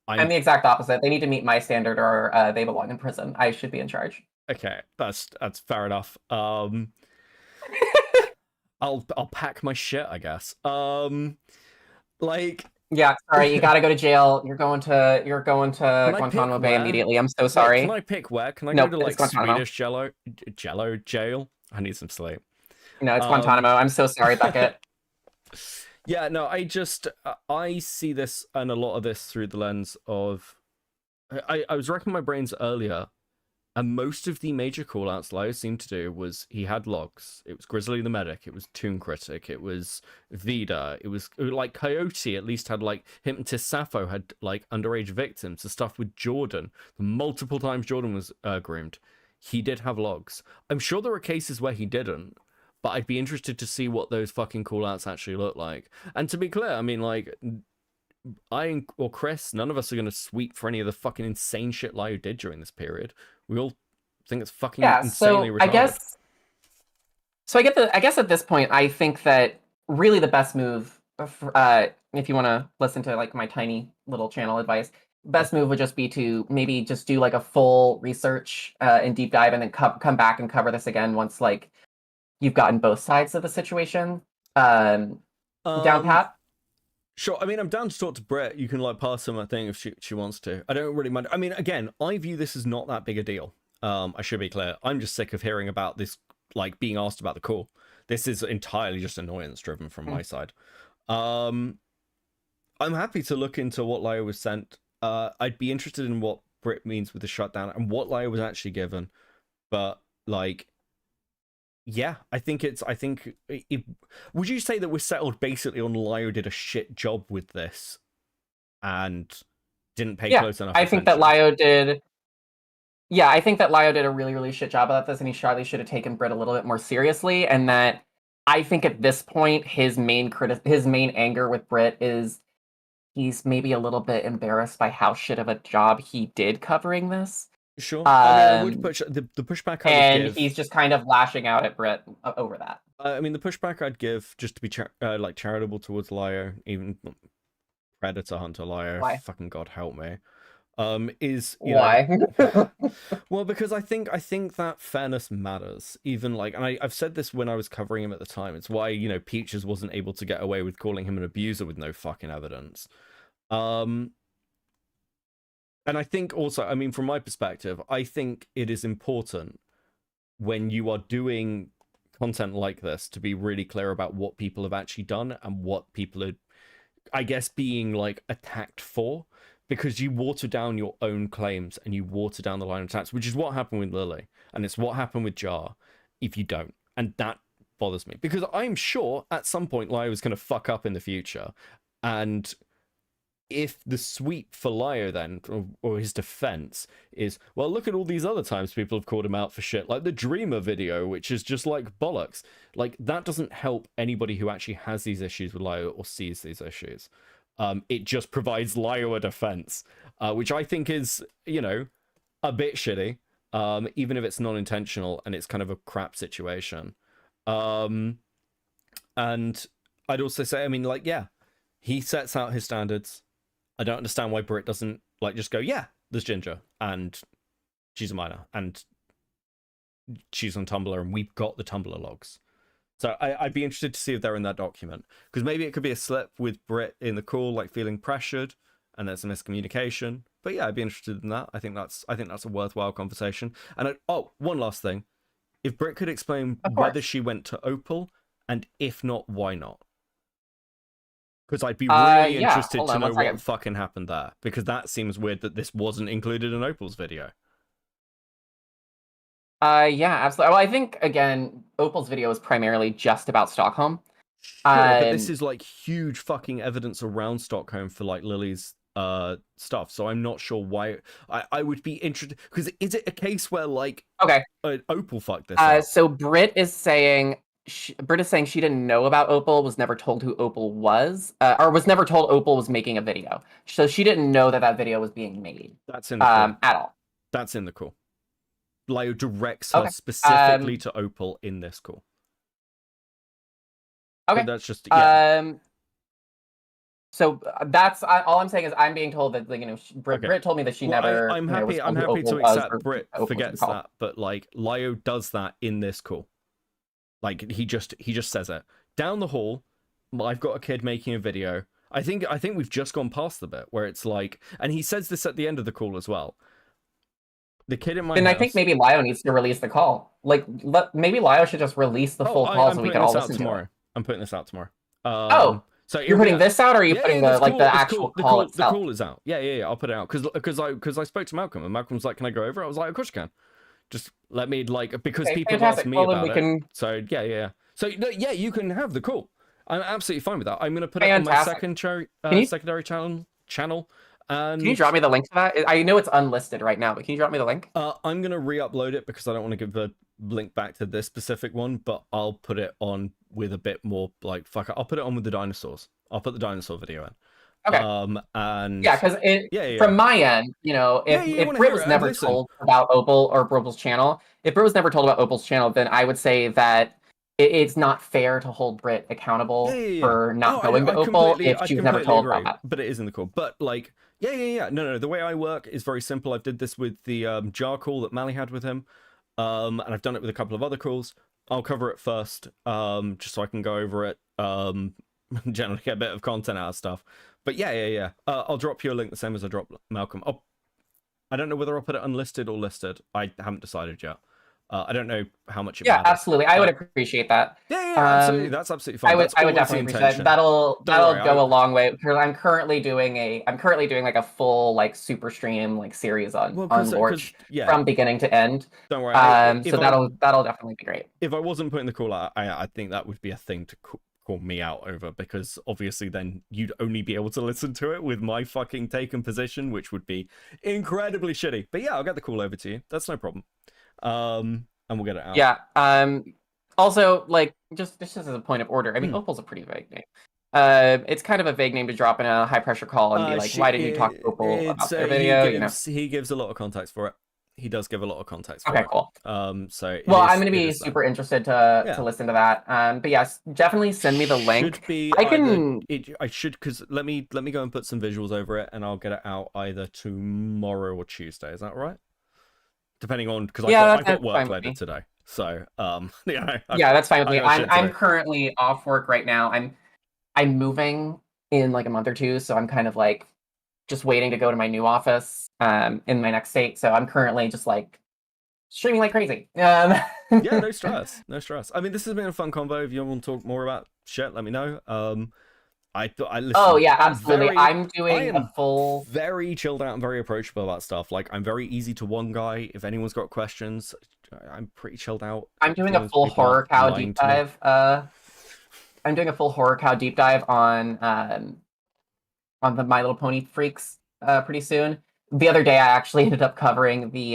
I'm the exact opposite. They need to meet my standard, or they belong in prison. I should be in charge. Okay, that's fair enough. I'll pack my shit, I guess. Like, yeah, sorry, you gotta go to jail. You're going to Guantanamo Bay immediately. I'm so sorry. Wait, can I pick where? Can I Nope, go to it's like Guantanamo. Swedish Jello jail? I need some sleep. No, it's Guantanamo. I'm so sorry, Beckett. Yeah, no, I see this and a lot of this through the lens of I was racking my brains earlier, and most of the major callouts Lio seemed to do was he had logs. It was Grizzly the Medic, it was Toon Critic, it was Vida, it was like Coyote at least had like Hypnotist Sappho had like underage victims, the stuff with Jordan. Multiple times Jordan was groomed. He did have logs. I'm sure there are cases where he didn't, but I'd be interested to see what those fucking callouts actually look like. And to be clear, I mean, like, I or Chris, none of us are going to sweep for any of the fucking insane shit Lio did during this period. We all think it's fucking insanely retarded. I guess at this point, I think that really the best move, if you want to listen to like my tiny little channel advice, best move would just be to maybe just do like a full research and deep dive, and then come back and cover this again once like you've gotten both sides of the situation down pat. Sure. I mean, I'm down to talk to Britt. You can like pass him a thing if she wants to. I don't really mind. I mean, again, I view this as not that big a deal. I should be clear. I'm just sick of hearing about this, like being asked about the call. This is entirely just annoyance driven from my side. I'm happy to look into what Lio was sent. I'd be interested in what Britt means with the shutdown and what Lio was actually given. But like, yeah, would you say that we're settled basically on Lio did a shit job with this and didn't pay close enough attention? I think that Lio did. Yeah, I think that Lio did a really, really shit job at this, and he surely should have taken Britt a little bit more seriously. And that I think at this point, his main anger with Britt is he's maybe a little bit embarrassed by how shit of a job he did covering this. Sure. I would push the pushback I would give, he's just kind of lashing out at Britt over that. I mean, the pushback I'd give, just to be like charitable towards Lio, even Predator Hunter Lio, fucking God help me, is why? Well, because I think that fairness matters. Even like, and I've said this when I was covering him at the time. It's why Peaches wasn't able to get away with calling him an abuser with no fucking evidence. And I think also, I mean, from my perspective, I think it is important when you are doing content like this to be really clear about what people have actually done and what people are, I guess, being like attacked for, because you water down your own claims and you water down the line of attacks, which is what happened with Lily, and it's what happened with Jar if you don't. And that bothers me, because I'm sure at some point Lio is going to fuck up in the future, and if the sweep for Lio then, or his defense, is, well, look at all these other times people have called him out for shit, like the Dreamer video, which is just like bollocks. Like, that doesn't help anybody who actually has these issues with Lio or sees these issues. It just provides Lio a defense, which I think is, a bit shitty, even if it's non-intentional and it's kind of a crap situation. And I'd also say, I mean, like, yeah, he sets out his standards. I don't understand why Britt doesn't like just go, yeah, there's Ginger and she's a minor and she's on Tumblr and we've got the Tumblr logs. So I'd be interested to see if they're in that document, because maybe it could be a slip with Britt in the call, like feeling pressured and there's a miscommunication. But yeah, I'd be interested in that. I think that's a worthwhile conversation. And one last thing, if Britt could explain whether she went to Opal, and if not, why not? Because I'd be really interested to know what fucking happened there, because that seems weird that this wasn't included in Opal's video. Yeah, absolutely. Well, I think, again, Opal's video is primarily just about Stockholm. Sure, but this is like huge fucking evidence around Stockholm for like Lily's stuff, so I'm not sure why. I would be interested, because is it a case where like Opal fucked this up? So Britt is saying she didn't know about Opal, was never told who Opal was, or was never told Opal was making a video, so she didn't know that video was being made. That's in the call. At all. That's in the call. Lio directs her specifically to Opal in this call. Okay. But that's just So that's all I'm saying is I'm being told that, like, you know, Britt told me that she never. I'm happy. I'm happy to accept Britt forgets that, but like Lio does that in this call. Like he just says it down the hall. I've got a kid making a video. I think we've just gone past the bit where it's like, and he says this at the end of the call as well. The kid in my then house, I think maybe Lio needs to release the call. Like, maybe Lio should just release the full call so we can all listen to it. I'm putting this out tomorrow. So you're putting this out, or are you putting the actual call itself? The call is out. Yeah. I'll put it out because I spoke to Malcolm and Malcolm's like, "Can I go over?" I was like, "Of course you can." Just let me because people ask me about it. So yeah. So yeah, you can have the call. I'm absolutely fine with that. I'm gonna put it on my secondary channel. And can you drop me the link to that? I know it's unlisted right now, but can you drop me the link? I'm gonna re-upload it because I don't want to give the link back to this specific one, but I'll put it on with a bit more like fuck it. I'll put it on with the dinosaurs. I'll put the dinosaur video in. Okay. And yeah, because from my end, you know, if Britt was never told about Opal or Opal's channel, if Britt was never told about Opal's channel, then I would say that it's not fair to hold Britt accountable for not going to Opal if she was never told about that. But it is in the call. But like, yeah. No. The way I work is very simple. I did this with the jar call that Mally had with him, and I've done it with a couple of other calls. I'll cover it first, just so I can go over it. Generally get a bit of content out of stuff. But yeah. I'll drop you a link the same as I dropped Malcolm. I don't know whether I'll put it unlisted or listed. I haven't decided yet. I don't know how much it matters. Absolutely. I would appreciate that. Yeah, absolutely. That's absolutely fine. I would definitely appreciate that. That'll go a long way because I'm currently doing like a full like super stream like series on Lorch from beginning to end. Don't worry. So that'll definitely be great. If I wasn't putting the call out, I think that would be a thing to call me out over, because obviously then you'd only be able to listen to it with my fucking taken position, which would be incredibly shitty. But yeah, I'll get the call over to you. That's no problem. And we'll get it out. Yeah. Also, like, just as a point of order, I mean, Opal's a pretty vague name. It's kind of a vague name to drop in a high pressure call and be like, why didn't you talk to Opal about their video? He gives a lot of context for it. He does give a lot of context. Okay, cool. I'm going to be super interested to listen to that. But yes, definitely send me the link. I should because let me go and put some visuals over it, and I'll get it out either tomorrow or Tuesday. Is that right? Depending on because I've got work later today. So that's fine with me. I'm currently off work right now. I'm moving in like a month or two, so I'm kind of like just waiting to go to my new office in my next state. So I'm currently just like streaming like crazy. Yeah, no stress. I mean, this has been a fun convo. If you want to talk more about shit, let me know. I listen. Oh yeah, absolutely. I'm doing a full very chilled out and very approachable about stuff. Like I'm very easy to one guy. If anyone's got questions, I'm pretty chilled out. I'm doing a full horror cow deep dive. I'm doing a full horror cow deep dive on the My Little Pony freaks pretty soon. The other day, I actually ended up covering the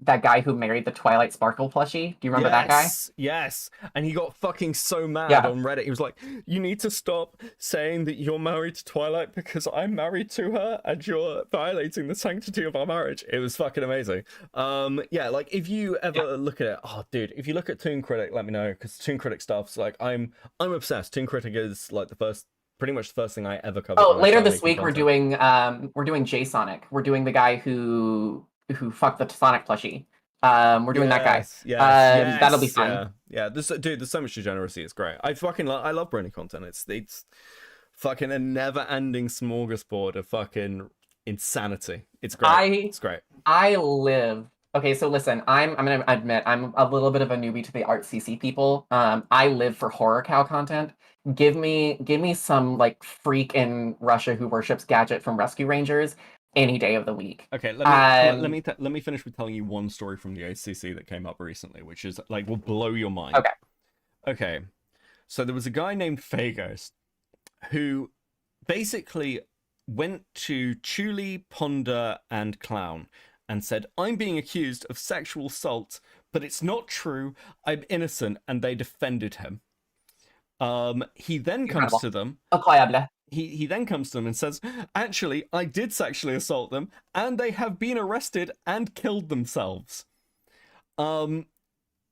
that guy who married the Twilight Sparkle plushie. Do you remember that guy? Yes, and he got fucking so mad on Reddit. He was like, "You need to stop saying that you're married to Twilight because I'm married to her, and you're violating the sanctity of our marriage." It was fucking amazing. Like if you ever look at it, dude, if you look at Toon Critic, let me know because Toon Critic stuff's like I'm obsessed. Toon Critic is like pretty much the first thing I ever covered. Later this week we're doing J Sonic. We're doing the guy who fucked the Sonic plushie. We're doing that guy. Yes, that'll be fun. Yeah. There's so much degeneracy. It's great. I love branding content. It's fucking a never-ending smorgasbord of fucking insanity. It's great. It's great. I live. Okay, so listen, I'm gonna admit I'm a little bit of a newbie to the art CC people. I live for horror cow content. Give me some like freak in Russia who worships Gadget from Rescue Rangers any day of the week. Okay, let me finish with telling you one story from the OCC that came up recently, which is like will blow your mind. Okay. So there was a guy named Phagos who basically went to Chuli, Ponder, and Clown and said, "I'm being accused of sexual assault, but it's not true. I'm innocent," and they defended him. He then comes to them. He then comes to them and says, "Actually, I did sexually assault them, and they have been arrested and killed themselves."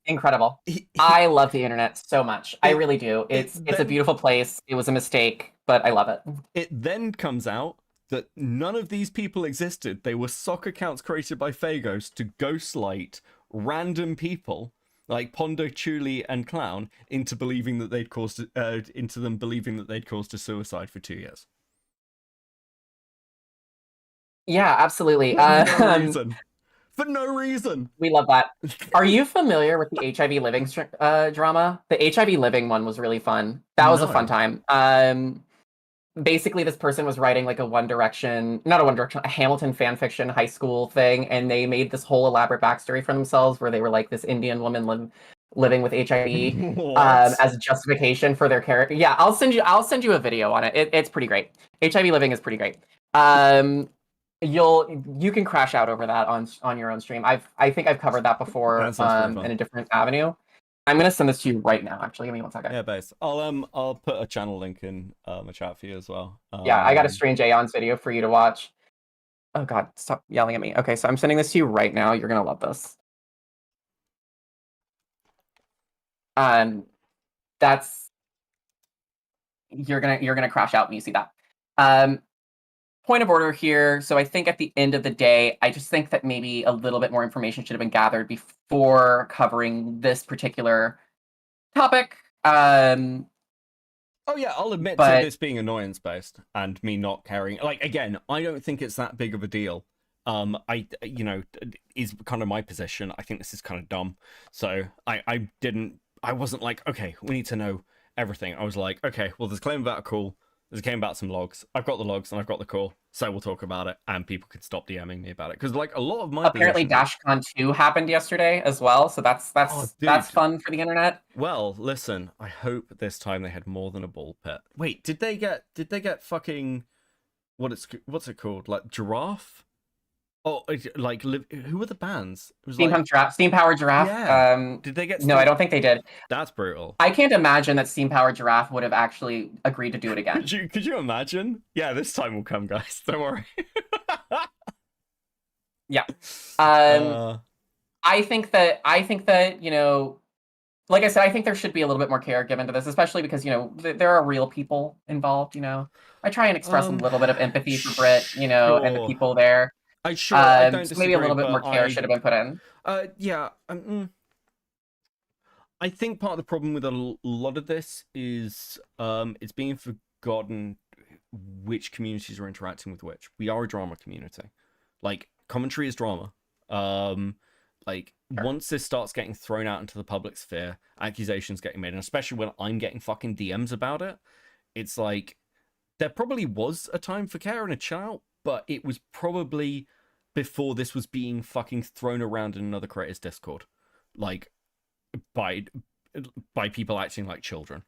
Incredible. I love the internet so much. I really do. It's a beautiful place. It was a mistake. but I love it. It then comes out that none of these people existed. They were sock accounts created by Phagos to ghostlight random people like Ponder, Chuli, and Clown into believing that they'd caused a suicide for 2 years. Yeah, absolutely. For no reason. For no reason. We love that. Are you familiar with the HIV living drama? The HIV living one was really fun. That was a fun time. Basically, this person was writing like a Hamilton fan fiction high school thing, and they made this whole elaborate backstory for themselves where they were like this Indian woman living with HIV as a justification for their character. Yeah, I'll send you a video on it. It's pretty great. HIV living is pretty great. You can crash out over that on your own stream. I think I've covered that before in a different avenue. I'm gonna send this to you right now. Actually, give me 1 second. Yeah, base. I'll put a channel link in a chat for you as well. Yeah, I got a Strange Aeons video for you to watch. Oh god, stop yelling at me. Okay, so I'm sending this to you right now. You're gonna love this. That's you're gonna crash out when you see that. Point of order here. So I think at the end of the day, I just think that maybe a little bit more information should have been gathered before covering this particular topic. Oh yeah, I'll admit to this being annoyance based and me not caring. Like again, I don't think it's that big of a deal. Is kind of my position. I think this is kind of dumb. So I wasn't like, okay, we need to know everything. I was like, okay, well, there's a claim about a call. There's a claim about some logs. I've got the logs and I've got the call, so we'll talk about it, and people can stop DMing me about it because, like, a lot of my apparently DashCon 2 happened yesterday as well, so that's fun for the internet. Well, listen, I hope this time they had more than a ball pit. Wait, did they get fucking what's it called? Like Giraffe? Oh, like who were the bands? It was Steam Powered Giraffe. Yeah. Did they get? No, I don't think they did. That's brutal. I can't imagine that Steam Powered Giraffe would have actually agreed to do it again. Could you imagine? Yeah, this time will come, guys. Don't worry. Yeah. I think that like I said, I think there should be a little bit more care given to this, especially because there are real people involved. I try and express a little bit of empathy for Brit, and the people there. I don't disagree, maybe a little bit more care should have been put in. Yeah. I think part of the problem with a lot of this is it's being forgotten which communities are interacting with which. We are a drama community. Like, commentary is drama. Once this starts getting thrown out into the public sphere, accusations getting made, and especially when I'm getting fucking DMs about it, it's like, there probably was a time for care and a chill out, but it was probably before this was being fucking thrown around in another creator's Discord, like by people acting like children.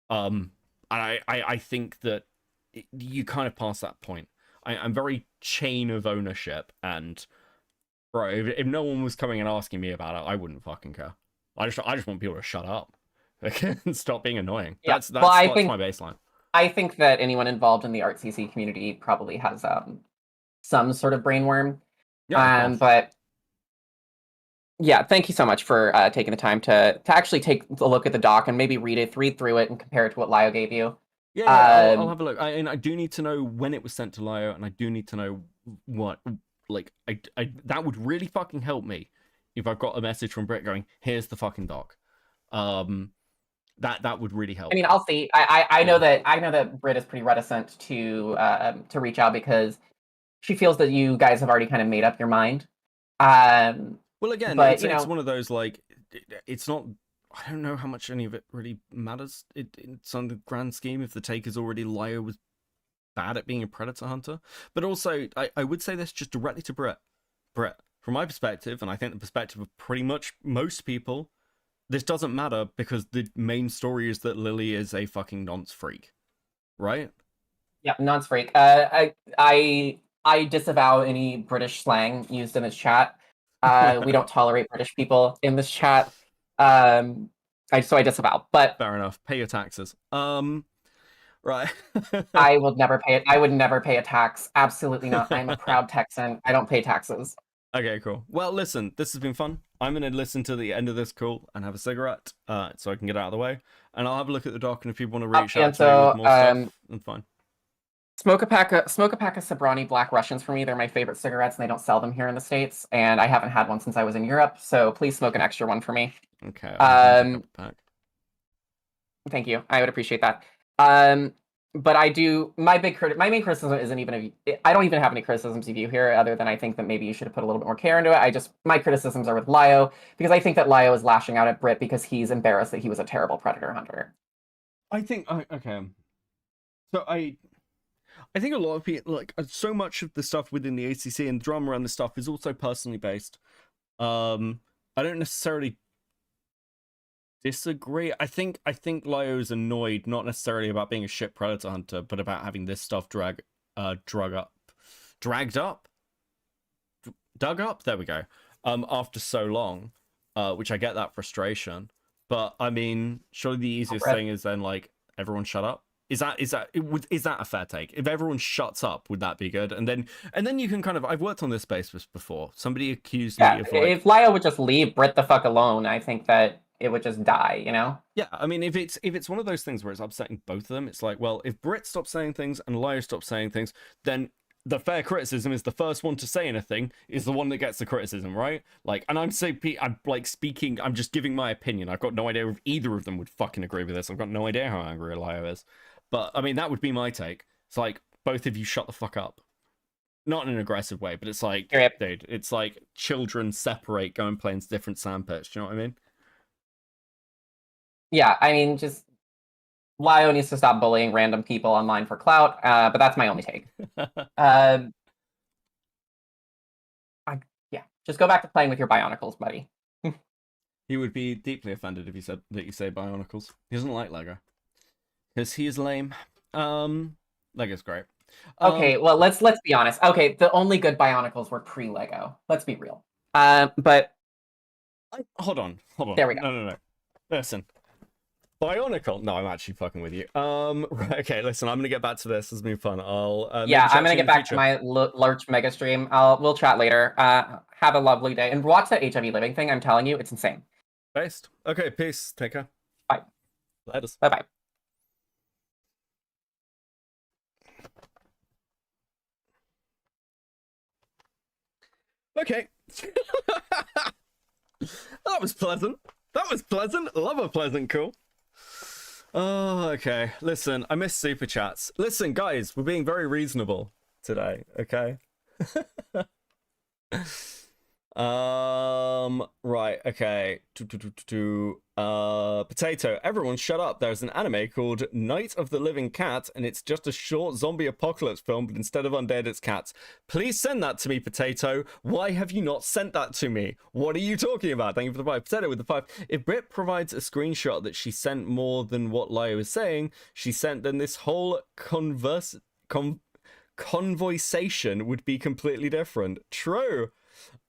I think that you kind of pass that point. I'm very chain of ownership, and bro, if no one was coming and asking me about it, I wouldn't fucking care. I just want people to shut up and stop being annoying. Yeah. That's my baseline. I think that anyone involved in the ArtCC community probably has some sort of brainworm. Yeah, but yeah, thank you so much for taking the time to actually take a look at the doc and maybe read through it and compare it to what Lio gave you. Yeah, I'll have a look. I do need to know when it was sent to Lio, and I do need to know what, like, that would really fucking help me if I've got a message from Brit going, here's the fucking doc. That would really help. I mean, I'll see. I know that Brit is pretty reticent to reach out because she feels that you guys have already kind of made up your mind. Well, again, but, it's one of those, like, it's not. I don't know how much any of it really matters. It's on the grand scheme if the take is already Lio was bad at being a predator hunter. But also, I would say this just directly to Brit. Brit, from my perspective, and I think the perspective of pretty much most people, this doesn't matter because the main story is that Lily is a fucking nonce freak, right? Yeah, nonce freak. I disavow any British slang used in this chat. We don't tolerate British people in this chat. So I disavow. But fair enough. Pay your taxes. Right. I would never pay it. I would never pay a tax. Absolutely not. I'm a proud Texan. I don't pay taxes. Okay, cool. Well, listen, this has been fun. I'm going to listen to the end of this call and have a cigarette so I can get out of the way. And I'll have a look at the doc, and if people want to reach out to me with more stuff, I'm fine. Smoke a pack of Sobrani Black Russians for me. They're my favorite cigarettes, and they don't sell them here in the States. And I haven't had one since I was in Europe, so please smoke an extra one for me. Okay. Pack. Thank you. I would appreciate that. But I do. My main criticism isn't even I don't even have any criticisms of you here, other than I think that maybe you should have put a little bit more care into it. My criticisms are with Lio, because I think that Lio is lashing out at Britt because he's embarrassed that he was a terrible predator hunter. I think okay. So I think a lot of people, like, so much of the stuff within the ACC and the drama around this stuff is also personally based. I don't necessarily disagree. I think Lio's annoyed not necessarily about being a shit predator hunter, but about having this stuff dug up. There we go. After so long, which I get that frustration. But I mean, surely the easiest thing is then like everyone shut up. Is that a fair take? If everyone shuts up, would that be good? And then you can kind of, I've worked on this basis before. Somebody accused me of like, if Lio would just leave Britt the fuck alone, I think that it would just die, you know? Yeah, I mean, if it's one of those things where it's upsetting both of them, it's like, well, if Britt stops saying things and Lio stops saying things, then the fair criticism is the first one to say anything is the one that gets the criticism, right? Like, and I'm just giving my opinion. I've got no idea if either of them would fucking agree with this. I've got no idea how angry Lio is. But, I mean, that would be my take. It's like, both of you shut the fuck up. Not in an aggressive way, but it's like, dude, it's like children separate, go and play in different sandpits. Do you know what I mean? Yeah, I mean, just Lio needs to stop bullying random people online for clout, but that's my only take. Just go back to playing with your Bionicles, buddy. He would be deeply offended if you said that you say Bionicles. He doesn't like Lego. Because he is lame. Lego's great. Okay, well, let's be honest. Okay, the only good Bionicles were pre-Lego. Let's be real. But hold on. There we go. No. Listen. Bionicle? No, I'm actually fucking with you. Right, okay, listen, I'm gonna get back to this. This has been fun. I'm gonna get back to my Lurch mega stream. We'll chat later. Have a lovely day. And watch that HIV living thing. I'm telling you, it's insane. Based. Okay, peace. Take care. Bye. Laters. Bye-bye. Okay. That was pleasant. Love a pleasant call. Oh, okay. Listen, I miss super chats. Listen, guys, we're being very reasonable today, okay? Right, okay. Potato, everyone shut up. There's an anime called Night of the Living Cat, and it's just a short zombie apocalypse film, but instead of undead, it's cats. Please send that to me, Potato. Why have you not sent that to me? What are you talking about? Thank you for the 5. Potato with the 5. If Britt provides a screenshot that she sent more than what Lio is saying, then this whole convoysation would be completely different. True.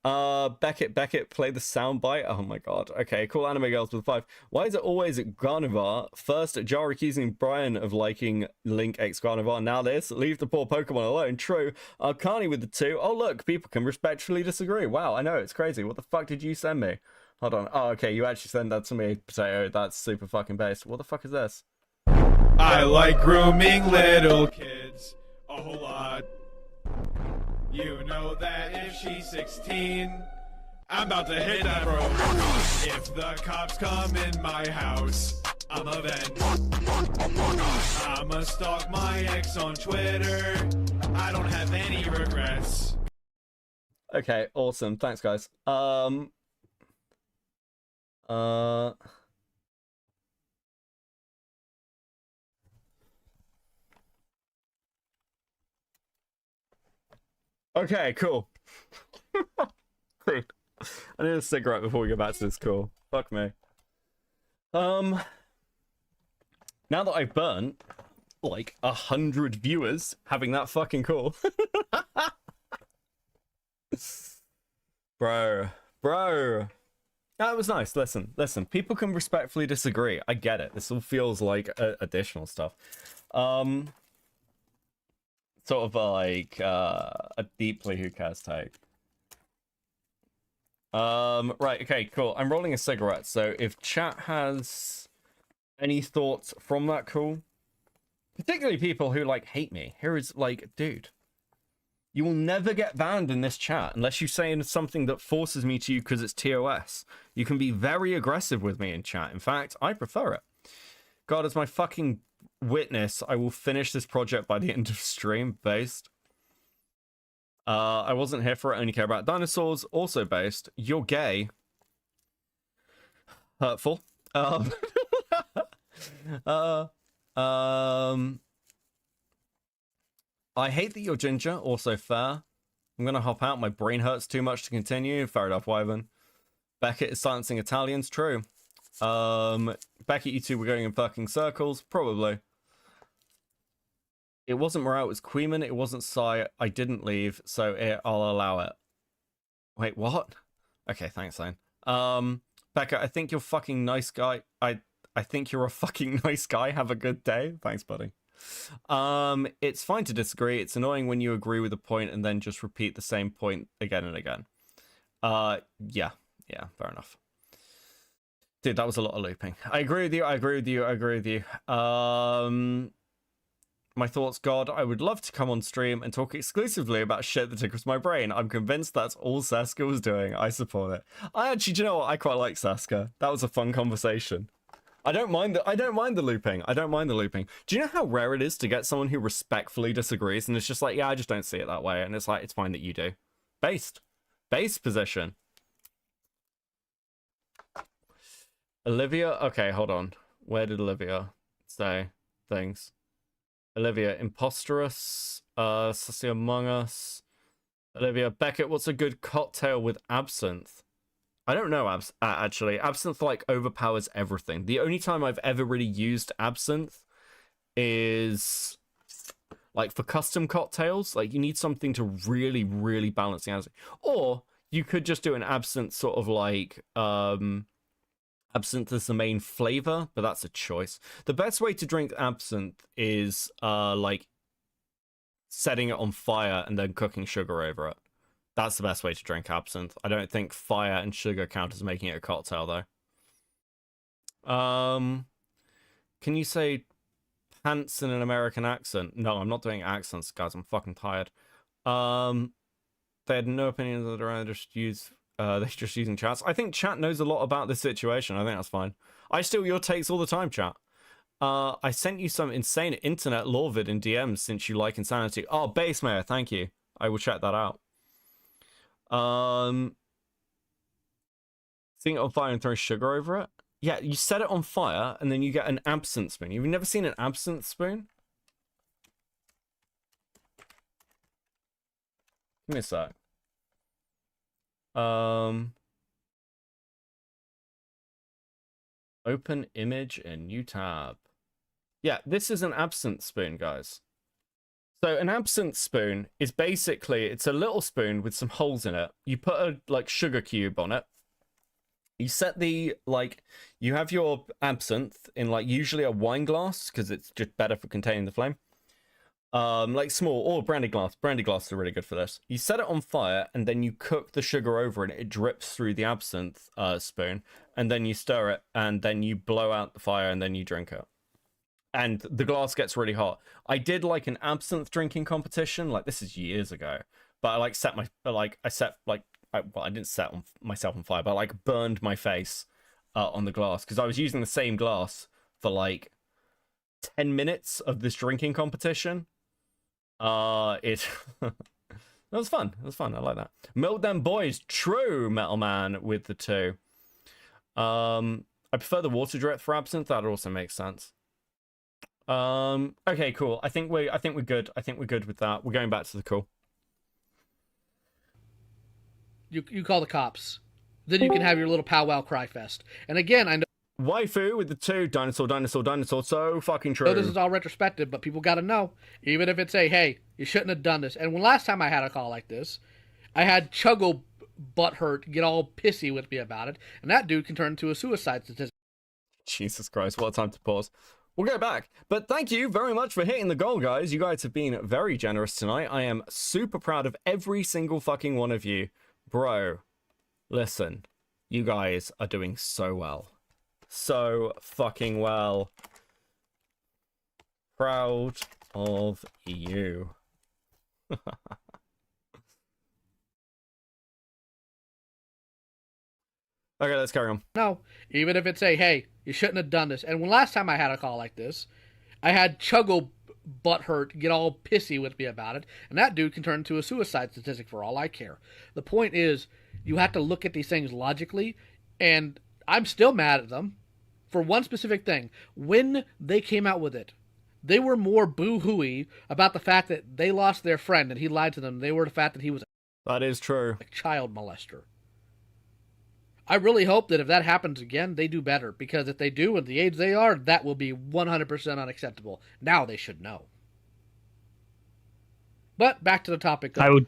Beckett, play the soundbite. Oh my god. Okay, cool. Anime girls with 5. Why is it always Garnivar? First, Jar accusing Brian of liking Link X Garnivar. Now this. Leave the poor Pokemon alone. True. Arcani with the 2. Oh look, people can respectfully disagree. Wow, I know, it's crazy. What the fuck did you send me? Hold on. Oh, okay, you actually sent that to me, Potato. That's super fucking based. What the fuck is this? I like grooming little kids a whole lot. You know that if she's 16, I'm about to hit that bro. If the cops come in my house, I'ma vent. I'ma stalk my ex on Twitter. I don't have any regrets. Okay, awesome. Thanks, guys. Okay, cool. Dude, I need a cigarette before we go back to this call. Fuck me. Now that I've burnt like 100 viewers having that fucking call. Bro. That was nice. Listen. People can respectfully disagree. I get it. This all feels like additional stuff. Sort of like a deeply who cares take. Right, okay, cool. I'm rolling a cigarette, so if chat has any thoughts from that call, Particularly people who, like, hate me. Here is, like, dude. You will never get banned in this chat unless you say something that forces me to you because it's TOS. You can be very aggressive with me in chat. In fact, I prefer it. God, as my fucking witness, I will finish this project by the end of stream. Based. I wasn't here for it. Only care about dinosaurs. Also based. You're gay. Hurtful. I hate that you're ginger. Also fair. I'm gonna hop out. My brain hurts too much to continue. Fair enough, Wyvern. Beckett is silencing Italians. True. Beckett, you two were going in fucking circles. Probably. It wasn't Morale, it was Queeman. It wasn't Psy. I didn't leave, so I'll allow it. Wait, what? Okay, thanks, Lane. Becca, I think you're fucking nice guy. I think you're a fucking nice guy. Have a good day. Thanks, buddy. It's fine to disagree. It's annoying when you agree with a point and then just repeat the same point again and again. Yeah, fair enough. Dude, that was a lot of looping. I agree with you. My thoughts, God, I would love to come on stream and talk exclusively about shit that tickles my brain. I'm convinced that's all Saska was doing. I support it. Do you know what? I quite like Saska. That was a fun conversation. I don't mind the looping. Do you know how rare it is to get someone who respectfully disagrees and it's just like, yeah, I just don't see it that way. And it's like, it's fine that you do. Based position. Olivia, okay, hold on. Where did Olivia say things? Olivia, Imposterous, Sussy Among Us. Olivia, Beckett, what's a good cocktail with absinthe? I don't know, actually. Absinthe, like, overpowers everything. The only time I've ever really used absinthe is, like, for custom cocktails. Like, you need something to really, really balance the acid. Or you could just do an absinthe sort of like, absinthe is the main flavor, but that's a choice. The best way to drink absinthe is like setting it on fire and then cooking sugar over it. That's the best way to drink absinthe. I don't think fire and sugar count as making it a cocktail though. Can you say pants in an American accent? No, I'm not doing accents, guys. I'm fucking tired. They had no opinions that are just use. They're just using chats. I think chat knows a lot about this situation. I think that's fine. I steal your takes all the time, chat. I sent you some insane internet lore vid in DMs since you like insanity. Oh, Base Mayor, thank you. I will check that out. Setting it on fire and throw sugar over it? Yeah, you set it on fire and then you get an absinthe spoon. You've never seen an absinthe spoon? Give me a sec. Open image in new tab. Yeah, this is an absinthe spoon, guys. So an absinthe spoon is basically, it's a little spoon with some holes in it. You put a like sugar cube on it. You set the, like, you have your absinthe in like usually a wine glass because it's just better for containing the flame. Like small or brandy glass. Brandy glasses are really good for this. You set it on fire and then you cook the sugar over it. It drips through the absinthe spoon, and then you stir it, and then you blow out the fire, and then you drink it. And the glass gets really hot. I did like an absinthe drinking competition. Like this is years ago, but I like set my I didn't set myself on fire, but I like burned my face on the glass because I was using the same glass for like 10 minutes of this drinking competition. It that was fun. It was fun. I like that. Milk them boys. True, Metal Man with the 2. I prefer the water drip for absinthe. That also makes sense. Okay, cool. I think we're good. I think we're good with that. We're going back to the call. You call the cops. Then you can have your little powwow cry fest. And again, I know Waifu with the 2. Dinosaur. So fucking true. So this is all retrospective, but people got to know. Even if it's a, hey, you shouldn't have done this. And when last time I had a call like this, I had Chuggle butthurt get all pissy with me about it. And that dude can turn into a suicide statistic. Jesus Christ, what a time to pause. We'll go back. But thank you very much for hitting the goal, guys. You guys have been very generous tonight. I am super proud of every single fucking one of you. Bro, listen, you guys are doing so well. So fucking well. Proud of you. Okay, let's carry on. No, even if it's a, hey, you shouldn't have done this. And when last time I had a call like this, I had Chuggle butthurt get all pissy with me about it, and that dude can turn into a suicide statistic for all I care. The point is, you have to look at these things logically, and I'm still mad at them for one specific thing. When they came out with it, they were more boo-hooey about the fact that they lost their friend and he lied to them. They were the fact that he was that is true. A child molester. I really hope that if that happens again, they do better, because if they do at the age they are, that will be 100% unacceptable. Now they should know. But back to the topic. I would...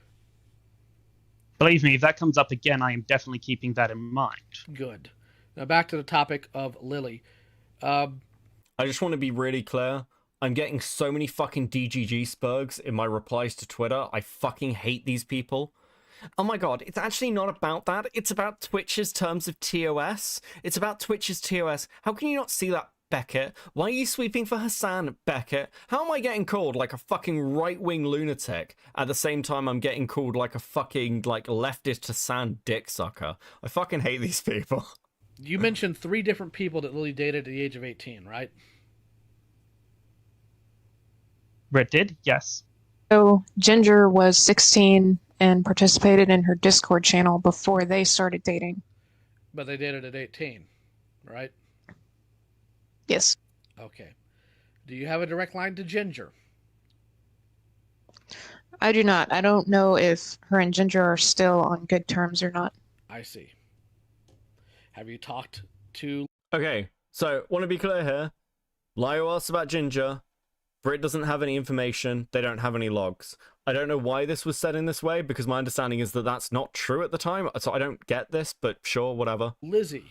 Believe me, if that comes up again, I am definitely keeping that in mind. Good. Now back to the topic of Lily. I just want to be really clear. I'm getting so many fucking DGG spurgs in my replies to Twitter. I fucking hate these people. Oh my god, it's actually not about that. It's about Twitch's terms of TOS. It's about Twitch's TOS. How can you not see that, Beckett? Why are you sweeping for Hassan, Beckett? How am I getting called like a fucking right-wing lunatic at the same time I'm getting called like a fucking, like, leftist Hassan dick sucker? I fucking hate these people. You mentioned 3 different people that Lily dated at the age of 18, right? Brett did? Yes. So Ginger was 16 and participated in her Discord channel before they started dating. But they dated at 18, right? Yes. Okay. Do you have a direct line to Ginger? I do not. I don't know if her and Ginger are still on good terms or not. I see. Have you talked to... Okay, so, want to be clear here. Lio asked about Ginger. Brit doesn't have any information. They don't have any logs. I don't know why this was said in this way, because my understanding is that that's not true at the time, so I don't get this, but sure, whatever. Lizzie.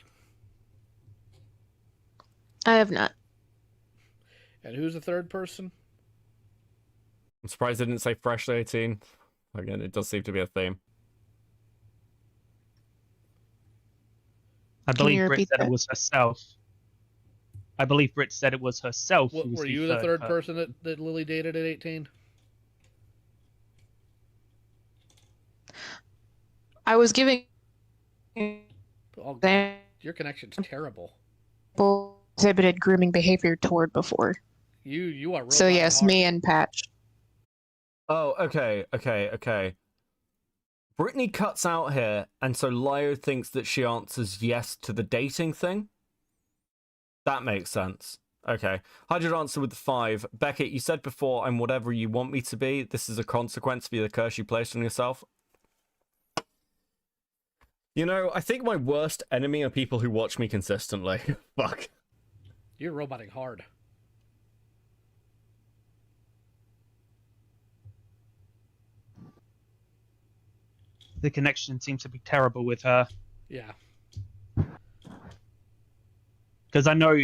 I have not. And who's the third person? I'm surprised they didn't say freshly 18. Again, it does seem to be a theme. I believe Brit said it was herself. I believe Brit said it was herself. Were you the third person that Lily dated at 18? I was giving... Oh, your connection's terrible. Exhibited grooming behavior toward before. You are... So yes, me and Patch. Oh, okay. Brittany cuts out here, and so Lio thinks that she answers yes to the dating thing? That makes sense. Okay. Hydra answer with the 5. Beckett, you said before, I'm whatever you want me to be. This is a consequence for the curse you placed on yourself. You know, I think my worst enemy are people who watch me consistently. Fuck. You're roboting hard. The connection seems to be terrible with her. Yeah. Because I know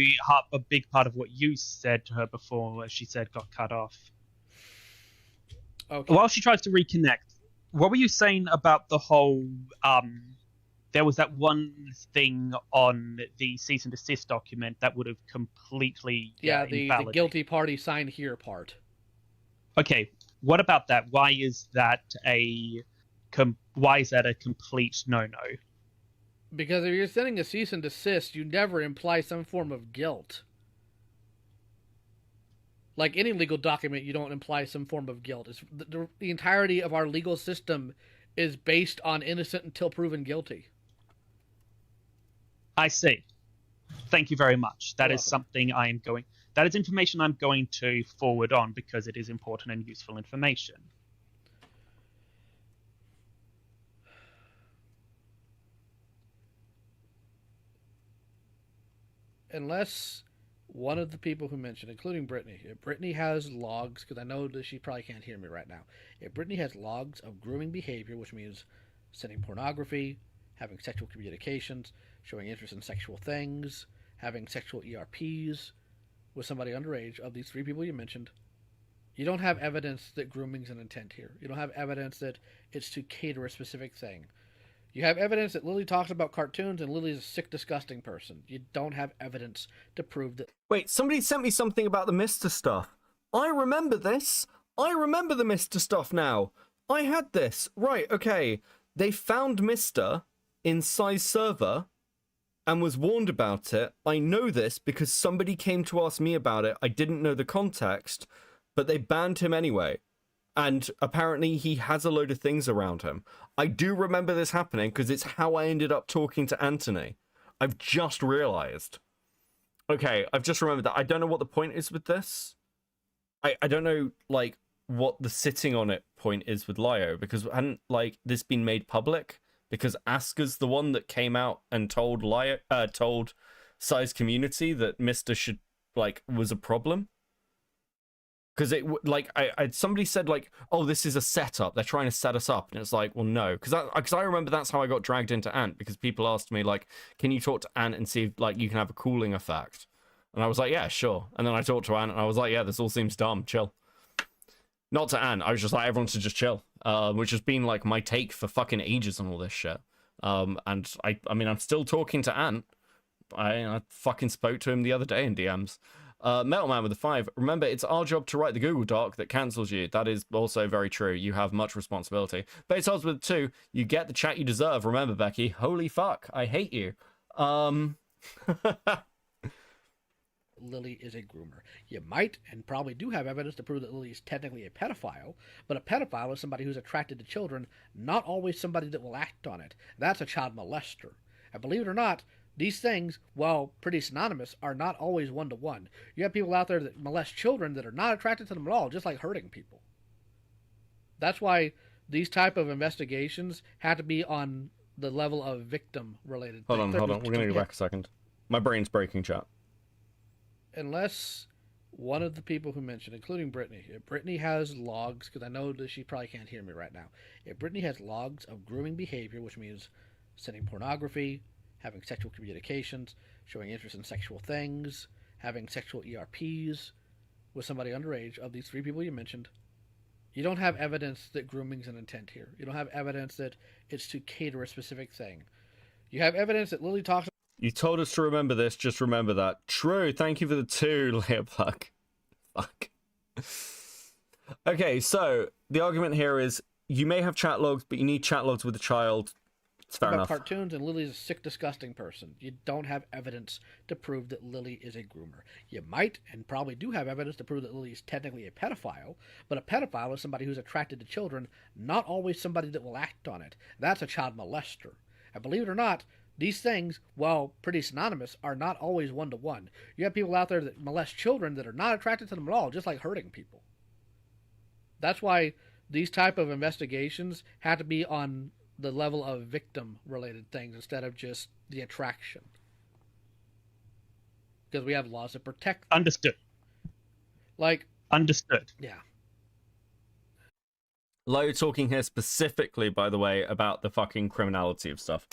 a big part of what you said to her before, as she said, got cut off. Okay. While she tries to reconnect, what were you saying about the whole... there was that one thing on the cease and desist document that would have completely... the guilty party sign here part. Okay, what about that? Why is that a complete no-no? Because if you're sending a cease and desist, you never imply some form of guilt. Like any legal document, you don't imply some form of guilt. It's the entirety of our legal system is based on innocent until proven guilty. I see. Thank you very much. That is something that is information I'm going to forward on because it is important and useful information. Unless one of the people who mentioned, including Brittany, if Brittany has logs, because I know that she probably can't hear me right now, if Brittany has logs of grooming behavior, which means sending pornography, having sexual communications, showing interest in sexual things, having sexual ERPs with somebody underage, of these 3 people you mentioned, you don't have evidence that grooming's an intent here. You don't have evidence that it's to cater a specific thing. You have evidence that Lily talks about cartoons and Lily's a sick, disgusting person. You don't have evidence to prove that... Wait, somebody sent me something about the Mr. stuff. I remember this. I remember the Mr. stuff now. I had this. Right, okay. They found Mr. in Sai's server and was warned about it. I know this because somebody came to ask me about it. I didn't know the context, but they banned him anyway. And apparently he has a load of things around him. I do remember this happening because it's how I ended up talking to Anthony. I've just realized. Okay, I've just remembered that. I don't know what the point is with this. I don't know, like, what the sitting on it point is with Lio, because hadn't, like, this been made public? Because Asuka's the one that came out and told told Sai's community that Mr. should, like, was a problem. Because it, like, somebody said, like, oh, this is a setup. They're trying to set us up. And it's like, well, no. Because I remember that's how I got dragged into Ant, because people asked me, like, can you talk to Ant and see if, like, you can have a cooling effect? And I was like, yeah, sure. And then I talked to Ant, and I was like, yeah, this all seems dumb. Chill. Not to Ant. I was just like, everyone should just chill. Which has been, like, my take for fucking ages on all this shit. And I mean, I'm still talking to Ant. I fucking spoke to him the other day in DMs. Metal Man with a 5. Remember, it's our job to write the Google Doc that cancels you. That is also very true. You have much responsibility. Base odds with 2. You get the chat you deserve. Remember, Becky. Holy fuck. I hate you. Lily is a groomer. You might and probably do have evidence to prove that Lily is technically a pedophile, but a pedophile is somebody who's attracted to children, not always somebody that will act on it. That's a child molester. And believe it or not, these things, while pretty synonymous, are not always one-to-one. You have people out there that molest children that are not attracted to them at all, just like hurting people. That's why these type of investigations have to be on the level of victim-related. Hold on. We're going to go back a second. My brain's breaking, chat. Unless one of the people who mentioned, including Brittany, if Brittany has logs, because I know that she probably can't hear me right now, if Brittany has logs of grooming behavior, which means sending pornography, having sexual communications, showing interest in sexual things, having sexual ERPs with somebody underage, of these 3 people you mentioned, you don't have evidence that grooming's an intent here. You don't have evidence that it's to cater a specific thing. You have evidence that Lily talks. You told us to remember this, just remember that. True, thank you for the 2, Leopug. Fuck. Okay, so the argument here is you may have chat logs, but you need chat logs with a child. It's fair enough. Cartoons, and Lily's a sick, disgusting person. You don't have evidence to prove that Lily is a groomer. You might and probably do have evidence to prove that Lily is technically a pedophile, but a pedophile is somebody who's attracted to children, not always somebody that will act on it. That's a child molester. And believe it or not, these things, while pretty synonymous, are not always one-to-one. You have people out there that molest children that are not attracted to them at all, just like hurting people. That's why these type of investigations have to be on the level of victim-related things instead of just the attraction. Because we have laws that protect them. Understood. Like... Understood. Yeah. Lo talking here specifically, by the way, about the fucking criminality of stuff.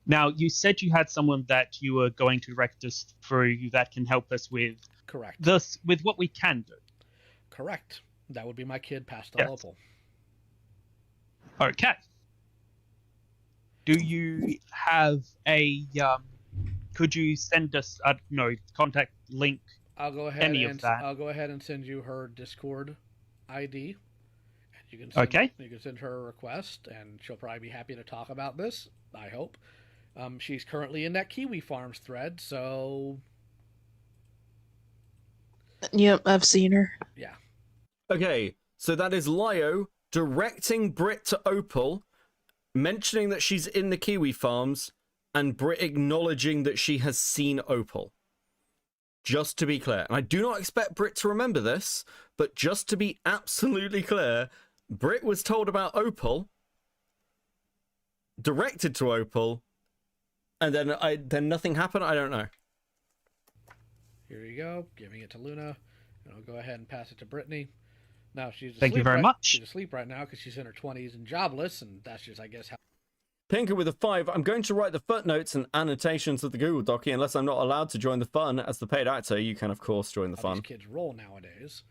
Now, you said you had someone that you were going to direct us through that can help us with... Correct. With what we can do. Correct. That would be my kid, Pastor Opal. Okay. Do you have a... could you send us, I don't know, contact link, I'll go ahead I'll go ahead and send you her Discord ID. And you can send, You can send her a request, and she'll probably be happy to talk about this, I hope. She's currently in that Kiwi Farms thread, so... Yep, I've seen her. Yeah. Okay, so that is Lio directing Brit to Opal, mentioning that she's in the Kiwi Farms, and Brit acknowledging that she has seen Opal. Just to be clear. And I do not expect Brit to remember this, but just to be absolutely clear, Brit was told about Opal, directed to Opal, and then nothing happened? I don't know. Here you go, giving it to Luna, and I'll go ahead and pass it to Brittany. Now, she's Thank you very much. She's asleep right now because she's in her 20s and jobless, and that's just, I guess, how... Pinker with a 5. I'm going to write the footnotes and annotations of the Google Document unless I'm not allowed to join the fun. As the paid actor, you can, of course, join the fun. These kids roll nowadays.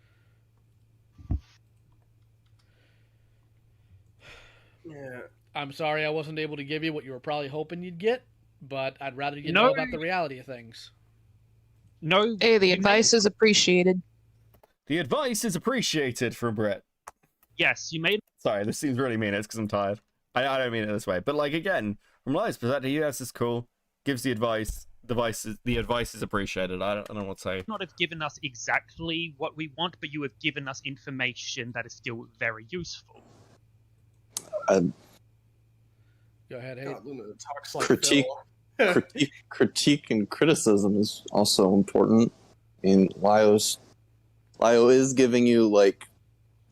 Yeah. I'm sorry I wasn't able to give you what you were probably hoping you'd get, but I'd rather you know about the reality of things. No. Hey, the advice is appreciated. The advice is appreciated from Brett. Yes, you made. Sorry, this seems really mean. It's because I'm tired. I don't mean it this way, but like again, from Li's perspective, yes, is cool. Gives the advice. The advice is appreciated. I don't know what to say. Not have given us exactly what we want, but you have given us information that is still very useful. Go ahead, hey. Talks like Critique and criticism is also important. I mean, Lio is giving you like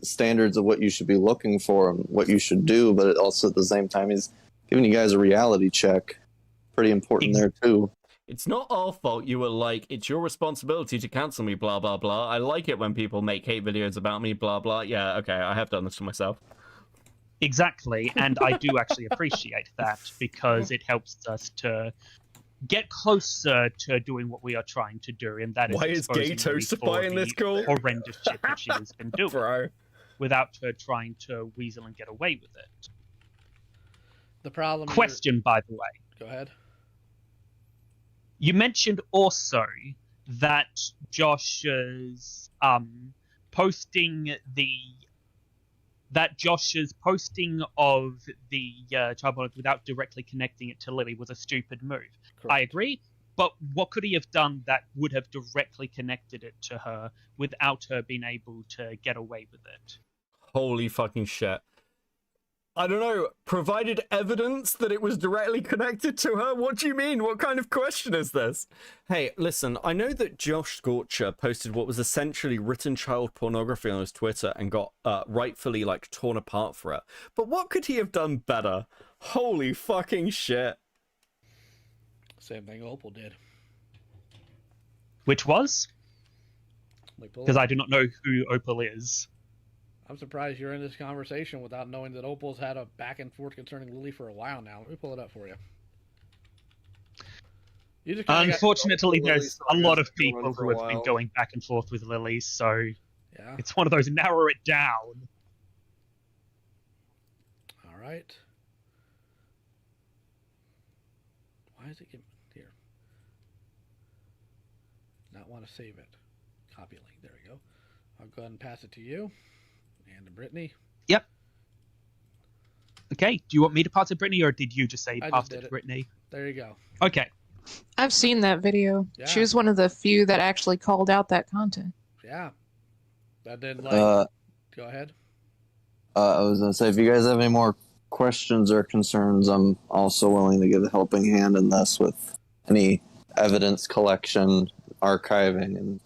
standards of what you should be looking for and what you should do, but it also at the same time he's giving you guys a reality check. Pretty important there too. It's not our fault you were like, it's your responsibility to cancel me, blah, blah, blah. I like it when people make hate videos about me, blah, blah. Yeah, okay, I have done this to myself. Exactly, and I do actually appreciate that, because it helps us to get closer to doing what we are trying to do, and that is why is Gay Toastify in this call? Horrendous shit that she has been doing, bro, without her trying to weasel and get away with it. The problem. Question, by the way. Go ahead. You mentioned also that Josh's posting of the child porn without directly connecting it to Lily was a stupid move. Correct. I agree, but what could he have done that would have directly connected it to her without her being able to get away with it? Holy fucking shit. I don't know, provided evidence that it was directly connected to her? What do you mean? What kind of question is this? Hey, listen, I know that Josh Scorcher posted what was essentially written child pornography on his Twitter and got rightfully, like, torn apart for it. But what could he have done better? Holy fucking shit. Same thing Opal did. Which was? Because I do not know who Opal is. I'm surprised you're in this conversation without knowing that Opal's had a back and forth concerning Lily for a while now. Let me pull it up for you. Unfortunately, there's a lot of people who have been going back and forth with Lily, so yeah, it's one of those narrow it down. All right. Why is it getting here? Not want to save it. Copy link. There we go. I'll go ahead and pass it to you. And to Brittany. Yep. Okay, do you want me to pass it to Brittany, or did you just say pass it to Brittany? There you go. Okay. I've seen that video. Yeah. She was one of the few that actually called out that content. Yeah. That did go ahead. I was going to say, if you guys have any more questions or concerns, I'm also willing to give a helping hand in this with any evidence collection, archiving, and,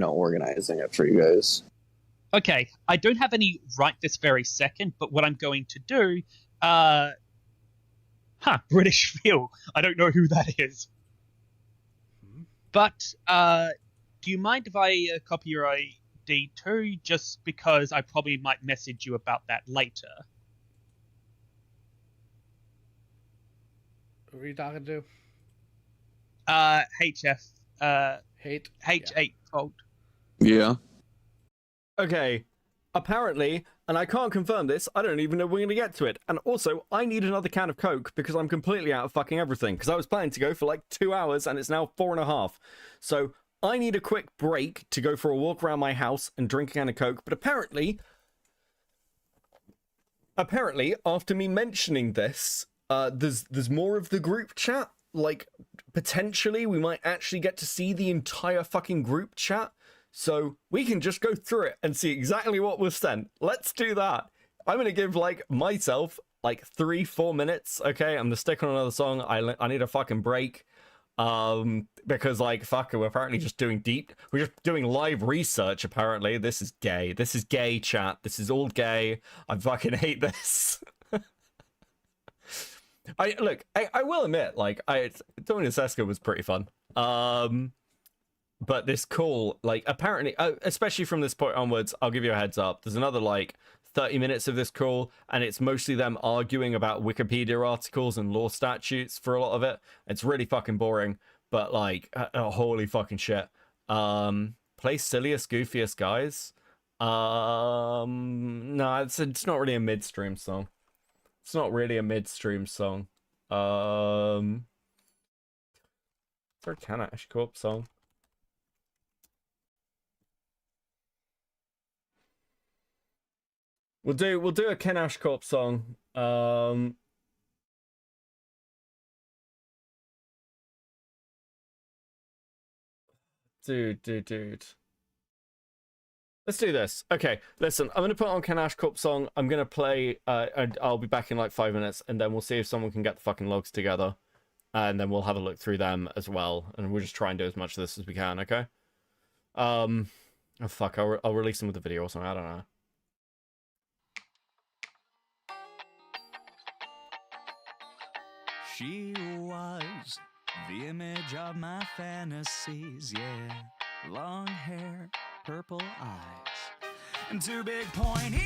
organizing it for you guys. Okay, I don't have any right this very second, but what I'm going to do, British Phil. I don't know who that is. But, do you mind if I copy your ID too, just because I probably might message you about that later? Who are you talking to? HF. Hate? H8 fault. Yeah. Okay, apparently, and I can't confirm this, I don't even know we're going to get to it. And also, I need another can of Coke because I'm completely out of fucking everything. Because I was planning to go for like 2 hours and it's now 4.5. So I need a quick break to go for a walk around my house and drink a can of Coke. But apparently, after me mentioning this, there's more of the group chat. Like, potentially, we might actually get to see the entire fucking group chat. So we can just go through it and see exactly what was sent. Let's do that. I'm going to give, myself, 3-4 minutes, okay? I'm going to stick on another song. I need a fucking break. Because, fuck, we're apparently just doing we're just doing live research, apparently. This is gay. This is gay, chat. This is all gay. I fucking hate this. I will admit, Tony Seska was pretty fun. But this call, apparently, especially from this point onwards, I'll give you a heads up. There's another, 30 minutes of this call, and it's mostly them arguing about Wikipedia articles and law statutes for a lot of it. It's really fucking boring, but, holy fucking shit. Play silliest, goofiest guys? No, it's not really a midstream song. It's not really a midstream song. Is there a Can Ashcorp song? We'll do a Ken Ashcorp song. Dude. Let's do this. Okay, listen, I'm gonna put on Ken Ashcorp song. I'm gonna play, and I'll be back in like 5 minutes, and then we'll see if someone can get the fucking logs together, and then we'll have a look through them as well, and we'll just try and do as much of this as we can. Okay. Oh fuck, I'll release them with the video or something. I don't know. She was the image of my fantasies, yeah. Long hair, purple eyes, and two big pointy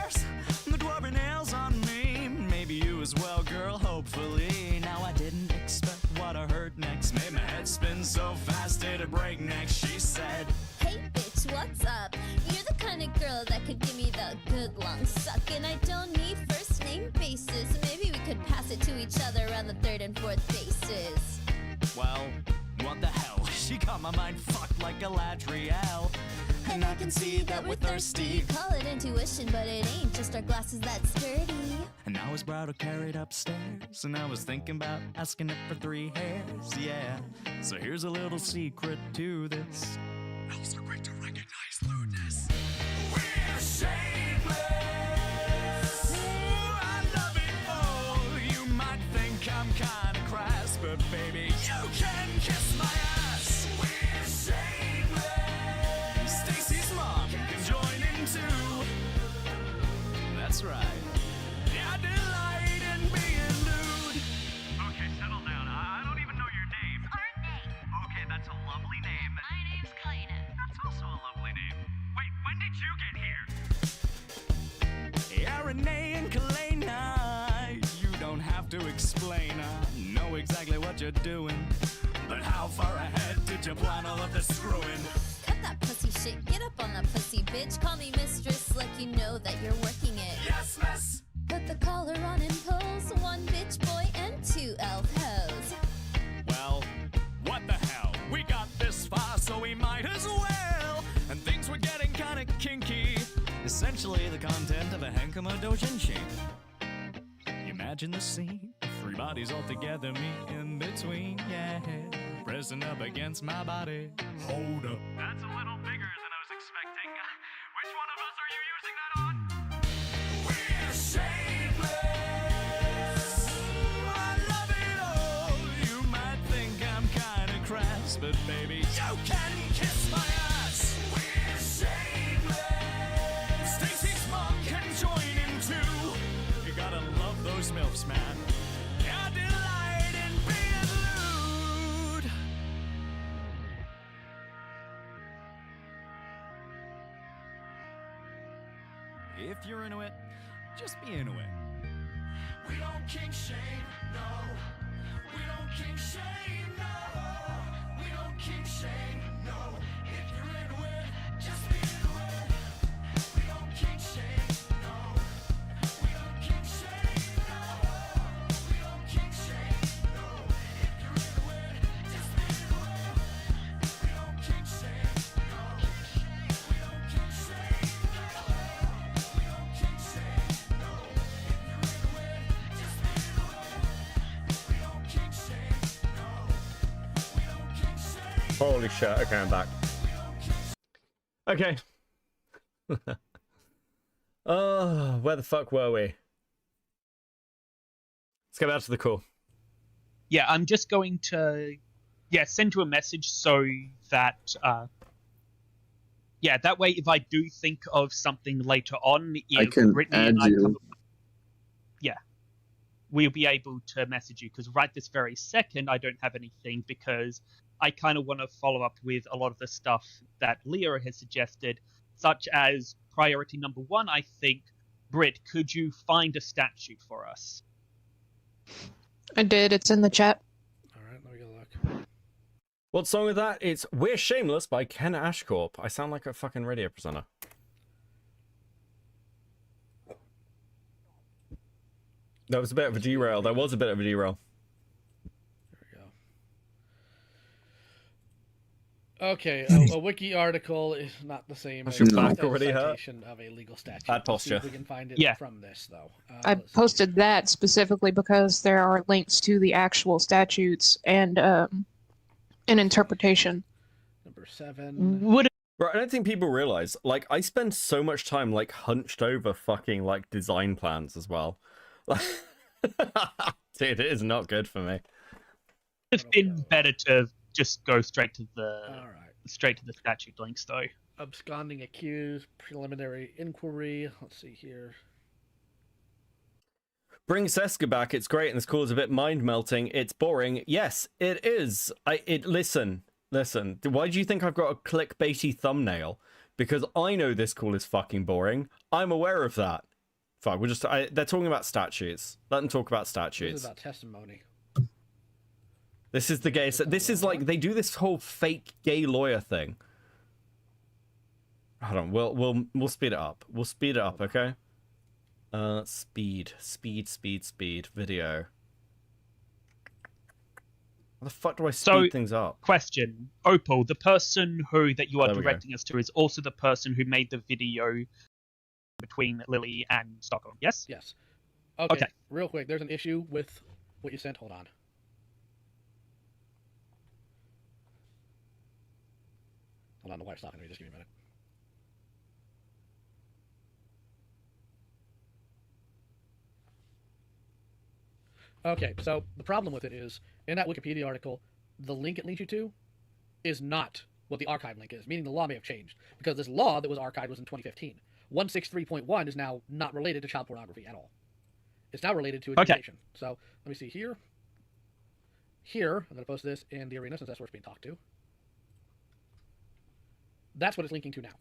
ears, the dwarven nails on me. Maybe you as well, girl, hopefully. Now I didn't expect what I heard next. Made my head spin so fast, did a breakneck. She said, Hey bitch, what's up? You're the kind of girl that could give me the good long suck, and I don't need first name basis. Maybe we could pass it to each other on the third and fourth bases. well, what the hell? She got my mind fucked like Galadriel. And I can see that we're thirsty. Call it intuition, but it ain't just our glasses that's sturdy. And I was bridal carried upstairs, and I was thinking about asking it for 3 hairs, yeah. So here's a little secret to this. Elves are quick to recognize lewdness. We're shameless. Ooh, I love it all. You might think I'm kinda crass, but baby, you can kiss my ass. We're shameless. Stacy's mom can join in too. That's right. I delight in being nude. Okay, settle down. I don't even know your name. Our name. Okay, that's a lovely name. My name's Kaina. That's also a lovely name. Wait, when did you get here? Yeah, Renee and Kalena, you don't have to explain. I know exactly what you're doing. But how far ahead did you plan all of the screwing? Cut that pussy shit. Get up on that pussy, bitch. Call me mistress like you know that you're working it. Yes, miss. Put the collar on impulse. 1 bitch boy and 2 elf hoes. Well, what the hell? We got this far, so we might as well. And things were getting kinda kinky. Essentially the content of a Henkama Dojinshi. Imagine the scene. 3 bodies all together, me in between, yeah. Pressing up against my body. Hold up. That's a little bigger than I was expecting. Which one of us are you using that on? We're shameless. I love it all. You might think I'm kinda crass, but baby, you can kiss my ass. We're shameless. Stacy's mom can join in too. You gotta love those MILFs, man. I delight in being lewd. If you're into it, just be into it. We don't kink shame, no. We don't kink shame, no. We don't kink shame, no. If you're into it, just be into it. We don't kink shame, no. We don't kink shame, no. We don't kink shame, no. If you're into it, just be into it. We don't kink shame, no. We don't kink shame, no. We don't kink shame, no. If you're into it, just be into it. We don't kink shame, no. We don't kink shame. Holy shit. Okay, I'm back. Okay. Oh, where the fuck were we? Let's go back to the call. Yeah, I'm just going to send you a message so that that way if I do think of something later on, I if can Brittany add and I you. we'll be able to message you, because right this very second I don't have anything, because I kind of want to follow up with a lot of the stuff that Leah has suggested, such as priority number 1, I think. Britt, could you find a statute for us? I did. It's in the chat. Alright, let me go look. What song is that? It's We're Shameless by Ken Ashcorp. I sound like a fucking radio presenter. That was a bit of a derail. There was a bit of a derail. There we Okay, a wiki article is not the same as your a back already hurt? citation of a legal statute. Bad Let's see if posture. we can find it Yeah. from this, though. I posted that specifically because there are links to the actual statutes and an interpretation. Number 7. Would Bro, I don't think people realize, like, I spend so much time, like, hunched over fucking, like, design plans as well. Dude, it is not good for me. have been better to just go straight to the statute links, though. Absconding accused, preliminary inquiry. Let's see here. Bring Seska back. It's great, and this call is a bit mind-melting. It's boring. Yes, it is. Listen. Why do you think I've got a clickbaity thumbnail? Because I know this call is fucking boring. I'm aware of that. Fuck, they're talking about statutes. Let them talk about statutes. This is about testimony. This is the gay. This is like they do this whole fake gay lawyer thing. Hold on, we'll speed it up. We'll speed it up, okay? Speed, video. How the fuck do I speed things up? Question, Opal, the person that you are There we go. directing us to is also the person who made the video between Lily and Stockholm. Yes. Yes. Okay. Real quick, there's an issue with what you sent. Hold on. The wife's talking to me. Just give me a minute. Okay, so the problem with it is, in that Wikipedia article, the link it links you to is not what the archive link is, meaning the law may have changed, because this law that was archived was in 2015. 163.1 is now not related to child pornography at all. It's now related to education. So, let me see here. Here, I'm going to post this in the arena since that's where it's being talked to. That's what it's linking to now.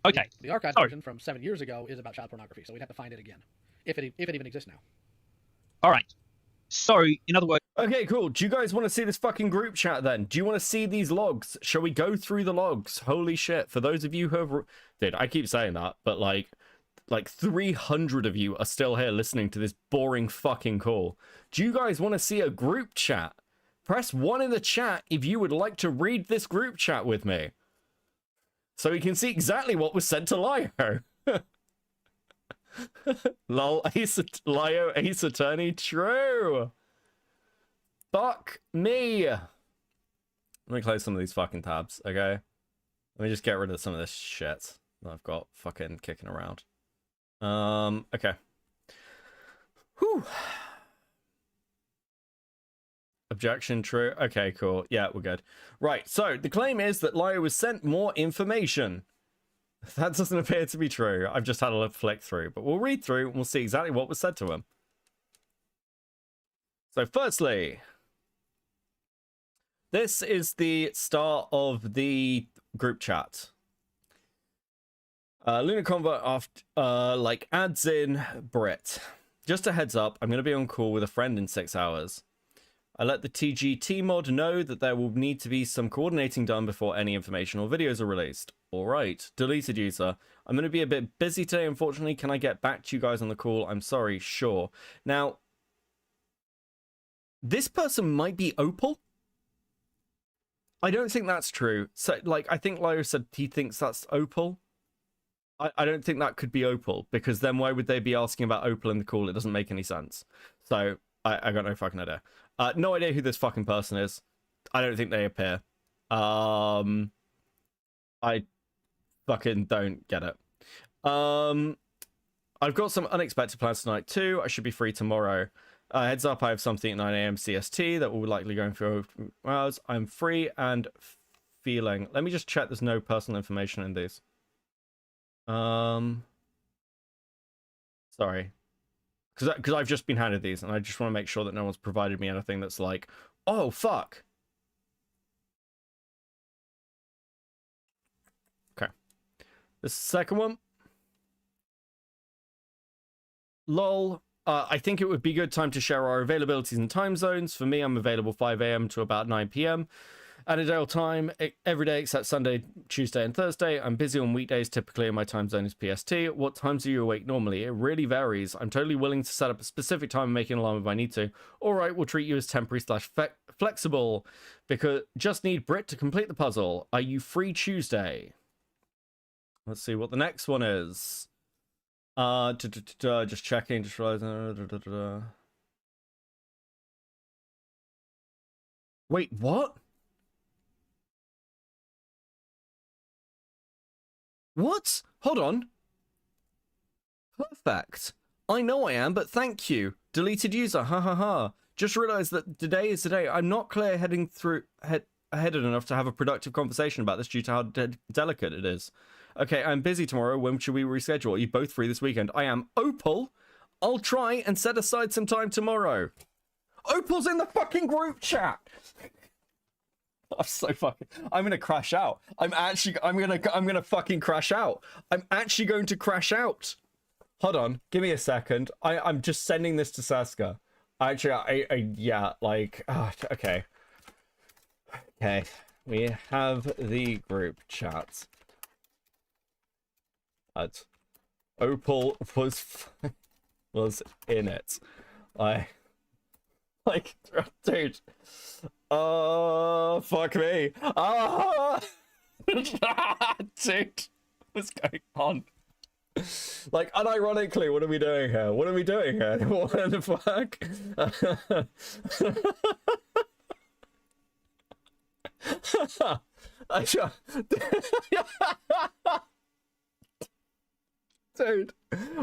Okay. The archive version from 7 years ago is about child pornography, so we'd have to find it again, if it even exists now. All right. So, in other words... Okay, cool. Do you guys want to see this fucking group chat then? Do you want to see these logs? Shall we go through the logs? Holy shit. For those of you who have... Dude, I keep saying that, but like 300 of you are still here listening to this boring fucking call. Do you guys want to see a group chat? Press 1 in the chat if you would like to read this group chat with me. So we can see exactly what was sent to Lio. Lol, Lio, Ace Attorney, true. Fuck me. Let me close some of these fucking tabs, okay? Let me just get rid of some of this shit that I've got fucking kicking around. Okay. Whew. Objection, true. Okay, cool. Yeah, we're good. Right, so the claim is that Lio was sent more information. That doesn't appear to be true. I've just had a flick through, but we'll read through and we'll see exactly what was said to him. So firstly, this is the start of the group chat. Luna Convoy adds in Brit. Just a heads up, I'm going to be on call with a friend in 6 hours. I let the TGT mod know that there will need to be some coordinating done before any information or videos are released. Alright, deleted user. I'm going to be a bit busy today, unfortunately. Can I get back to you guys on the call? I'm sorry, sure. Now, this person might be Opal. I don't think that's true. So, I think Lio said he thinks that's Opal. I don't think that could be Opal, because then why would they be asking about Opal in the call? It doesn't make any sense. So, I got no fucking idea. No idea who this fucking person is. I don't think they appear. I fucking don't get it. I've got some unexpected plans tonight too. I should be free tomorrow. Heads up, I have something at 9 a.m. CST that will likely go for hours. I'm free and feeling. Let me just check there's no personal information in these. Sorry. Because I've just been handed these, and I just want to make sure that no one's provided me anything that's like, oh, fuck. Okay. The second one. Lol. I think it would be good time to share our availabilities and time zones. For me, I'm available 5 a.m. to about 9 p.m. Annadale time, every day except Sunday, Tuesday, and Thursday. I'm busy on weekdays, typically my time zone is PST. What times are you awake normally? It really varies. I'm totally willing to set up a specific time and make an alarm if I need to. Alright, we'll treat you as temporary / flexible, because just need Brit to complete the puzzle. Are you free Tuesday? Let's see what the next one is. Just checking, just realizing. Wait, what? What? Hold on. Perfect. I know I am, but thank you. Deleted user, ha ha ha. Just realized that today is the day. I'm not clear headed enough to have a productive conversation about this due to how delicate it is. Okay, I'm busy tomorrow. When should we reschedule? Are you both free this weekend? I am. Opal, I'll try and set aside some time tomorrow. Opal's in the fucking group chat. I'm so fucking. I'm gonna crash out. I'm gonna fucking crash out. I'm actually going to crash out. Hold on, give me a second. I'm just sending this to Saska. Actually, yeah, like, okay. Okay, we have the group chat. Opal was in it. Like, dude. Fuck me. Dude, what's going on? Like, unironically, what are we doing here? What are we doing here? What the fuck? Dude,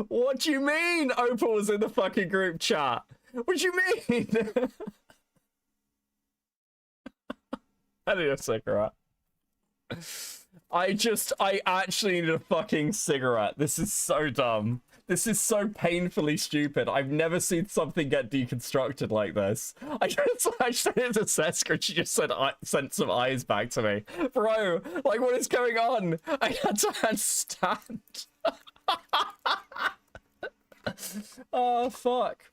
what do you mean Opal was in the fucking group chat? What do you mean? I need a cigarette. I actually need a fucking cigarette. This is so dumb. This is so painfully stupid. I've never seen something get deconstructed like this. I just did a Seska and she just sent some eyes back to me. Bro, like, what is going on? I had to understand. Oh, fuck.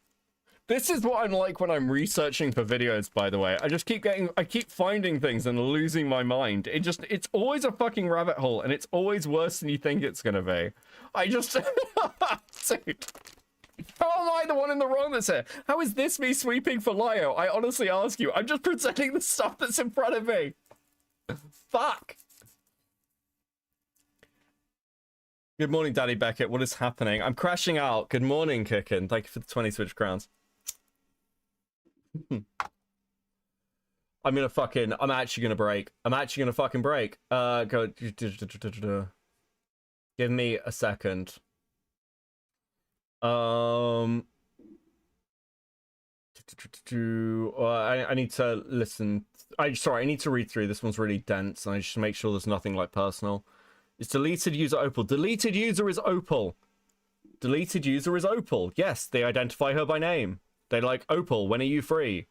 This is what I'm like when I'm researching for videos, by the way. I keep finding things and losing my mind. It's always a fucking rabbit hole, and it's always worse than you think it's gonna be. Dude. How am I the one in the wrong that's here? How is this me sweeping for Lio? I honestly ask you. I'm just presenting the stuff that's in front of me. Fuck. Good morning, Daddy Beckett. What is happening? I'm crashing out. Good morning, Kickin. Thank you for the 20 Switch crowns. I'm actually gonna break. I'm actually gonna fucking break. Go. Give me a second. I need to listen. I need to read through. This one's really dense, and I just make sure there's nothing like personal. It's deleted user Opal. Deleted user is Opal. Deleted user is Opal. Yes, they identify her by name. They're like, Opal, when are you free?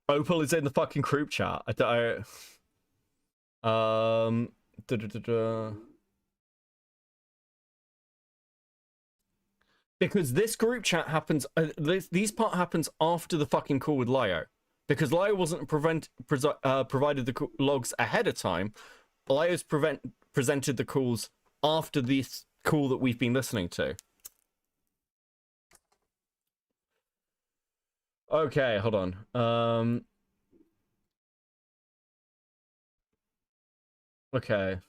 Opal is in the fucking group chat. Because this group chat happens, these part happens after the fucking call with Lio. Because Lio wasn't provided the logs ahead of time. Lio's presented the calls after this call that we've been listening to. Okay, hold on. Okay.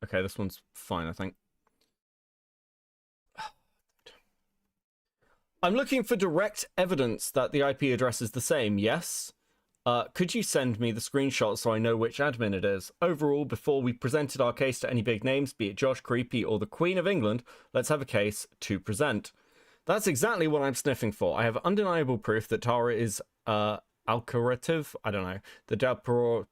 Okay, this one's fine, I think. I'm looking for direct evidence that the IP address is the same, yes? Could you send me the screenshot so I know which admin it is? Overall, before we presented our case to any big names, be it Josh, Creepy, or the Queen of England, let's have a case to present. That's exactly what I'm sniffing for. I have undeniable proof that Tara is alcorative. I don't know. The Delporabu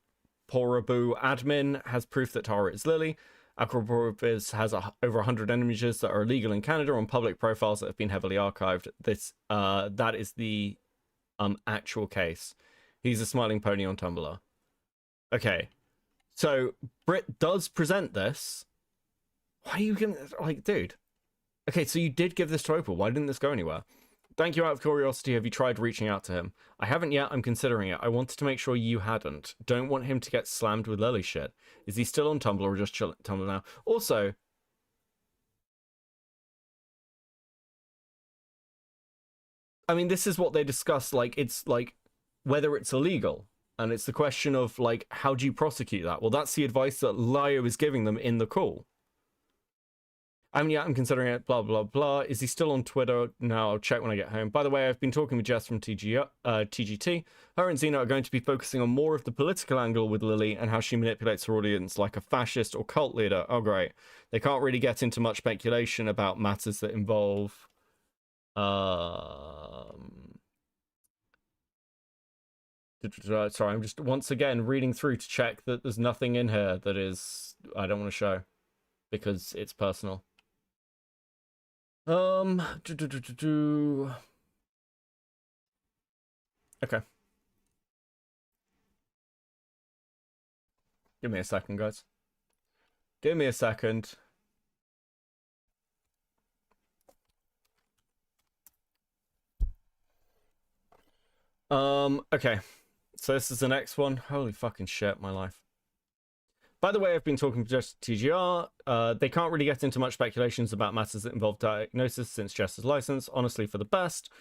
admin has proof that Tara is Lily. Accurate has over 100 images that are illegal in Canada on public profiles that have been heavily archived. That is the actual case. He's a smiling pony on Tumblr. Okay, so Brit does present this. Why are you gonna, like, dude? Okay, so you did give this to Opal. Why didn't this go anywhere? Thank you. Out of curiosity, have you tried reaching out to him? I haven't yet. I'm considering it. I wanted to make sure you hadn't. Don't want him to get slammed with Lily shit. Is he still on Tumblr or just Tumblr now? Also, I mean, this is what they discuss. Like, it's like whether it's illegal. And it's the question of, like, how do you prosecute that? Well, that's the advice that Lio is giving them in the call. I mean, yeah, I'm considering it, blah, blah, blah. Is he still on Twitter? No, I'll check when I get home. By the way, I've been talking with Jess from TGT. Her and Xena are going to be focusing on more of the political angle with Lily and how she manipulates her audience like a fascist or cult leader. Oh, great. They can't really get into much speculation about matters that involve... Sorry, I'm just once again reading through to check that there's nothing in here that is I don't want to show because it's personal. Okay. Give me a second, guys. Give me a second. Okay. So this is the next one. Holy fucking shit, my life. By the way, I've been talking to Jess TGR. They can't really get into much speculations about matters that involve diagnosis since Jess is licensed. Honestly, for the best.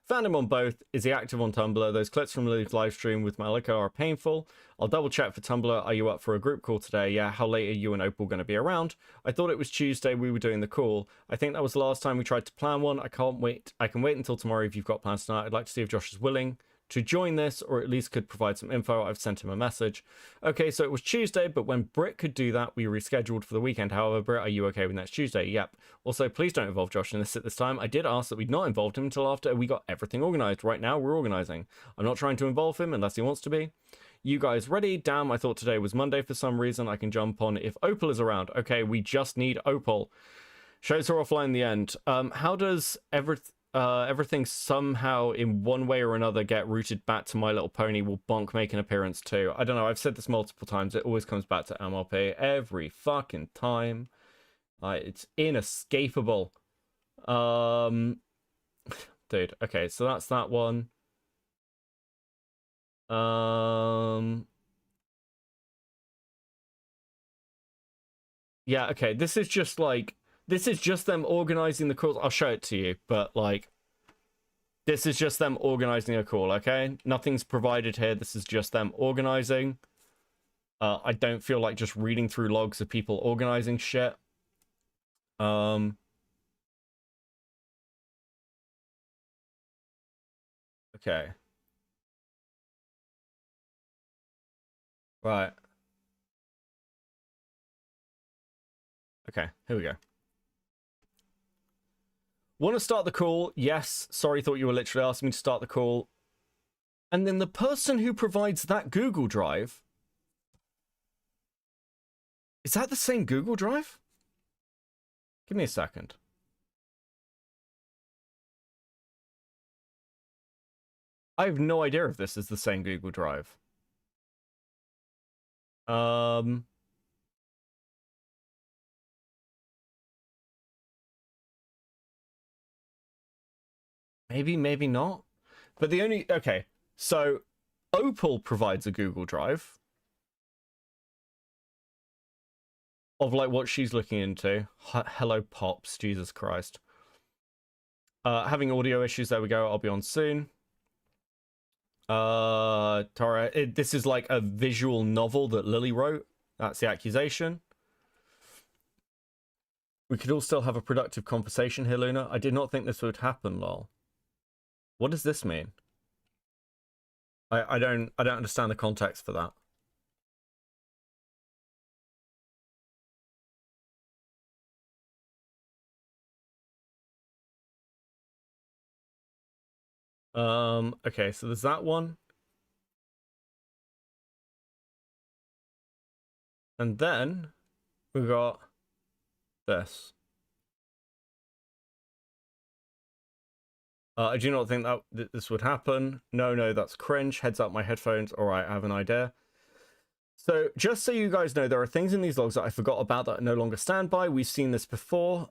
Found him on both. Is he active on Tumblr? Those clips from Lily's live stream with Malika are painful. I'll double check for Tumblr. Are you up for a group call today? Yeah, how late are you and Opal going to be around? I thought it was Tuesday we were doing the call. I think that was the last time we tried to plan one. I can't wait. I can wait until tomorrow if you've got plans tonight. I'd like to see if Josh is willing to join this, or at least could provide some info. I've sent him a message. Okay, so it was Tuesday, but when Britt could do that, we rescheduled for the weekend. However, Britt, are you okay with next Tuesday? Yep. Also, please don't involve Josh in this at this time. I did ask that we'd not involved him until after we got everything organized. Right now, we're organizing. I'm not trying to involve him unless he wants to be. You guys ready? Damn, I thought today was Monday for some reason. I can jump on if Opal is around. Okay, we just need Opal. Shows her offline in the end. How does everything somehow in one way or another get routed back to My Little Pony? Will Bonk make an appearance too? I don't know. I've said this multiple times. It always comes back to MLP every fucking time. It's inescapable. Dude. Okay, so that's that one. Yeah, okay. This is just them organizing the calls. I'll show it to you, but like, this is just them organizing a call, okay? Nothing's provided here. This is just them organizing. I don't feel like just reading through logs of people organizing shit. Okay. Right. Okay, here we go. Want to start the call? Yes. Sorry, thought you were literally asking me to start the call. And then the person who provides that Google Drive... Is that the same Google Drive? Give me a second. I have no idea if this is the same Google Drive. Maybe, maybe not. But the only... Okay, so Opal provides a Google Drive of like what she's looking into. Hello, Pops. Jesus Christ. Having audio issues. There we go. I'll be on soon. Tara, this is like a visual novel that Lily wrote. That's the accusation. We could all still have a productive conversation here, Luna. I did not think this would happen, lol. What does this mean? I don't understand the context for that. Okay, so there's that one. And then we got this. I do not think that this would happen. No, that's cringe. Heads up, my headphones. All right, I have an idea. So just so you guys know, there are things in these logs that I forgot about that I no longer stand by. We've seen this before.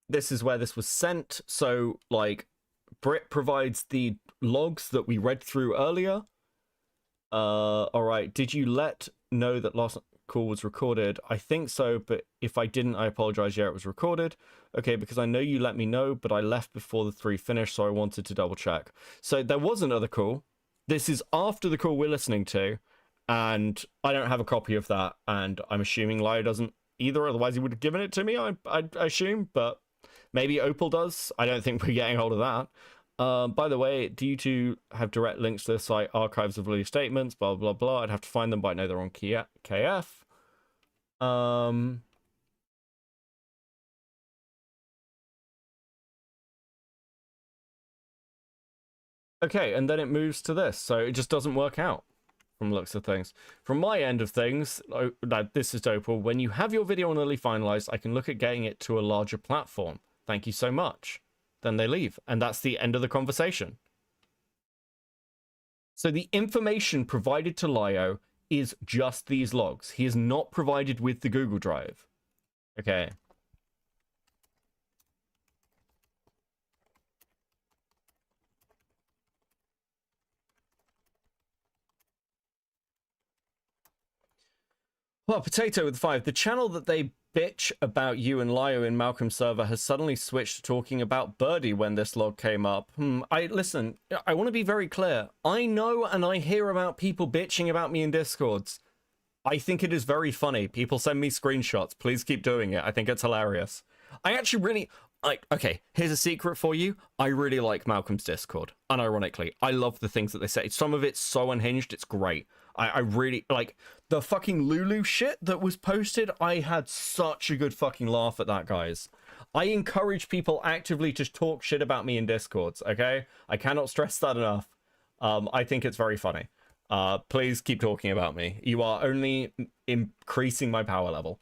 this is where this was sent. So, like, Brit provides the logs that we read through earlier. All right. Did you know that last call was recorded? I think so, but if I didn't, I apologize. Yeah, it was recorded. Okay, because I know you let me know, but I left before the 3 finished, so I wanted to double check. So there was another call. This is after the call we're listening to, and I don't have a copy of that, and I'm assuming Lyle doesn't either, otherwise he would have given it to me, I assume, but maybe Opal does. I don't think we're getting hold of that. By the way, do you two have direct links to the site, archives of Lily statements, blah, blah, blah. I'd have to find them, but I know they're on KF. Okay, and then it moves to this, so it just doesn't work out from the looks of things. From my end of things, this is Opal. When you have your video nearly finalized, I can look at getting it to a larger platform. Thank you so much. Then they leave, and that's the end of the conversation. So the information provided to Lyo is just these logs. He is not provided with the Google Drive. Okay. Well, Potato with 5. The channel that they bitch about you and Lyo in Malcolm's server has suddenly switched to talking about Birdie when this log came up. Listen, I want to be very clear. I know and I hear about people bitching about me in Discords. I think it is very funny. People send me screenshots. Please keep doing it. I think it's hilarious. I actually really... okay, here's a secret for you. I really like Malcolm's Discord. Unironically. I love the things that they say. Some of it's so unhinged, it's great. I really, like, the fucking Lulu shit that was posted, I had such a good fucking laugh at that, guys. I encourage people actively to talk shit about me in Discords, okay? I cannot stress that enough. I think it's very funny. Please keep talking about me. You are only increasing my power level.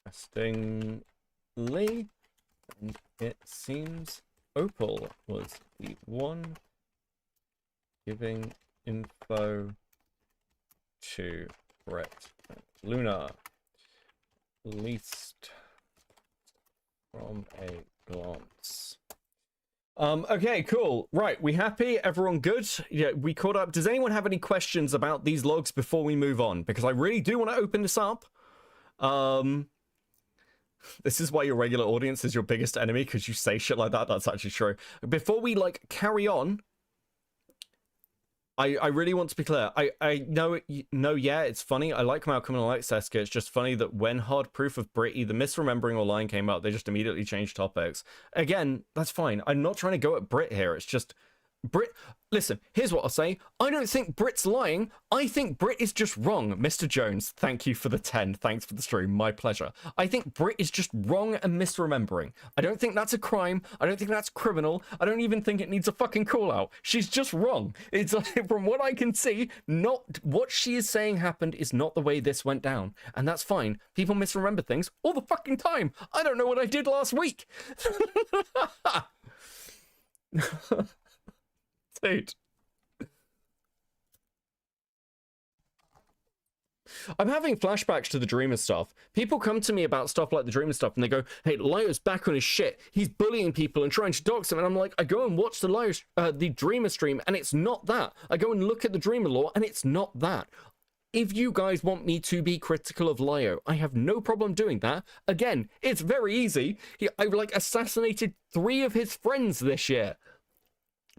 Interestingly, and it seems Opal was the one giving info to Brett and Luna, least from a glance. Okay, cool. Right, we happy? Everyone good? Yeah, we caught up. Does anyone have any questions about these logs before we move on? Because I really do want to open this up. This is why your regular audience is your biggest enemy, because you say shit like that. That's actually true. Before we, like, carry on, I really want to be clear. I know, yeah, it's funny. I like Malcolm and I like Seska. It's just funny that when hard proof of Brit either misremembering or lying came up, they just immediately changed topics. Again, that's fine. I'm not trying to go at Brit here. It's just... Brit, listen, here's what I'll say. I don't think Brit's lying. I think Brit is just wrong. Mr. Jones, thank you for the 10. Thanks for the stream. My pleasure. I think Brit is just wrong and misremembering. I don't think that's a crime. I don't think that's criminal. I don't even think it needs a fucking call out. She's just wrong. It's from what I can see, not what she is saying happened is not the way this went down. And that's fine. People misremember things all the fucking time. I don't know what I did last week. Dude. I'm having flashbacks to the Dreamer stuff. People come to me about stuff like the Dreamer stuff and they go, hey, Lyo's back on his shit. He's bullying people and trying to dox them. And I'm like, I go and watch the Dreamer stream and it's not that. I go and look at the Dreamer lore and it's not that. If you guys want me to be critical of Lyo, I have no problem doing that. Again, it's very easy. I've like assassinated 3 of his friends this year.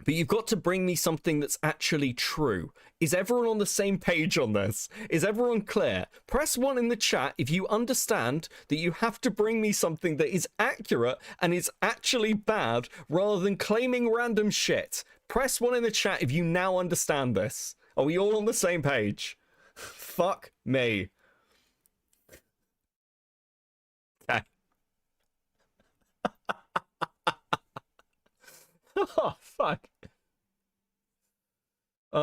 But you've got to bring me something that's actually true. Is everyone on the same page on this? Is everyone clear? Press 1 in the chat if you understand that you have to bring me something that is accurate and is actually bad rather than claiming random shit. Press 1 in the chat if you now understand this. Are we all on the same page? Fuck me. Okay. Oh, fuck. I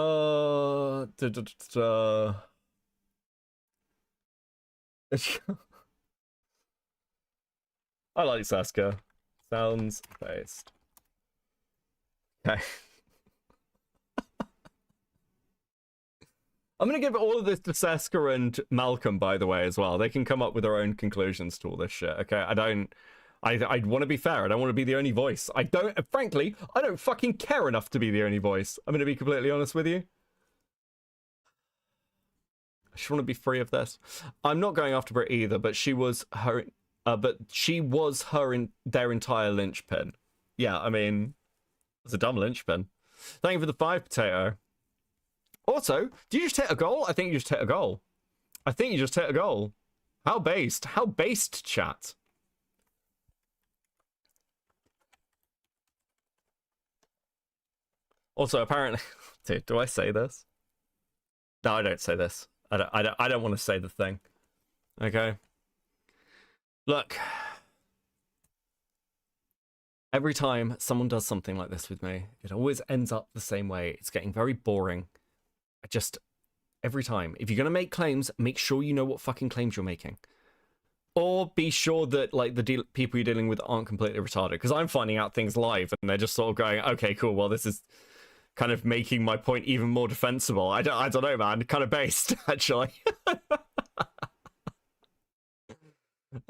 like Saska. Sounds based. Okay. I'm going to give all of this to Seska and Malcolm, by the way, as well. They can come up with their own conclusions to all this shit, okay? I want to be fair. I don't want to be the only voice. Frankly, I don't fucking care enough to be the only voice. I'm going to be completely honest with you. I just want to be free of this. I'm not going after Brit either, but she was their entire linchpin. Yeah, I mean, it's a dumb linchpin. Thank you for the 5 potato. Also, did you just hit a goal? I think you just hit a goal. I think you just hit a goal. How based? How based, chat? Also, apparently... Dude, do I say this? No, I don't say this. I don't want to say the thing. Okay? Look. Every time someone does something like this with me, it always ends up the same way. It's getting very boring. Every time. If you're going to make claims, make sure you know what fucking claims you're making. Or be sure that, like, the people you're dealing with aren't completely retarded. Because I'm finding out things live, and they're just sort of going, okay, cool, well, this is kind of making my point even more defensible. I don't know, man. Kind of based, actually.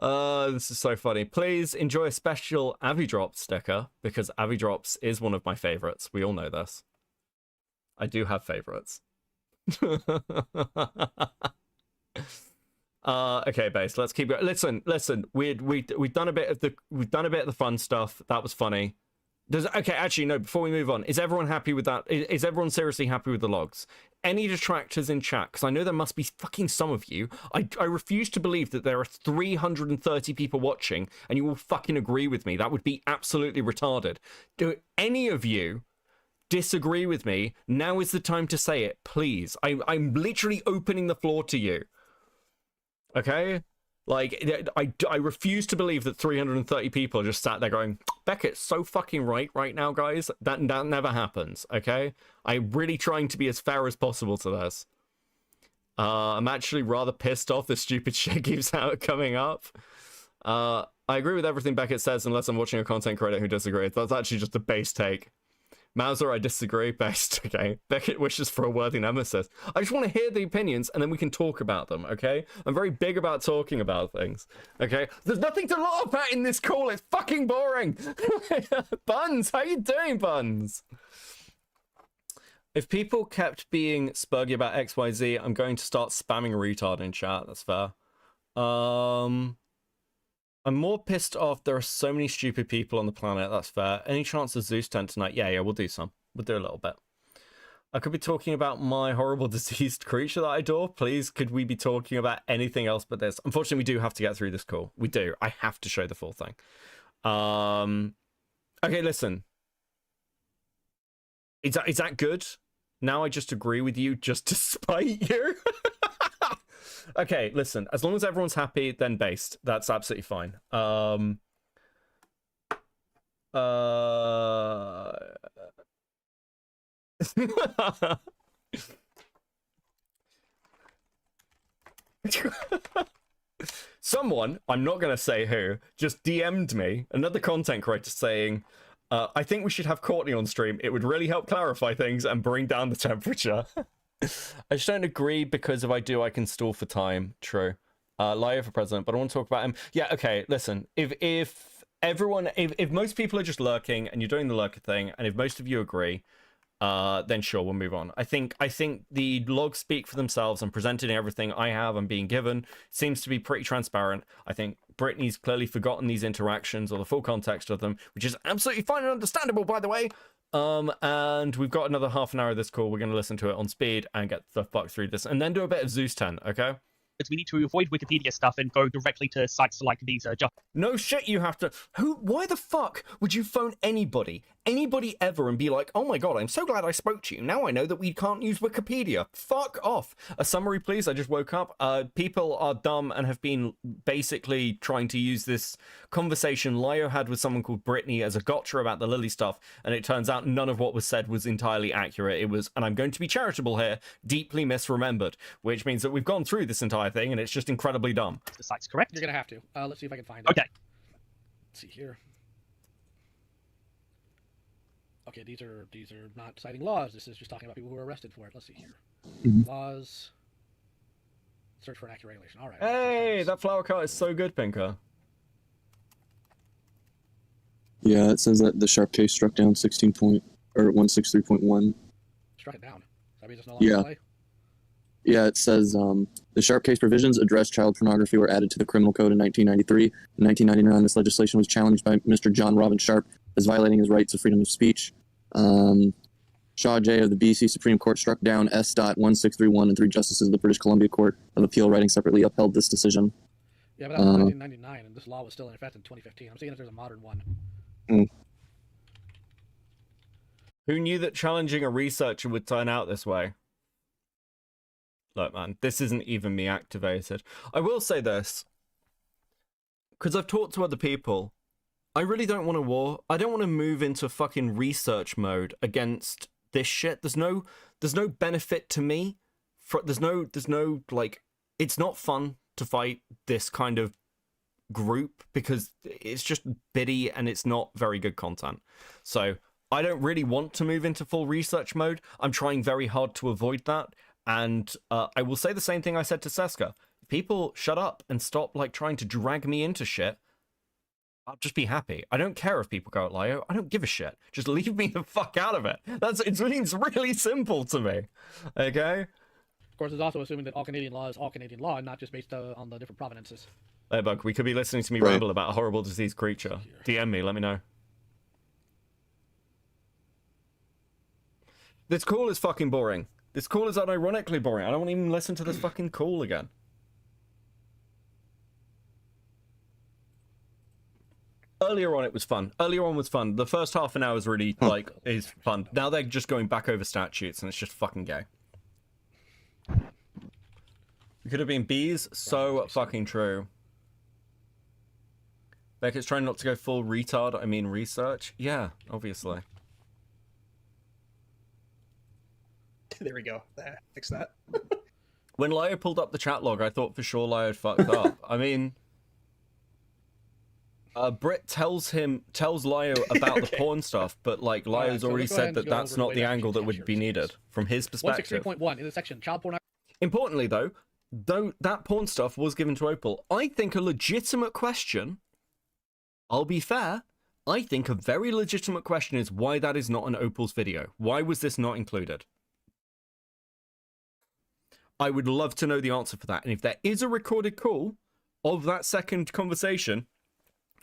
This is so funny. Please enjoy a special Avidrop sticker, because Avidrops is one of my favorites. We all know this. I do have favorites. Okay, base. Let's keep going. Listen. We've done a bit of the fun stuff. That was funny. Okay, actually, no, before we move on, is everyone happy with that? Is everyone seriously happy with the logs? Any detractors in chat? Because I know there must be fucking some of you. I refuse to believe that there are 330 people watching and you all fucking agree with me. That would be absolutely retarded. Do any of you disagree with me? Now is the time to say it, please. I'm literally opening the floor to you. Okay? Like, I refuse to believe that 330 people just sat there going, Beckett's so fucking right now, guys. That never happens, okay? I'm really trying to be as fair as possible to this. I'm actually rather pissed off this stupid shit keeps coming up. I agree with everything Beckett says unless I'm watching a content creator who disagrees. That's actually just a base take. Mauser, I disagree. Based, okay? Beckett wishes for a worthy nemesis. I just want to hear the opinions, and then we can talk about them, okay? I'm very big about talking about things, okay? There's nothing to laugh at in this call. It's fucking boring. Buns, how you doing, Buns? If people kept being spurgy about XYZ, I'm going to start spamming retard in chat. That's fair. I'm more pissed off. There are so many stupid people on the planet. That's fair. Any chance of Zeus tent tonight? Yeah, we'll do some. We'll do a little bit. I could be talking about my horrible diseased creature that I adore. Please, could we be talking about anything else but this? Unfortunately, we do have to get through this call. We do. I have to show the full thing. Okay, listen. Is that good? Now I just agree with you just to spite you? Okay, listen, as long as everyone's happy, then based. That's absolutely fine. Someone, I'm not going to say who, just DM'd me, another content creator, saying, I think we should have Courtney on stream. It would really help clarify things and bring down the temperature. I just don't agree because if I do, I can stall for time. True. Lio for president, but I want to talk about him. Yeah, okay, listen. If most people are just lurking and you're doing the lurker thing, and if most of you agree, then sure, we'll move on. I think the logs speak for themselves. I'm presenting everything I have and being given. Seems to be pretty transparent. I think Brittany's clearly forgotten these interactions or the full context of them, which is absolutely fine and understandable, by the way. And we've got another half an hour of this call. We're going to listen to it on speed and get the fuck through this, and then do a bit of Zeus 10, okay? But we need to avoid Wikipedia stuff and go directly to sites like these. No shit, you have to. Why the fuck would you phone anybody ever and be like, oh my god, I'm so glad I spoke to you. Now I know that we can't use Wikipedia. Fuck off. A summary, please. I just woke up. People are dumb and have been basically trying to use this conversation Lio had with someone called Brittany as a gotcha about the Lily stuff, and it turns out none of what was said was entirely accurate. It was, and I'm going to be charitable here, deeply misremembered, which means that we've gone through this entire thing and it's just incredibly dumb. The site's correct. You're gonna have to. Let's see if I can find it. Okay. Let's see here. Okay, these are not citing laws. This is just talking about people who are arrested for it. Let's see here. Mhm. Laws. Search for an accurate regulation. All right. Hey, that flower cart is so good, Pinker. Yeah, it says that the sharp case struck down 163.1. Struck it down. That means it's no longer in play? Yeah, it says the sharp case provisions address child pornography were added to the criminal code in 1993. In 1999, this legislation was challenged by Mr. John Robin Sharp as violating his rights of freedom of speech. Shaw J. of the BC Supreme Court struck down S.1631, and 3 justices of the British Columbia Court of Appeal, writing separately, upheld this decision. Yeah, but that was 1999, and this law was still in effect in 2015. I'm seeing if there's a modern one. Who knew that challenging a researcher would turn out this way? Look, man, this isn't even me activated. I will say this, because I've talked to other people. I really don't want a war. I don't want to move into fucking research mode against this shit. There's no benefit to me. There's no like, it's not fun to fight this kind of group because it's just biddy and it's not very good content. So I don't really want to move into full research mode. I'm trying very hard to avoid that. And I will say the same thing I said to Seska. People shut up and stop like trying to drag me into shit. I'll just be happy. I don't care if people go at Lio. I don't give a shit. Just leave me the fuck out of it. It's really simple to me. Okay? Of course, it's also assuming that all Canadian law is all Canadian law and not just based on the different provenances. Hey, Bug, we could be listening to me ramble about a horrible diseased creature. DM me, let me know. This call is fucking boring. This call is unironically boring. I don't want to even listen to this fucking call again. Earlier on, it was fun. Earlier on was fun. The first half an hour is really, like, is fun. Now they're just going back over statutes, and it's just fucking gay. We could have been bees. So fucking true. Beckett's trying not to go full retard. I mean research. Yeah, obviously. There we go. There, fix that. When Lio pulled up the chat log, I thought for sure Lio had fucked up. I mean... Britt tells Lio about the porn stuff, but like Lio's already said that that's not the angle that would be needed from his perspective. 163.1 in the section child porn. Importantly, though that porn stuff was given to Opal. I think a legitimate question. I'll be fair. I think a very legitimate question is why that is not in Opal's video. Why was this not included? I would love to know the answer for that. And if there is a recorded call of that second conversation,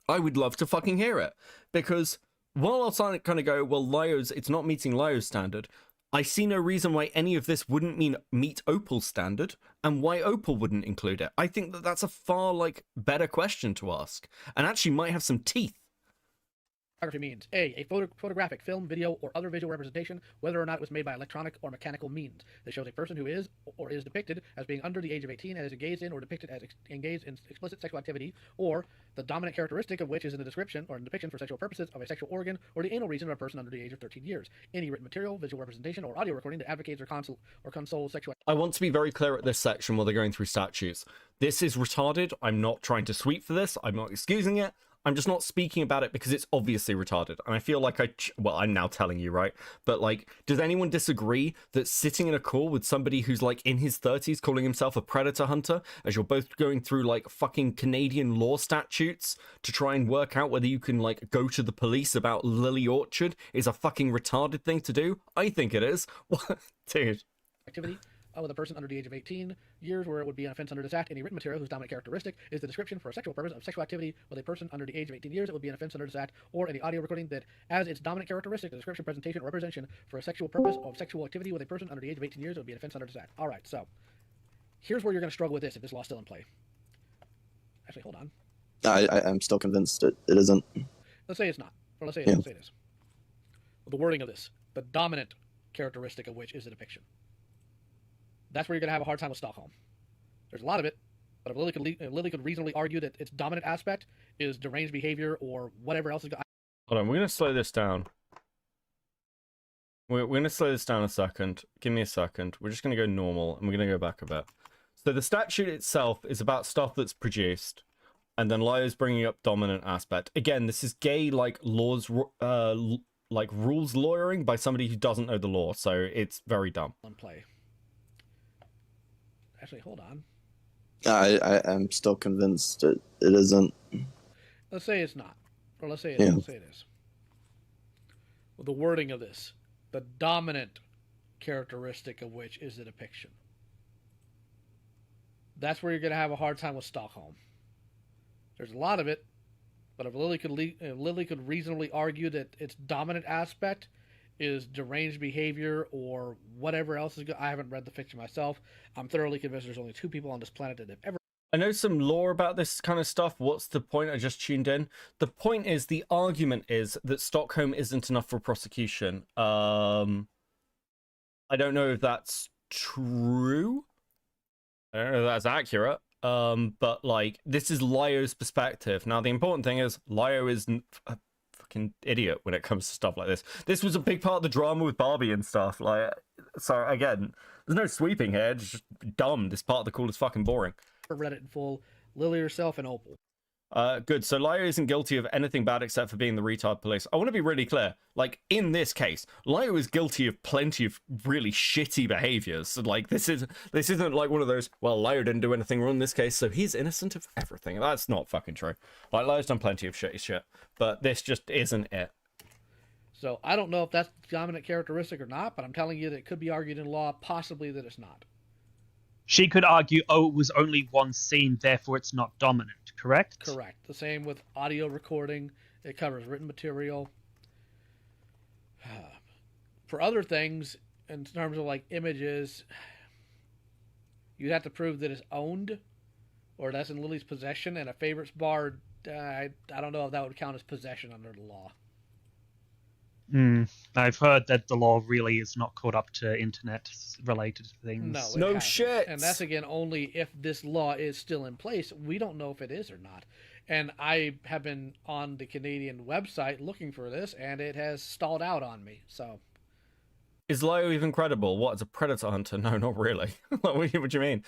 I would love to fucking hear it. Because while I'll kind of go, well, it's not meeting Lio's standard, I see no reason why any of this wouldn't meet Opal's standard, and why Opal wouldn't include it. I think that that's a far, like, better question to ask, and actually might have some teeth. Photography means a photographic, film, video, or other visual representation, whether or not it was made by electronic or mechanical means, that shows a person who is or is depicted as being under the age of 18 and is engaged in or depicted as engaged in explicit sexual activity, or the dominant characteristic of which is in the description or in depiction for sexual purposes of a sexual organ or the anal region of a person under the age of 13 years. Any written material, visual representation, or audio recording that advocates or consoles sexual... I want to be very clear at this section while they're going through statutes. This is retarded. I'm not trying to sweep for this. I'm not excusing it. I'm just not speaking about it because it's obviously retarded. And I feel like well, I'm now telling you, right? But like, does anyone disagree that sitting in a call with somebody who's like in his 30s calling himself a predator hunter, as you're both going through like fucking Canadian law statutes to try and work out whether you can like go to the police about Lily Orchard is a fucking retarded thing to do? I think it is. Dude. Activity with a person under the age of 18 years, where it would be an offense under this act. Any written material whose dominant characteristic is the description for a sexual purpose of sexual activity with a person under the age of 18 years, it would be an offense under this act. Or any audio recording that, as its dominant characteristic, the description, presentation, or representation for a sexual purpose of sexual activity with a person under the age of 18 years, it would be an offense under this act. All right, so here's where you're going to struggle with this if this law's still in play. Actually, hold on. I'm still convinced it isn't. Let's say it's not. Or let's say it is. The wording of this, the dominant characteristic of which is the depiction. That's where you're going to have a hard time with Stockholm. There's a lot of it, but if Lily could reasonably argue that its dominant aspect is deranged behavior or whatever else is going. Hold on, we're going to slow this down. We're going to slow this down a second. Give me a second. We're just going to go normal, and we're going to go back a bit. So the statute itself is about stuff that's produced, and then Lio's bringing up dominant aspect. Again, this is gay, like, laws, like rules lawyering by somebody who doesn't know the law, so it's very dumb. On play. Actually, hold on. I'm still convinced it isn't. Let's say it's not, or let's say it, Yeah. let's say it is. Well, the wording of this, the dominant characteristic of which is the depiction. That's where you're going to have a hard time with Stockholm. There's a lot of it, but if Lily could reasonably argue that its dominant aspect is deranged behavior or whatever else is good. I haven't read the fiction myself. I'm thoroughly convinced there's only 2 people on this planet that have ever. I know some lore about this kind of stuff. What's the point? I just tuned in. The point is, the argument is that Stockholm isn't enough for prosecution. I don't know if that's true. I don't know if that's accurate. But like, this is Lyo's perspective. Now, the important thing is, Lyo is a fucking idiot when it comes to stuff like this. This was a big part of the drama with Barbie and stuff. Like, so again, there's no sweeping here. It's just dumb. This part of the call is fucking boring. Read it in full. Lily herself and Opal. Good. So Lyo isn't guilty of anything bad except for being the retard police. I want to be really clear. Like, in this case, Lyo is guilty of plenty of really shitty behaviors. So, like, this isn't like one of those, well, Lyo didn't do anything wrong in this case, so he's innocent of everything. That's not fucking true. Like, Lyo's done plenty of shitty shit, but this just isn't it. So I don't know if that's the dominant characteristic or not, but I'm telling you that it could be argued in law, possibly that it's not. She could argue, oh, it was only one scene, therefore it's not dominant, correct? Correct. The same with audio recording. It covers written material. For other things, in terms of like images, you'd have to prove that it's owned or that's in Lily's possession, and a favorites barred. I don't know if that would count as possession under the law. I've heard that the law really is not caught up to internet-related things. No shit. And that's, again, only if this law is still in place. We don't know if it is or not. And I have been on the Canadian website looking for this, and it has stalled out on me. So, is Lyo even credible? What, as a predator hunter? No, not really. What do you mean?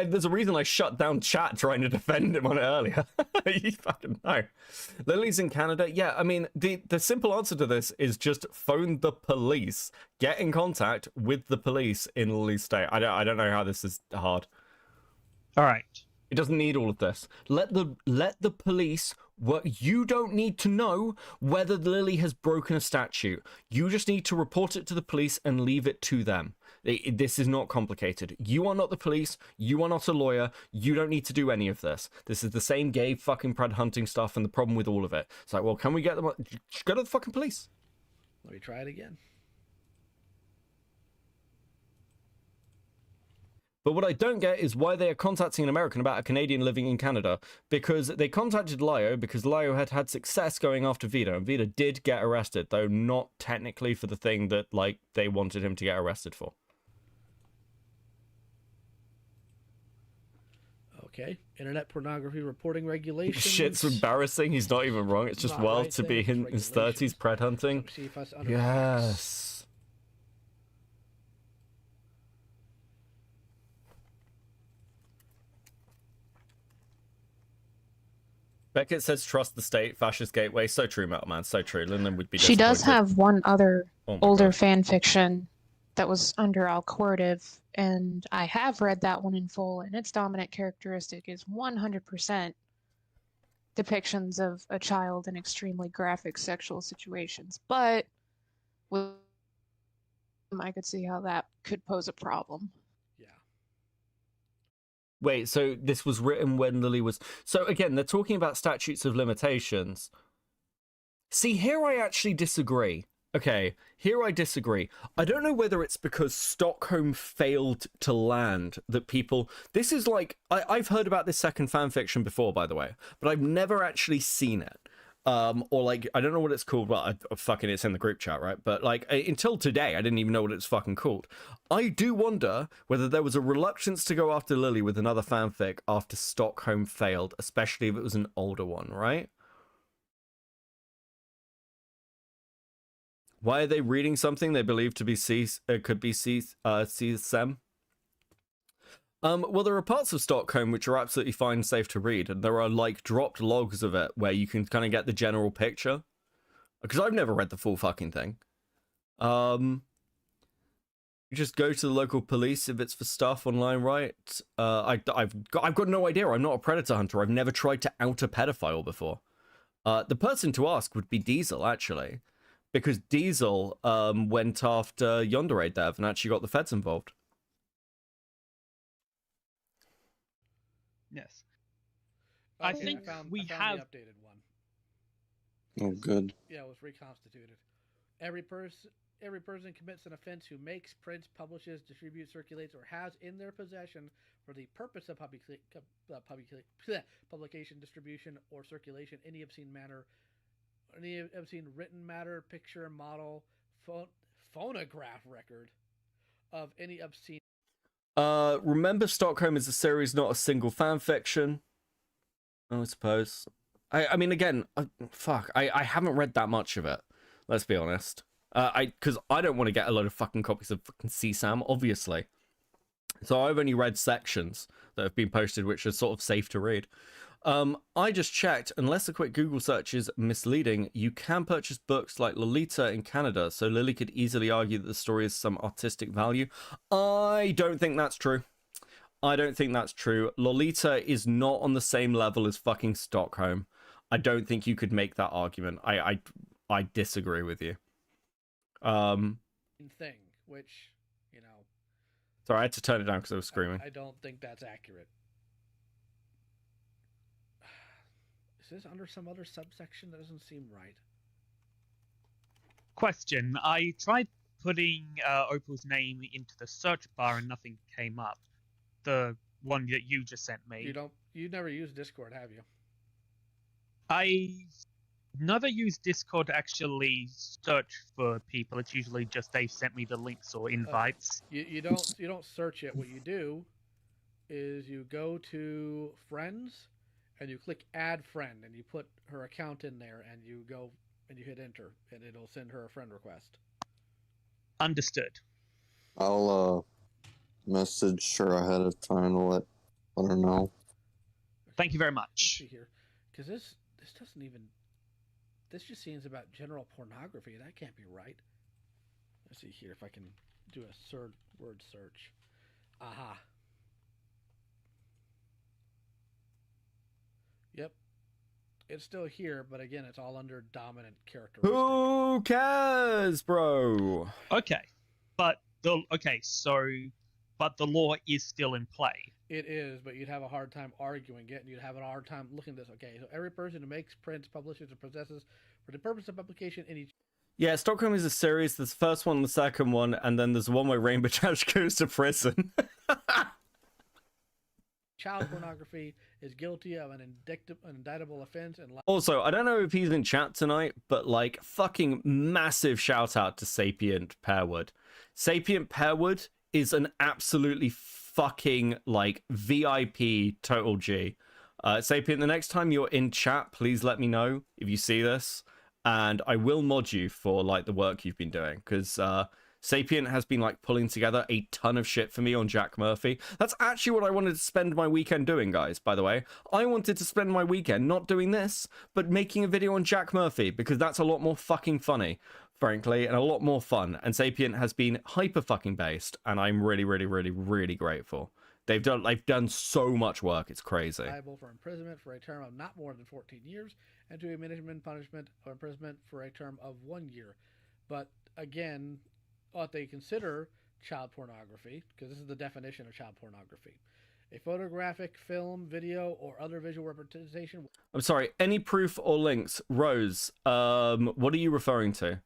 There's a reason I shut down chat trying to defend him on it earlier. You fucking know. Lily's in Canada? Yeah, I mean, the simple answer to this is just phone the police. Get in contact with the police in Lily's state. I don't know how this is hard. All right. It doesn't need all of this. Let the police work. You don't need to know whether Lily has broken a statute. You just need to report it to the police and leave it to them. This is not complicated. You are not the police. You are not a lawyer. You don't need to do any of this. This is the same gay fucking pred hunting stuff and the problem with all of it. It's like, well, can we get them? Just go to the fucking police. Let me try it again. But what I don't get is why they are contacting an American about a Canadian living in Canada. Because they contacted Lyo because Lyo had success going after Vida. And Vida did get arrested, though not technically for the thing that, like, they wanted him to get arrested for. Okay. Internet pornography reporting regulations. Shit's embarrassing. He's not even wrong. It's just wild to be in his 30s pred hunting. Yes. Beckett says trust the state, fascist gateway. So true, Metal Man. So true. Lyndon would be She does disappointed. have one other older God. fan fiction that was under Alcortive, and I have read that one in full, and its dominant characteristic is 100% depictions of a child in extremely graphic sexual situations. But with I could see how that could pose a problem. Wait, so this was written when Lily was... So again, they're talking about statutes of limitations. See, here I actually disagree. Okay, here I disagree. I don't know whether it's because Stockholm failed to land that people... This is like... I've heard about this second fanfiction before, by the way, but I've never actually seen it. Or like, I don't know what it's called. Well, fucking it's in the group chat, right? But like, until today, I didn't even know what it's fucking called. I do wonder whether there was a reluctance to go after Lily with another fanfic after Stockholm failed, especially if it was an older one, right? Why are they reading something they believe to be could be CSM? Well, there are parts of Stockholm which are absolutely fine and safe to read, and there are like dropped logs of it where you can kind of get the general picture. because I've never read the full fucking thing. You just go to the local police if it's for stuff online, right? I've got no idea. I'm not a predator hunter. I've never tried to out a pedophile before. The person to ask would be Diesel, actually, because Diesel went after Yandere Dev and actually got the feds involved. Yes. I think we have the updated one. Oh, good. Yeah, it was reconstituted. Every person commits an offense who makes, prints, publishes, distributes, circulates, or has in their possession for the purpose of publication, distribution, or circulation any obscene written matter, picture, model, phonograph record of any obscene. Remember Stockholm is a series, not a single fan fiction. I suppose. I mean, again, I haven't read that much of it. Let's be honest. Because I don't want to get a load of fucking copies of fucking CSAM, obviously. So I've only read sections that have been posted, which are sort of safe to read. I just checked, unless a quick Google search is misleading, you can purchase books like Lolita in Canada, so Lily could easily argue that the story has some artistic value. I don't think that's true. I don't think that's true. Lolita is not on the same level as fucking Stockholm. I don't think you could make that argument. I disagree with you. Thing, which, you know. Sorry, I had to turn it down because I was screaming. I don't think that's accurate. Is this under some other subsection? That doesn't seem right. Question. I tried putting Opal's name into the search bar and nothing came up. The one that you just sent me. You never used Discord, have you? I never use Discord to actually search for people. It's usually just they've sent me the links or invites. You don't search it. What you do is you go to friends and you click add friend and you put her account in there and you go and you hit enter and it'll send her a friend request. Understood. I'll message her ahead of time to let her know. Thank you very much. Let's see here, because this doesn't even. This just seems about general pornography. That can't be right. Let's see here if I can do a word search. Aha. Yep. It's still here, but again, it's all under dominant characteristic. Who cares, bro? Okay. But the law is still in play. It is, but you'd have a hard time arguing it, and you'd have a hard time looking at this. Okay, so every person who makes, prints, publishes, or possesses, for the purpose of publication, any. Yeah, Stockholm is a series. There's the first one, the second one, and then there's one where Rainbow Dash goes to prison. Child pornography is guilty of an indictable offense. And also, I don't know if he's in chat tonight, but like, fucking massive shout out to Sapient Pearwood. Sapient Pearwood is an absolutely fucking like VIP total G. Sapient, the next time you're in chat, please let me know if you see this, and I will mod you for like the work you've been doing, because Sapient has been like pulling together a ton of shit for me on Jack Murphy. That's actually what I wanted to spend my weekend doing, guys, by the way. I wanted to spend my weekend not doing this, but making a video on Jack Murphy, because that's a lot more fucking funny, frankly, and a lot more fun. And Sapient has been hyper fucking based, and I'm really, really, really, really grateful. They've done so much work. It's crazy. Liable for imprisonment for a term of not more than 14 years, and to a minimum punishment of imprisonment for a term of 1 year. But again, what they consider child pornography, because this is the definition of child pornography: a photographic, film, video, or other visual representation. I'm sorry, any proof or links? Rose, what are you referring to?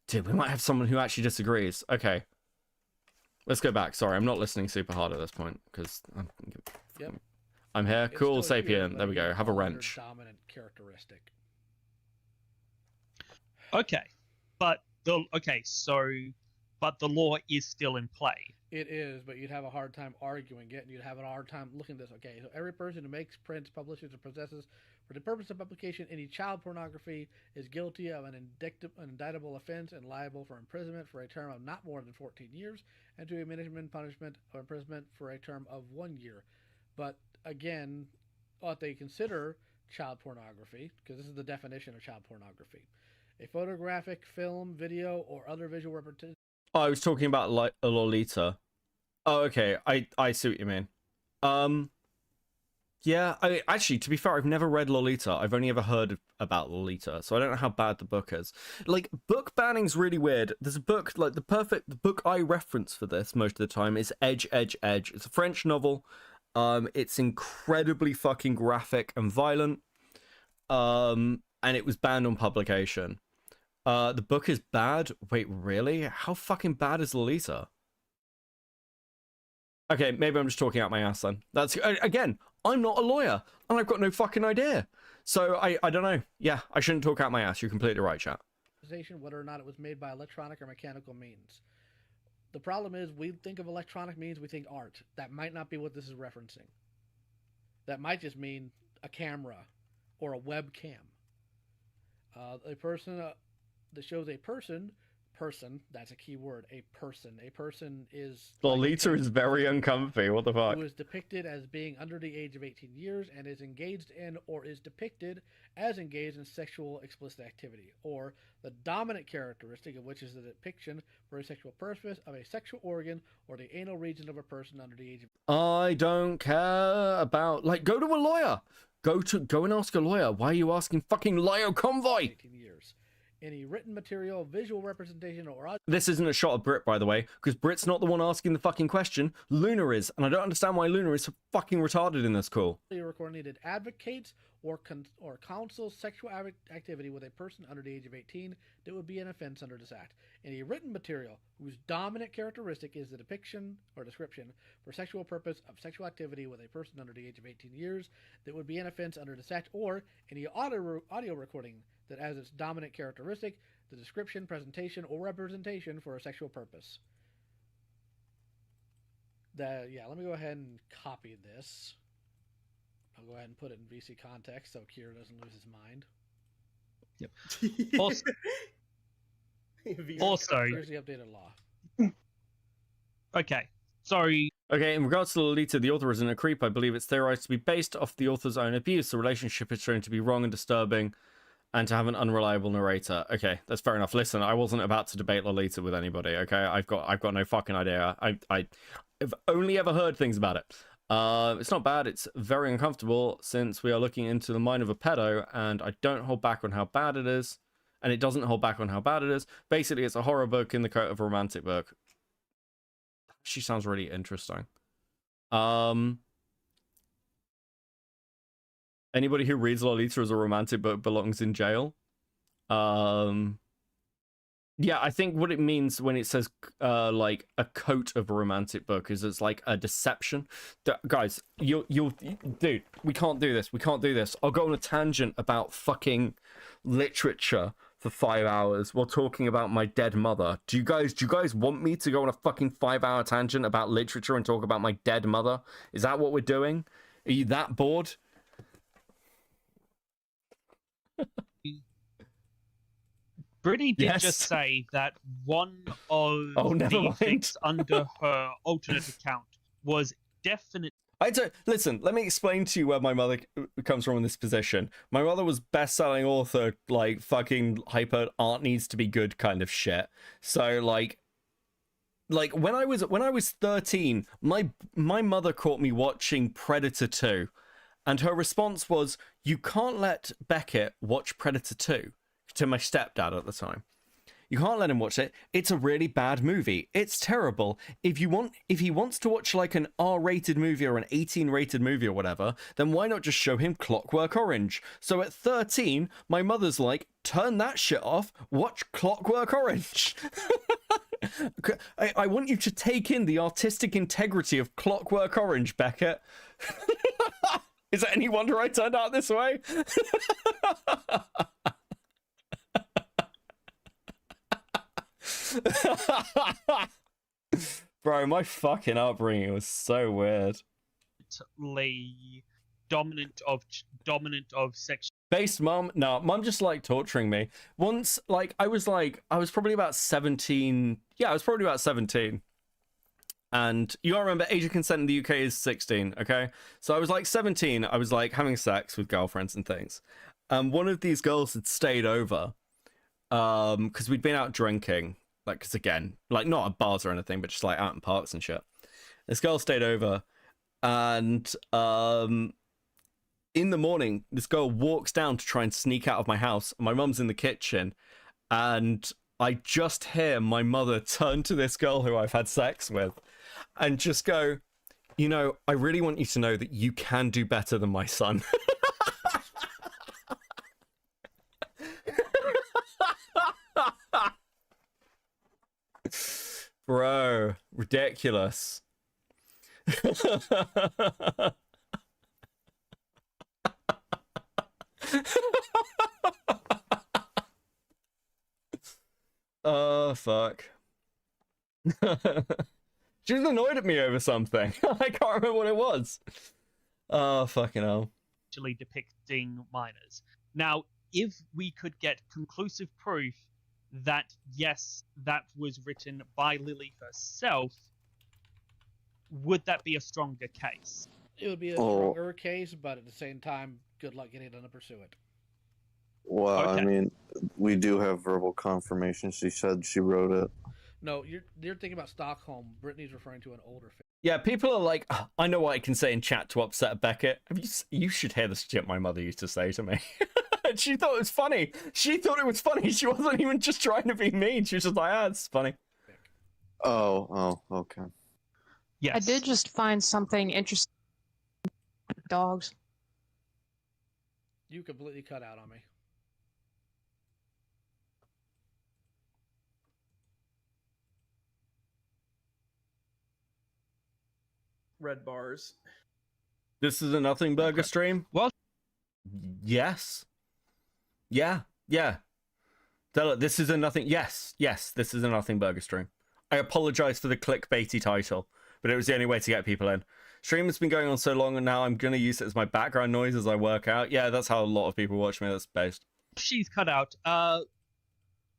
Dude, we might have someone who actually disagrees. Okay. Let's go back. Sorry, I'm not listening super hard at this point, because I'm here. It's cool, still Sapient. here, There we go. Have a under wrench. Dominant characteristic. Okay. But the law is still in play. It is, but you'd have a hard time arguing it, and you'd have a hard time looking at this. Okay, so every person who makes, prints, publishes, or possesses, for the purpose of publication, any child pornography is guilty of an indictable offense and liable for imprisonment for a term of not more than 14 years, and to a minimum punishment of imprisonment for a term of 1 year. But again, what they consider child pornography, because this is the definition of child pornography: a photographic, film, video, or other visual representation. Oh, I was talking about like a Lolita. Oh, okay. I see what you mean. Yeah, actually, to be fair, I've never read Lolita. I've only ever heard about Lolita, so I don't know how bad the book is. Like, book banning's really weird. There's a book, like, the book I reference for this most of the time is Edge, Edge, Edge. It's a French novel. It's incredibly fucking graphic and violent. And it was banned on publication. The book is bad? Wait, really? How fucking bad is Lolita? Okay, maybe I'm just talking out my ass then. That's, again, I'm not a lawyer, and I've got no fucking idea. So, I don't know. Yeah, I shouldn't talk out my ass. You're completely right, chat. Whether or not it was made by electronic or mechanical means. The problem is, we think of electronic means, we think art. That might not be what this is referencing. That might just mean a camera or a webcam. A person that shows a person, that's a key word, a person is... Lolita is very uncomfy, what the fuck? Who is depicted as being under the age of 18 years and is engaged in or is depicted as engaged in sexual explicit activity, or the dominant characteristic of which is the depiction for a sexual purpose of a sexual organ or the anal region of a person under the age of... I don't care about... Like, go to a lawyer! Go and ask a lawyer. Why are you asking fucking Lio Convoy? 18 years. Any written material, visual representation, or... This isn't a shot of Brit, by the way, because Brit's not the one asking the fucking question. Luna is, and I don't understand why Luna is so fucking retarded in this call. Recording that advocates or counsels sexual activity with a person under the age of 18, that would be an offense under this act. Any written material whose dominant characteristic is the depiction or description for sexual purpose of sexual activity with a person under the age of 18 years, that would be an offense under this act, or any audio recording that has its dominant characteristic, the description, presentation, or representation for a sexual purpose. Let me go ahead and copy this. I'll go ahead and put it in VC context so Kira doesn't lose his mind. Yep. Also, here's the updated law. Okay, sorry. Okay, in regards to Lolita, the author isn't a creep. I believe it's theorized to be based off the author's own abuse. The relationship is shown to be wrong and disturbing, and to have an unreliable narrator. Okay, that's fair enough. Listen, I wasn't about to debate Lolita with anybody, okay? I've got no fucking idea. I've only ever heard things about it. It's not bad, it's very uncomfortable, since we are looking into the mind of a pedo, and I don't hold back on how bad it is, and it doesn't hold back on how bad it is. Basically, it's a horror book in the coat of a romantic book. She sounds really interesting. Anybody who reads Lolita as a romantic book belongs in jail. Yeah, I think what it means when it says like a coat of a romantic book is it's like a deception. Guys, dude, we can't do this. We can't do this. I'll go on a tangent about fucking literature for 5 hours while talking about my dead mother. Do you guys want me to go on a fucking 5-hour tangent about literature and talk about my dead mother? Is that what we're doing? Are you that bored? Brittany did just say that one of the things under her alternate account was definitely... Listen, let me explain to you where my mother comes from in this position. My mother was best-selling author, like, fucking hyper art needs to be good kind of shit. So, like when I was 13, my mother caught me watching Predator 2, and her response was, "You can't let Beckett watch Predator 2." To my stepdad at the time. You can't let him watch it. It's a really bad movie. It's terrible. If he wants to watch like an R-rated movie or an 18-rated movie or whatever, then why not just show him Clockwork Orange? So at 13, my mother's like, turn that shit off, watch Clockwork Orange. I want you to take in the artistic integrity of Clockwork Orange, Beckett. Is it any wonder I turned out this way? Bro, my fucking upbringing was so weird. Dominant of sex. Based mum, no, mum just like torturing me. Once, I was probably about 17. Yeah, I was probably about 17. And you gotta remember, age of consent in the UK is 16, okay? So I was like 17, I was like having sex with girlfriends and things. One of these girls had stayed over. because we'd been out drinking, like, because again, like not at bars or anything, but just like out in parks and shit. This girl stayed over, and in the morning, this girl walks down to try and sneak out of my house. My mum's in the kitchen, and I just hear my mother turn to this girl who I've had sex with and just go, you know, I really want you to know that you can do better than my son. Bro, ridiculous. Oh, fuck. She was annoyed at me over something. I can't remember what it was. Oh, fucking hell. Actually depicting minors. Now, if we could get conclusive proof that, yes, that was written by Lily herself, would that be a stronger case? It would be a stronger case, but at the same time, good luck getting them to pursue it. Well, Okay. I mean, we do have verbal confirmation. She said she wrote it. No, you're thinking about Stockholm. Brittany's referring to an older film. Yeah, people are like, "Oh, I know what I can say in chat to upset Beckett. You should hear the shit my mother used to say to me. And she thought it was funny. She thought it was funny. She wasn't even just trying to be mean. She was just like, it's funny. Oh, okay. Yes. I did just find something interesting. Dogs. You completely cut out on me. Red bars. This is a Nothing Burger stream? Well, yes. Yeah. Della, this is a Nothing... Yes, this is a Nothing Burger stream. I apologize for the clickbaity title, but it was the only way to get people in. Stream has been going on so long, and now I'm going to use it as my background noise as I work out. Yeah, that's how a lot of people watch me. That's based. She's cut out.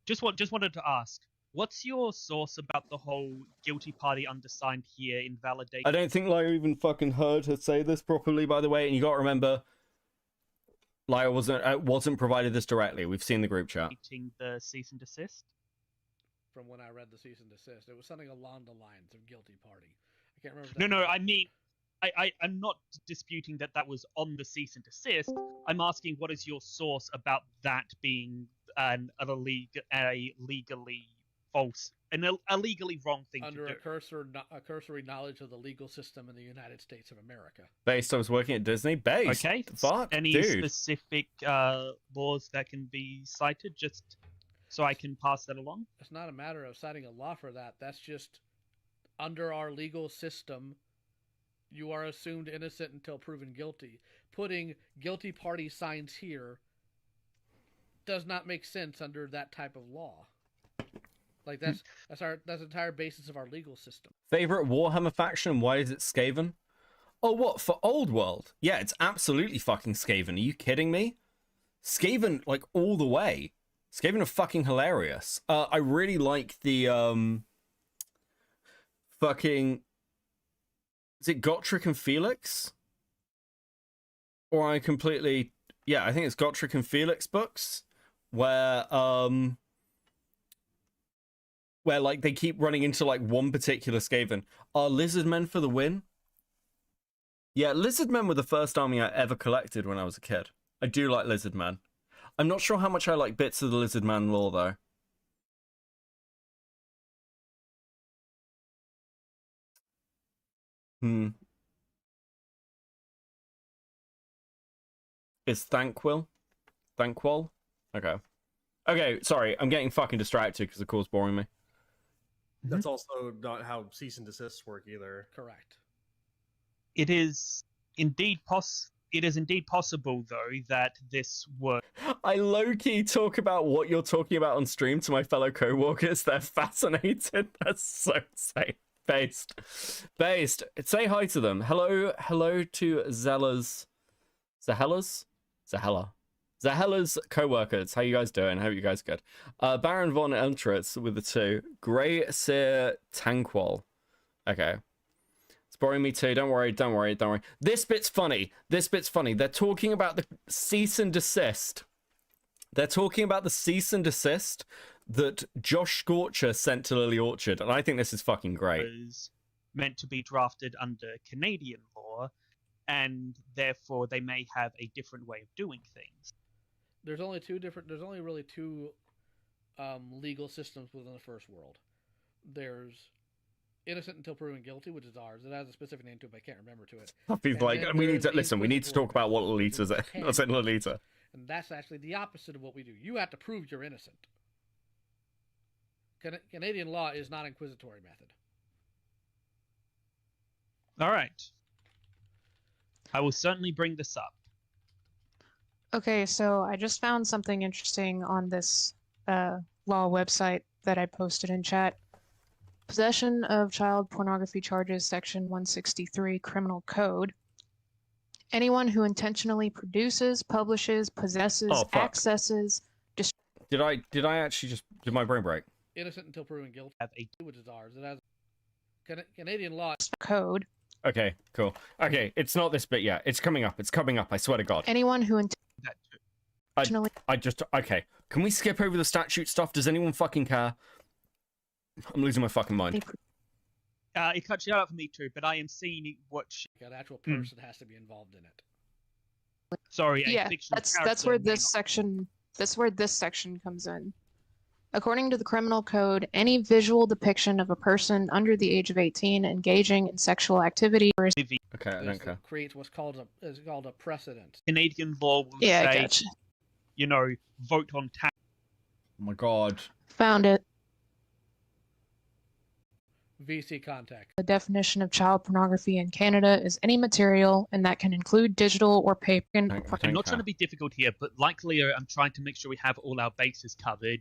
Just wanted to ask, what's your source about the whole guilty party undersigned here invalidating? I don't think Lyra even fucking heard her say this properly, by the way, and you got to remember, Lyra wasn't provided this directly. We've seen the group chat. The cease and desist? From when I read the cease and desist, it was something along the lines of guilty party. I can't remember. No, I mean, I'm not disputing that was on the cease and desist. I'm asking, what is your source about that being a legally false, a legally wrong thing Under to do? a cursory knowledge of the legal system in the United States of America. Based, I was working at Disney. Based. Okay. Fuck, Any dude. specific laws that can be cited, just so I can pass that along? It's not a matter of citing a law for that. That's just under our legal system. You are assumed innocent until proven guilty. Putting guilty party signs here does not make sense under that type of law. Like that's the entire basis of our legal system. Favorite Warhammer faction? Why is it Skaven? Oh, what, for Old World? Yeah, it's absolutely fucking Skaven. Are you kidding me? Skaven, like, all the way. Skaven are fucking hilarious. I really like the fucking... Is it Gotrek and Felix? Or I completely... Yeah, I think it's Gotrek and Felix books, where like they keep running into like one particular Skaven. Are Lizardmen for the win? Yeah, Lizardmen were the first army I ever collected when I was a kid. I do like Lizardmen. I'm not sure how much I like bits of the Lizardman lore though. Is Thankwall? Okay. Okay, sorry, I'm getting fucking distracted because the call's boring me. That's also not how cease and desists work either. Correct. It is indeed possible, though, that this would... I low-key talk about what you're talking about on stream to my fellow co-workers. They're fascinated. That's so safe. Based. Say hi to them. Hello to Zella's co-workers. How you guys doing? Hope you guys good. Baron von Eltritz with the 2. Grey Sir Tankwall. Okay. It's boring me too. Don't worry. This bit's funny. They're talking about the cease and desist They're talking about the cease and desist that Josh Scorcher sent to Lily Orchard, and I think this is fucking great. Was meant to be drafted under Canadian law, and therefore they may have a different way of doing things. There's only really two legal systems within the first world. There's innocent until proven guilty, which is ours. It has a specific name to it, but I can't remember to it. He's like, we need to listen. We need to talk about what Lolita's. Not saying Lolita. And that's actually the opposite of what we do. You have to prove you're innocent. Canadian law is not inquisitory method. All right. I will certainly bring this up. Okay, so I just found something interesting on this law website that I posted in chat. Possession of child pornography charges, section 163 criminal code. Anyone who intentionally produces, publishes, possesses, accesses, Did I actually just did my brain break? Innocent until proven guilty, which is ours. It has Canadian law code. Okay, cool. Okay, it's not this bit yet. It's coming up. It's coming up. I swear to God. Anyone who okay. Can we skip over the statute stuff? Does anyone fucking care? I'm losing my fucking mind. It cuts you out for me too, but I am seeing what an actual person has to be involved in it. Sorry, yeah, that's where this section comes in. According to the criminal code, any visual depiction of a person under the age of 18 engaging in sexual activity or okay, I don't care. Creates what's called a precedent. Canadian law will I say, gotcha. Vote on tax. Oh my God. Found it. VC contact. The definition of child pornography in Canada is any material, and that can include digital or paper. I'm not trying to be difficult here, but like Leo, I'm trying to make sure we have all our bases covered.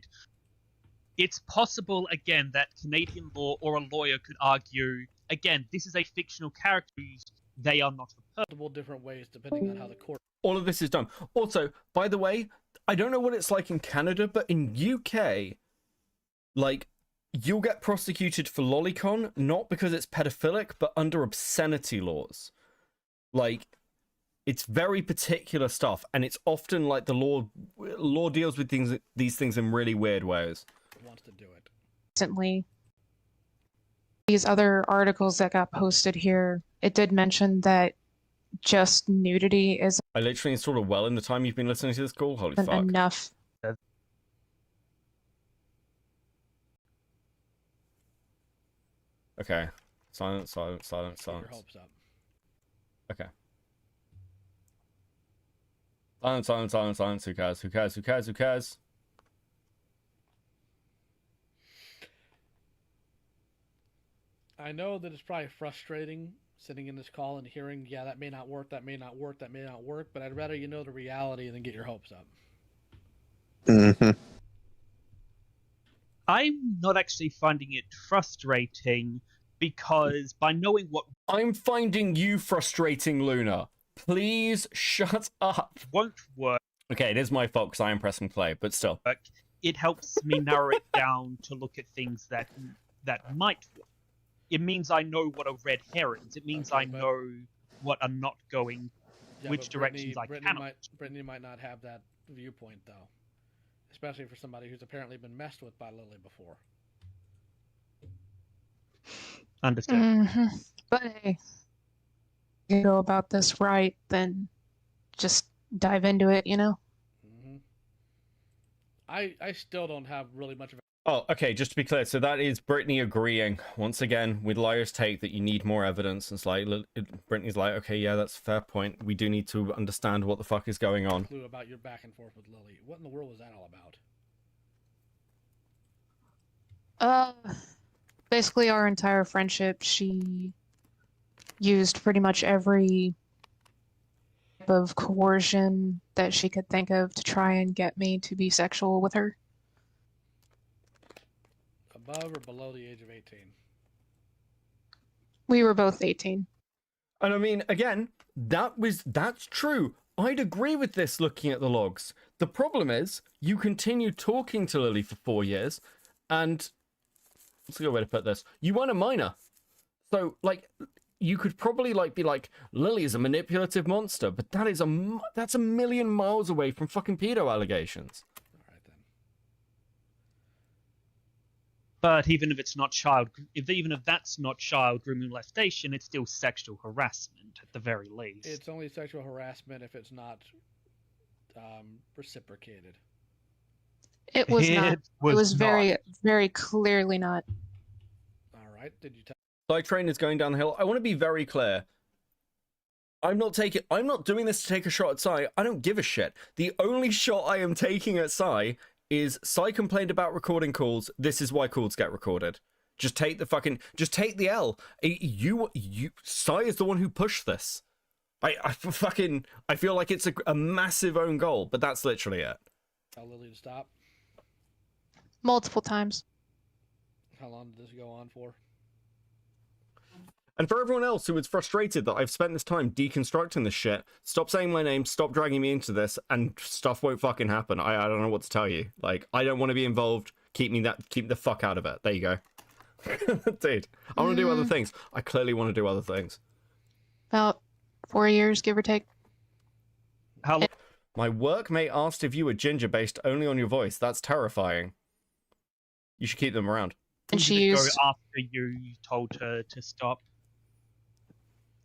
It's possible, again, that Canadian law or a lawyer could argue, again, this is a fictional character. They are not multiple different ways depending on how the court. All of this is done. Also, by the way, I don't know what it's like in Canada, but in UK, like, you'll get prosecuted for lolicon, not because it's pedophilic, but under obscenity laws. Like, it's very particular stuff, and it's often like the law deals with these things in really weird ways. Wants to do it. Recently, these other articles that got posted here, it did mention that just nudity is I literally installed a well in the time you've been listening to this call. Holy fuck. enough. Okay. Silence, silence, silence, Get your silence. hopes up. Okay. Silence, silence, silence, silence. Who cares? Who cares? Who cares? Who cares? I know that it's probably frustrating sitting in this call and hearing, yeah, that may not work, that may not work, that may not work, but I'd rather you know the reality than get your hopes up. Mm-hmm. I'm not actually finding it frustrating because by knowing what I'm finding you frustrating, Luna. Please shut up. Won't work. Okay, it is my fault because I am pressing play, but still. It helps me narrow it down to look at things that might work. It means I know what are red herrings. It means I know what are not going, which directions I cannot. Brittany might not have that viewpoint, though. Especially for somebody who's apparently been messed with by Lily before. Understand. Mm-hmm. But hey, you go about this right, then just dive into it, you know? Mm-hmm. I still don't have really much of a... Oh, okay, just to be clear, so that is Brittany agreeing, once again, with Lyra's take that you need more evidence. It's like, Brittany's like, okay, yeah, that's a fair point. We do need to understand what the fuck is going on. Clue about your back and forth with Lily. What in the world was that all about? Basically our entire friendship, she used pretty much every type of coercion that she could think of to try and get me to be sexual with her. Above or below the age of 18? We were both 18. And I mean, again, that's true. I'd agree with this looking at the logs. The problem is, you continue talking to Lily for 4 years, and what's a good way to put this? You weren't a minor. So, like, you could probably, like, be like, Lily's a manipulative monster, but that's a million miles away from fucking pedo allegations. But even if it's not even if that's not child grooming molestation, it's still sexual harassment at the very least. It's only sexual harassment if it's not reciprocated. It was not. It It was not. very, very clearly not. All right. Did you tell? Like train is going down the hill. I want to be very clear. I'm not doing this to take a shot at Sai. I don't give a shit. The only shot I am taking at Sai is Sai complained about recording calls. This is why calls get recorded. Just take the L. Sai is the one who pushed this. I feel like it's a massive own goal, but that's literally it. Tell Lily to stop. Multiple times. How long did this go on for? And for everyone else who is frustrated that I've spent this time deconstructing this shit, stop saying my name, stop dragging me into this, and stuff won't fucking happen. I don't know what to tell you. Like, I don't want to be involved. Keep the fuck out of it. There you go. Dude, I want to do other things. I clearly want to do other things. About 4 years, give or take. How long? My workmate asked if you were ginger based only on your voice. That's terrifying. You should keep them around. And Did she it go used. after you told her to stop?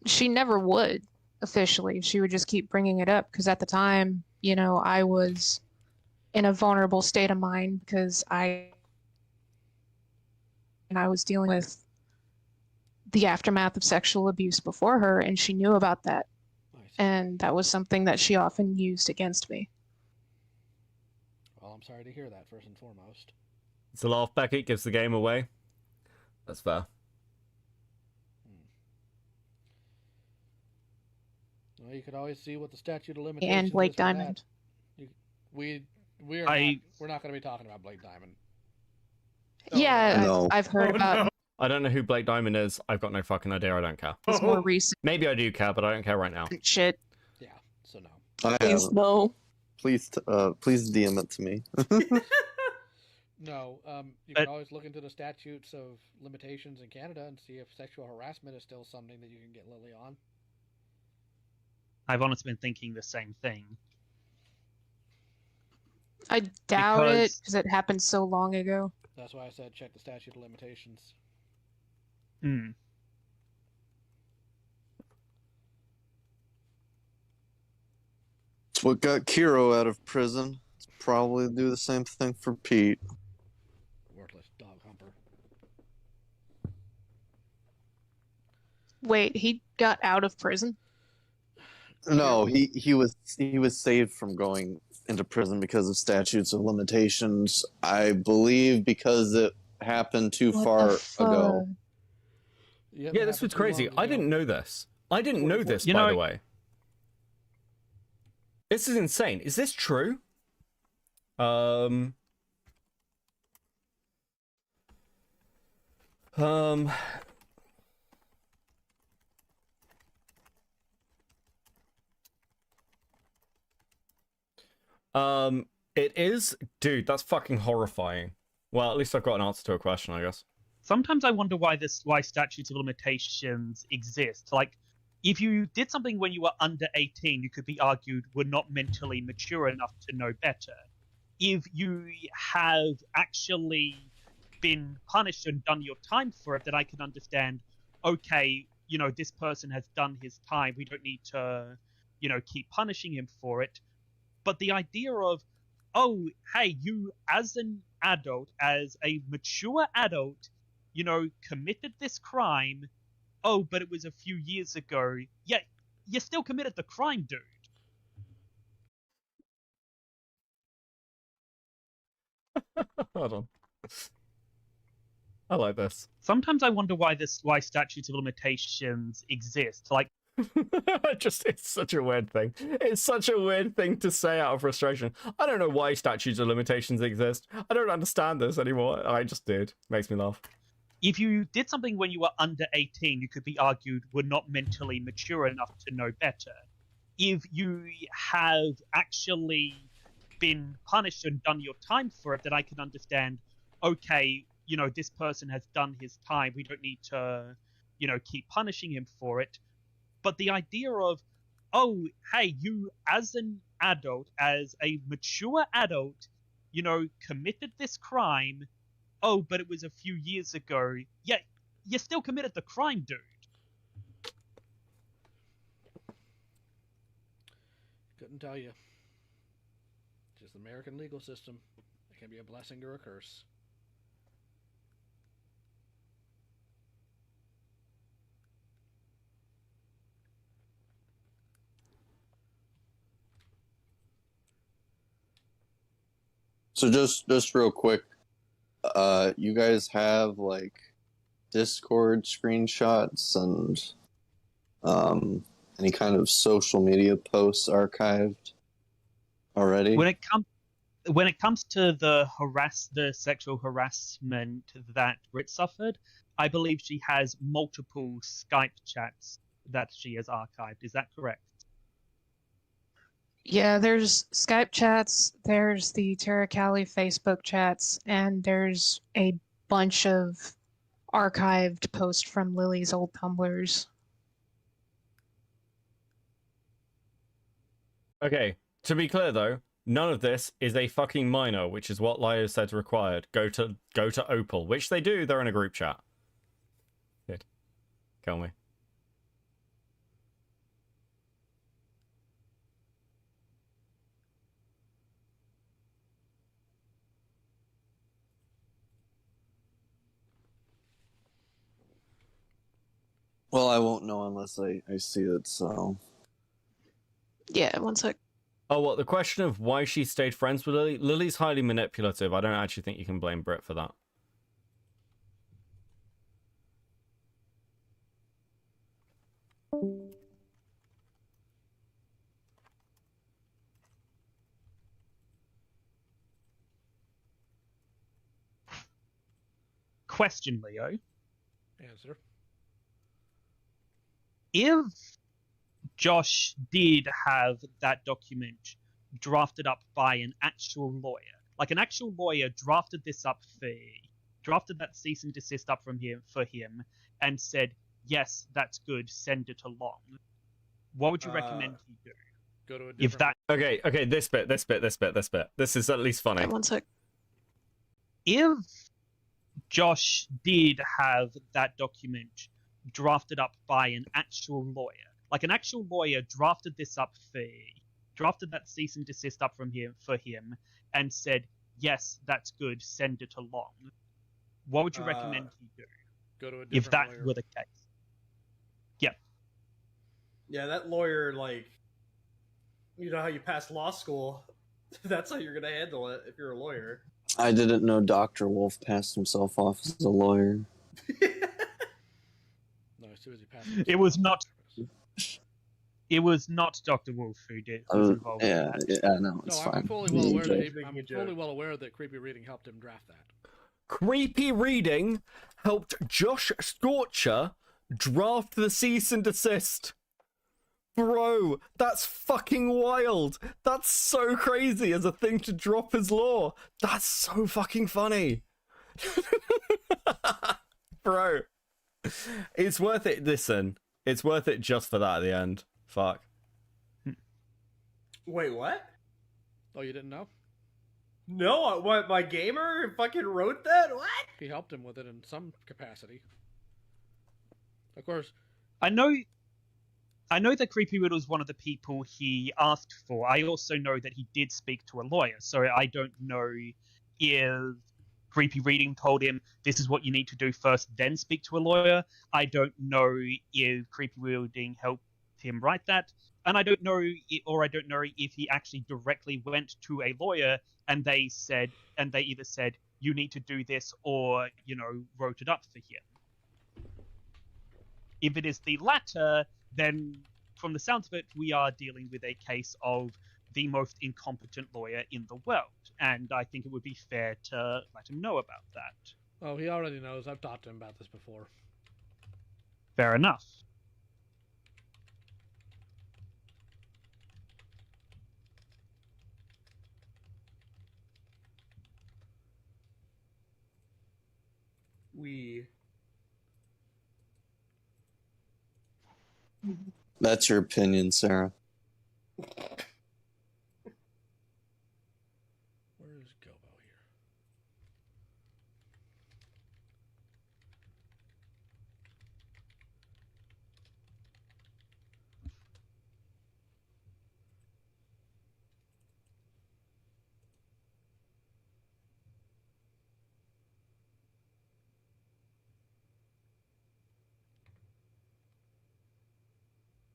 She never would officially. She would just keep bringing it up because at the time, you know, I was in a vulnerable state of mind because I was dealing with the aftermath of sexual abuse before her, and she knew about that. And that was something that she often used against me. Well, I'm sorry to hear that, first and foremost. It's a laugh, Beckett gives the game away. That's fair. Well, you could always see what the statute of limitations And Blake is for that. Diamond. We're not going to be talking about Blake Diamond. Yeah, No. I've heard about I don't know who Blake Diamond is. I've got no fucking idea. I don't care. his more recent Maybe I do care, but I don't care right now. shit. Yeah, so no. Please, no. Please DM it to me. No, you can always look into the statutes of limitations in Canada and see if sexual harassment is still something that you can get Lily on. I've honestly been thinking the same thing. I doubt it because it happened so long ago. That's why I said check the statute of limitations. Hmm. It's what got Kiro out of prison. It's probably do the same thing for Pete. Worthless dog humper. Wait, he got out of prison? No, he was saved from going into prison because of statutes of limitations. I believe because it happened too far ago. Yeah, this was crazy. I didn't know this. I didn't know this, by the way. This is insane. Is this true? It is, dude, that's fucking horrifying. Well, at least I've got an answer to a question, I guess. Sometimes I wonder why statutes of limitations exist. Like, if you did something when you were under 18, you could be argued were not mentally mature enough to know better. If you have actually been punished and done your time for it, then I can understand, okay, you know, this person has done his time. We don't need to, you know, keep punishing him for it. But the idea of, oh, hey, you as an adult, as a mature adult, you know, committed this crime. Oh, but it was a few years ago. Yeah, you still committed the crime, dude. Hold on. I like this. Sometimes I wonder why statutes of limitations exist. Like, it's such a weird thing. It's such a weird thing to say out of frustration. I don't know why statutes of limitations exist. I don't understand this anymore. I just did. Makes me laugh. If you did something when you were under 18, you could be argued were not mentally mature enough to know better. If you have actually been punished and done your time for it, then I can understand, okay, you know, this person has done his time. We don't need to, you know, keep punishing him for it. But the idea of, oh, hey, you as an adult, as a mature adult, you know, committed this crime. oh, but it was a few years ago. Yeah, you still committed the crime, dude. Couldn't tell you. Just the American legal system. It can be a blessing or a curse. So just real quick, you guys have like Discord screenshots and any kind of social media posts archived already? When it comes to the sexual harassment that Brit suffered, I believe she has multiple Skype chats that she has archived. Is that correct? Yeah, there's Skype chats, there's the Terra Cali Facebook chats, and there's a bunch of archived posts from Lily's old Tumblrs. Okay, to be clear though, none of this is a fucking minor, which is what Lio said required. Go to Opal, which they do. They're in a group chat. Good. Kill me. Well, I won't know unless I see it, so... Yeah, one sec. Oh, what? The question of why she stayed friends with Lily? Lily's highly manipulative. I don't actually think you can blame Brit for that. Question, Leo. Answer. If Josh did have that document drafted up by an actual lawyer, like an actual lawyer drafted this up drafted that cease and desist up for him and said, yes, that's good, send it along, what would you recommend he do? Go to a If that Okay, this bit. This is at least funny. One sec. If Josh did have that document drafted up by an actual lawyer, like an actual lawyer drafted this up drafted that cease and desist up for him and said, yes, that's good, send it along, what would you recommend he do? Go to a different if that lawyer. were the case. Yeah. Yeah, that lawyer, like, you know how you pass law school? That's how you're gonna handle it if you're a lawyer. I didn't know Dr. Wolf passed himself off as a lawyer. No, as soon as he passed It was not. It was not Dr. Wolf who did. Was involved in Yeah, that. yeah, no, it's I'm fine. fully well aware that Making a I'm joke. fully well aware that Creepy Reading helped him draft that. Creepy Reading helped Josh Scorcher draft the cease and desist. Bro, that's fucking wild. That's so crazy as a thing to drop as law. That's so fucking funny. Bro, it's worth it. Listen, it's worth it just for that at the end. Fuck. Wait, what? Oh, you didn't know? No, what, my gamer fucking wrote that? What? He helped him with it in some capacity. Of course. I know that Creepy Riddle is one of the people he asked for. I also know that he did speak to a lawyer, so I don't know if Creepy Reading told him this is what you need to do first, then speak to a lawyer. I don't know if Creepy Reading helped him write that, and I don't know if he actually directly went to a lawyer and they either said you need to do this or wrote it up for him. If it is the latter, then from the sounds of it, we are dealing with a case of the most incompetent lawyer in the world, and I think it would be fair to let him know about that. Oh, he already knows. I've talked to him about this before. Fair enough. That's your opinion, Sarah. Where is Gobo here?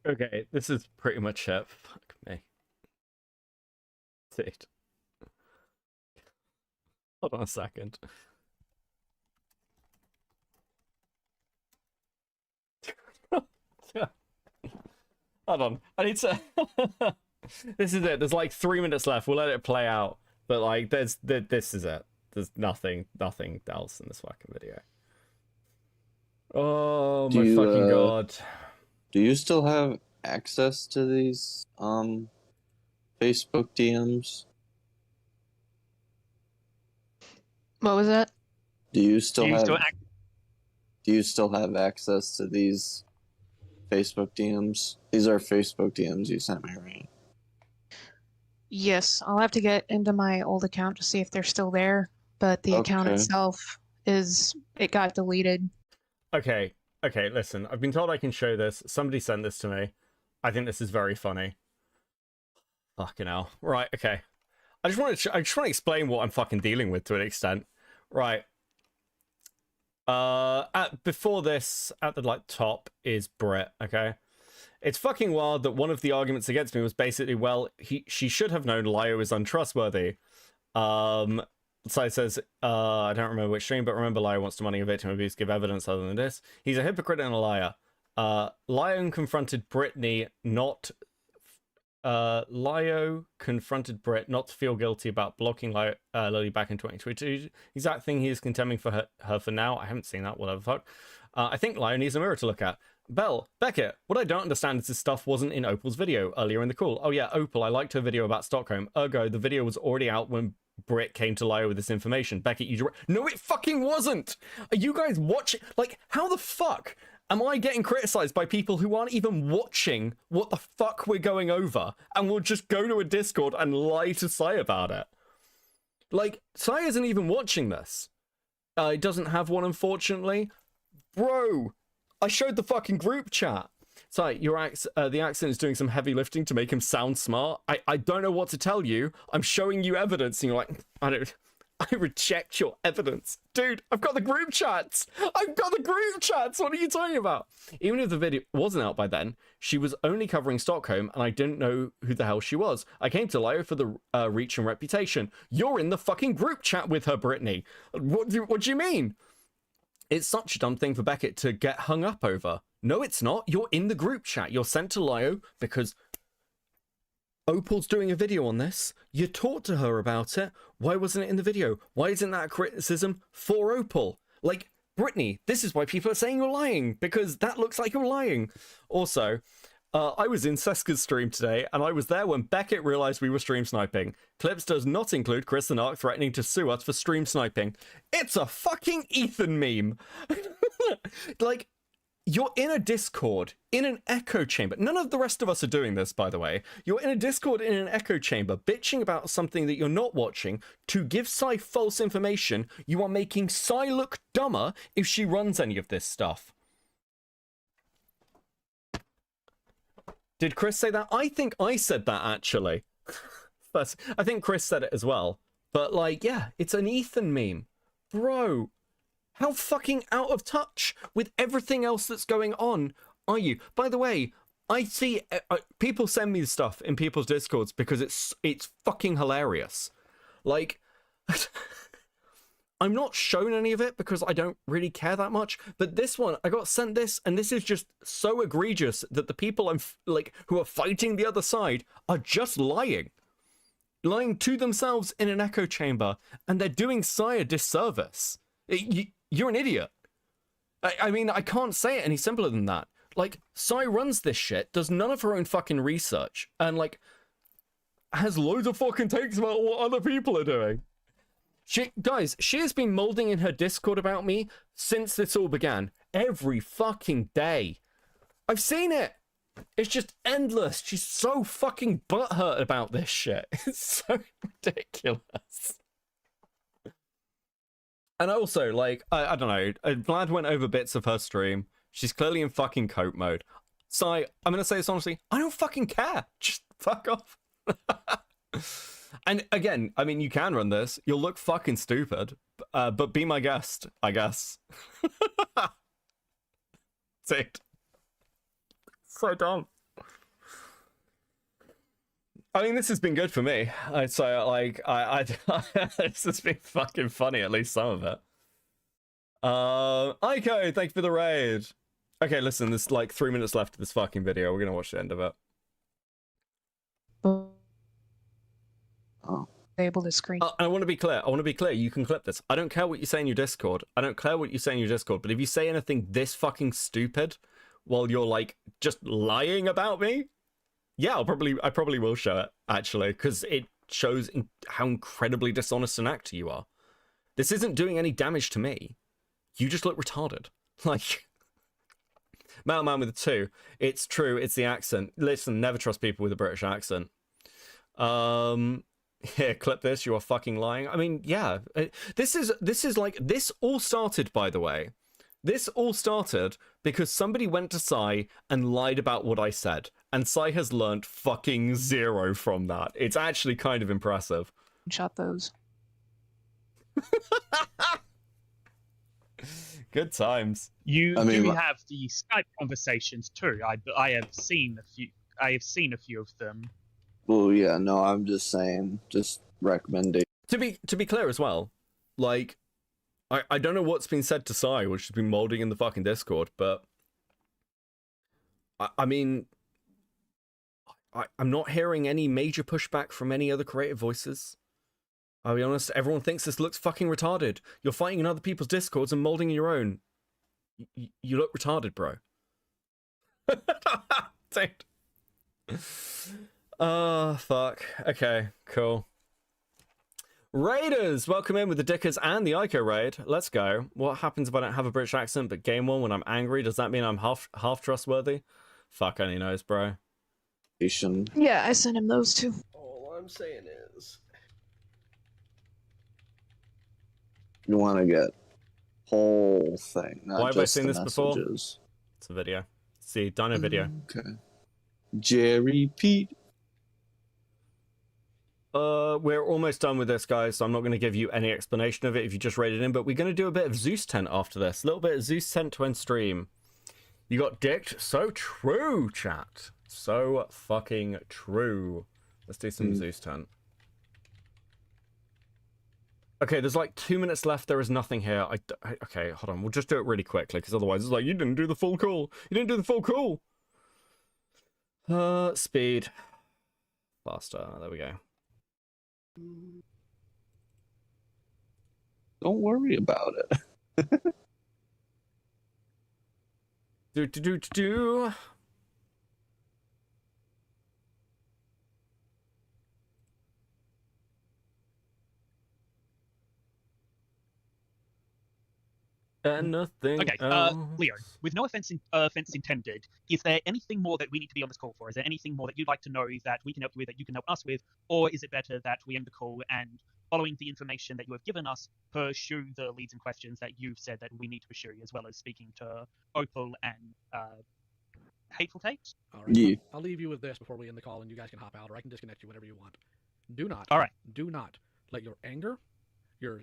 Okay, this is pretty much it. Fuck me. Dude. Hold on a second. Hold on. I need to... This is it. There's like 3 minutes left. We'll let it play out. But like, this is it. There's nothing else in this fucking video. Oh my fucking god. Do you still have access to these Facebook DMs? What was that? Do you still have access to these Facebook DMs? These are Facebook DMs you sent me, right? Yes, I'll have to get into my old account to see if they're still there, but the account Okay. itself it got deleted. Okay, listen. I've been told I can show this. Somebody sent this to me. I think this is very funny. Fucking hell. Right, okay. I just want to explain what I'm fucking dealing with to an extent. Right. Before this, at the top is Brit, okay? It's fucking wild that one of the arguments against me was basically, well, she should have known Lio is untrustworthy. So it says, I don't remember which stream, but remember Lio wants to money a victim abuse, give evidence other than this. He's a hypocrite and a liar. Lio confronted Brittany not... Lio confronted Brit not to feel guilty about blocking Lily back in 2022. Exact thing he is contending for her for now. I haven't seen that, whatever the fuck. I think Lio needs a mirror to look at. Beckett, what I don't understand is this stuff wasn't in Opal's video earlier in the call. Oh yeah, Opal, I liked her video about Stockholm. Ergo, the video was already out when Brit came to Lio with this information. Beckett, no, it fucking wasn't! Are you guys watching? Like, how the fuck am I getting criticized by people who aren't even watching what the fuck we're going over and will just go to a Discord and lie to Sai about it? Like, Sai isn't even watching this. It doesn't have one, unfortunately. Bro, I showed the fucking group chat. Sai, the accent is doing some heavy lifting to make him sound smart. I don't know what to tell you. I'm showing you evidence and you're like, I reject your evidence. Dude, I've got the group chats. I've got the group chats. What are you talking about? Even if the video wasn't out by then, she was only covering Stockholm and I didn't know who the hell she was. I came to Lio for the reach and reputation. You're in the fucking group chat with her, Brittany. What do you mean? It's such a dumb thing for Beckett to get hung up over. No, it's not. You're in the group chat. You're sent to Lio because Opal's doing a video on this. You talked to her about it. Why wasn't it in the video? Why isn't that a criticism for Opal? Like, Brittany, this is why people are saying you're lying, because that looks like you're lying. Also, I was in Seska's stream today, and I was there when Beckett realized we were stream sniping. Clips does not include Chris and Ark threatening to sue us for stream sniping. It's a fucking Ethan meme. Like, you're in a Discord, in an echo chamber. None of the rest of us are doing this, by the way. You're in a Discord in an echo chamber, bitching about something that you're not watching to give Sai false information. You are making Sai look dumber if she runs any of this stuff. Did Chris say that? I think I said that, actually. But I think Chris said it as well. But, like, yeah, it's an Ethan meme. Bro, how fucking out of touch with everything else that's going on are you? By the way, I see people send me stuff in people's Discords because it's fucking hilarious. Like, I'm not shown any of it because I don't really care that much, but this one, I got sent this, and this is just so egregious that the people who are fighting the other side are just lying to themselves in an echo chamber, and they're doing Sai a disservice. You're an idiot. I mean, I can't say it any simpler than that. Like, Sai runs this shit, does none of her own fucking research, and, like, has loads of fucking takes about what other people are doing. She has been molding in her Discord about me since this all began. Every fucking day. I've seen it. It's just endless. She's so fucking butthurt about this shit. It's so ridiculous. And also, like, I don't know, Vlad went over bits of her stream. She's clearly in fucking cope mode. Sai, I'm gonna say this honestly, I don't fucking care. Just fuck off. And again, I mean, you can run this. You'll look fucking stupid, but be my guest, I guess. That's it. So dumb. I mean, this has been good for me. So, like, this has been fucking funny, at least some of it. Aiko, thank you for the raid. Okay, listen, there's like 3 minutes left of this fucking video. We're gonna watch the end of it. Able to screen. I want to be clear. You can clip this. I don't care what you say in your Discord. But if you say anything this fucking stupid while you're like just lying about me, yeah, I probably will show it actually, because it shows how incredibly dishonest an actor you are. This isn't doing any damage to me. You just look retarded. Like, man with a 2. It's true. It's the accent. Listen, never trust people with a British accent. Here, clip this. You are fucking lying. I mean, yeah. This is like, this all started, by the way. This all started because somebody went to Sai and lied about what I said. And Sai has learned fucking 0 from that. It's actually kind of impressive. Shot those. Good times. You do have the Skype conversations too. I have seen a few. I have seen a few of them. Well, yeah, no, I'm just saying, just recommending. To be clear as well, like, I don't know what's been said to Sai, which has been molding in the fucking Discord, but I mean, I'm not hearing any major pushback from any other creative voices. I'll be honest, everyone thinks this looks fucking retarded. You're fighting in other people's Discords and molding in your own. You look retarded, bro. Dude. Oh, fuck. Okay, cool. Raiders, welcome in with the Dickers and the Ico raid. Let's go. What happens if I don't have a British accent but game one when I'm angry? Does that mean I'm half trustworthy? Fuck only knows, bro. Yeah, I sent him those two. All I'm saying is, you want to get whole thing, not Why have I just seen the this before? messages. It's a video. See, dino video. Okay. Jerry Pete. We're almost done with this, guys, so I'm not going to give you any explanation of it if you just rated in, but we're going to do a bit of Zeus Tent after this. A little bit of Zeus Tent to end stream. You got dicked? So true, chat. So fucking true. Let's do some Zeus Tent. Okay, there's like 2 minutes left. There is nothing here. Okay, hold on. We'll just do it really quickly, because otherwise it's like, you didn't do the full call. You didn't do the full call. Speed. Faster. There we go. Don't worry about it. Do. And nothing Okay, else. Leo, with no offense intended, is there anything more that we need to be on this call for? Is there anything more that you'd like to know that we can help you with, that you can help us with? Or is it better that we end the call and, following the information that you have given us, pursue the leads and questions that you've said that we need to pursue, as well as speaking to Opal and Hateful Tate? All right. Yeah. I'll leave you with this before we end the call, and you guys can hop out, or I can disconnect you whenever you want. Do not let your anger, your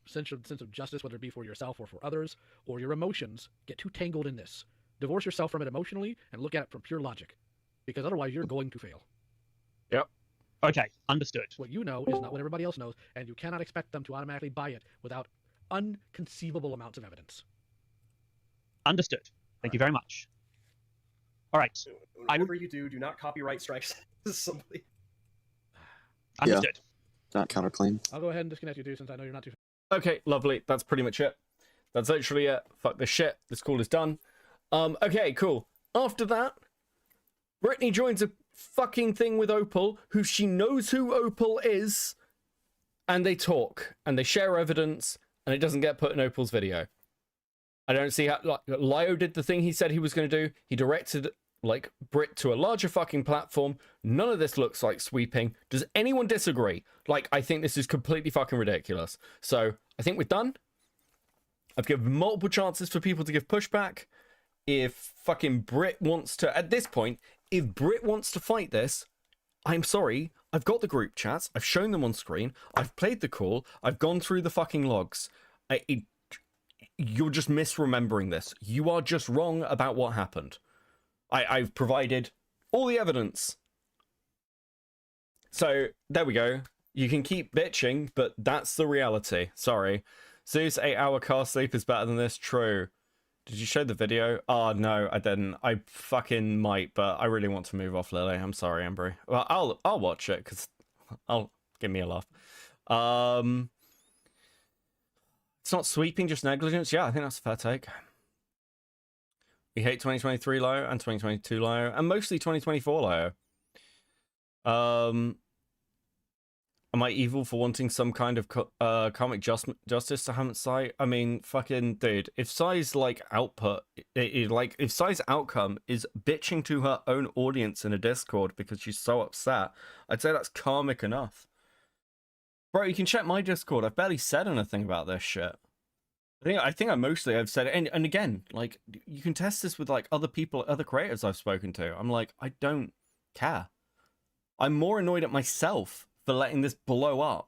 sense of justice, whether it be for yourself or for others, or your emotions, get too tangled in this. Divorce yourself from it emotionally and look at it from pure logic, because otherwise you're going to fail. Yep. Okay, understood. What you know is not what everybody else knows, and you cannot expect them to automatically buy it without unconceivable amounts of evidence. Understood. Thank you very much. All right. Whatever you do not copyright strikes somebody. Understood. Not counterclaim. I'll go ahead and disconnect you too, since I know you're not too. Okay, lovely. That's pretty much it. That's literally it. Fuck this shit. This call is done. Okay, cool. After that, Brittany joins a fucking thing with Opal, who she knows who Opal is, and they talk, and they share evidence, and it doesn't get put in Opal's video. I don't see how... Like, Lio did the thing he said he was going to do. He directed, like, Brit to a larger fucking platform. None of this looks like sweeping. Does anyone disagree? Like, I think this is completely fucking ridiculous. So, I think we're done. I've given multiple chances for people to give pushback. If fucking Brit wants to... At this point, if Brit wants to fight this, I'm sorry. I've got the group chats. I've shown them on screen. I've played the call. I've gone through the fucking logs. You're just misremembering this. You are just wrong about what happened. I've provided all the evidence. So there we go. You can keep bitching, but that's the reality. Sorry. Zeus 8-hour car sleep is better than this. True. Did you show the video? Oh, no, I didn't. I fucking might, but I really want to move off Lily. I'm sorry, Embry. Well, I'll watch it, because I'll give me a laugh. It's not sweeping, just negligence. Yeah, I think that's a fair take. We hate 2023 Lio and 2022 Lio, and mostly 2024 Lio. Am I evil for wanting some kind of karmic justice to Hammond's site? I mean, fucking dude, if Sai's like output, if Sai's outcome is bitching to her own audience in a Discord because she's so upset, I'd say that's karmic enough. Bro, you can check my Discord. I've barely said anything about this shit. I think I've said it, and again, like, you can test this with like other people, other creators I've spoken to. I'm like, I don't care. I'm more annoyed at myself for letting this blow up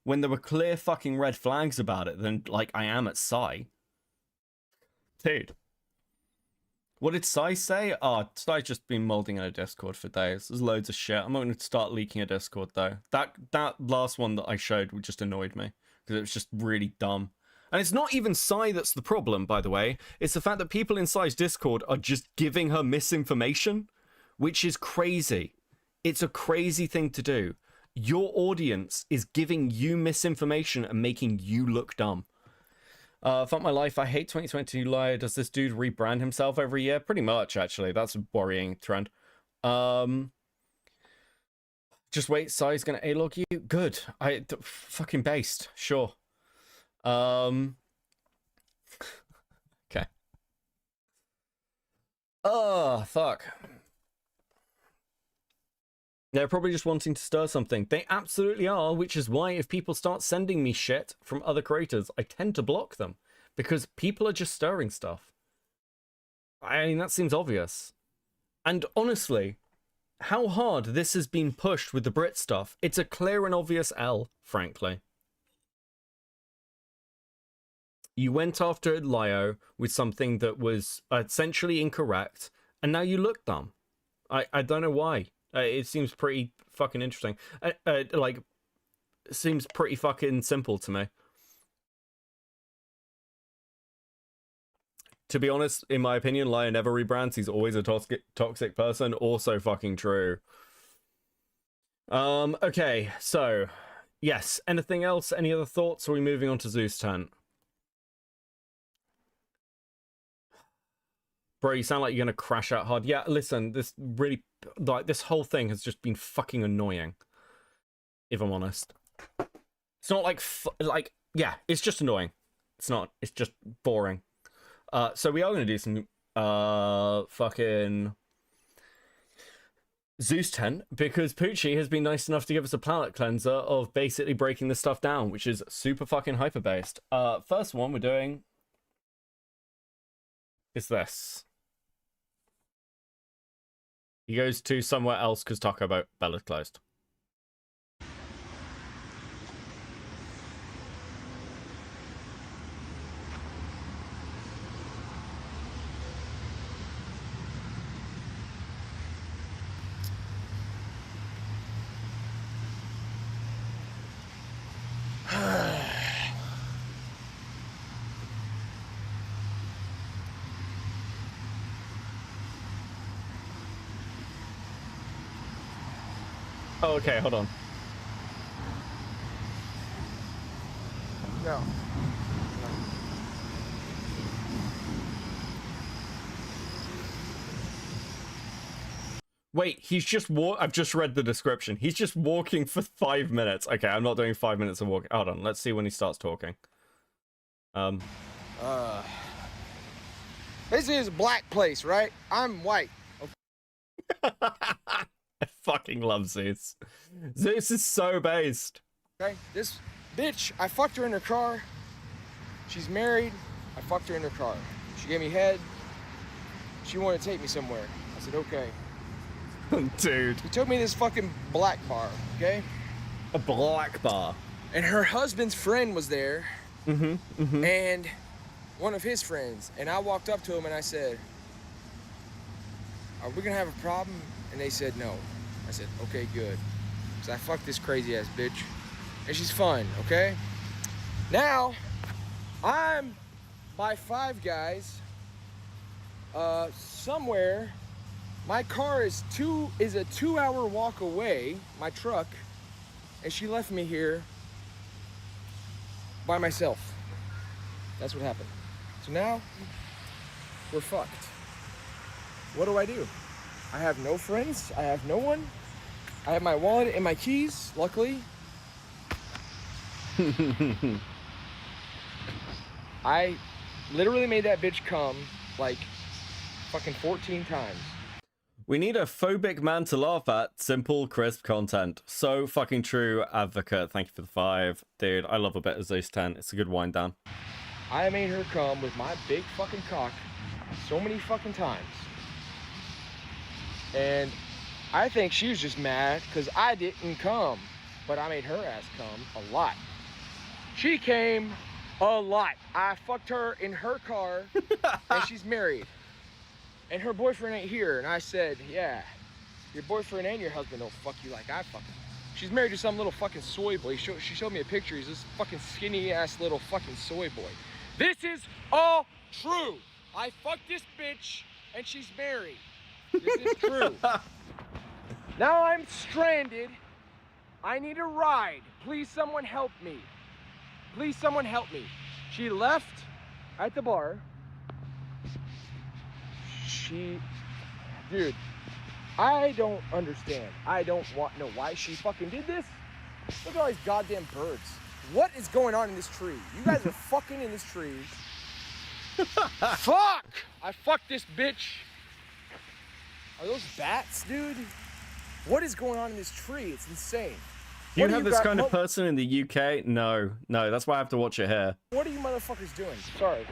when there were clear fucking red flags about it than like I am at Sai. Dude. What did Sai say? Oh, Sai's just been molding in a Discord for days. There's loads of shit. I'm not going to start leaking a Discord though. That last one that I showed just annoyed me because it was just really dumb. And it's not even Sai that's the problem, by the way. It's the fact that people in Sai's Discord are just giving her misinformation, which is crazy. It's a crazy thing to do. Your audience is giving you misinformation and making you look dumb. Fuck my life, I hate 2022 Liar. Does this dude rebrand himself every year? Pretty much, actually. That's a worrying trend. Just wait, Sai's gonna A-log you? Good. Fucking based. Sure. Okay. Oh, fuck. They're probably just wanting to stir something. They absolutely are, which is why if people start sending me shit from other creators, I tend to block them. Because people are just stirring stuff. I mean, that seems obvious. And honestly, how hard this has been pushed with the Brit stuff, it's a clear and obvious L, frankly. You went after Lio with something that was essentially incorrect, and now you look dumb. I don't know why. It seems pretty fucking interesting. Like, it seems pretty fucking simple to me. To be honest, in my opinion, Lio never rebrands. He's always a toxic person. Also fucking true. Okay, so, yes. Anything else? Any other thoughts? Or are we moving on to Zeus Tent? Bro, you sound like you're gonna crash out hard. Yeah, listen, this really, like, this whole thing has just been fucking annoying. If I'm honest. It's not like, yeah, it's just annoying. It's not, it's just boring. So we are gonna do some, fucking Zeus Tent, because Poochie has been nice enough to give us a palette cleanser of basically breaking this stuff down, which is super fucking hyper-based. First one we're doing is this. He goes to somewhere else because Taco Bell is closed. Oh, okay, hold on. No. Wait, he's just I've just read the description. He's just walking for 5 minutes. Okay, I'm not doing 5 minutes of walking. Hold on, let's see when he starts talking. This is a black place, right? I'm white. Okay. I fucking love Zeus. Zeus is so based. Okay, this bitch, I fucked her in her car. She's married. I fucked her in her car. She gave me head. She wanted to take me somewhere. I said, okay. Dude. He took me to this fucking black bar, okay? A black bar. And her husband's friend was there. Mm-hmm. And one of his friends. And I walked up to him and I said, are we gonna have a problem? And they said no. I said, okay, good. because I fucked this crazy ass bitch. And she's fun, okay? Now, I'm by Five Guys, somewhere. My car is a 2-hour walk away, my truck, and she left me here by myself. That's what happened. So now, we're fucked. What do? I have no friends, I have no one. I have my wallet and my keys, luckily. I literally made that bitch come like fucking 14 times. We need a phobic man to laugh at. Simple, crisp content. So fucking true, Advocate. Thank you for the 5. Dude, I love a bit of Zeus 10. It's a good wind down. I made her come with my big fucking cock so many fucking times. And I think she was just mad because I didn't come. But I made her ass come a lot. She came a lot. I fucked her in her car and she's married. And her boyfriend ain't here. And I said, yeah, your boyfriend and your husband don't fuck you like I fuck him. She's married to some little fucking soy boy. She showed me a picture. He's this fucking skinny ass little fucking soy boy. This is all true. I fucked this bitch and she's married. This is true. Now I'm stranded. I need a ride. Please someone help me. Please someone help me. She left at the bar. Dude, I don't understand. I don't know why she fucking did this. Look at all these goddamn birds. What is going on in this tree? You guys are fucking in this tree. Fuck! I fucked this bitch. Are those bats, dude? What is going on in this tree? It's insane. You have this kind of person in the UK? No, that's why I have to watch it here. What are you motherfuckers doing? Sorry.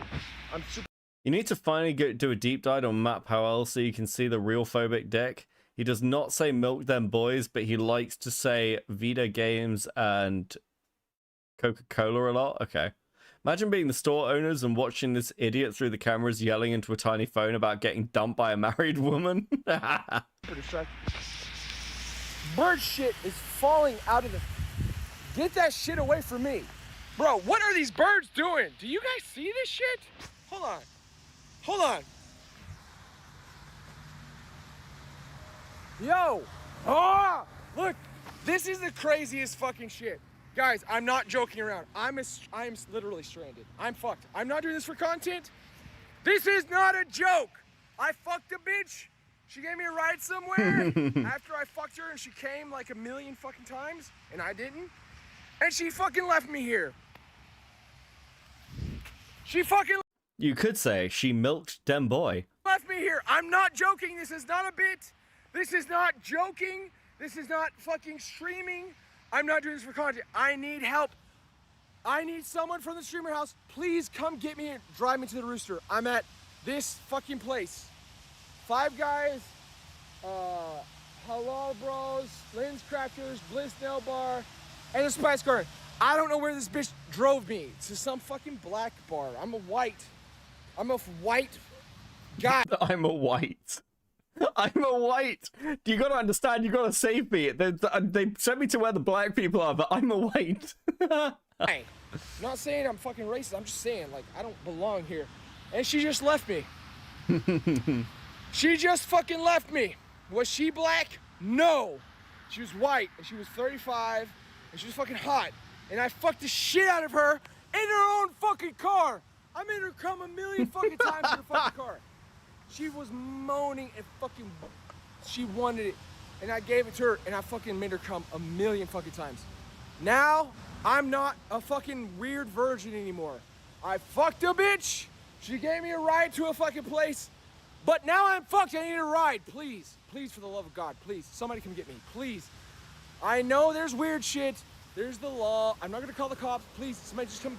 I'm super... You need to finally do a deep dive on Matt Powell so you can see the real phobic dick. He does not say milk them boys, but he likes to say Vita games and Coca-Cola a lot. Okay. Imagine being the store owners and watching this idiot through the cameras yelling into a tiny phone about getting dumped by a married woman. Bird shit is falling out of the... Get that shit away from me. Bro, what are these birds doing? Do you guys see this shit? Hold on. Hold on. Yo. Oh, look. This is the craziest fucking shit. Guys, I'm not joking around. I'm literally stranded. I'm fucked. I'm not doing this for content. This is not a joke. I fucked a bitch. She gave me a ride somewhere after I fucked her and she came like a million fucking times and I didn't. And she fucking left me here. She fucking... You could say she milked dem boy. Left me here. I'm not joking. This is not a bit. This is not joking. This is not fucking streaming. I'm not doing this for content. I need help. I need someone from the streamer house. Please come get me and drive me to the Rooster. I'm at this fucking place. Five Guys, Hello Bros, Lynn's Crackers, Bliss Nail Bar, and the Spice Garden. I don't know where this bitch drove me. To some fucking black bar. I'm a white guy. I'm a white. You gotta understand, you gotta save me. They sent me to where the black people are, but I'm a white. I'm not saying I'm fucking racist. I'm just saying, like, I don't belong here. And she just left me. She just fucking left me. Was she black? No. She was white, and she was 35, and she was fucking hot. And I fucked the shit out of her in her own fucking car. I made her come a million fucking times in her fucking car. She was moaning and fucking, she wanted it. And I gave it to her, and I fucking made her come a million fucking times. Now, I'm not a fucking weird virgin anymore. I fucked a bitch. She gave me a ride to a fucking place. But now I'm fucked. I need a ride. Please. Please, for the love of God. Please. Somebody come get me. Please. I know there's weird shit. There's the law. I'm not going to call the cops. Please. Somebody just come.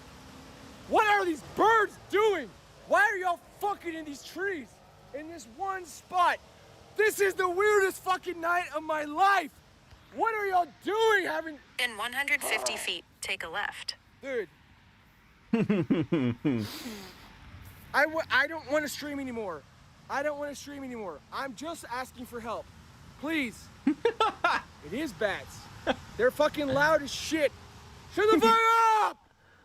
What are these birds doing? Why are y'all fucking in these trees? In this one spot? This is the weirdest fucking night of my life. What are y'all doing? In 150 feet, take a left. Dude. I don't want to stream anymore. I'm just asking for help. Please. It is bats. They're fucking loud as shit. Shut the fuck up!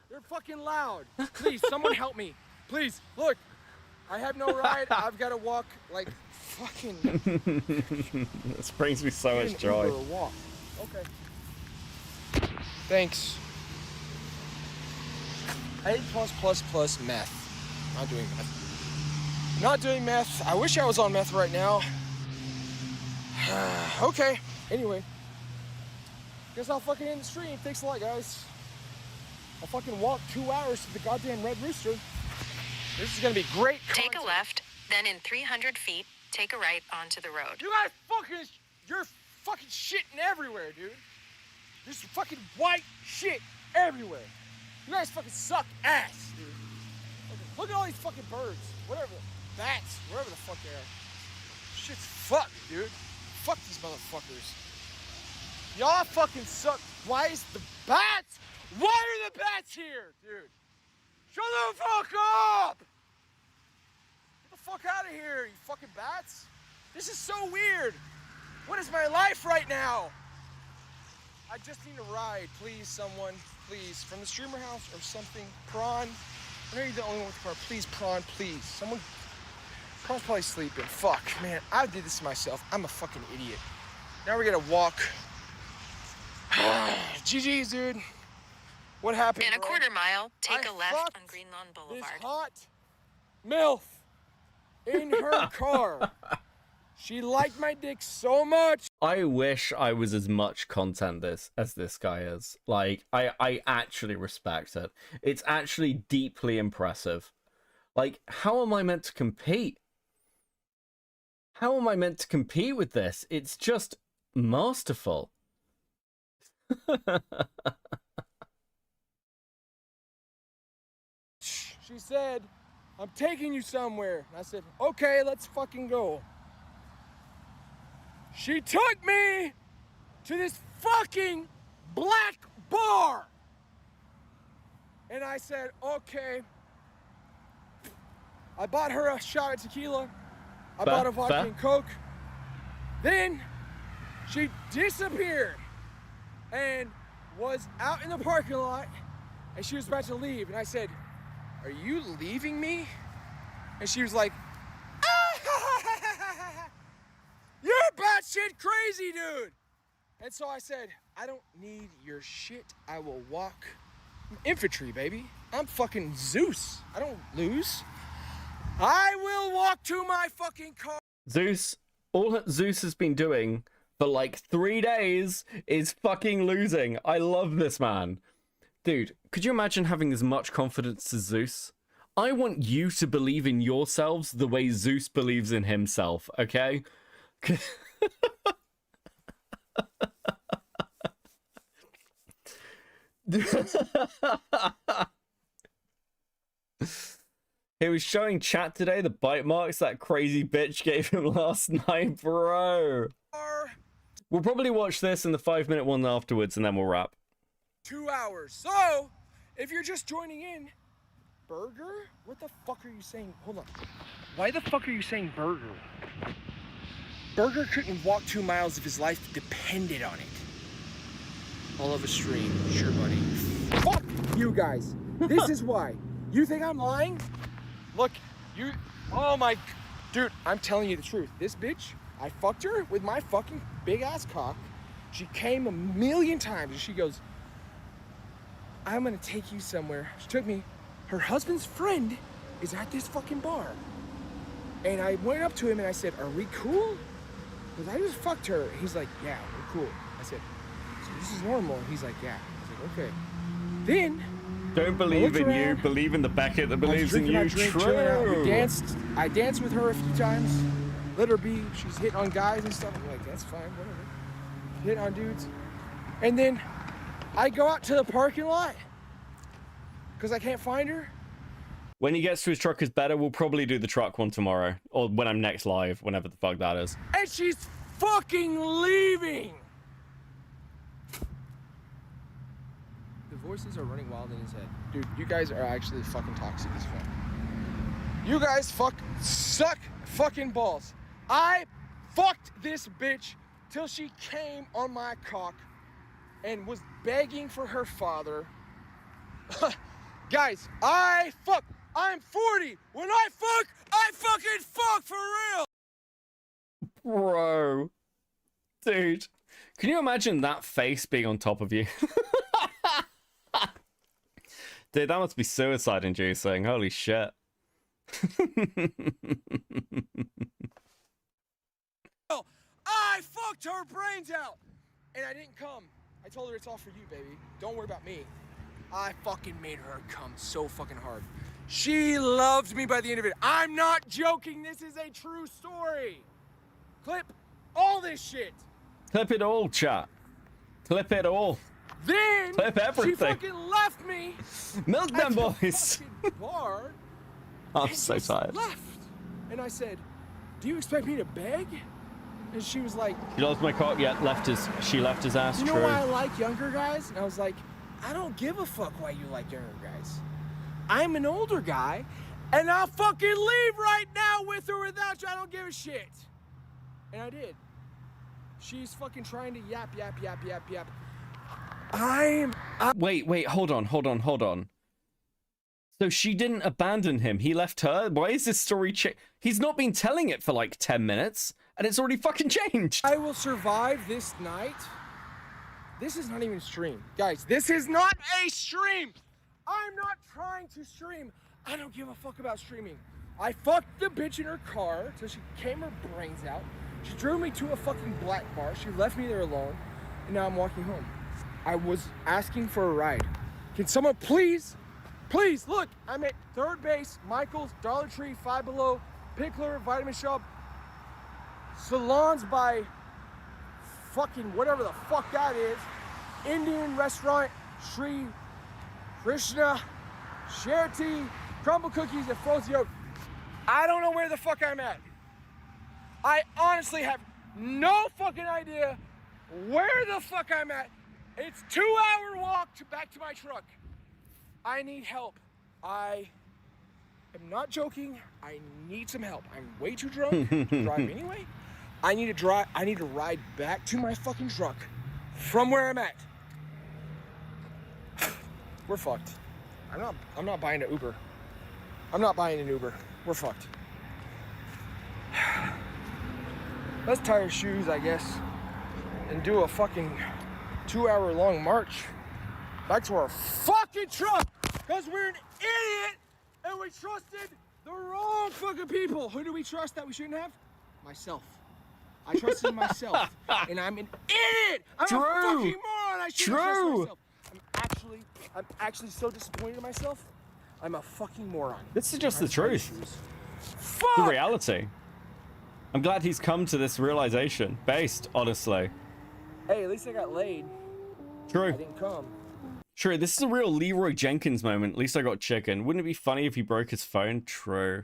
They're fucking loud. Please, someone help me. Please, look. I have no ride. I've got to walk like fucking. This brings me so much joy. Uber or walk. Okay. Thanks. 8+++ meth. Not doing meth. Not doing meth. I wish I was on meth right now. Okay. Anyway. Guess I'll fucking end the stream. Thanks a lot, guys. I'll fucking walk 2 hours to the goddamn Red Rooster. This is gonna be great content. Take a left, then in 300 feet, take a right onto the road. You guys you're fucking shitting everywhere, dude. There's fucking white shit everywhere. You guys fucking suck ass, dude. Look at all these fucking birds. Whatever. Bats. Whatever the fuck they are. Shit's fucked, dude. Fuck these motherfuckers. Y'all fucking suck. Why is the bats? Why are the bats here, dude? Shut the fuck up! Get the fuck out of here, you fucking bats. This is so weird. What is my life right now? I just need a ride, please, someone. Please, from the streamer house or something. Prawn. I know you're the only one with the car. Please, Prawn, please. Someone. Prawn's probably sleeping. Fuck, man. I did this to myself. I'm a fucking idiot. Now we gotta walk. GG's, dude. What happened? In a bro? quarter mile, take I a left fucked on Green Lawn This Boulevard. hot MILF in her car. She liked my dick so much. I wish I was as much content as this guy is. Like, I actually respect it. It's actually deeply impressive. Like, how am I meant to compete? How am I meant to compete with this? It's just masterful. She said, I'm taking you somewhere. And I said, okay, let's fucking go. She took me to this fucking black bar. And I said, okay. I bought her a shot of tequila. I bought a vodka and Coke. Then she disappeared and was out in the parking lot and she was about to leave. And I said, are you leaving me? And she was like, you're batshit crazy, dude. And so I said, I don't need your shit. I will walk. I'm infantry, baby. I'm fucking Zeus. I don't lose. I will walk to my fucking car. Zeus, all that Zeus has been doing for like 3 days is fucking losing. I love this man. Dude, could you imagine having as much confidence as Zeus? I want you to believe in yourselves the way Zeus believes in himself, okay? He was showing chat today the bite marks that crazy bitch gave him last night, bro. We'll probably watch this in the 5-minute one afterwards and then we'll wrap. 2 hours. So, if you're just joining in, burger? What the fuck are you saying? Hold on. Why the fuck are you saying burger? Burger couldn't walk 2 miles if his life depended on it. All of a stream. Sure, buddy. Fuck you guys. This is why. You think I'm lying? Look, you... Oh my... Dude, I'm telling you the truth. This bitch, I fucked her with my fucking big-ass cock. She came a million times and she goes, I'm gonna take you somewhere. She took me. Her husband's friend is at this fucking bar. And I went up to him and I said, are we cool? Because I just fucked her. He's like, yeah, we're cool. I said, so this is normal. And he's like, yeah. I said, okay. Then... Don't believe in you, believe in the Beckett that believes in you. True. I danced with her a few times. Let her be. She's hitting on guys and stuff. I'm like, that's fine, whatever. Hit on dudes. And then I go out to the parking lot because I can't find her. When he gets to his truck is better, we'll probably do the truck one tomorrow. Or when I'm next live, whenever the fuck that is. And she's fucking leaving. The voices are running wild in his head. Dude, you guys are actually fucking toxic as fuck. You guys suck fucking balls. I fucked this bitch till she came on my cock and was begging for her father. Guys, I'm 40. When I fucking fuck for real. Bro. Dude. Can you imagine that face being on top of you? Dude, that must be suicide inducing. Holy shit. I fucked her brains out. And I didn't come. I told her it's all for you, baby. Don't worry about me. I fucking made her come so fucking hard. She loved me by the end of it. I'm not joking. This is a true story. Clip all this shit. Clip it all, chat. Clip it all. Then Clip everything. she fucking left me. Milk them at the boys. fucking bar. I'm so tired. Left. And I said, "Do you expect me to beg?" And she was like, She lost my cock. Yeah, she left his ass. "You know True. why I like younger guys?" And I was like, "I don't give a fuck why you like younger guys. I'm an older guy, and I'll fucking leave right now with or without you. I don't give a shit." And I did. She's fucking trying to yap. Wait, hold on. So she didn't abandon him. He left her? Why is this story He's not been telling it for like 10 minutes, and it's already fucking changed. I will survive this night. This is not even a stream. Guys, this is not a stream. I'm not trying to stream. I don't give a fuck about streaming. I fucked the bitch in her car till she came her brains out. She drove me to a fucking black bar. She left me there alone, and now I'm walking home. I was asking for a ride. Can someone please, look, I'm at Third Base, Michael's, Dollar Tree, Five Below, Pickler, Vitamin Shop, Salons by fucking whatever the fuck that is, Indian restaurant, Sri Krishna, Sherty, crumble cookies, and frozen yogurt. I don't know where the fuck I'm at. I honestly have no fucking idea where the fuck I'm at. It's 2-hour walk back to my truck. I need help. I am not joking. I need some help. I'm way too drunk to drive anyway. I need to ride back to my fucking truck from where I'm at. We're fucked. I'm not buying an Uber. I'm not buying an Uber. We're fucked. Let's tie our shoes, I guess, and do a fucking 2-hour long march back to our fucking truck, because we're an idiot and we trusted the wrong fucking people. Who do we trust that we shouldn't have? Myself. I trusted myself, and I'm an idiot. I'm a fucking moron. I shouldn't have trusted myself. I'm actually so disappointed in myself. I'm a fucking moron. This is just the truth. The reality. I'm glad he's come to this realization. Based, honestly. Hey, at least I got laid. True. I didn't come. True, this is a real Leroy Jenkins moment. At least I got chicken. Wouldn't it be funny if he broke his phone? True.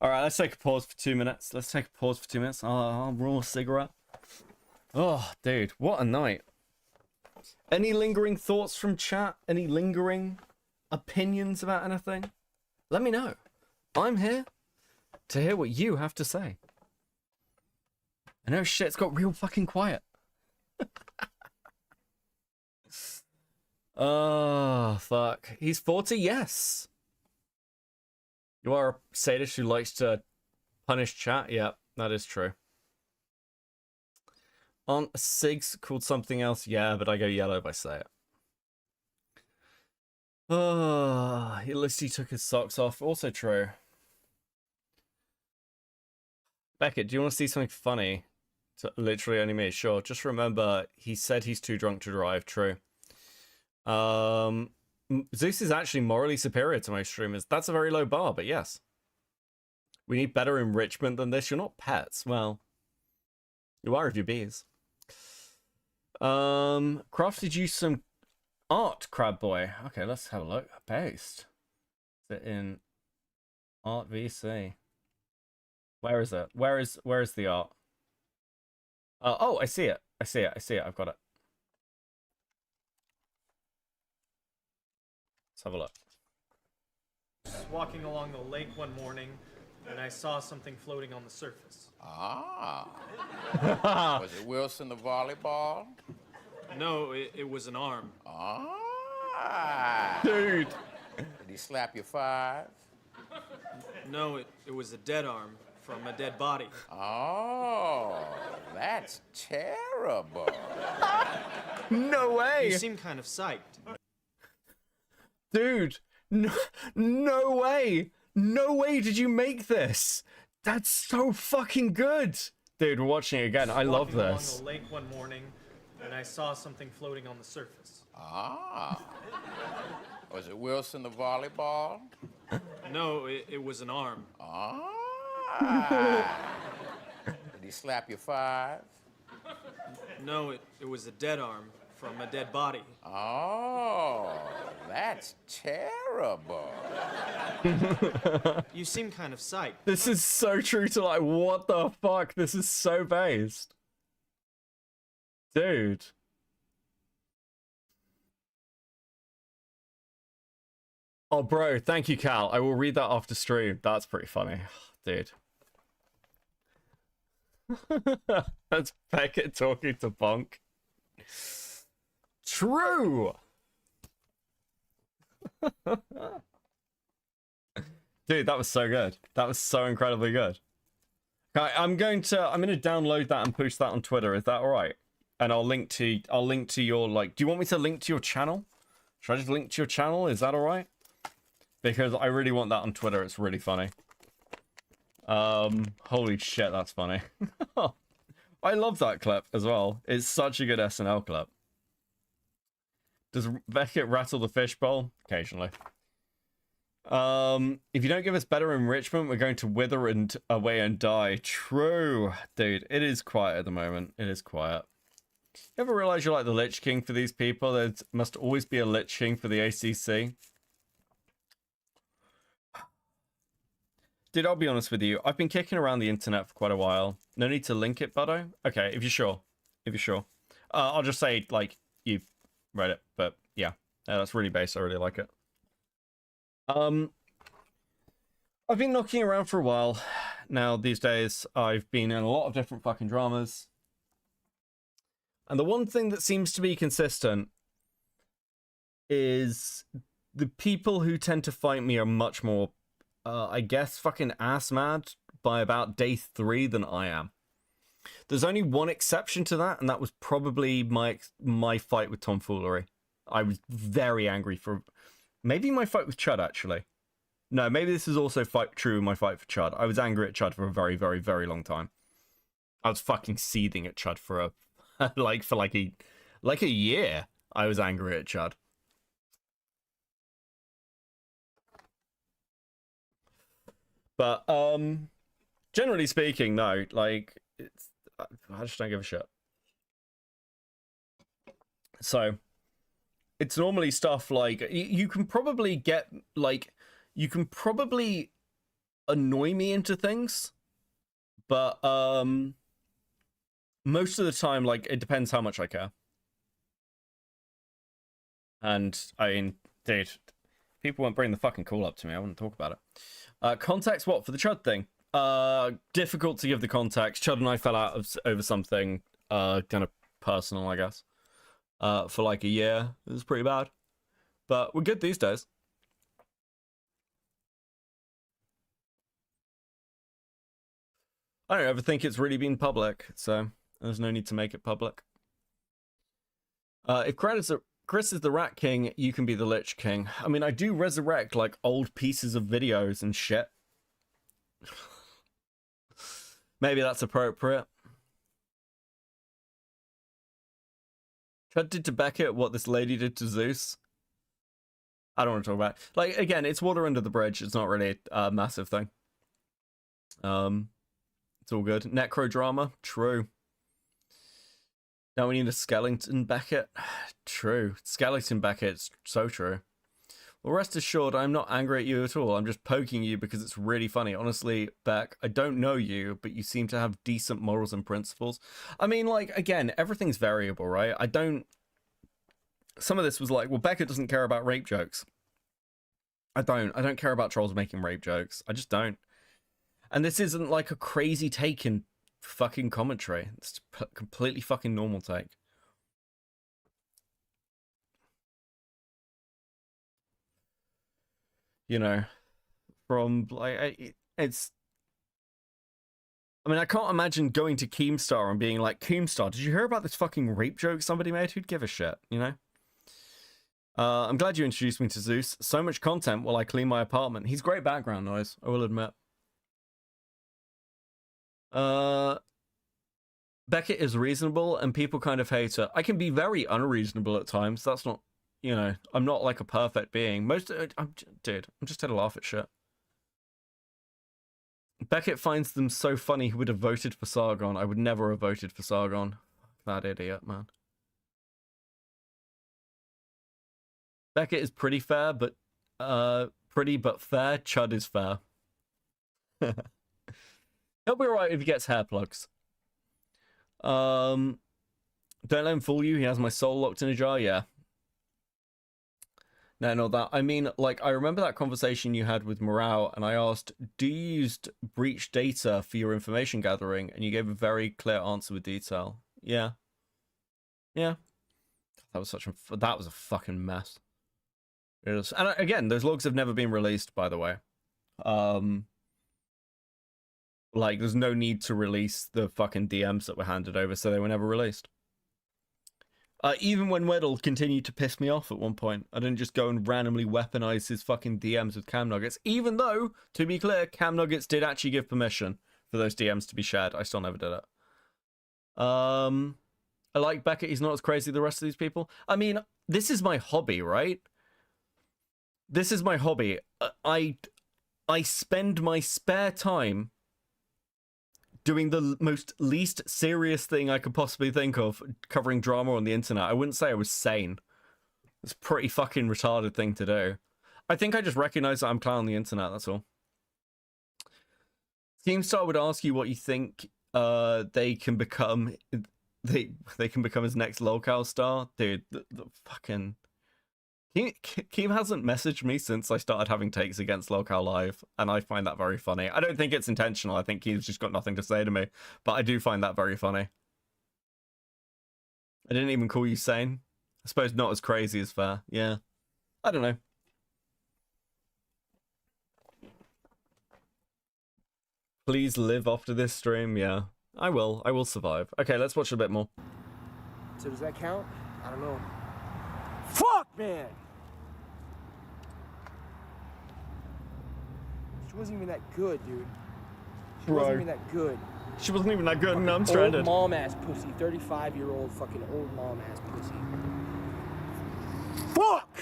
Alright, let's take a pause for 2 minutes. I'll roll a cigarette. Oh, dude, what a night. Any lingering thoughts from chat? Any lingering opinions about anything? Let me know. I'm here to hear what you have to say. I know shit's got real fucking quiet. Oh, fuck. He's 40? Yes. You are a sadist who likes to punish chat? Yeah, that is true. Aren't cigs called something else? Yeah, but I go yellow if I say it. Oh, at least he took his socks off. Also true. Beckett, do you want to see something funny? Literally only me. Sure. Just remember, he said he's too drunk to drive. True. Zeus is actually morally superior to most streamers. That's a very low bar, but yes. We need better enrichment than this. You're not pets. Well, you are if you're bees. Crafted you some art, Crab Boy. Okay, let's have a look. Based. Is it in Art VC? Where is it? Where is the art? Oh, I see it. I've got it. Let's have a look. Walking along the lake one morning, and I saw something floating on the surface. Ah. Was it Wilson the volleyball? No, it was an arm. Ah. Dude. Did he slap you 5? No, it was a dead arm from a dead body. Oh, that's terrible. No way. You seem kind of psyched. Dude, no way. No way did you make this. That's so fucking good. Dude, we're watching it again. I love Walking this. along the lake one morning, and I saw something floating on the surface. Ah. Was it Wilson the volleyball? No, it was an arm. Ah. Did he slap you 5? No, it was a dead arm from a dead body. Oh, that's terrible. You seem kind of psyched. This is so true to like, what the fuck? This is so based. Dude. Oh, bro, thank you, Cal. I will read that after stream. That's pretty funny. Dude. That's Beckett talking to Bonk. True! Dude, that was so good. That was so incredibly good. Okay, I'm gonna download that and post that on Twitter. Is that alright? And I'll link to your, like, do you want me to link to your channel? Should I just link to your channel? Is that alright? Because I really want that on Twitter. It's really funny. Holy shit, that's funny. I love that clip as well. It's such a good SNL clip. Does Beckett rattle the fishbowl? Occasionally. If you don't give us better enrichment, we're going to wither away and die. True. Dude, it is quiet at the moment. It is quiet. You ever realize you're like the Lich King for these people? There must always be a Lich King for the ACC. Dude, I'll be honest with you. I've been kicking around the internet for quite a while. No need to link it, Buddo. Okay, if you're sure. If you're sure. I'll just say, like, you read it. But, yeah. That's really base. I really like it. I've been knocking around for a while. Now, these days, I've been in a lot of different fucking dramas. And the one thing that seems to be consistent is the people who tend to fight me are much more I guess fucking ass mad by about day 3 than I am. There's only one exception to that, and that was probably my fight with Tomfoolery. I was very angry for maybe my fight with Chud, actually. No, maybe this is also true in my fight for Chud. I was angry at Chud for a very, very, very long time. I was fucking seething at Chud for a a year. I was angry at Chud. But generally speaking, no, like I just don't give a shit. So it's normally stuff like you can probably get you can probably annoy me into things, but most of the time, like, it depends how much I care. And I mean, dude, people won't bring the fucking call up to me. I wouldn't talk about it. Context what for the Chud thing? Difficult to give the context. Chud and I fell out over something kind of personal, I guess. For like a year. It was pretty bad. But we're good these days. I don't ever think it's really been public, so there's no need to make it public. If Chris is the Rat King, you can be the Lich King. I mean, I do resurrect, like, old pieces of videos and shit. Maybe that's appropriate. Chud did to Beckett what this lady did to Zeus. I don't want to talk about it. Like, again, it's water under the bridge. It's not really a massive thing. It's all good. Necro drama? True. Now we need a Skeleton Beckett? True. Skeleton Beckett's so true. Well, rest assured, I'm not angry at you at all. I'm just poking you because it's really funny. Honestly, Beck, I don't know you, but you seem to have decent morals and principles. I mean, like, again, everything's variable, right? Some of this was like, well, Beckett doesn't care about rape jokes. I don't care about trolls making rape jokes. I just don't. And this isn't like a crazy take in fucking commentary. It's a completely fucking normal take. you know, from like it's. I mean, I can't imagine going to Keemstar and being like, Keemstar, did you hear about this fucking rape joke somebody made? Who'd give a shit, you know? I'm glad you introduced me to Zeus. So much content while I clean my apartment. He's great background noise, I will admit. Beckett is reasonable and people kind of hate her. I can be very unreasonable at times. That's not, you know, I'm not like a perfect being. I'm just here to laugh at shit. Beckett finds them so funny he would have voted for Sargon. I would never have voted for Sargon. That idiot, man. Beckett is pretty fair, but pretty but fair. Chud is fair. He'll be alright if he gets hair plugs. Don't let him fool you. He has my soul locked in a jar. Yeah. No, not that. I mean, like, I remember that conversation you had with Morale, and I asked, do you use breach data for your information gathering? And you gave a very clear answer with detail. Yeah. Yeah. That was a fucking mess. It was, and again, those logs have never been released, by the way. Like, there's no need to release the fucking DMs that were handed over, so they were never released. Even when Weddle continued to piss me off at one point, I didn't just go and randomly weaponize his fucking DMs with cam nuggets, even though, to be clear, cam nuggets did actually give permission for those DMs to be shared. I still never did it. I like Beckett. He's not as crazy as the rest of these people. I mean, this is my hobby, right? This is my hobby. I spend my spare time doing the most least serious thing I could possibly think of, covering drama on the internet. I wouldn't say I was sane. It's a pretty fucking retarded thing to do. I think I just recognize that I'm clowning the internet, that's all. Keemstar would ask you what you think they can become his next locale star. Dude, the fucking... Keem hasn't messaged me since I started having takes against Locale Live, and I find that very funny. I don't think it's intentional. I think he's just got nothing to say to me, but I do find that very funny. I didn't even call you sane. I suppose not as crazy as fair. Yeah. I don't know. Please live after this stream. Yeah. I will. I will survive. Okay, let's watch a bit more. So does that count? I don't know. Fuck, man! She wasn't even that good, dude. She wasn't even that good. She wasn't even that good, Fucking and I'm stranded. Old mom-ass pussy. 35-year-old fucking old mom-ass pussy. Fuck!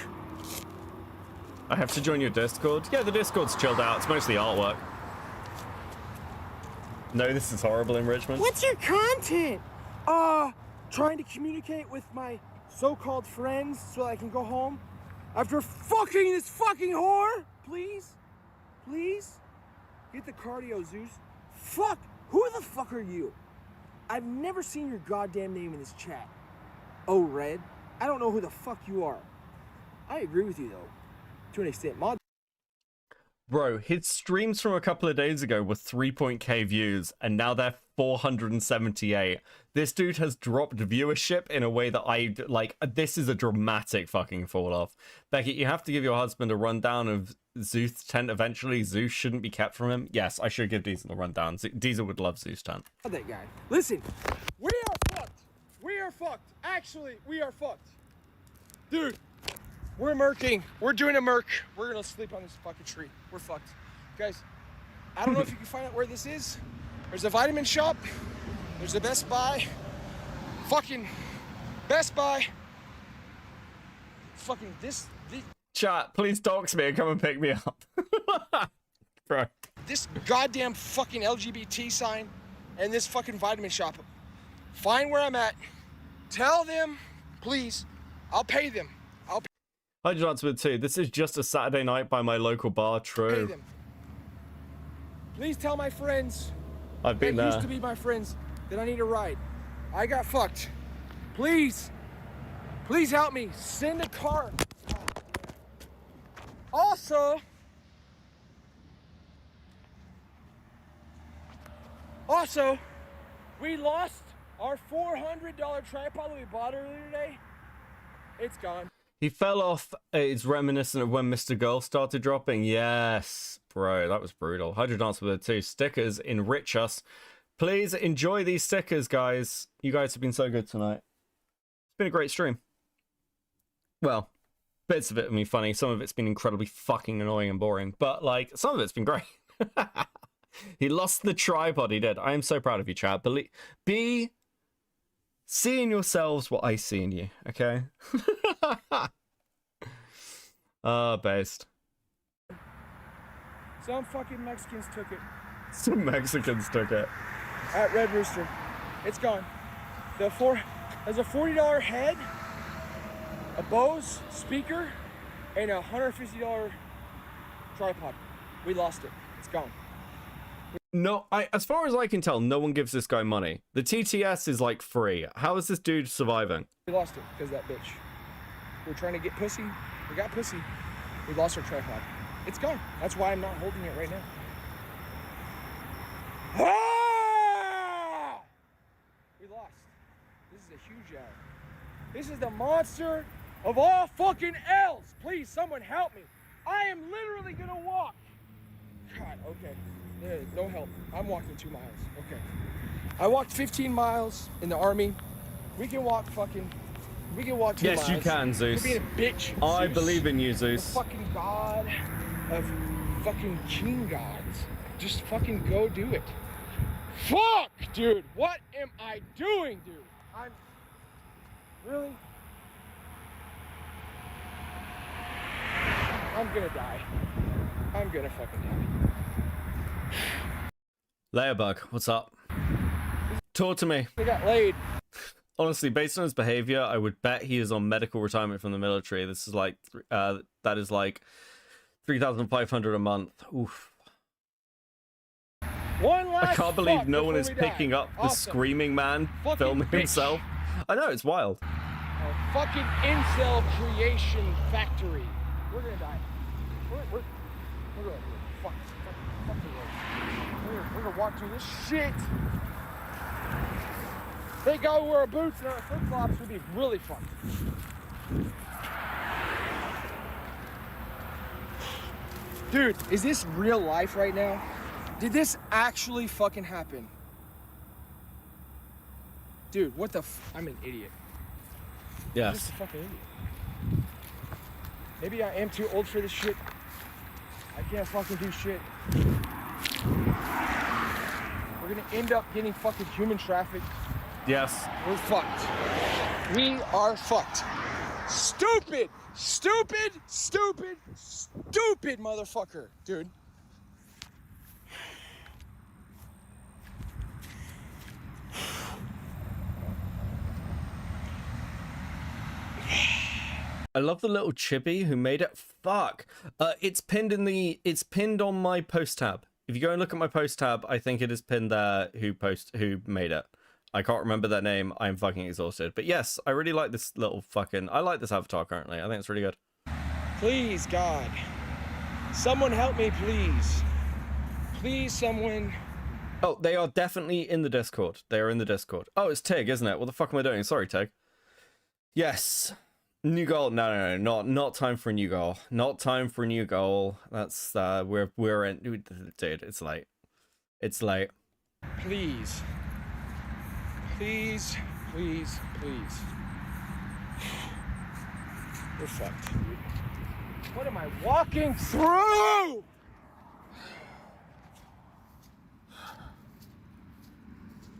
I have to join your Discord. Yeah, the Discord's chilled out. It's mostly artwork. No, this is horrible enrichment. What's your content? Trying to communicate with my so-called friends so I can go home after fucking this fucking whore? Please? Please? Get the cardio, Zeus. Fuck! Who the fuck are you? I've never seen your goddamn name in this chat. Oh, Red? I don't know who the fuck you are. I agree with you, though. To an extent. Bro, his streams from a couple of days ago were 3.k views, and now they're 478. This dude has dropped viewership in a way that I, like, this is a dramatic fucking fall off. Becky, you have to give your husband a rundown of Zeus tent eventually. Zeus shouldn't be kept from him. Yes, I should give Diesel a rundown. Diesel would love Zeus tent. That guy. Listen, we are fucked. We are fucked. Actually, we are fucked. Dude, we're murking. We're doing a murk. We're gonna sleep on this fucking tree. We're fucked. Guys, I don't know if you can find out where this is. There's a vitamin shop. There's a Best Buy. Fucking Best Buy. Fucking this. Chat, please dox me and come and pick me up. Bro. This goddamn fucking LGBT sign and this fucking vitamin shop. Find where I'm at. Tell them, please. I'll pay them. Hi, Johnson, too. This is just a Saturday night by my local bar. True. Them. Please tell my friends. I've been there. Used to be my friends that I need a ride. I got fucked. Please. Please help me. Send a car. Also, we lost our $400 tripod that we bought earlier today. It's gone. He fell off. It's reminiscent of when Mr. Girl started dropping. Yes, bro, that was brutal. Hydro Dance with the 2 stickers enrich us. Please enjoy these stickers, guys. You guys have been so good tonight. It's been a great stream. Well, bits of it have been funny. Some of it's been incredibly fucking annoying and boring. But, like, some of it's been great. He lost the tripod, he did. I am so proud of you, chat. Be seeing yourselves what I see in you, okay? Based. Some fucking Mexicans took it. Some Mexicans took it. At Red Rooster. It's gone. There's a $40 head, a Bose speaker, and a $150 tripod. We lost it. It's gone. No, as far as I can tell, no one gives this guy money. The TTS is like free. How is this dude surviving? We lost it because that bitch. We were trying to get pussy. We got pussy. We lost our tripod. It's gone. That's why I'm not holding it right now. Ah! We lost. This is a huge L. This is the monster of all fucking L's. Please, someone help me. I am literally gonna walk. God, okay. No help. I'm walking 2 miles. Okay. I walked 15 miles in the army. We can walk 2 miles. Yes, you can, Zeus. You're being a bitch, I Zeus. believe in you, Zeus. The fucking god of fucking king gods. Just fucking go do it. Fuck, dude. What am I doing, dude? Really? I'm gonna die. I'm gonna fucking die. Layerbug, what's up? Talk to me. They got laid. Honestly, based on his behavior, I would bet he is on medical retirement from the military. This is like, that is like 3,500 a month. Oof. One last I can't believe fuck no one before is we die. picking up the Awesome. screaming man Fucking filming bitch. himself. I know, it's wild. A fucking incel creation factory. We're gonna die. We're gonna fuck the road. We're gonna walk through this shit. Thank God we wear our boots and our flip-flops would be really fucked. Dude, is this real life right now? Did this actually fucking happen? Dude, what the I'm an idiot. I'm Yes. just a fucking idiot. Maybe I am too old for this shit. I can't fucking do shit. We're gonna end up getting fucking human trafficked. Yes. We're fucked. We are fucked. Stupid, stupid, stupid, stupid motherfucker, dude. I love the little chibi who made it. Fuck. It's pinned on my post tab. If you go and look at my post tab, I think it is pinned there who made it. I can't remember their name. I'm fucking exhausted. But yes, I really like this little fucking... I like this avatar currently. I think it's really good. Please, God. Someone help me, please. Please, someone. Oh, they are definitely in the Discord. They are in the Discord. Oh, it's Tig, isn't it? What the fuck am I doing? Sorry, Tig. Yes. New goal. No, not time for a new goal. Not time for a new goal. That's we're in. Dude, it's late. It's late. Please. Please, please, please. We're fucked. What am I walking through?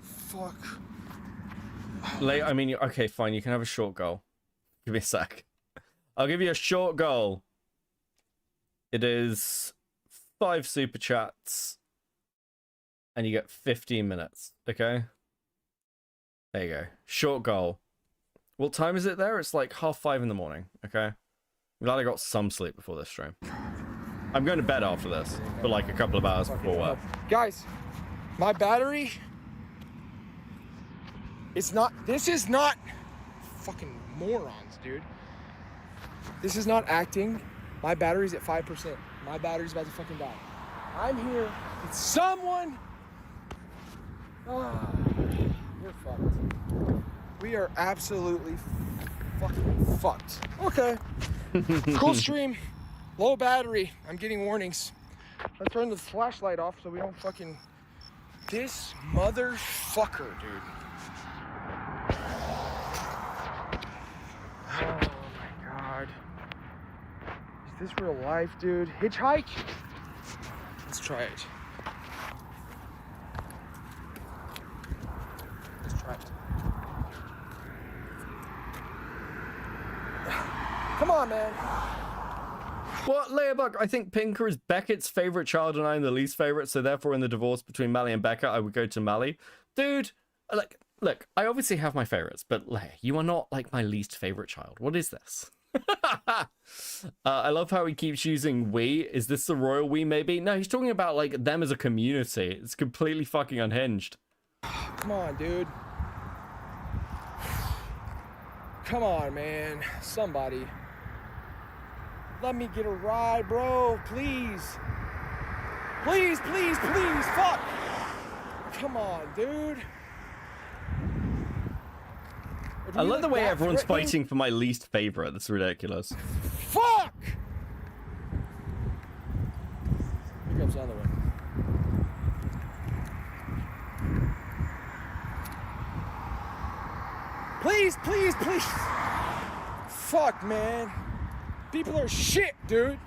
Fuck. Late. I mean, okay, fine. You can have a short goal. Give me a sec. I'll give you a short goal. It is 5 super chats, and you get 15 minutes. Okay. There you go. Short goal. What time is it there? It's like 5:30 in the morning. Okay. I'm glad I got some sleep before this stream. I'm going to bed after this for like a couple of hours before work. Guys, my battery. This is not fucking morons, dude. This is not acting. My battery's at 5%. My battery's about to fucking die. I'm here. It's someone. We're fucked. We are absolutely fucking fucked. Okay. Cool stream. Low battery. I'm getting warnings. I turned the flashlight off so we don't fucking... This motherfucker, dude. Oh my god. Is this real life, dude? Hitchhike? Let's try it. Let's try it. Come on, man. What, Leabuck? I think Pinker is Beckett's favorite child and I am the least favorite, so therefore in the divorce between Mally and Beckett, I would go to Mally. Dude, like, look, I obviously have my favorites, but Leia, you are not like my least favorite child. What is this? I love how he keeps using we. Is this the royal we, maybe? No, he's talking about like them as a community. It's completely fucking unhinged. Come on, dude. Come on, man. Somebody. Let me get a ride, bro. Please. Please, please, please. Fuck. Come on, dude. I love the way everyone's fighting for my least favorite. That's ridiculous. Fuck! Here comes another one. Please, please, please. Fuck, man. People are shit, dude.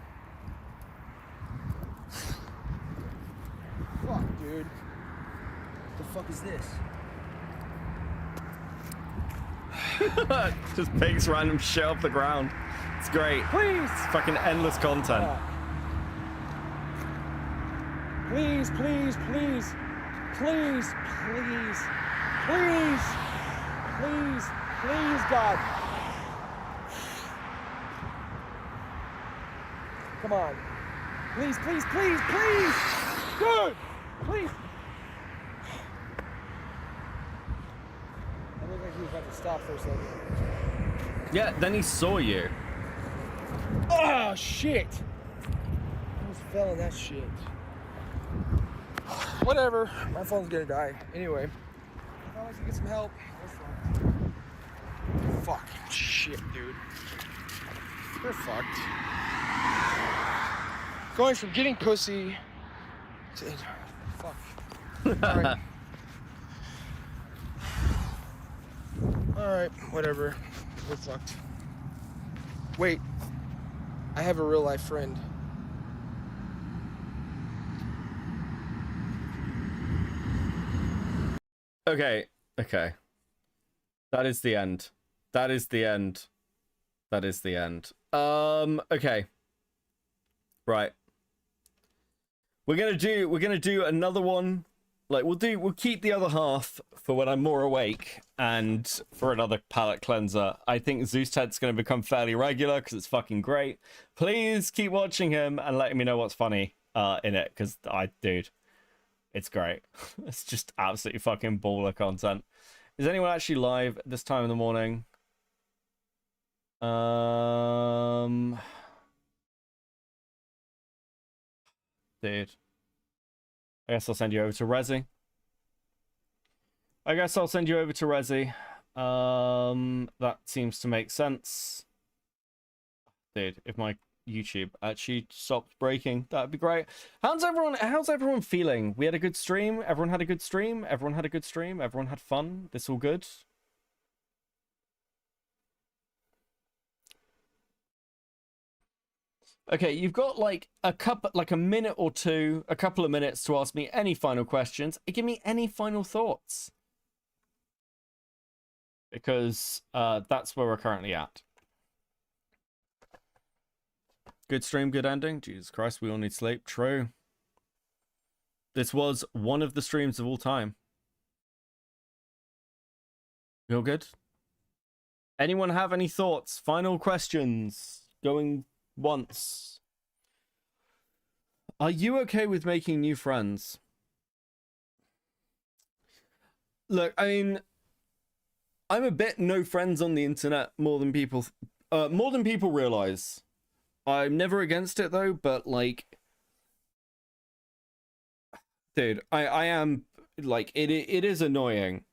Fuck, dude. What the fuck is this? Just picks random shit off the ground. It's great. Please. It's fucking endless content. Please, please, please. Please, please. Please. Please, please, God. Come on. Please, please, please, please. Dude, please. I looked like he was about to stop for a second. Yeah, then he saw you. Oh, shit. I almost fell in that shit. Whatever. My phone's gonna die. Anyway, I thought I could get some help. Fucking shit, dude. You're fucked. Going from getting pussy to... Fuck. Alright. Alright, whatever. We're fucked. Wait. I have a real life friend. Okay, okay. That is the end. That is the end. That is the end. Okay. Right. We're gonna do another one. Like we'll keep the other half for when I'm more awake and for another palate cleanser. I think Zeus Ted's gonna become fairly regular because it's fucking great. Please keep watching him and letting me know what's funny in it, because dude, it's great. It's just absolutely fucking baller content. Is anyone actually live at this time in the morning? Dude. I guess I'll send you over to Resi. That seems to make sense. Dude, if my YouTube actually stops breaking, that'd be great. How's everyone feeling? We had a good stream. Everyone had a good stream. Everyone had fun. This all good? Okay, you've got like a minute or two, a couple of minutes to ask me any final questions. Give me any final thoughts. Because that's where we're currently at. Good stream, good ending. Jesus Christ, we all need sleep. True. This was one of the streams of all time. You all good? Anyone have any thoughts? Final questions? Going once. Are you okay with making new friends? Look, I mean, I'm a bit no friends on the internet more than people realize. I'm never against it though, but like, dude, I am like, it is annoying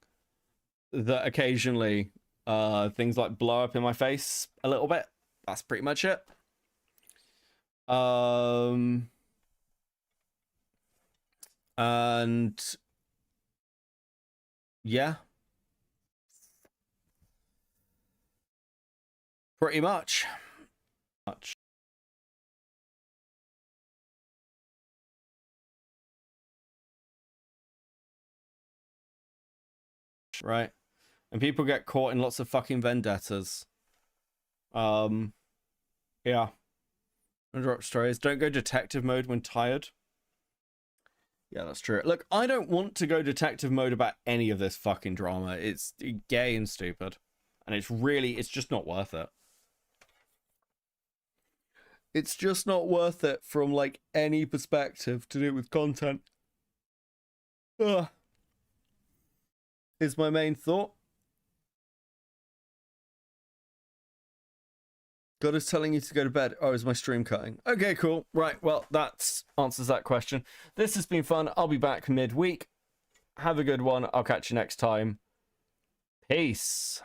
that occasionally Things like blow up in my face a little bit. That's pretty much it. And yeah, pretty much. Right, and people get caught in lots of fucking vendettas. Yeah. Drop strays. Don't go detective mode when tired. Yeah, that's true. Look, I don't want to go detective mode about any of this fucking drama. It's gay and stupid. And it's just not worth it. It's just not worth it from, like, any perspective to do with content. Ugh. Is my main thought. God is telling you to go to bed. Oh, is my stream cutting? Okay, cool. Right, well, that answers that question. This has been fun. I'll be back midweek. Have a good one. I'll catch you next time. Peace.